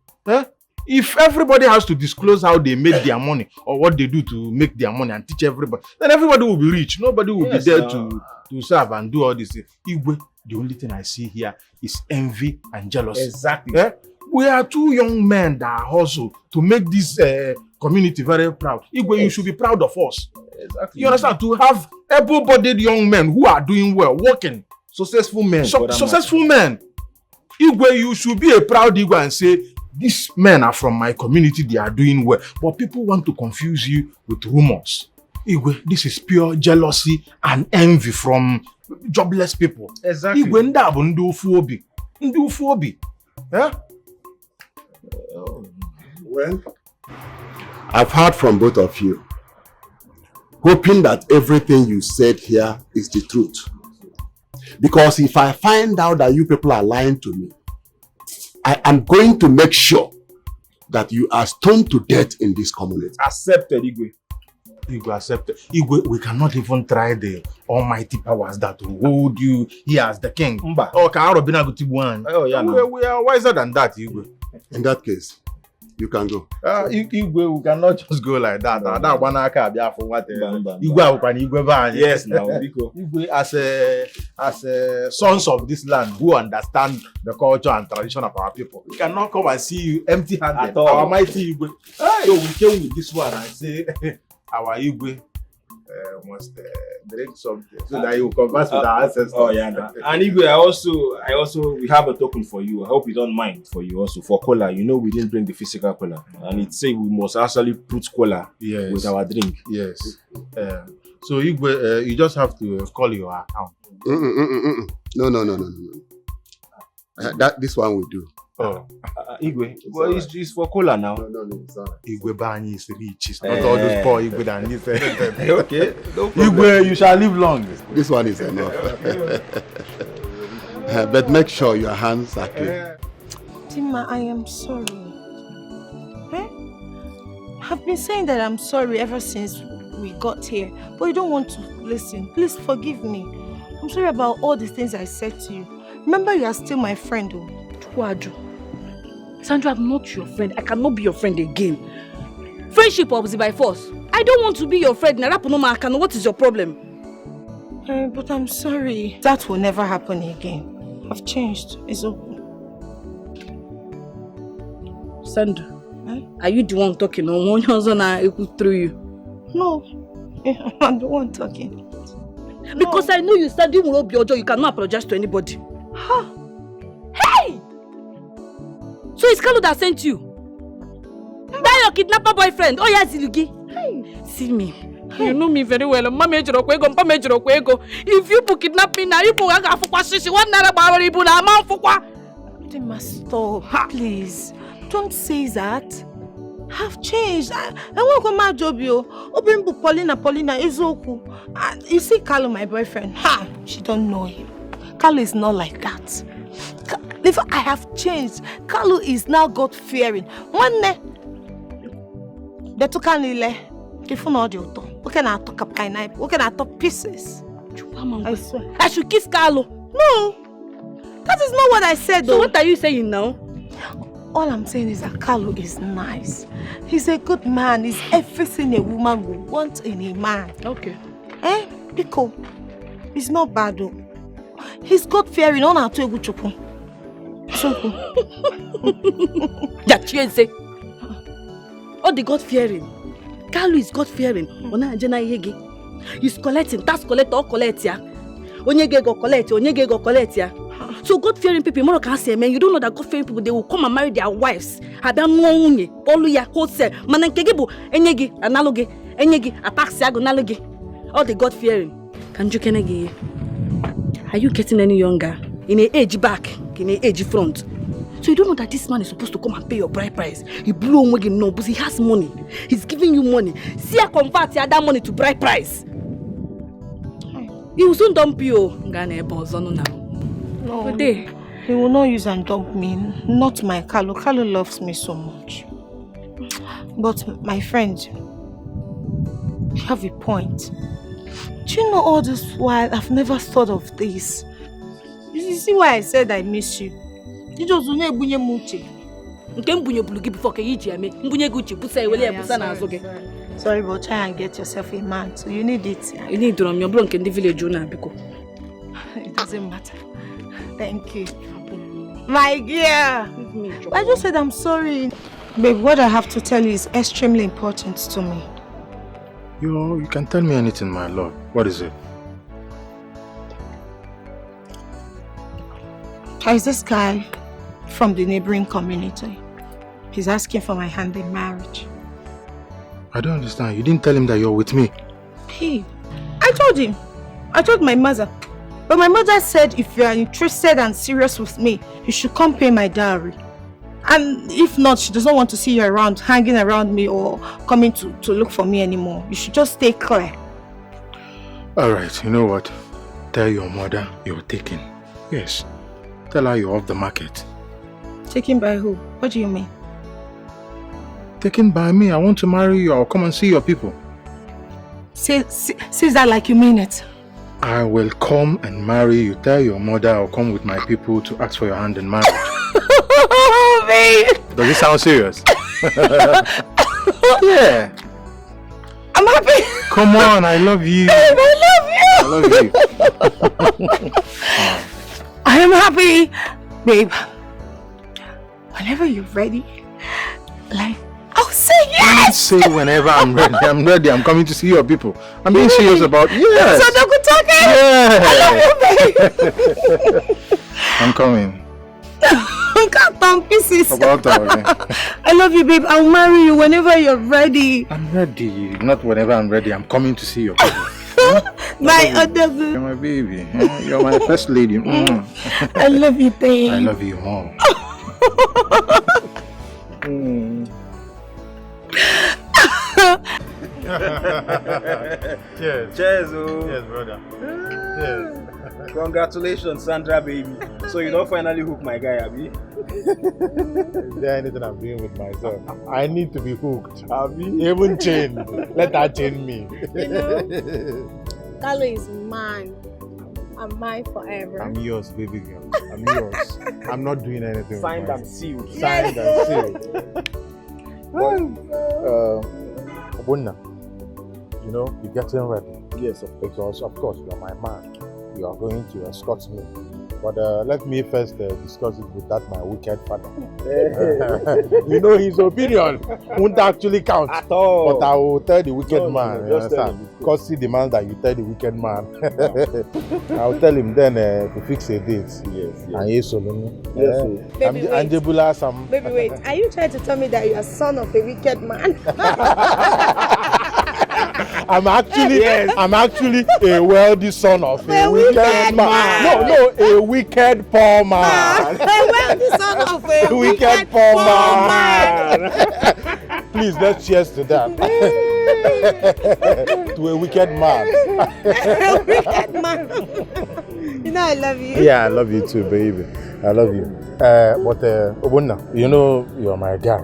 S11: If everybody has to disclose how they make their money or what they do to make their money and teach everybody, then everybody will be rich. Nobody will be there to serve and do all this. Igwe, the only thing I see here is envy and jealousy.
S10: Exactly.
S11: We are 2 young men that hustle to make this community very proud. Igwe, you should be proud of us.
S10: Exactly.
S11: You understand? To have able-bodied young men who are doing well, working.
S10: Successful men.
S11: Successful men. Igwe, you should be a proud Igwe and say, these men are from my community, they are doing well. But people want to confuse you with rumors. Igwe, this is pure jealousy and envy from jobless people.
S10: Exactly.
S11: Igwe, nda bụ ndị ofu obi. Ndị ofu obi.
S16: Well, I've heard from both of you, hoping that everything you said here is the truth. Because if I find out that you people are lying to me, I am going to make sure that you are stoned to death in this community.
S11: Accepted, Igwe. Igwe, accepted. Igwe, we cannot even try the almighty powers that will hold you here as the king. Oh, we are wiser than that, Igwe.
S16: In that case, you can go.
S11: Igwe, we cannot just go like that. That one I can't be for what. Igwe,
S10: yes, now
S11: Igwe, as a sons of this land who understand the culture and tradition of our people, we cannot come and see you empty-handed. Our mighty Igwe. So we came with this one and say, our Igwe must drink something so that you converse with our ancestors.
S10: Oh yeah, nah. And Igwe, I also we have a token for you. I hope you don't mind for you also for cola. You know we didn't bring the physical cola, and it say we must actually put cola with our drink.
S11: Yes. So Igwe, you just have to call your account.
S16: No. This one we do.
S11: Oh,
S10: Igwe, well, it's for cola now.
S16: No, sorry.
S11: Igwe Bani is rich. It's not all those poor Igwe that need it.
S10: Okay, no
S11: Igwe, you shall live long.
S16: This one is enough. But make sure your hands are clean.
S7: Tima, I am sorry. I've been saying that I'm sorry ever since we got here, but you don't want to listen. Please forgive me. I'm sorry about all the things I said to you. Remember, you are still my friend.
S6: Sandra, I'm not your friend. I cannot be your friend again. Friendship obviously by force. I don't want to be your friend. What is your problem?
S7: But I'm sorry. That will never happen again. I've changed. It's okay.
S6: Sandra, are you the one talking or one person through you?
S7: No, I'm the one talking.
S6: Because I know you said you will be your job. You cannot apologize to anybody.
S7: Huh?
S6: Hey! So it's Carlo that sent you? That your kidnapper boyfriend? Oh yes, Ilugi. Hey. See me. Hey. You know me very well. If you kidnap me now, you
S7: They must stop. Please. Don't say that. I've changed. I want to go my job, yo. Paulina is okay. You see Carlo, my boyfriend. She don't know him. Carlo is not like that. I have changed. Carlo is now God-fearing. One day, they took a lily. They found audio. We can talk a pineapple. We can talk pieces. I swear.
S6: I should kiss Carlo.
S7: No, that is not what I said.
S6: So what are you saying now?
S7: All I'm saying is that Carlo is nice. He's a good man. He's everything a woman would want in a man.
S6: Okay.
S7: Pico. He's not bad though. He's God-fearing. On our two good.
S6: Chieftaincy. Oh, the God-fearing. Carlo is God-fearing. He's collecting. Tax collector, collect ya. Onyege go collect ya. So God-fearing people, more can say, man, you don't know that God-fearing people, they will come and marry their wives. Oluya, Kose, Manankegebo, Enyegi, analogy, Enyegi, Apaxiago, analogy. All the God-fearing. Can you Are you getting any younger? In an age back, in an age front. So you don't know that this man is supposed to come and pay your bride price. He blew on again, no, but he has money. He's giving you money. See, I convert that money to bride price. He will soon dump you.
S7: No, he will not use and dump me. Not my Carlo. Carlo loves me so much. But my friend, you have a point. Do you know all this while I've never thought of this? You see why I said I miss you? You just don't bunye muche. Sorry, but try and get yourself a man. So you need it. Yeah?
S6: You need to run your bronk in the village,
S7: It doesn't matter. Thank you. My dear. I just said I'm sorry. Babe, what I have to tell you is extremely important to me.
S11: You can tell me anything, my lord. What is it?
S7: There is this guy from the neighboring community. He's asking for my hand in marriage.
S11: I don't understand. You didn't tell him that you're with me.
S7: Hey, I told him. I told my mother. But my mother said if you are interested and serious with me, you should come pay my dowry. And if not, she doesn't want to see you around, hanging around me or coming to look for me anymore. You should just stay clear.
S11: Alright, you know what? Tell your mother you're taken. Yes. Tell her you're off the market.
S7: Taken by who? What do you mean?
S11: Taken by me. I want to marry you. I'll come and see your people.
S7: Say that like you mean it.
S11: I will come and marry you. Tell your mother I'll come with my people to ask for your hand in marriage.
S7: Oh, babe.
S11: Does it sound serious? Yeah.
S7: I'm happy.
S11: Come on, I love you.
S7: Babe, I love you.
S11: I love you.
S7: I am happy. Babe, whenever you're ready, like, I'll say yes.
S11: Say whenever I'm ready. I'm ready. I'm coming to see your people. I'm being serious about yes.
S7: So don't go talking.
S11: Yeah.
S7: I love you, babe.
S11: I'm coming.
S7: Cut down pieces.
S11: About that.
S7: I love you, babe. I'll marry you whenever you're ready.
S11: I'm ready. Not whenever I'm ready. I'm coming to see your people.
S7: My other babe.
S11: You're my baby. You're my first lady.
S7: I love you, babe.
S11: I love you more.
S18: Cheers. Cheers, oh. Cheers, brother. Cheers. Congratulations, Sandra, baby. So you don't finally hook my guy, Abby?
S11: Is there anything I'm doing with myself? I need to be hooked. Abby? Even chain. Let her chain me.
S7: You know, Carlo is mine. I'm mine forever.
S11: I'm yours, baby girl. I'm yours. I'm not doing anything.
S18: Signed and sealed.
S11: Signed and sealed. Obunna, you know, you're getting ready. Yes, because of course you're my man. You are going to escort me. But let me first discuss it with that my wicked father. You know his opinion won't actually count at all. But I will tell the wicked man. You understand? Because he demands that you tell the wicked man. I'll tell him then to fix a date. Yes. And yes,
S7: Baby,
S11: Angela, some.
S7: Baby, wait. Are you trying to tell me that you're son of a wicked man?
S11: I'm actually a wealthy son of a wicked man. No, a wicked poor man.
S7: A wealthy son of a
S11: wicked poor man. Please, let's cheers to that. To a wicked man.
S7: A wicked man. You know I love you.
S11: Yeah, I love you too, baby. I love you. But Obunna, you know you're my guy.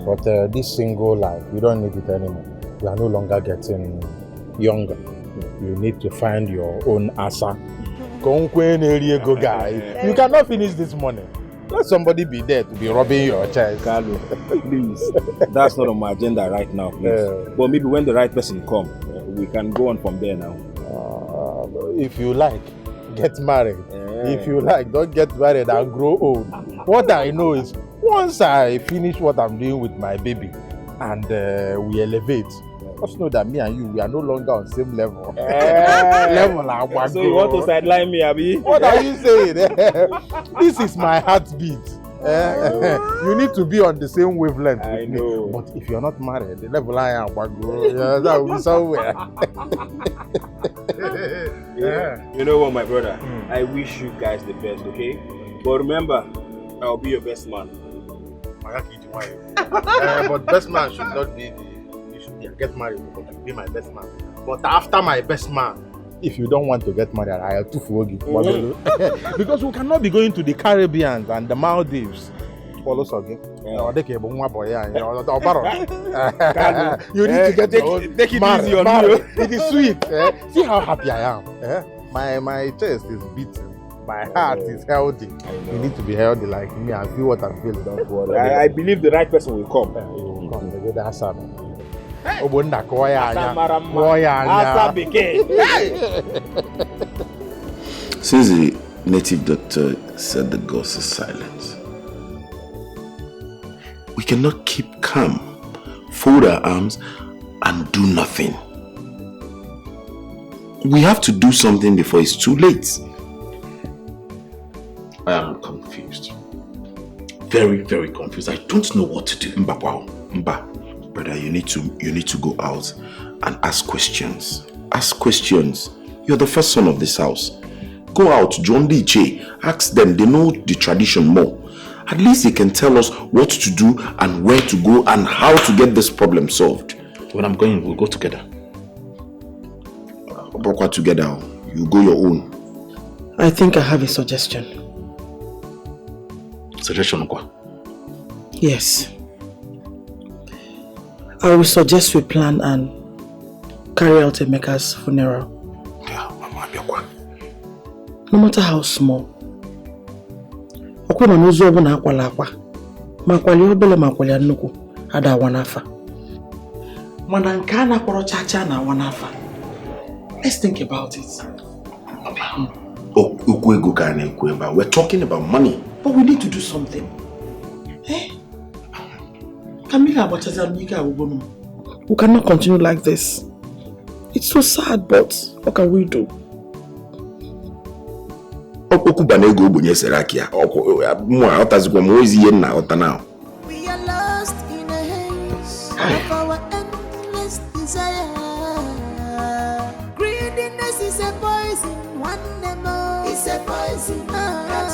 S11: But this single life, you don't need it anymore. You are no longer getting younger. You need to find your own asa. You cannot finish this morning. Let somebody be there to be rubbing your chest.
S18: Carlo, please. That's not on my agenda right now, please. But maybe when the right person comes, we can go on from there now.
S11: If you like, get married. If you like, don't get married and grow old. What I know is, once I finish what I'm doing with my baby and we elevate, just know that me and you, we are no longer on the same level.
S18: So you want to sideline me, Abi?
S11: What are you saying? This is my heartbeat. You need to be on the same wavelength. I know. But if you're not married, the level I am, that will be somewhere.
S18: You know what, my brother? I wish you guys the best, okay? But remember, I'll be your best man.
S11: But best man should not be you should get married because you be my best man. But after my best man, if you don't want to get married, I have to forgive you. Because we cannot be going to the Caribbean and the Maldives. Follow again. You need to get take it easy on me. It is sweet. See how happy I am. My chest is beating. My heart is healthy. You need to be healthy like me and feel what I'm feeling. Don't worry.
S18: I believe the right person will come.
S11: Come, the good answer.
S1: Since the native doctor said the ghost is silent, we cannot keep calm, fold our arms, and do nothing. We have to do something before it's too late. I am confused. Very, very confused. I don't know what to do. Mba, brother, you need to go out and ask questions. Ask questions. You're the first son of this house. Go out, John DJ. Ask them. They know the tradition more. At least they can tell us what to do and where to go and how to get this problem solved. When I'm going, we'll go together. Brokwa together. You go your own.
S3: I think I have a suggestion.
S1: Suggestion, quoi?
S3: Yes. I will suggest we plan and carry out Emeka's funeral. No matter how small. Okuna n'ụzọ ọbụla akwala akwa. Ma kwali obele ma kwali nnukwu ada awanafa. Mana nke a na-akpọrọ chacha na awanafa. Let's think about it.
S1: We're talking about money.
S3: But we need to do something. We cannot continue like this. It's so sad, but what can we do?
S12: We are lost in a haze of our endless desire. Greediness is a poison, one more is a poison that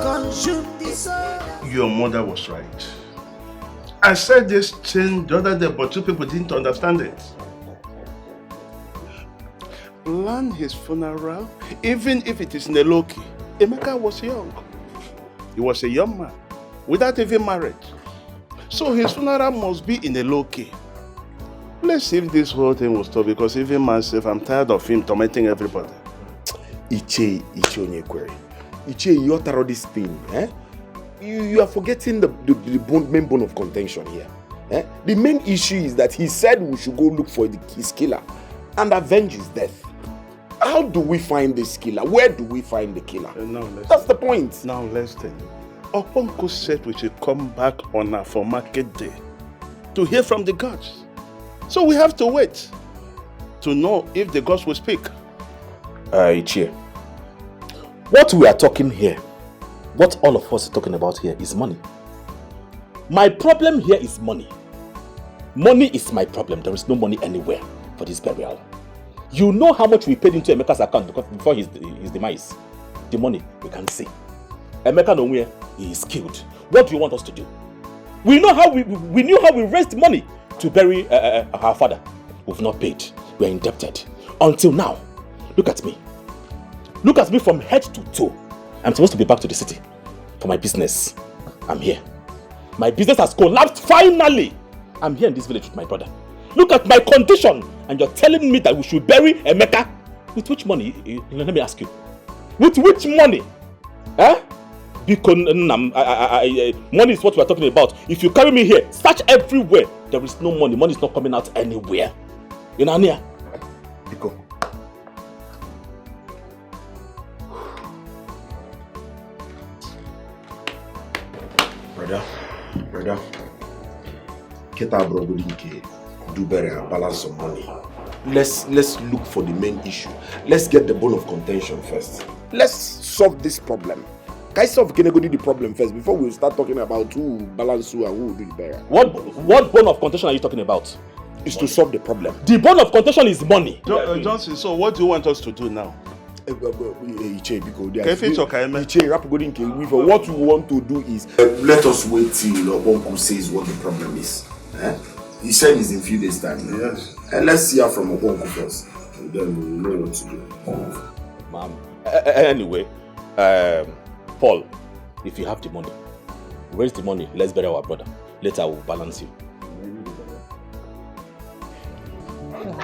S12: consumes the soul.
S1: Your mother was right. I said this thing the other day, but two people didn't understand it. Plan his funeral, even if it is in a low-key. Emeka was young. He was a young man, without even married. So his funeral must be in a low-key. Let's see if this whole thing will stop, because even myself, I'm tired of him tormenting everybody.
S4: Iche Onyekwere. Iche, you utter all this thing, eh? You are forgetting the main bone of contention here. Eh? The main issue is that he said we should go look for his killer and avenge his death. How do we find this killer? Where do we find the killer? That's the point.
S1: Now listen. Oponko said we should come back on our for market day to hear from the gods. So we have to wait to know if the gods will speak.
S5: Ichie, what we are talking here, what all of us are talking about here is money. My problem here is money. Money is my problem. There is no money anywhere for this burial. You know how much we paid into Emeka's account before his demise. The money we can't see. Emeka nowhere, he is killed. What do you want us to do? We know how we knew how we raised money to bury our father. We've not paid. We are indebted. Until now. Look at me. Look at me from head to toe. I'm supposed to be back to the city for my business. I'm here. My business has collapsed finally. I'm here in this village with my brother. Look at my condition, and you're telling me that we should bury Emeka. With which money? Let me ask you. With which money? Huh? Because money is what we're talking about. If you carry me here, search everywhere. There is no money. Money is not coming out anywhere. You know, Ania?
S4: Because brother, Keta bro do better, balance some money. Let's look for the main issue. Let's get the bone of contention first. Let's solve this problem. Can I solve the problem first before we start talking about who balance who and who will do it better?
S5: What bone of contention are you talking about?
S4: Is to solve the problem.
S5: The bone of contention is money.
S1: Johnson, so what do you want us to do now?
S4: Iche, because they
S1: If it's okay, man.
S4: Iche, Rapagodi Nke, what we want to do is let us wait till Obonku says what the problem is. He said it's in few days' time. Yes. And let's hear from Obonku first. And then we will know what to do.
S5: Ma'am. Anyway, Paul, if you have the money, where's the money? Let's bury our brother. Later we'll balance you.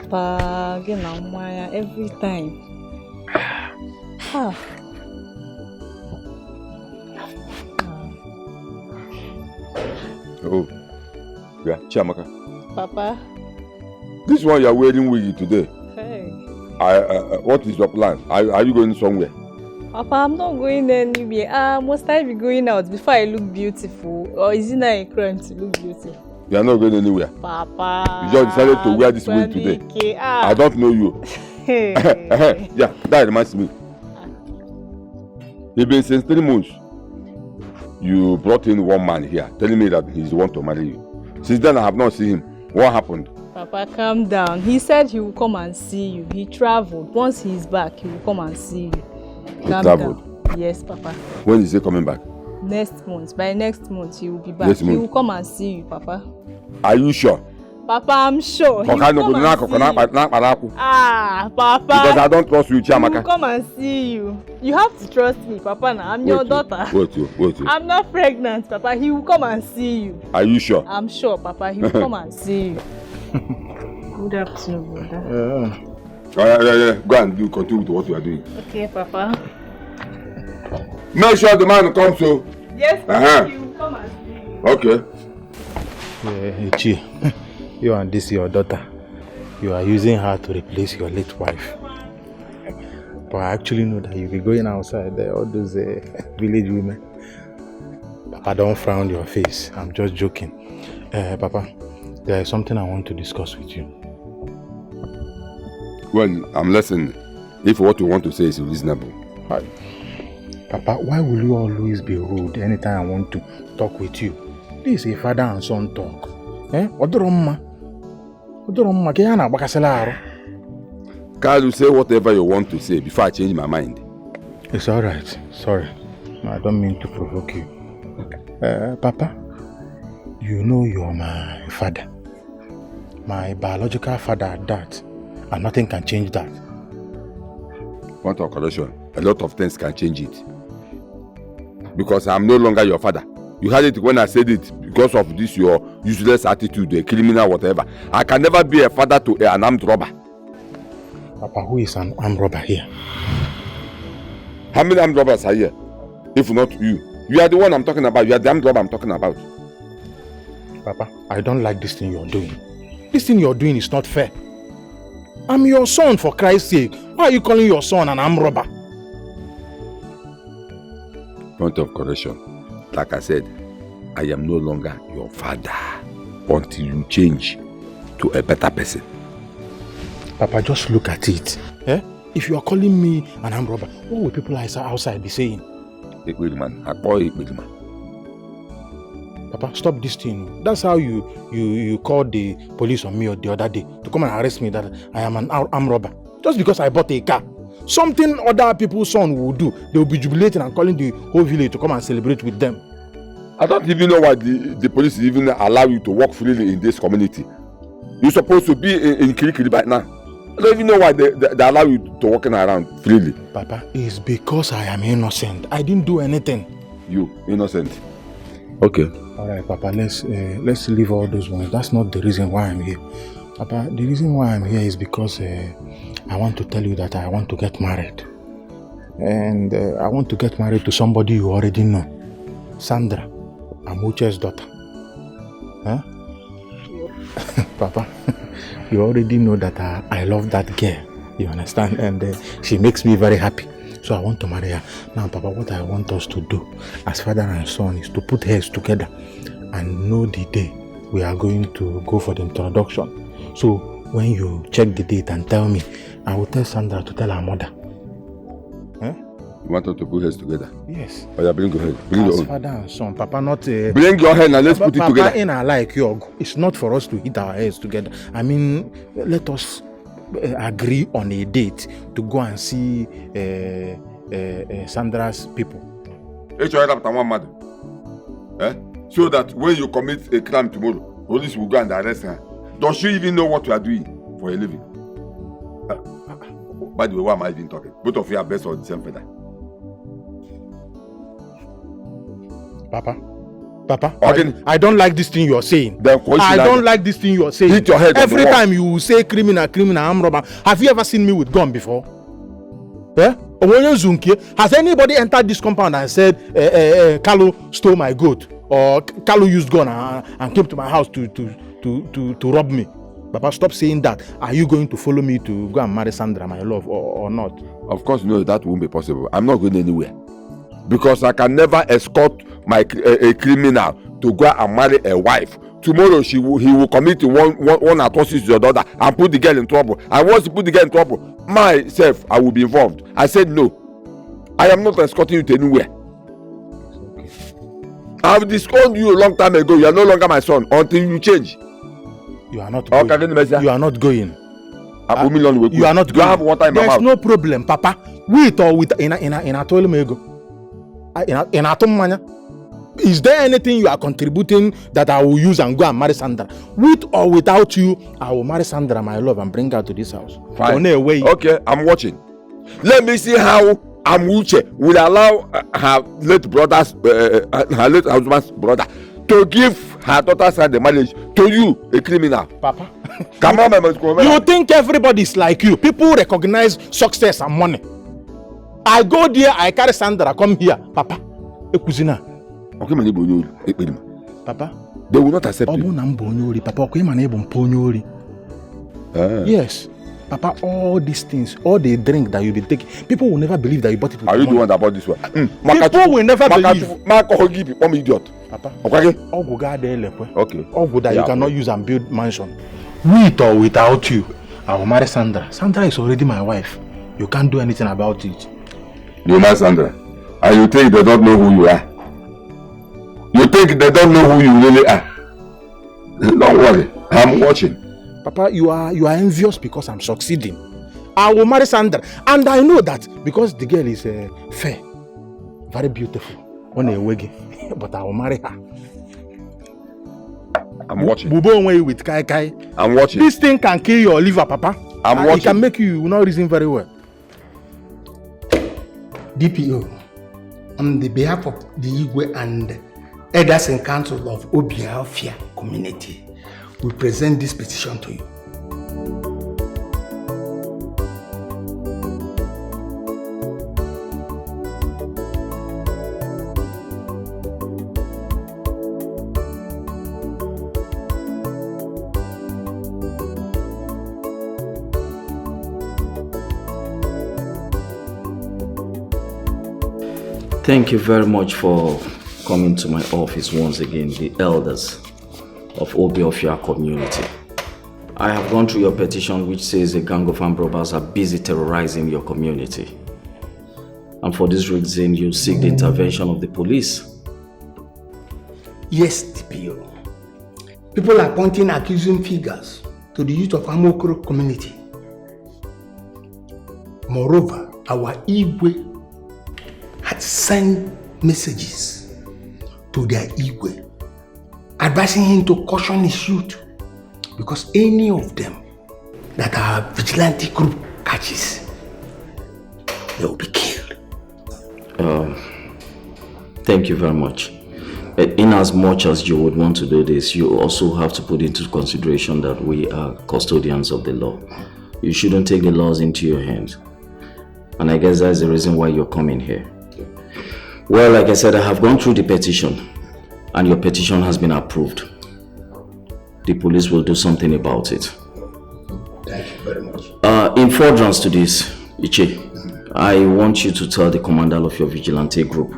S2: Papa, again, every time.
S19: Oh, yeah, Chiamaka.
S2: Papa.
S19: This one you are wearing with you today.
S2: Hey.
S19: What is your plan? Are you going somewhere?
S2: Papa, I'm not going anywhere. Must I be going out before I look beautiful? Or is it not a crime to look beautiful?
S19: You are not going anywhere.
S2: Papa.
S19: You just decided to wear this wig today. I don't know you. Yeah, that reminds me. It's been since 3 months. You brought in one man here, telling me that he's the one to marry you. Since then, I have not seen him. What happened?
S2: Papa, calm down. He said he will come and see you. He traveled. Once he's back, he will come and see you.
S19: He traveled?
S2: Down. Yes, Papa.
S19: When is he coming back?
S2: Next month. By next month, he will be back.
S19: Next
S2: He
S19: month?
S2: will come and see you, Papa.
S19: Are you sure?
S2: Papa, I'm sure. He will come and see you. Papa.
S19: Because I don't trust you,
S2: He will
S19: Chiamaka.
S2: come and see you. You have to trust me, Papa. Now I'm your daughter.
S19: Wait.
S2: I'm not pregnant, Papa. He will come and see you.
S19: Are you sure?
S2: I'm sure, Papa. He will come and see you. Good afternoon, brother.
S19: Yeah. Go and continue with what you are doing.
S2: Okay, Papa.
S19: Make sure the man comes so.
S2: Yes, Papa. He will come and see you.
S19: Okay.
S11: Chi, you and this your daughter, you are using her to replace your late wife. But I actually know that you'll be going outside there, all those village women. Papa, don't frown your face. I'm just joking. Papa, there is something I want to discuss with you.
S19: Well, I'm listening. If what you want to say is reasonable.
S11: Hi. Papa, why will you always be rude anytime I want to talk with you? This is a father and son talk.
S19: Carl, you say whatever you want to say before I change my mind.
S11: It's alright. Sorry. I don't mean to provoke you. Papa, you know you're my father. My biological father at that. And nothing can change that.
S19: Point of correction. A lot of things can change it. Because I'm no longer your father. You had it when I said it because of this your useless attitude, a criminal, whatever. I can never be a father to an armed robber.
S11: Papa, who is an armed robber here?
S19: How many armed robbers are here? If not you. You are the one I'm talking about. You are the armed robber I'm talking about.
S11: Papa, I don't like this thing you're doing. This thing you're doing is not fair. I'm your son, for Christ's sake. Why are you calling your son an armed robber?
S19: Point of correction. Like I said, I am no longer your father until you change to a better person.
S11: Papa, just look at it. If you are calling me an armed robber, what will people outside be saying? Papa, stop this thing. That's how you called the police on me the other day to come and arrest me that I am an armed robber. Just because I bought a car. Something other people's son will do. They will be jubilating and calling the whole village to come and celebrate with them.
S19: I don't even know why the police even allow you to walk freely in this community. You're supposed to be in Kirikiri right now. I don't even know why they allow you to walk around freely.
S11: Papa, it's because I am innocent. I didn't do anything.
S19: You, innocent. Okay.
S11: Alright, Papa, let's leave all those ones. That's not the reason why I'm here. Papa, the reason why I'm here is because I want to tell you that I want to get married. And I want to get married to somebody you already know. Sandra, Amuche's daughter. Huh? Papa, you already know that I love that girl. You understand? And she makes me very happy. So I want to marry her. Now, Papa, what I want us to do as father and son is to put heads together and know the day we are going to go for the introduction. So when you check the date and tell me, I will tell Sandra to tell her mother. Huh?
S19: You want us to put heads together?
S11: Yes.
S19: Oh, yeah, bring your head. Bring your own.
S11: Father and son, Papa, not...
S19: bring your head and let's put it together.
S11: Papa, in our like you, it's not for us to hit our heads together. I mean, let us agree on a date to go and see Sandra's people.
S19: So that when you commit a crime tomorrow, police will go and arrest her. Does she even know what you are doing for a living? By the way, why am I even talking? Both of you are based on the same feather.
S11: Papa, I don't like this thing you're saying. I don't like this thing you're saying.
S19: Hit your head.
S11: Every time you say criminal, armed robber. Have you ever seen me with gun before? Yeah? Has anybody entered this compound and said, Kalu stole my goat? Or Kalu used gun and came to my house to rob me? Papa, stop saying that. Are you going to follow me to go and marry Sandra, my love, or not?
S19: Of course, no, that won't be possible. I'm not going anywhere. Because I can never escort a criminal to go and marry a wife. Tomorrow he will commit one atrocity to your daughter and put the girl in trouble. And once you put the girl in trouble, myself, I will be involved. I said no. I am not escorting you to anywhere. I have disowned you a long time ago. You are no longer my son until you change.
S11: You are not going. You are not going.
S19: You are not going. You have water in my mouth.
S11: There's no problem, Papa. With or with in a toilet mego. In a tomanya. Is there anything you are contributing that I will use and go and marry Sandra? With or without you, I will marry Sandra, my love, and bring her to this house.
S19: Fine. Okay, I'm watching. Let me see how Amuche will allow her late brother's, her late husband's brother to give her daughter's hand in marriage to you, a criminal.
S11: Papa.
S19: Come on, my
S11: You think everybody is like you? People recognize success and money. I go there, I carry Sandra, come here, Papa. Ekuzina. Papa,
S19: they will not accept you.
S11: Papa, yes, Papa, all these things, all the drink that you be taking, people will never believe that you bought it with
S19: Are you
S11: money.
S19: the one that bought this one?
S11: People will never believe.
S19: I'm idiot.
S11: Papa,
S19: okay.
S11: All good that you cannot use and build mansion. With or without you, I will marry Sandra. Sandra is already my wife. You can't do anything about it.
S19: You marry Sandra, and you think they don't know who you are. You think they don't know who you really are. Don't worry, I'm watching.
S11: Papa, you are envious because I'm succeeding. I will marry Sandra, and I know that because the girl is fair, very beautiful, on a wiggy, but I will marry her.
S19: I'm watching.
S11: Bubo with Kai Kai.
S19: I'm watching.
S11: This thing can kill your liver, Papa.
S19: I'm watching.
S11: It can make you not reason very well.
S15: DPO, on the behalf of the Igwe and Elders and Council of Obiafia community, we present this petition to you.
S20: Thank you very much for coming to my office once again, the elders of Obiofia community. I have gone through your petition which says a gang of armed robbers are busy terrorizing your community. And for this reason, you seek the intervention of the police.
S15: Yes, DPO. People are pointing accusing fingers to the youth of Amokoro community. Moreover, our Igwe had sent messages to their Igwe advising him to caution his youth because any of them that our vigilante group catches, they will be killed.
S20: Thank you very much. In as much as you would want to do this, you also have to put into consideration that we are custodians of the law. You shouldn't take the laws into your hands. And I guess that's the reason why you're coming here. Well, like I said, I have gone through the petition and your petition has been approved. The police will do something about it.
S15: Thank you very much.
S20: In furtherance to this, Iche, I want you to tell the commander of your vigilante group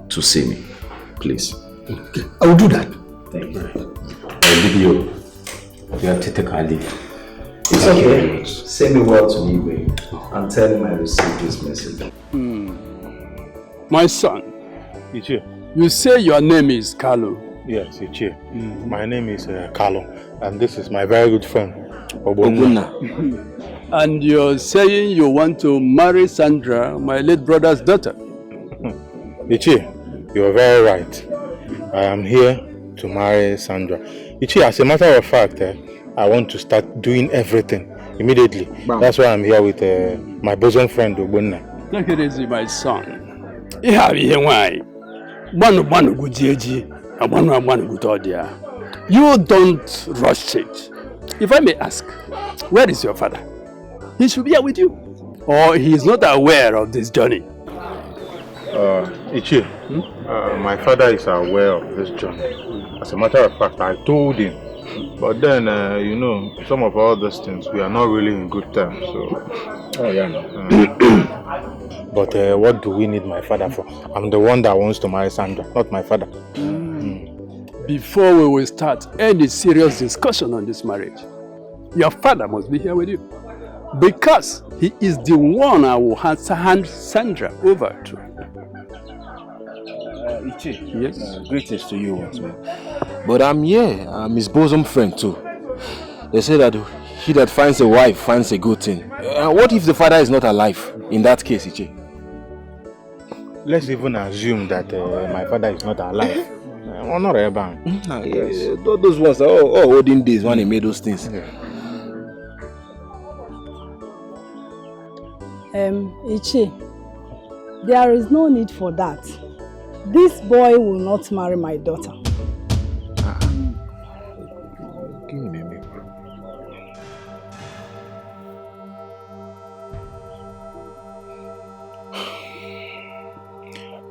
S20: to see me, please.
S15: Okay, I will do that.
S20: Thank you.
S10: I'll give you. You have to take our leave.
S20: It's okay. Send me word to me and tell him I received this message.
S13: My son,
S11: Iche.
S13: You say your name is Carlo.
S11: Yes, Iche. My name is Carlo, and this is my very good friend, Obunna.
S13: And you're saying you want to marry Sandra, my late brother's daughter?
S11: Ichi, you're very right. I am here to marry Sandra. Ichi, as a matter of fact, I want to start doing everything immediately. Wow. That's why I'm here with my bosom friend, Ogbonna.
S13: Take it easy, my son. You don't rush it. If I may ask, where is your father? He should be here with you. Or he is not aware of this journey?
S11: Ichi, my father is aware of this journey. As a matter of fact, I told him. But then, you know, some of all those things, we are not really in good terms. So, oh yeah. But what do we need my father for? I'm the one that wants to marry Sandra, not my father.
S13: Before we will start any serious discussion on this marriage, your father must be here with you. Because he is the one I will hand Sandra over to.
S10: Ichi,
S13: yes?
S10: Greetings to you once more. But I'm here. I'm his bosom friend too. They say that he that finds a wife finds a good thing. What if the father is not alive in that case, Ichi?
S11: Let's even assume that my father is not alive.
S10: Yes. Those ones are all olden days when he made those things.
S11: Yeah.
S2: Ichi, there is no need for that. This boy will not marry my daughter.
S11: Give me a minute.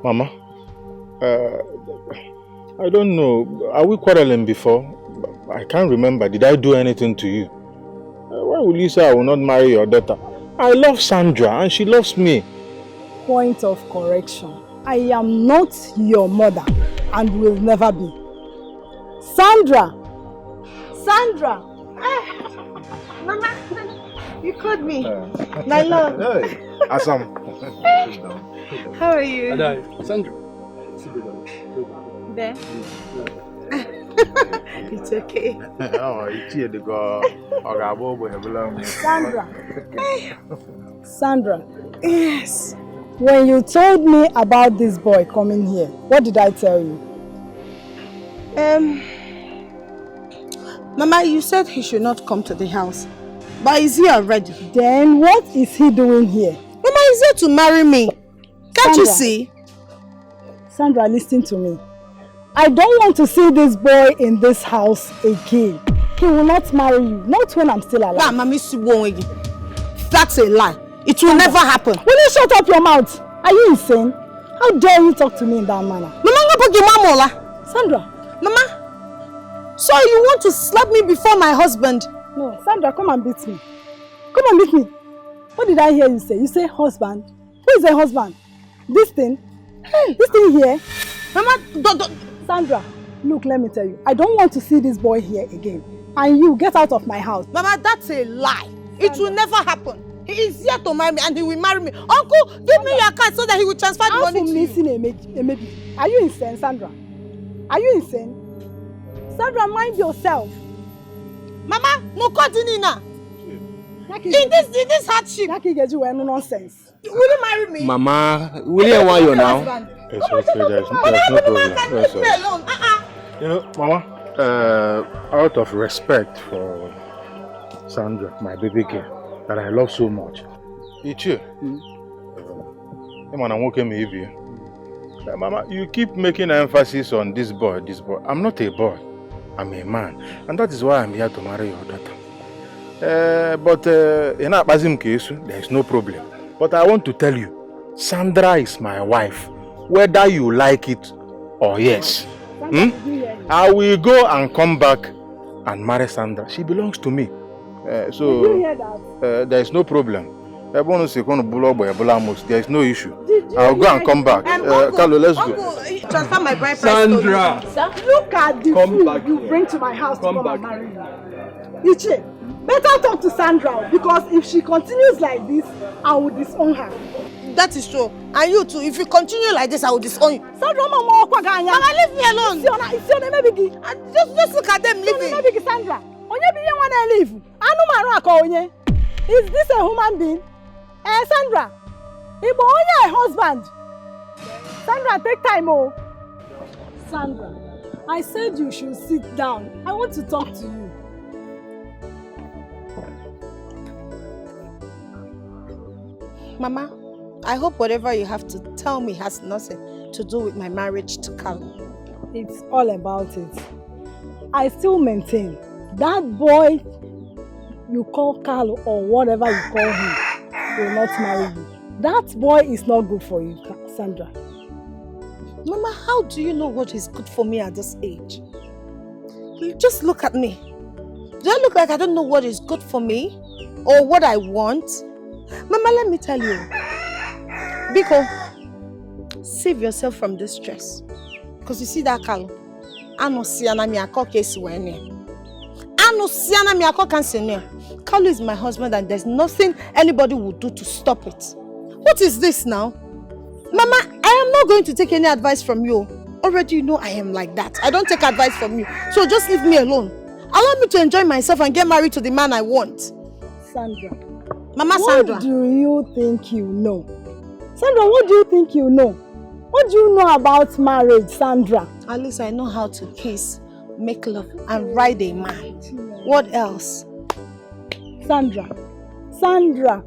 S11: Mama, I don't know. Are we quarreling before? I can't remember. Did I do anything to you? Why will you say I will not marry your daughter? I love Sandra and she loves me.
S2: Point of correction. I am not your mother and will never be. Sandra! Sandra!
S7: Mama, you called me. My love.
S11: Hey, Assam.
S7: How are you?
S13: Hello, Sandra.
S7: There. It's okay.
S2: Sandra. Sandra. Yes. When you told me about this boy coming here, what did I tell you?
S7: Mama, you said he should not come to the house. But is he already?
S2: Then what is he doing here?
S7: Mama, he's here to marry me. Can't
S2: Sandra,
S7: you see?
S2: Sandra, listen to me. I don't want to see this boy in this house again. He will not marry you, not when I'm still alive.
S7: That's a lie. It will never happen.
S2: Will you shut up your mouth? Are you insane? How dare you talk to me in that manner?
S7: Mama,
S2: Sandra.
S7: Mama, so you want to slap me before my husband?
S2: No, Sandra, come and beat me. Come and beat me. What did I hear you say? You say husband. Who is a husband? This thing? This thing here?
S7: Mama,
S2: Sandra, look, let me tell you. I don't want to see this boy here again. And you, get out of my house.
S7: Mama, that's a lie. Sandra. It will never happen. He is here to marry me and he will marry me. Uncle, give me your card so that he will transfer the money to you.
S2: Are you insane, Sandra? Are you insane? Sandra, mind yourself.
S7: Mama, Mukodinina. In this hardship.
S2: Nonsense.
S7: Will you marry me?
S10: Mama, will you want you now?
S11: It's okay, there's no problem. You know, Mama, out of respect for Sandra, my baby girl, that I love so much. Ichi, Mama, you keep making emphasis on this boy. I'm not a boy, I'm a man. And that is why I'm here to marry your daughter. But in a Bazim case, there is no problem. But I want to tell you, Sandra is my wife, whether you like it or yes. I will go and come back and marry Sandra. She belongs to me. So
S2: did you hear that?
S11: There is no problem. There is no issue. I'll go and come back. Carlo, let's go.
S7: Transfer my bride price.
S13: Sandra!
S2: Look at the food you bring to my house to come and marry you. Ichi, better talk to Sandra because if she continues like this, I will disown her.
S7: That is true. And you too, if you continue like this, I will disown you.
S2: Sandra, Mama,
S7: leave me alone. Just look at them leaving.
S2: Sandra, onye bi yen wana leave. Anu maru aka onye. Is this a human being? Sandra, Ibo only a husband. Sandra, take time, oh. Sandra, I said you should sit down. I want to talk to you.
S7: Mama, I hope whatever you have to tell me has nothing to do with my marriage to Carlo.
S2: It's all about it. I still maintain that boy you call Carlo or whatever you call him will not marry you. That boy is not good for you, Sandra.
S7: Mama, how do you know what is good for me at this age? You just look at me. Do I look like I don't know what is good for me or what I want? Mama, let me tell you. Biko, save yourself from this stress. Because you see that Carlo? Ano siana mi ako kesi wene. Ano siana mi ako kansene. Carlo is my husband and there's nothing anybody will do to stop it. What is this now? Mama, I am not going to take any advice from you. Already you know I am like that. I don't take advice from you. So just leave me alone. Allow me to enjoy myself and get married to the man I want.
S2: Sandra.
S7: Mama Sandra.
S2: What do you think you know? Sandra, what do you think you know? What do you know about marriage, Sandra?
S7: At least I know how to kiss, make love, and ride a man. What else?
S2: Sandra. Sandra.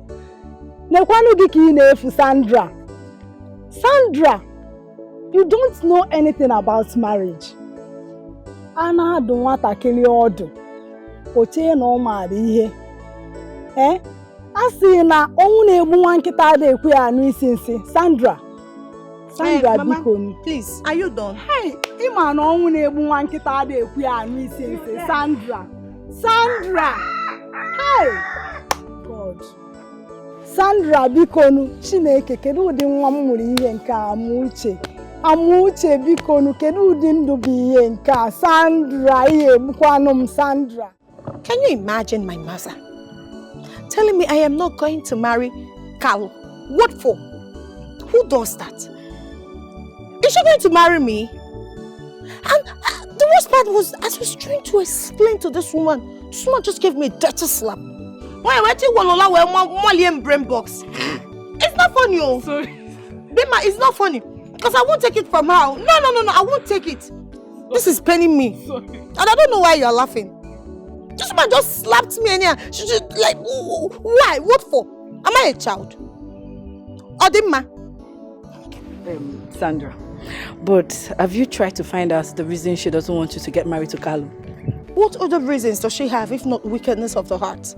S2: Nekwanu diki inefu, Sandra. Sandra, you don't know anything about marriage. Ana don't want to kill your do. Oche no marry. Asi na only one kita de kwe anu isinsi. Sandra. Sandra,
S7: Mama,
S2: biko.
S7: Please, are you done?
S2: Hey, ima no only one kita de kwe anu isinsi. Sandra. Sandra. Hey. God. Sandra, bikonu, Chineke, kedu udi nwa m mụrụ ihe nke Amuche. Amuche, bikonu, kedu udi ndụ bụ ihe nke Sandra, ihe bukwanụ m Sandra.
S7: Can you imagine my mother telling me I am not going to marry Carlo? What for? Who does that? Is she going to marry me? And the worst part was, as I was trying to explain to this woman just gave me a dirty slap. Why you want brain box? It's not funny, oh. Sorry. Bima, it's not funny. Because I won't take it from her. No, I won't take it. Sorry. This is paining me. Sorry. And I don't know why you're laughing. This woman just slapped me and she just like, why? What for? Am I a child? Odimma.
S6: Sandra, but have you tried to find out the reason she doesn't want you to get married to Carlo?
S7: What other reasons does she have if not wickedness of the heart?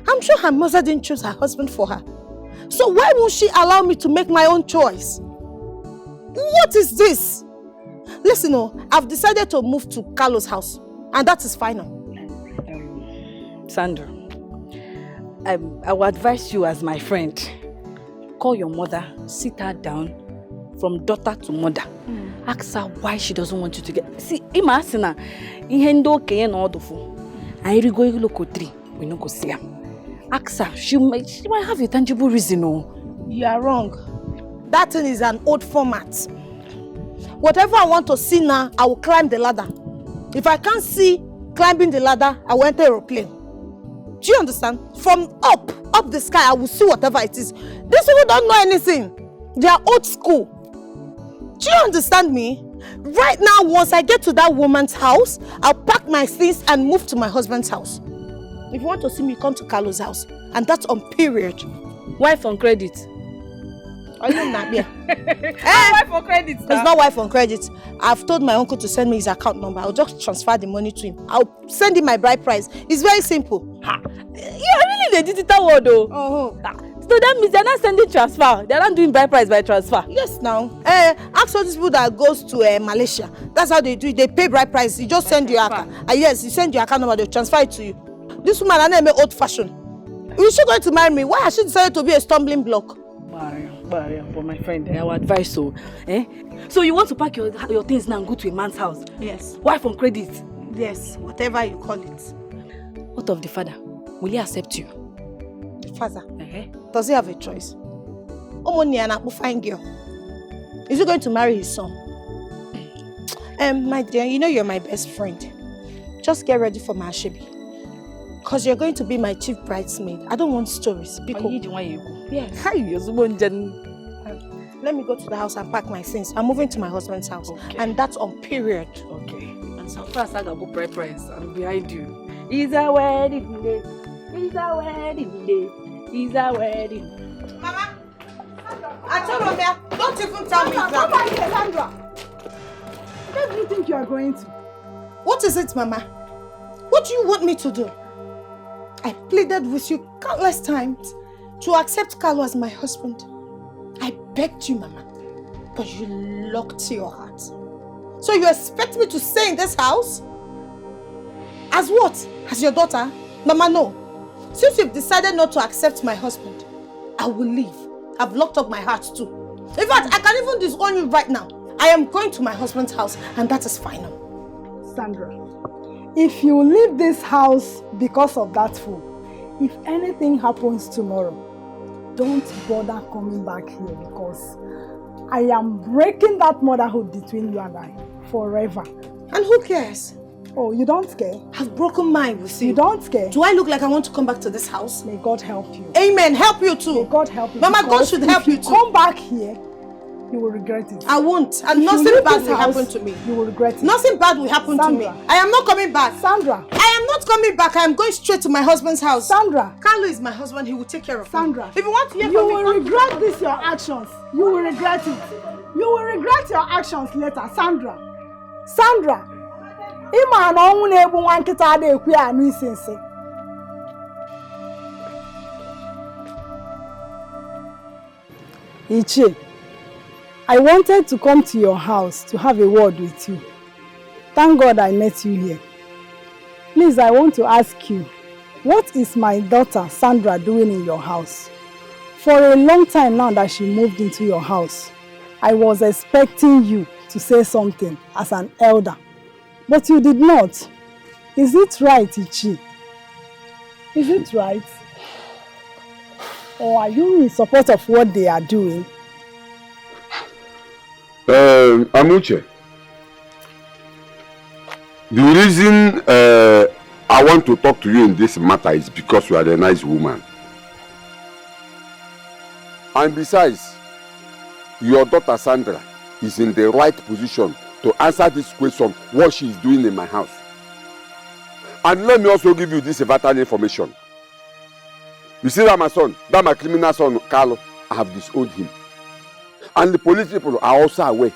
S7: I'm sure her mother didn't choose her husband for her. So why won't she allow me to make my own choice? What is this? Listen, I've decided to move to Carlo's house. And that is final.
S6: Sandra, I will advise you as my friend. Call your mother, sit her down from daughter to mother. Ask her why she doesn't want you to get... See, Immerse na ihendo keye na odofo. I go local 3. We no go see her. Ask her. She might have a tangible reason.
S7: You are wrong. That thing is an old format. Whatever I want to see now, I will climb the ladder. If I can't see climbing the ladder, I will enter aeroplane. Do you understand? From up the sky, I will see whatever it is. These people don't know anything. They are old school. Do you understand me? Right now, once I get to that woman's house, I'll pack my things and move to my husband's house. If you want to see me, come to Carlo's house. And that's on period.
S6: Wife on credit.
S7: Are you not here?
S6: Wife on credit.
S7: It's not wife on credit. I've told my uncle to send me his account number. I'll just transfer the money to him. I'll send him my bride price. It's very simple.
S6: You're really the digital world, though. So that means they're not sending transfer. They're not doing bride price by transfer.
S7: Yes, now. Ask all these people that goes to Malaysia. That's how they do it. They pay bride price. You just send your account. Yes, you send your account number. They'll transfer it to you. This woman, I name old fashioned. Is she going to marry me? Why has she decided to be a stumbling block?
S6: Maria, but my friend, I will advise so. So you want to pack your things now and go to a man's house?
S7: Yes.
S6: Wife on credit?
S7: Yes, whatever you call it.
S6: What of the father? Will he accept you?
S7: The father? Does he have a choice? Fine girl. Is he going to marry his son? My dear, you know you're my best friend. Just get ready for my Ashebi. Because you're going to be my chief bridesmaid. I don't want stories. Yes. Let me go to the house and pack my things. I'm moving to my husband's house. Okay. And that's on period.
S6: Okay. And so far as I got preference, I'm behind you. It's a wedding day. It's a wedding day. It's a wedding.
S7: Mama! I told Romeo, don't even tell me that.
S2: Come back here, Sandra. Where do you think you are going to?
S7: What is it, Mama? What do you want me to do? I pleaded with you countless times to accept Carlo as my husband. I begged you, Mama, but you locked your heart. So you expect me to stay in this house? As what? As your daughter? Mama, no. Since you've decided not to accept my husband, I will leave. I've locked up my heart too. In fact, I can even disown you right now. I am going to my husband's house and that is final.
S2: Sandra, if you leave this house because of that fool, if anything happens tomorrow, don't bother coming back here because I am breaking that motherhood between you and I forever.
S7: And who cares?
S2: Oh, you don't care?
S7: I've broken mine with you.
S2: You don't care?
S7: Do I look like I want to come back to this house?
S2: May God help you.
S7: Amen. Help you too.
S2: May God help you.
S7: Mama, God should help you too.
S2: Come back here, you will regret it.
S7: I won't. And nothing bad will happen to me.
S2: You will regret it.
S7: Nothing bad will happen to me. I am not coming back.
S2: Sandra.
S7: I am not coming back. I am going straight to my husband's house.
S2: Sandra.
S7: Carlo is my husband. He will take care of me.
S2: Sandra.
S7: If you want to hear
S2: you
S7: from me,
S2: will regret this, your actions. You will regret it. You will regret your actions later. Sandra. Sandra. Ima na onwu na egbu nwa nkịta ada ekwu ya anu isi nsi. Ichie, I wanted to come to your house to have a word with you. Thank God I met you here. Please, I want to ask you, what is my daughter Sandra doing in your house? For a long time now that she moved into your house, I was expecting you to say something as an elder. But you did not. Is it right, Ichi? Is it right? Or are you in support of what they are doing?
S19: Amuche, the reason I want to talk to you in this matter is because you are a nice woman. And besides, your daughter Sandra is in the right position to answer this question, what she is doing in my house. And let me also give you this vital information. You see that my son, that my criminal son, Carlo, I have disowned him. And the police people are also aware.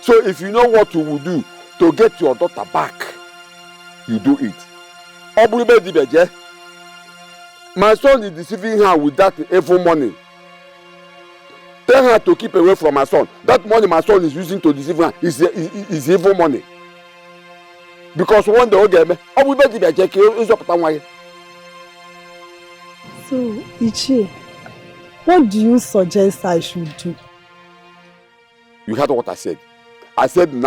S19: So if you know what you will do to get your daughter back, you do it. My son is deceiving her with that evil money. Tell her to keep away from my son. That money my son is using to deceive her is evil money. Because one day,
S2: so, Ichi, what do you suggest I should do?
S19: You heard what I said. I said, your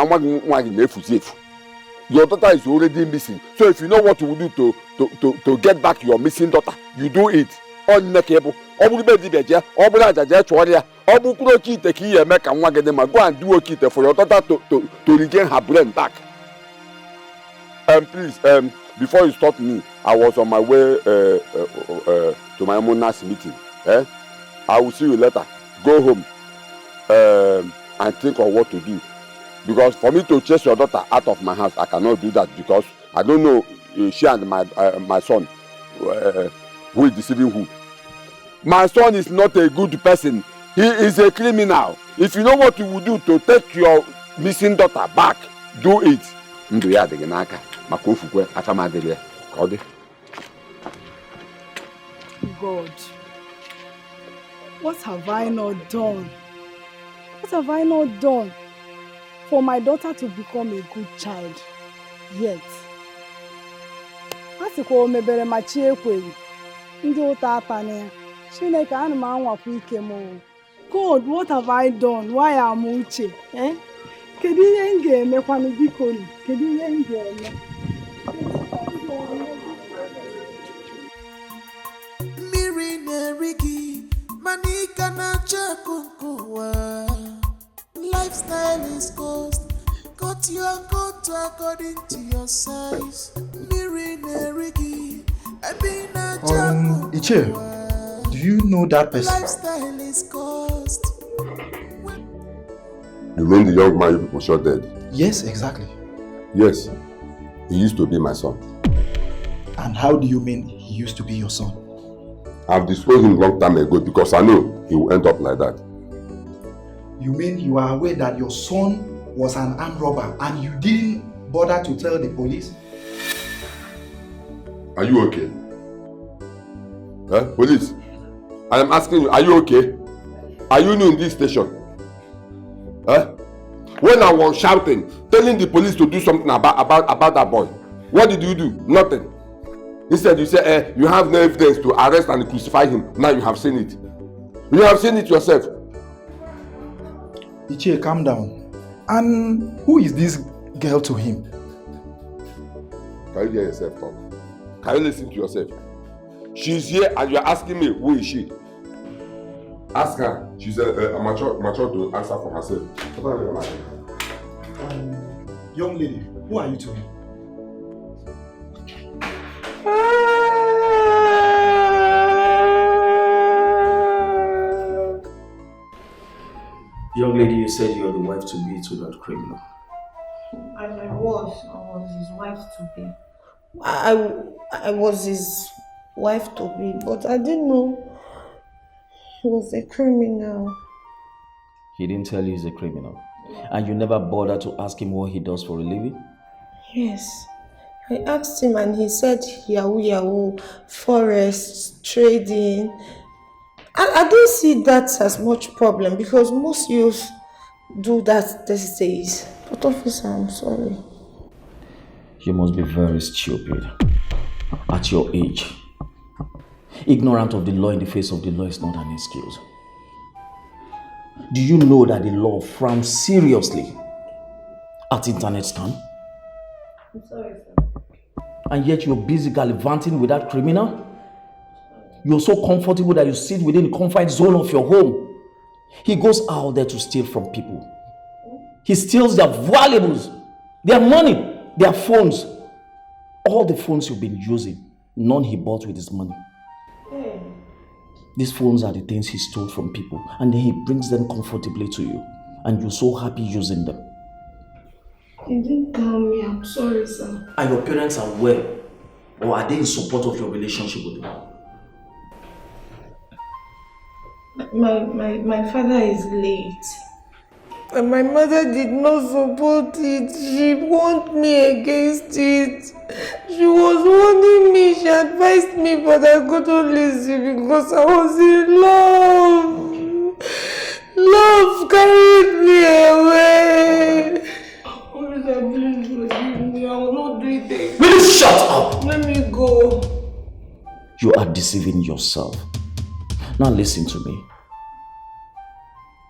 S19: daughter is already missing. So if you know what to do to get back your missing daughter, you do it. On the cable. Go and do a kit for your daughter to regain her brain back. Please, before you stop me, I was on my way to my Monas meeting. I will see you later. Go home and think of what to do. Because for me to chase your daughter out of my house, I cannot do that because I don't know she and my son who is deceiving who. My son is not a good person. He is a criminal. If you know what you will do to take your missing daughter back, do it.
S2: God, what have I not done? What have I not done for my daughter to become a good child? Yet, God, what have I done? Why am Uche?
S12: Lifestyle is cost. Cut your coat according to your size. Miri nerigi.
S10: Iche, do you know that person?
S12: Lifestyle is cost.
S19: You mean the young man you people shot dead?
S10: Yes, exactly.
S19: Yes. He used to be my son.
S10: And how do you mean he used to be your son?
S19: I've disposed him long time ago because I know he will end up like that.
S10: You mean you are aware that your son was an armed robber and you didn't bother to tell the police?
S19: Are you okay? Police, I am asking you, are you okay? Are you new in this station? When I was shouting, telling the police to do something about that boy, what did you do? Nothing. Instead you say, you have no evidence to arrest and crucify him. Now you have seen it. You have seen it yourself.
S10: Ichie, calm down. And who is this girl to him?
S19: Can you hear yourself talk? Can you listen to yourself? She's here and you are asking me, who is she? Ask her. She's mature to answer for herself.
S10: Young lady, who are you to him?
S20: Young lady, you said you're the wife to be to that criminal.
S7: I was his wife to be. I was his wife to be, but I didn't know he was a criminal.
S20: He didn't tell you he's a criminal. And you never bothered to ask him what he does for a living?
S7: Yes. I asked him and he said yahoo, forests, trading. I don't see that as much problem because most youth do that these days. But officer, I'm sorry.
S20: You must be very stupid. At your age. Ignorant of the law in the face of the law is not an excuse. Do you know that the law frowns seriously at internet scam?
S7: I'm sorry, sir.
S20: And yet you're busy gallivanting with that criminal? You're so comfortable that you sit within the comfort zone of your home. He goes out there to steal from people. He steals their valuables, their money, their phones. All the phones you've been using, none he bought with his money. These phones are the things he stole from people, and then he brings them comfortably to you, and you're so happy using them.
S7: He didn't tell me. I'm sorry, sir.
S20: Are your parents aware, or are they in support of your relationship with them?
S7: My father is late. And my mother did not support it. She warned me against it. She was warning me. She advised me, but I couldn't listen because I was in love. Love carried me away. Officer, please forgive me. I will not do it again.
S20: Will you shut up?
S7: Let me go.
S20: You are deceiving yourself. Now listen to me.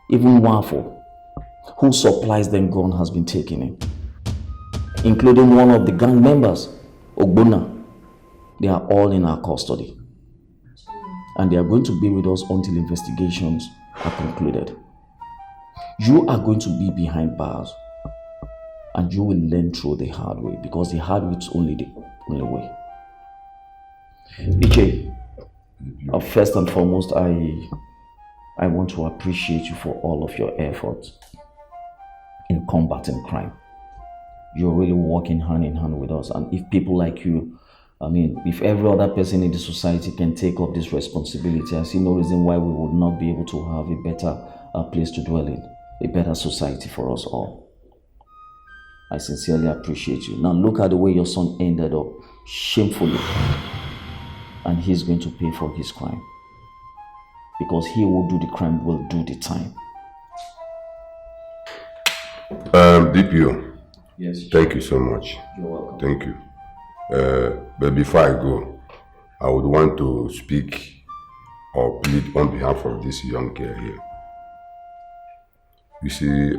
S20: Even Wafo, who supplies them gun, has been taken in. Including one of the gang members, Ogbona. They are all in our custody. And they are going to be with us until investigations are concluded. You are going to be behind bars. And you will learn through the hard way, because the hard way is only the only way. Iche, first and foremost, I want to appreciate you for all of your efforts in combating crime. You're really working hand in hand with us, and if people like you, if every other person in the society can take up this responsibility, I see no reason why we would not be able to have a better place to dwell in, a better society for us all. I sincerely appreciate you. Now look at the way your son ended up, shamefully, and he's going to pay for his crime. Because he who do the crime will do the time.
S19: DPO.
S20: Yes.
S19: Thank you so much.
S20: You're welcome.
S19: Thank you. But before I go, I would want to speak or plead on behalf of this young girl here. You see,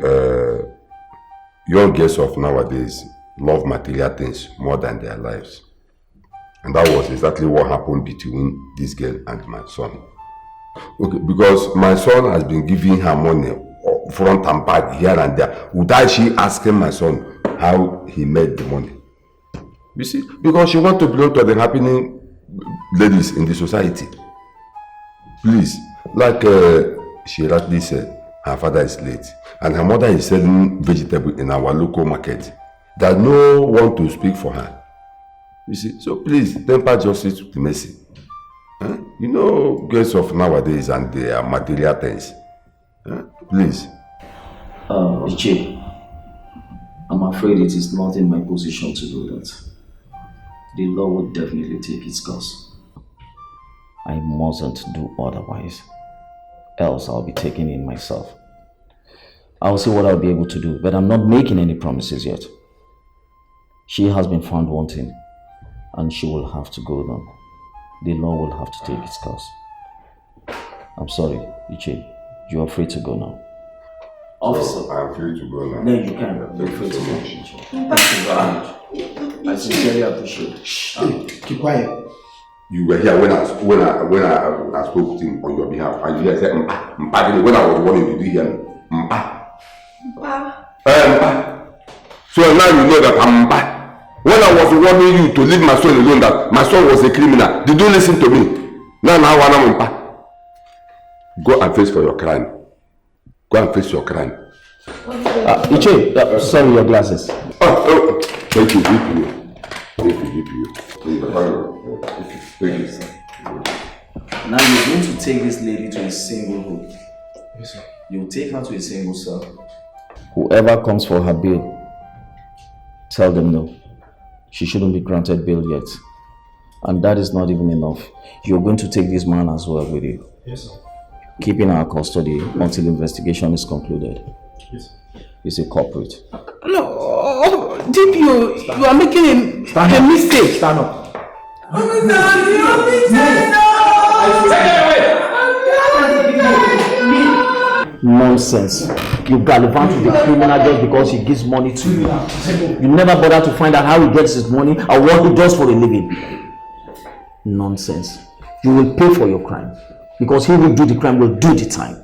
S19: young girls of nowadays love material things more than their lives. And that was exactly what happened between this girl and my son. Okay, because my son has been giving her money front and back, here and there, without she asking my son how he made the money. You see, because she wants to belong to the happening ladies in the society. Please, like she rightly said, her father is late and her mother is selling vegetable in our local market. There's no one to speak for her. You see, so please temper justice with mercy. Huh? You know, girls of nowadays and their material things. Huh? Please.
S20: Ichi, I'm afraid it is not in my position to do that. The law would definitely take its course. I mustn't do otherwise, else I'll be taking in myself. I'll see what I'll be able to do, but I'm not making any promises yet. She has been found wanting, and she will have to go down. The law will have to take its course. I'm sorry, Ichi, you are free to go now. Officer,
S19: I'm free to go now.
S20: No, you can. You're free to go. Thank you very much. I sincerely appreciate it.
S15: Shh, keep quiet.
S19: You were here when I spoke to him on your behalf, and you said Mpa. When I was warning you, did you hear me? Mpa. Mpa. So now you know that I'm Mpa. When I was warning you to leave my son alone, that my son was a criminal, did you listen to me? Now I'm Mpa. Go and face for your crime. Go and face your crime.
S20: Ichi, sorry, your glasses.
S19: Oh, thank you, DPU. Thank you.
S20: Now you're going to take this lady to a single home. Yes, sir. You'll take her to a single cell. Whoever comes for her bail, tell them no. She shouldn't be granted bail yet. And that is not even enough. You're going to take this man as well with you.
S15: Yes, sir.
S20: Keep in our custody until investigation is concluded.
S15: Yes.
S20: He's a culprit.
S3: No, DPO, you are making a mistake.
S15: Stand up.
S20: Nonsense. You gallivant with the criminal just because he gives money to you. You never bother to find out how he gets his money or what he does for a living. Nonsense. You will pay for your crime. Because he will do the crime, will do the time.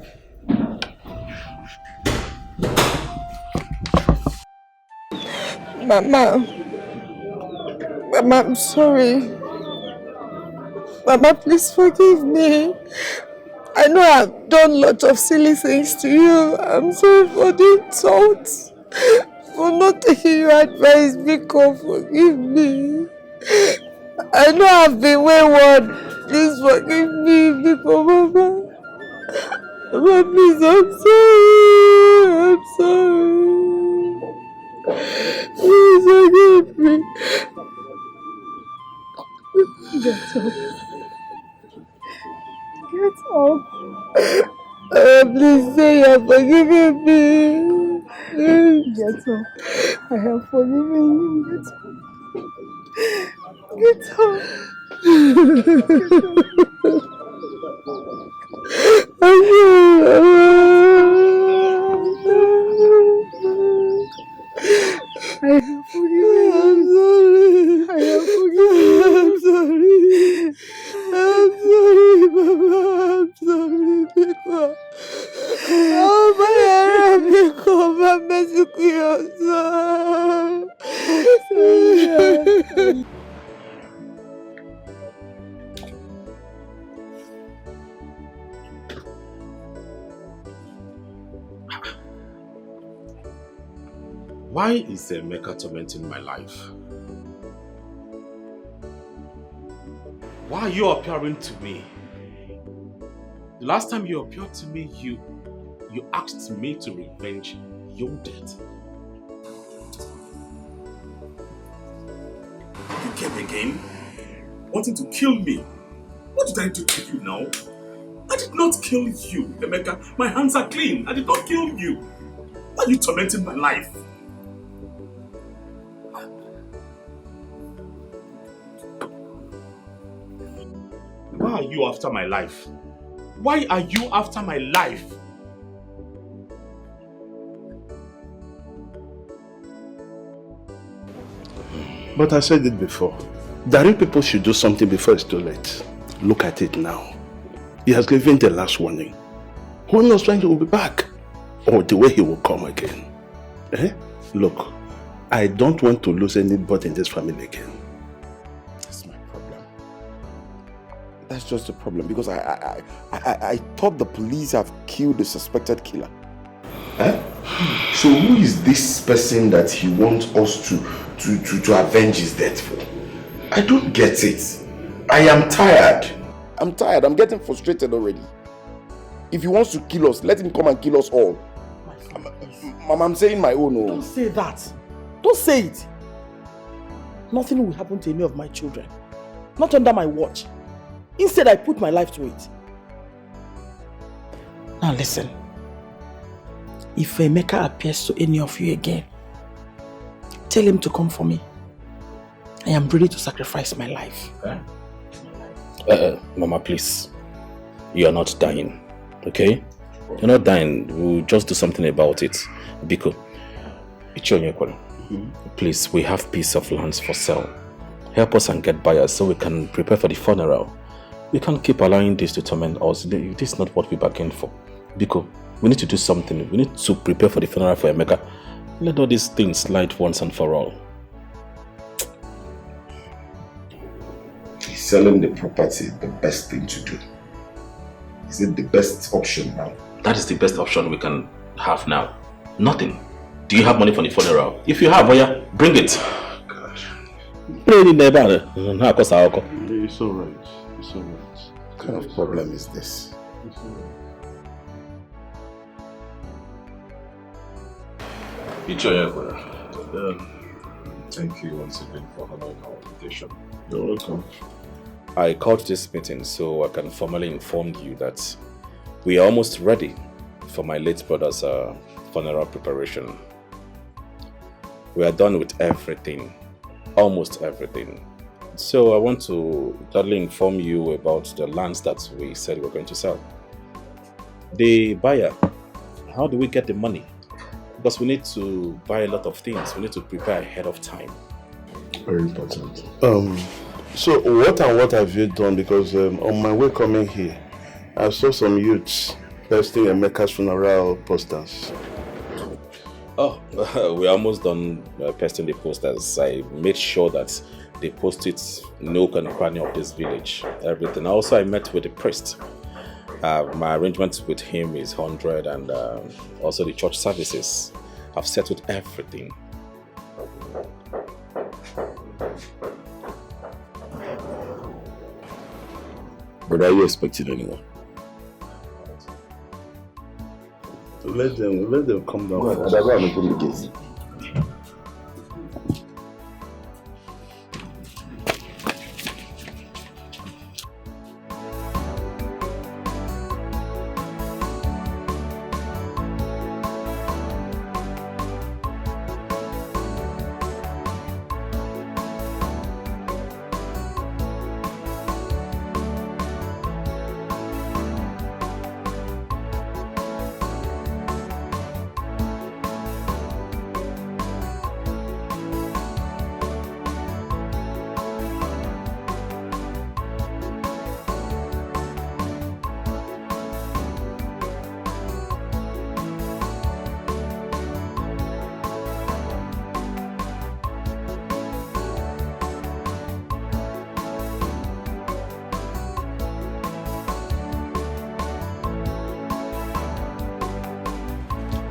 S7: Mama, I'm sorry. Mama, please forgive me. I know I've done lots of silly things to you. I'm sorry for the insults, for not taking your advice. Because forgive me. I know I've been wayward. Please forgive me, because Mama. Mama, please, I'm sorry. Please forgive me. Get up. Get up. Please say you have forgiven me. Get up. I have forgiven you. Get up. I have forgiven you. I have forgiven you. I'm sorry. I'm sorry, Mama. I'm sorry, because oh my God, because Mama took your son.
S5: Why is Emeka tormenting my life? Why are you appearing to me? The last time you appeared to me, you asked me to revenge your death.
S21: You came again, wanting to kill me. What did I do to you now? I did not kill you, Emeka. My hands are clean. I did not kill you. Why are you tormenting my life?
S5: Why are you after my life? Why are you after my life?
S1: But I said it before. The real people should do something before it's too late. Look at it now. He has given the last warning. Who knows when he will be back? Or the way he will come again. Look, I don't want to lose anybody in this family again.
S5: That's my problem.
S4: That's just the problem, because I thought the police have killed the suspected killer.
S10: So who is this person that he wants us to avenge his death for? I don't get it. I am tired.
S4: I'm tired. I'm getting frustrated already. If he wants to kill us, let him come and kill us all. Mama, I'm saying my own.
S3: Don't say that. Don't say it. Nothing will happen to any of my children. Not under my watch. Instead, I put my life to it. Now listen. If Emeka appears to any of you again, tell him to come for me. I am ready to sacrifice my life.
S5: Mama, please. You are not dying, okay? You're not dying. We'll just do something about it. Biko, please, we have piece of lands for sale. Help us and get buyers so we can prepare for the funeral. We can't keep allowing this to torment us. This is not what we bargained for. Biko, we need to do something. We need to prepare for the funeral for Emeka. Let all these things slide once and for all.
S10: Is selling the property the best thing to do? Is it the best option now?
S5: That is the best option we can have now. Nothing. Do you have money for the funeral? If you have, Oya, bring it.
S1: Gosh. It's alright. It's alright.
S4: What kind of problem is this?
S5: Thank you once again for honoring our invitation.
S1: You're welcome.
S5: I called this meeting so I can formally inform you that we are almost ready for my late brother's funeral preparation. We are done with everything, almost everything. So I want to gladly inform you about the lands that we said we were going to sell. The buyer, how do we get the money? Because we need to buy a lot of things. We need to prepare ahead of time.
S1: Very important. So what have you done? Because on my way coming here, I saw some youths pasting Emeka's funeral posters.
S5: Oh, we're almost done pasting the posters. I made sure that they post it nook and cranny of this village. Everything. Also, I met with the priest. My arrangement with him is 100, and also the church services. I've settled everything.
S4: But are you expecting anyone?
S1: Let them come down.
S4: Go ahead, I'm open the gates.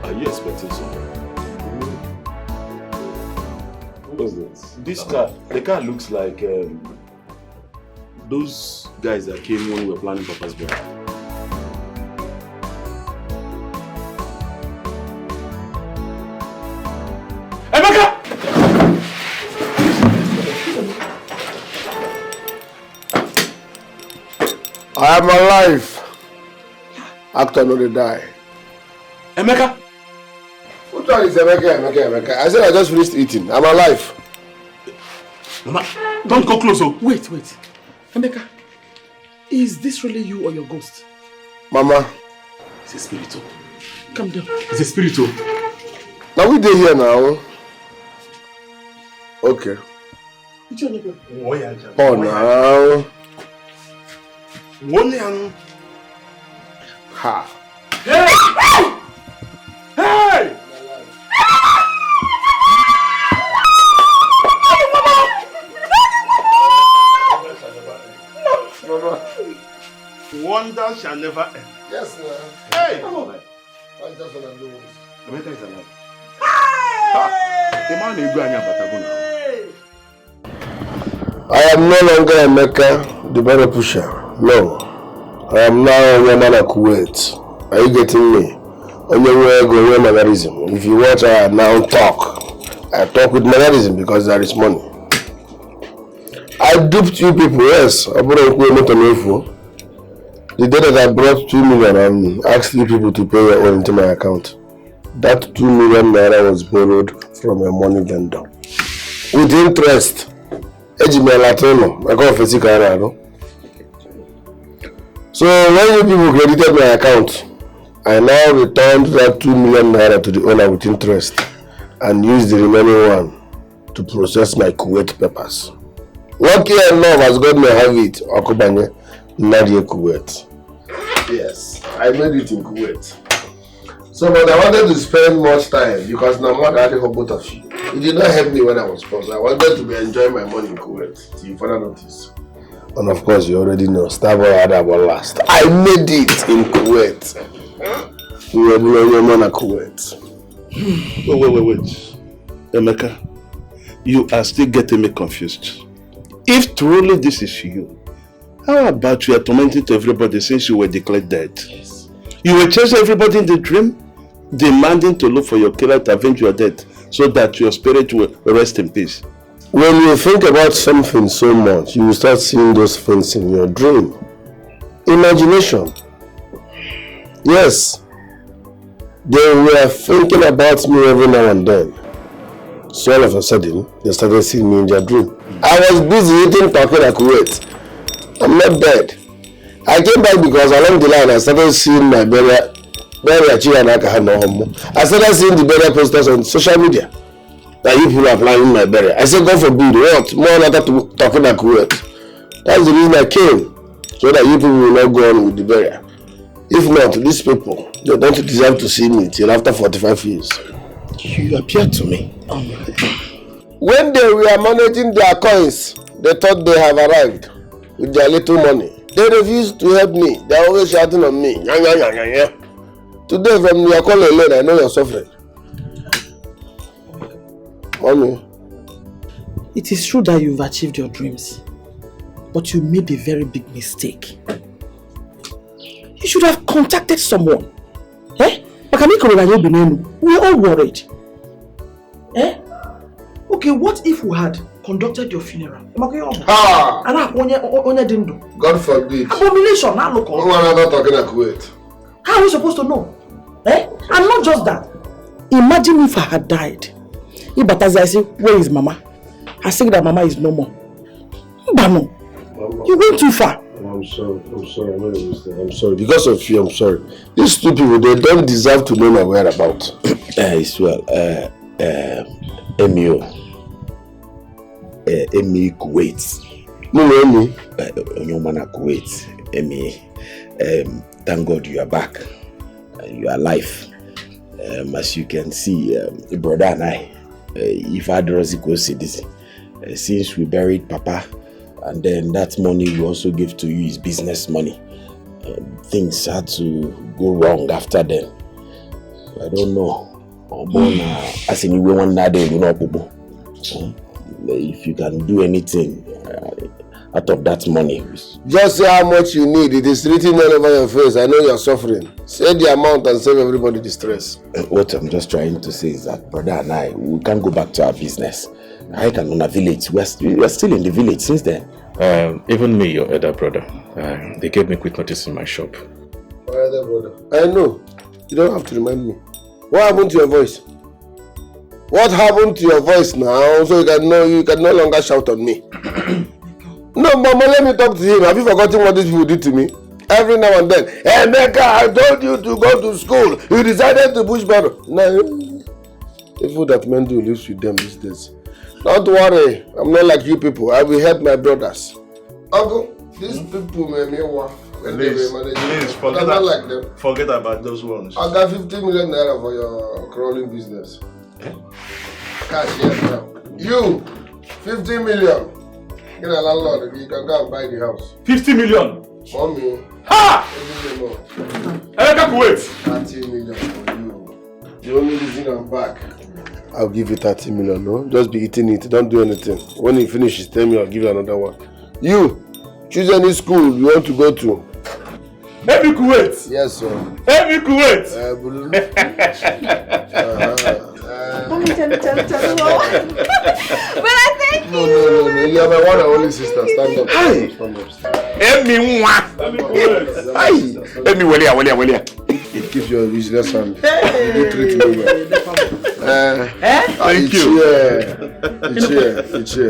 S1: Are you expecting something? What's this? This car, the car looks like those guys that came when we were planning Papa's birthday. Emeka!
S8: I am alive. Actor no dey die.
S1: Emeka!
S8: Which one is Emeka? I said I just finished eating. I'm alive.
S1: Mama, don't go close.
S3: Wait. Emeka, is this really you or your ghost?
S8: Mama.
S1: It's a spiritual.
S3: Calm down.
S1: It's a spiritual.
S8: Now we dey here now. Okay. Oh, now. Ha.
S1: Hey! Hey!
S8: Mama.
S1: Trial shall never end.
S8: Yes, sir.
S1: Hey!
S8: Come on. I just want to do this.
S1: Emeka is alive.
S11: The man is going to
S8: I am no longer Emeka, the barrow pusher. No. I am now Yamana Kuwait. Are you getting me? On your way, go away mannerism. If you watch, I now talk. I talk with mannerism because there is money. I duped you people, yes. I brought a info. The day that I brought 2 million and asked you people to pay your own into my account. That 2 million naira was borrowed from a money lender. With interest. So when you people credited my account, I now returned that 2 million naira to the owner with interest and used the remaining one to process my Kuwait papers. Lucky enough, as God may have it, Okubanye, Nadia Kuwait. Yes, I made it in Kuwait. So, but I wanted to spend much time because now I'm not for both of you. It did not help me when I was poor. I wanted to be enjoying my money in Kuwait. Till you further notice. And of course, you already know, Starboy had one last. I made it in Kuwait. We were blowing your man at Kuwait.
S1: Wait. Emeka, you are still getting me confused. If truly this is you, how about you are tormenting to everybody since you were declared dead? Yes. You were chasing everybody in the dream, demanding to look for your killer to avenge your death so that your spirit will rest in peace.
S8: When you think about something so much, you will start seeing those things in your dream. Imagination. Yes. They were thinking about me every now and then. So all of a sudden, they started seeing me in their dream. I was busy eating talking at Kuwait. I'm not dead. I came back because along the line I started seeing my burial. I started seeing the burial posters on social media. That you people are planning my burial. I said, God forbid, what? More not to talking at Kuwait. That's the reason I came. So that you people will not go on with the burial. If not, these people, they don't deserve to see me till after 45 years.
S1: You appear to me.
S8: When they were managing their coins, they thought they have arrived with their little money. They refused to help me. They are always shouting on me. Today, from your call alone, I know you're suffering. Mommy.
S3: It is true that you've achieved your dreams, but you made a very big mistake. You should have contacted someone. We're all worried. Okay, what if we had conducted your funeral?
S8: God forbid.
S3: Abomination.
S8: No one ever talking at Kuwait.
S3: How are we supposed to know? And not just that. Imagine if I had died. I say, where is Mama? I say that Mama is no more. Mbano, you went too far.
S8: I'm sorry. I'm sorry. Because of you, I'm sorry. These two people, they don't deserve to know my whereabouts.
S4: It's well, Emio. Emi Kuwait.
S8: No, Emi.
S4: Onyomana Kuwait. Emi. Thank God you are back. You are alive. As you can see, brother and I, if I don't go see this, since we buried Papa, and then that money we also give to you is business money. Things had to go wrong after then. I don't know. As in you want that day, you know, if you can do anything out of that money.
S8: Just say how much you need. It is written all over your face. I know you are suffering. Say the amount and save everybody the stress.
S4: What I'm just trying to say is that brother and I, we can't go back to our business. I can own a village. We're still in the village since then.
S5: Even me, your elder brother, they gave me quick notice in my shop.
S8: My elder brother. I know. You don't have to remind me. What happened to your voice? What happened to your voice now? So you can no longer shout on me. No, Mama, let me talk to him. Have you forgotten what these people did to me? Every now and then. Hey, Mecca, I told you to go to school. You decided to push barrow. No, the food that men do lives with them these days. Don't worry. I'm not like you people. I will help my brothers. Uncle, these people made me work.
S1: Please, forget
S8: like them.
S1: Forget about those ones.
S8: I got 50 million naira for your crawling business. Cash here now. You, 50 million. Get a landlord, you can go and buy the house.
S21: 50 million?
S8: Mommy.
S19: Ha! Emeka wait.
S8: 30 million for you. The only reason I'm back. I'll give you 30 million, no? Just be eating it. Don't do anything. When you finish, tell me I'll give you another one. You, choose any school you want to go to.
S19: Every Kuwait.
S8: Yes, sir.
S19: Every Kuwait.
S7: But I thank
S8: you. No. You are my one and only sister. Stand up.
S19: Hi.
S8: Stand up.
S19: Emi nwa. Hi. Emi welia.
S8: It keeps your business and you do treat me well.
S19: Thank you.
S8: It's here.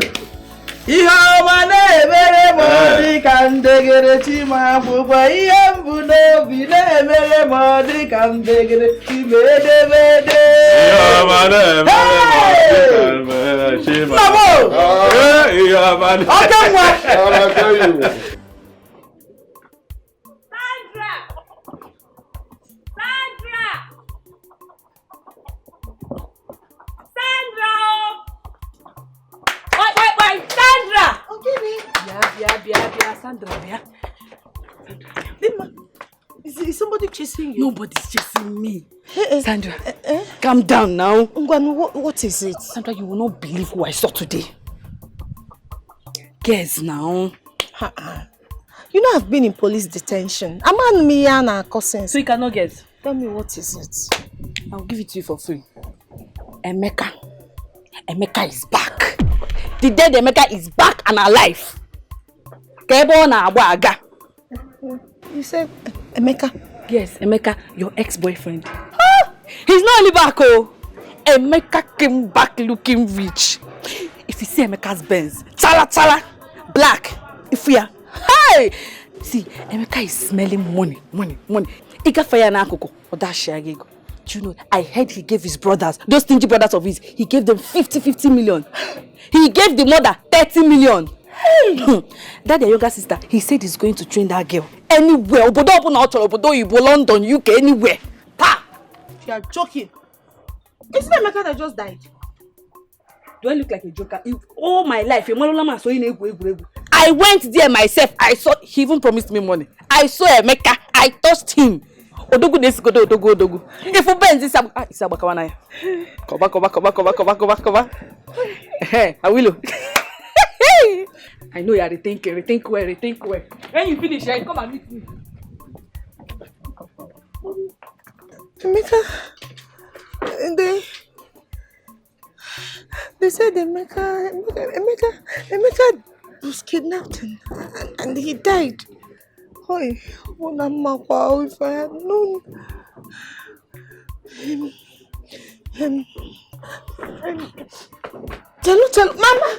S3: Ihe ọma na-emere m dị ka ndegere Chimamanda, ihe mbụ n'obi na-emere m dị ka ndegere Chimedebede.
S19: Ihe ọma na-emere m dị ka Chimamanda. Ihe ọma na-emere m.
S6: Sandra,
S7: Is somebody chasing you?
S6: Nobody's chasing me. Sandra, calm down now.
S7: What is it?
S6: Sandra, you will not believe who I saw today. Guess now.
S7: You know I've been in police detention. I'm on Miyana cousin.
S6: So you cannot guess?
S7: Tell me what is it?
S6: I'll give it to you for free. Emeka is back. The dead Emeka is back and alive.
S7: You said Emeka?
S6: Yes, Emeka, your ex-boyfriend. He's not only back, oh. Emeka came back looking rich. If you see Emeka's Benz, chala, black, if we are, hey! See, Emeka is smelling money. Ika fire na akoko, odashiagego. Do you know, I heard he gave his brothers, those stingy brothers of his, he gave them 50 million. He gave the mother 30 million. That their younger sister, he said he's going to train that girl anywhere. Obodo, London, UK, anywhere. Pa!
S7: You are joking. Isn't that Emeka that just died?
S6: Do I look like a joker? All my life, I went there myself. I saw, he even promised me money. I saw Emeka. I touched him. Odogu. If you bend this, Isabakawana. Koba. Hey, I will. I know you are rethink well. When you finish, come and meet me.
S7: Emeka, they said Emeka was kidnapped and he died. Oi, if I had known. Tell Mama.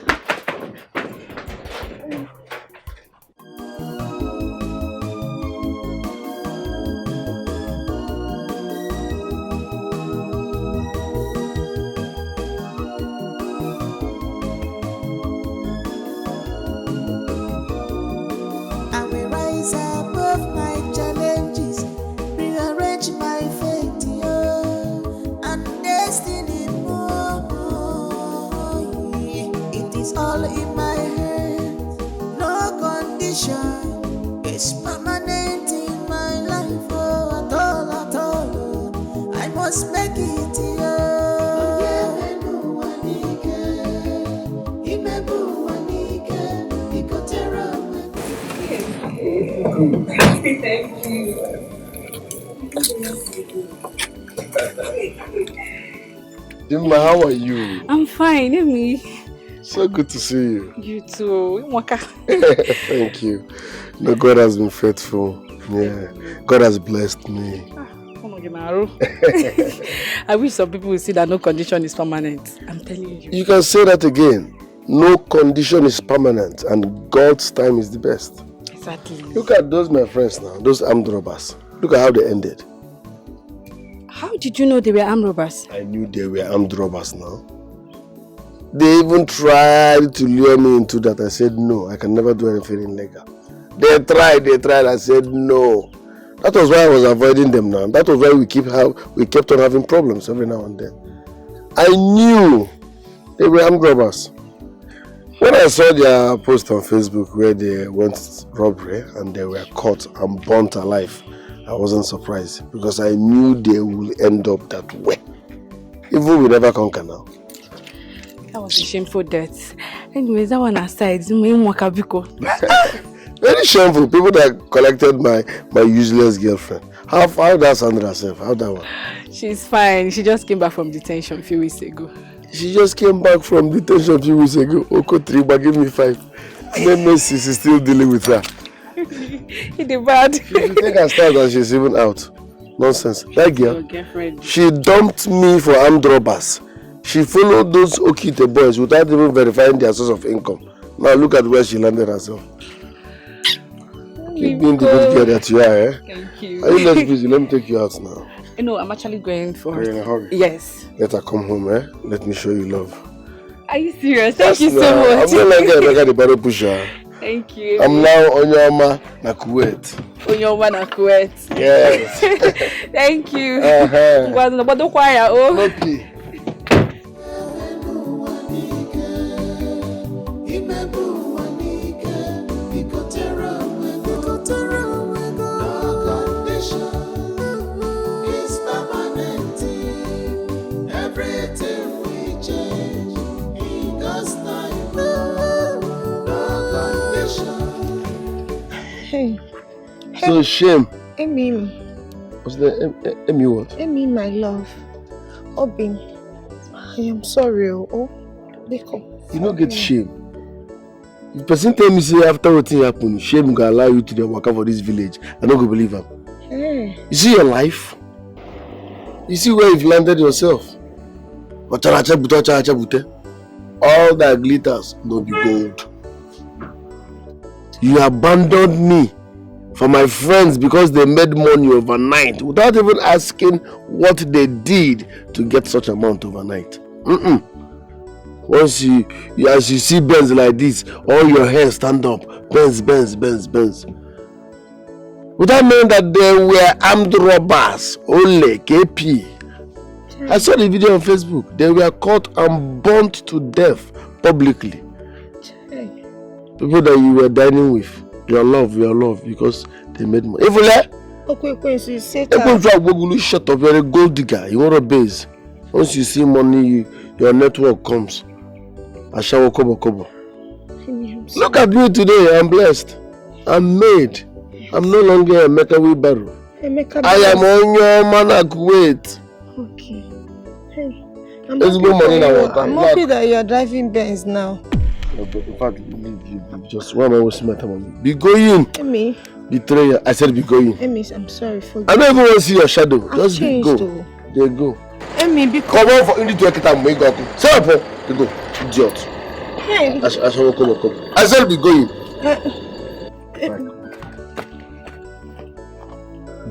S12: I will rise above my challenges, rearrange my fate, and destiny more. It is all in my hands, no condition is permanent in my life, at all. I must make it,
S6: Thank you.
S8: Dimma, how are you?
S6: I'm fine, Amy.
S8: So good to see you.
S6: You too.
S8: Thank you. No, God has been faithful. Yeah, God has blessed me.
S6: I wish some people would see that no condition is permanent. I'm telling you.
S8: You can say that again. No condition is permanent, and God's time is the best.
S6: Exactly.
S8: Look at those my friends now, those armed robbers. Look at how they ended.
S6: How did you know they were armed robbers? I
S8: knew they were armed robbers now. They even tried to lure me into that. I said no, I can never do anything illegal. They tried, I said no. That was why I was avoiding them now. That was why we kept on having problems every now and then. I knew they were armed robbers. When I saw their post on Facebook where they went robbery and they were caught and burnt alive, I wasn't surprised because I knew they will end up that way. Even we never conquer now.
S6: That was a shameful death. Anyways, that one aside, very
S8: shameful. People that collected my useless girlfriend. How that Sandra herself? How that one?
S6: She's fine. She just came back from detention a few weeks ago.
S8: She just came back from detention a few weeks ago. Oko 3, but give me 5. Then Messi is still dealing with her.
S6: He did bad.
S8: She should take her style that she's even out. Nonsense. That girl, she dumped me for armed robbers. She followed those Okite boys without even verifying their source of income. Now look at where she landed herself. Keep being the good girl that you are, eh?
S6: Thank you.
S8: Are you not busy? Let me take you out now.
S6: No, I'm actually going for her.
S8: Are you in a hurry?
S6: Yes.
S8: Let her come home, eh? Let me show you love.
S6: Are you serious? Thank you so much.
S8: I'm not like Emeka the barrow pusher.
S6: Thank you.
S8: I'm now Onyoma na Kuwait.
S6: Onyoma na Kuwait.
S8: Yes.
S6: Thank you.
S8: Okay. So shame.
S7: Amy.
S8: What's the Amy what?
S7: Amy, my love. Obin, I am sorry. Oh, Beko.
S8: You don't get shame. If person tell me say after what thing happen, shame go allow you to the work for this village. I don't go believe him.
S7: Hey.
S8: You see your life? You see where you've landed yourself? All that glitters no be gold. You abandoned me for my friends because they made money overnight without even asking what they did to get such amount overnight. Once as you see Benz like this, all your hair stand up. Benz. Without knowing that they were armed robbers, only KP. I saw the video on Facebook. They were caught and burnt to death publicly. People that you were dining with, your love, because they made money. If
S7: Okay, so you say
S8: that. Shut up, you're a gold digger, you want a base. Once you see money, your network comes. I shall kobo. Look at me today, I'm blessed. I'm made. I'm no longer a Emeka wheelbarrow. I am on your man Kuwait.
S7: Okay. Hey, I'm happy that you are driving Benz now.
S8: In fact, just one more waste my time on you. Be going.
S7: Amy.
S8: Betrayal. I said be going.
S7: Amy, I'm sorry for you.
S8: I don't even want to see your shadow. Just
S7: changed,
S8: go.
S7: Though.
S8: They go.
S7: Amy, because...
S8: Come on for Indy to a time. Make up. Say up. They go. Idiot.
S7: Hey.
S8: I shall come. I said be going.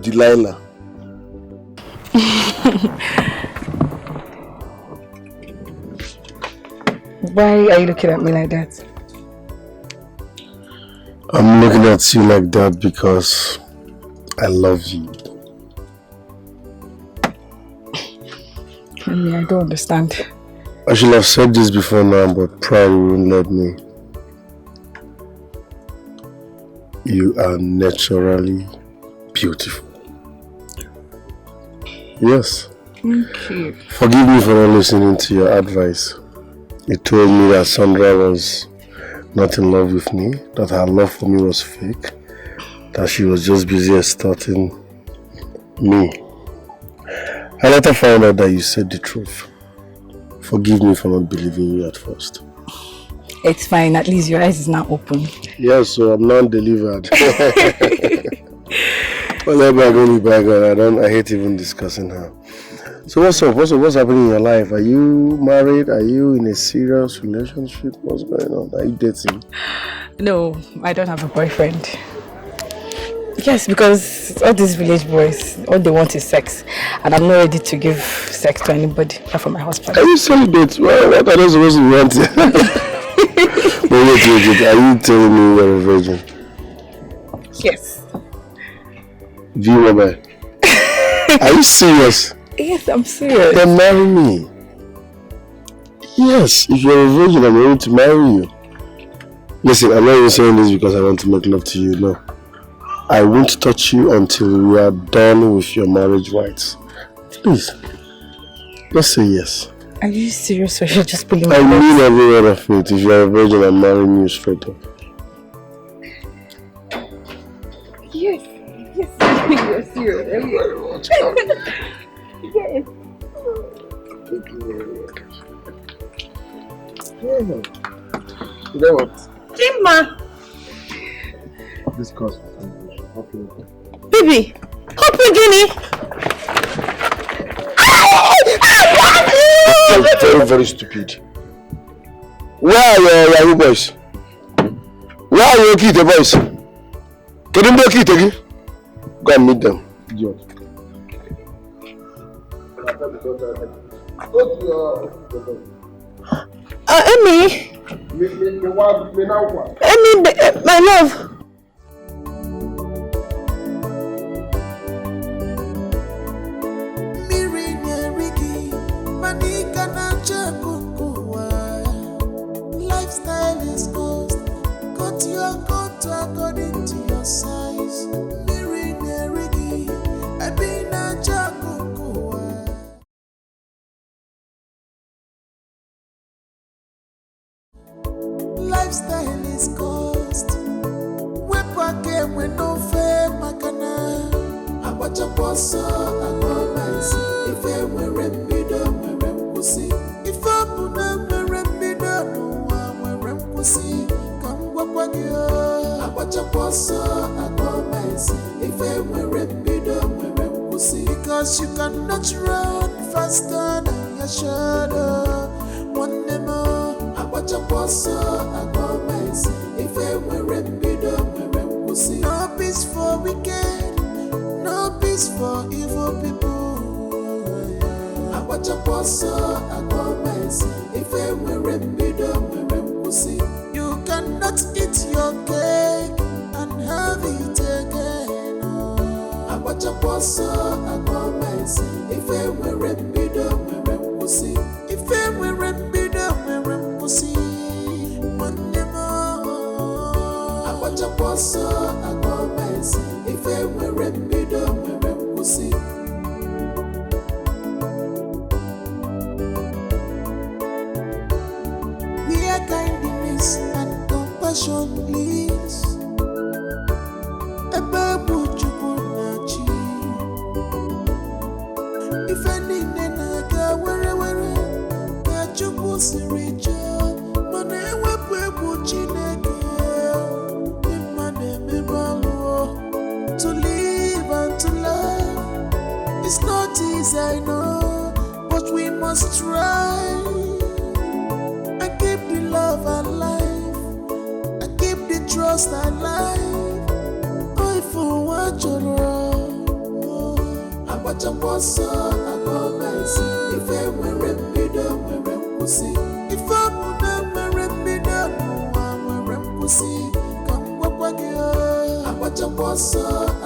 S8: Delilah.
S6: Why are you looking at me like that?
S8: I'm looking at you like that because I love you.
S6: I mean, I don't understand.
S8: I should have said this before now, but pride wouldn't let me. You are naturally beautiful. Yes.
S6: Thank you.
S8: Forgive me for not listening to your advice. You told me that Sandra was not in love with me, that her love for me was fake, that she was just busy extorting me. I later found out that you said the truth. Forgive me for not believing you at first.
S6: It's fine, at least your eyes is now open.
S8: Yes, so I'm now delivered. Whatever, I hate even discussing her. So what's up? What's happening in your life? Are you married? Are you in a serious relationship? What's going on? Are you dating?
S6: No, I don't have a boyfriend. Yes, because all these village boys, all they want is sex. And I'm not ready to give sex to anybody, apart from my husband.
S8: Are you celibate? What are they supposed to want? Wait. Are you telling me you're a virgin?
S6: Yes.
S8: Are you serious?
S6: Yes, I'm serious.
S8: Then marry me. Yes, if you're a virgin, I'm ready to marry you. Listen, I'm not even saying this because I want to make love to you, no. I won't touch you until we are done with your marriage rights. Please, let's say yes.
S7: Are you serious or you're just pulling
S8: I mean every word of it. If you're a virgin, I'm marrying you straight up.
S7: Yes, you're serious.
S8: Thank you very much.
S7: Yes.
S8: Thank you very much. You know what?
S7: Chima!
S8: This cost.
S7: Baby! Hope Guinea!
S8: Very, very stupid. Where are your Yahoo boys? Where are your Kita boys? Can you make it again? Go and meet them. Idiot.
S7: Emmy! Emmy, my love!
S12: Lifestyle is cost. Cut your coat according to your size. Lifestyle is cost. Wepa game with no fame, makana. Abacha posa, agomais. If I were rembido, we're pussy. If I put them rembido, no one we're pussy. Come wapa gyo. Abacha posa, agomais. If I were rembido, we're pussy. Because you cannot run faster than your shadow. One more. Watch a posa, I promise. If I were rembido, we're pussy. No peace for wicked, no peace for evil people. I watch a posa, I promise. If I were rembido, we're pussy. You cannot eat your cake and have it again. I watch a posa, I promise. If I were rembido, we're pussy. If I were rembido, we're pussy. Monday more. I watch a posa, I promise. If I were rembido, we're pussy. Where kindness and compassion leads, a babu chukunachi. If any nena ga were ga chuku siricha. To live and to love, it's not easy, I know, but we must try and keep the love alive, and keep the trust alive. Oh, if you want your love, I watch a posa, I go nice. If I were rembido, we're pussy. If I were rembido, no one we're pussy. Come what you, I watch a posa.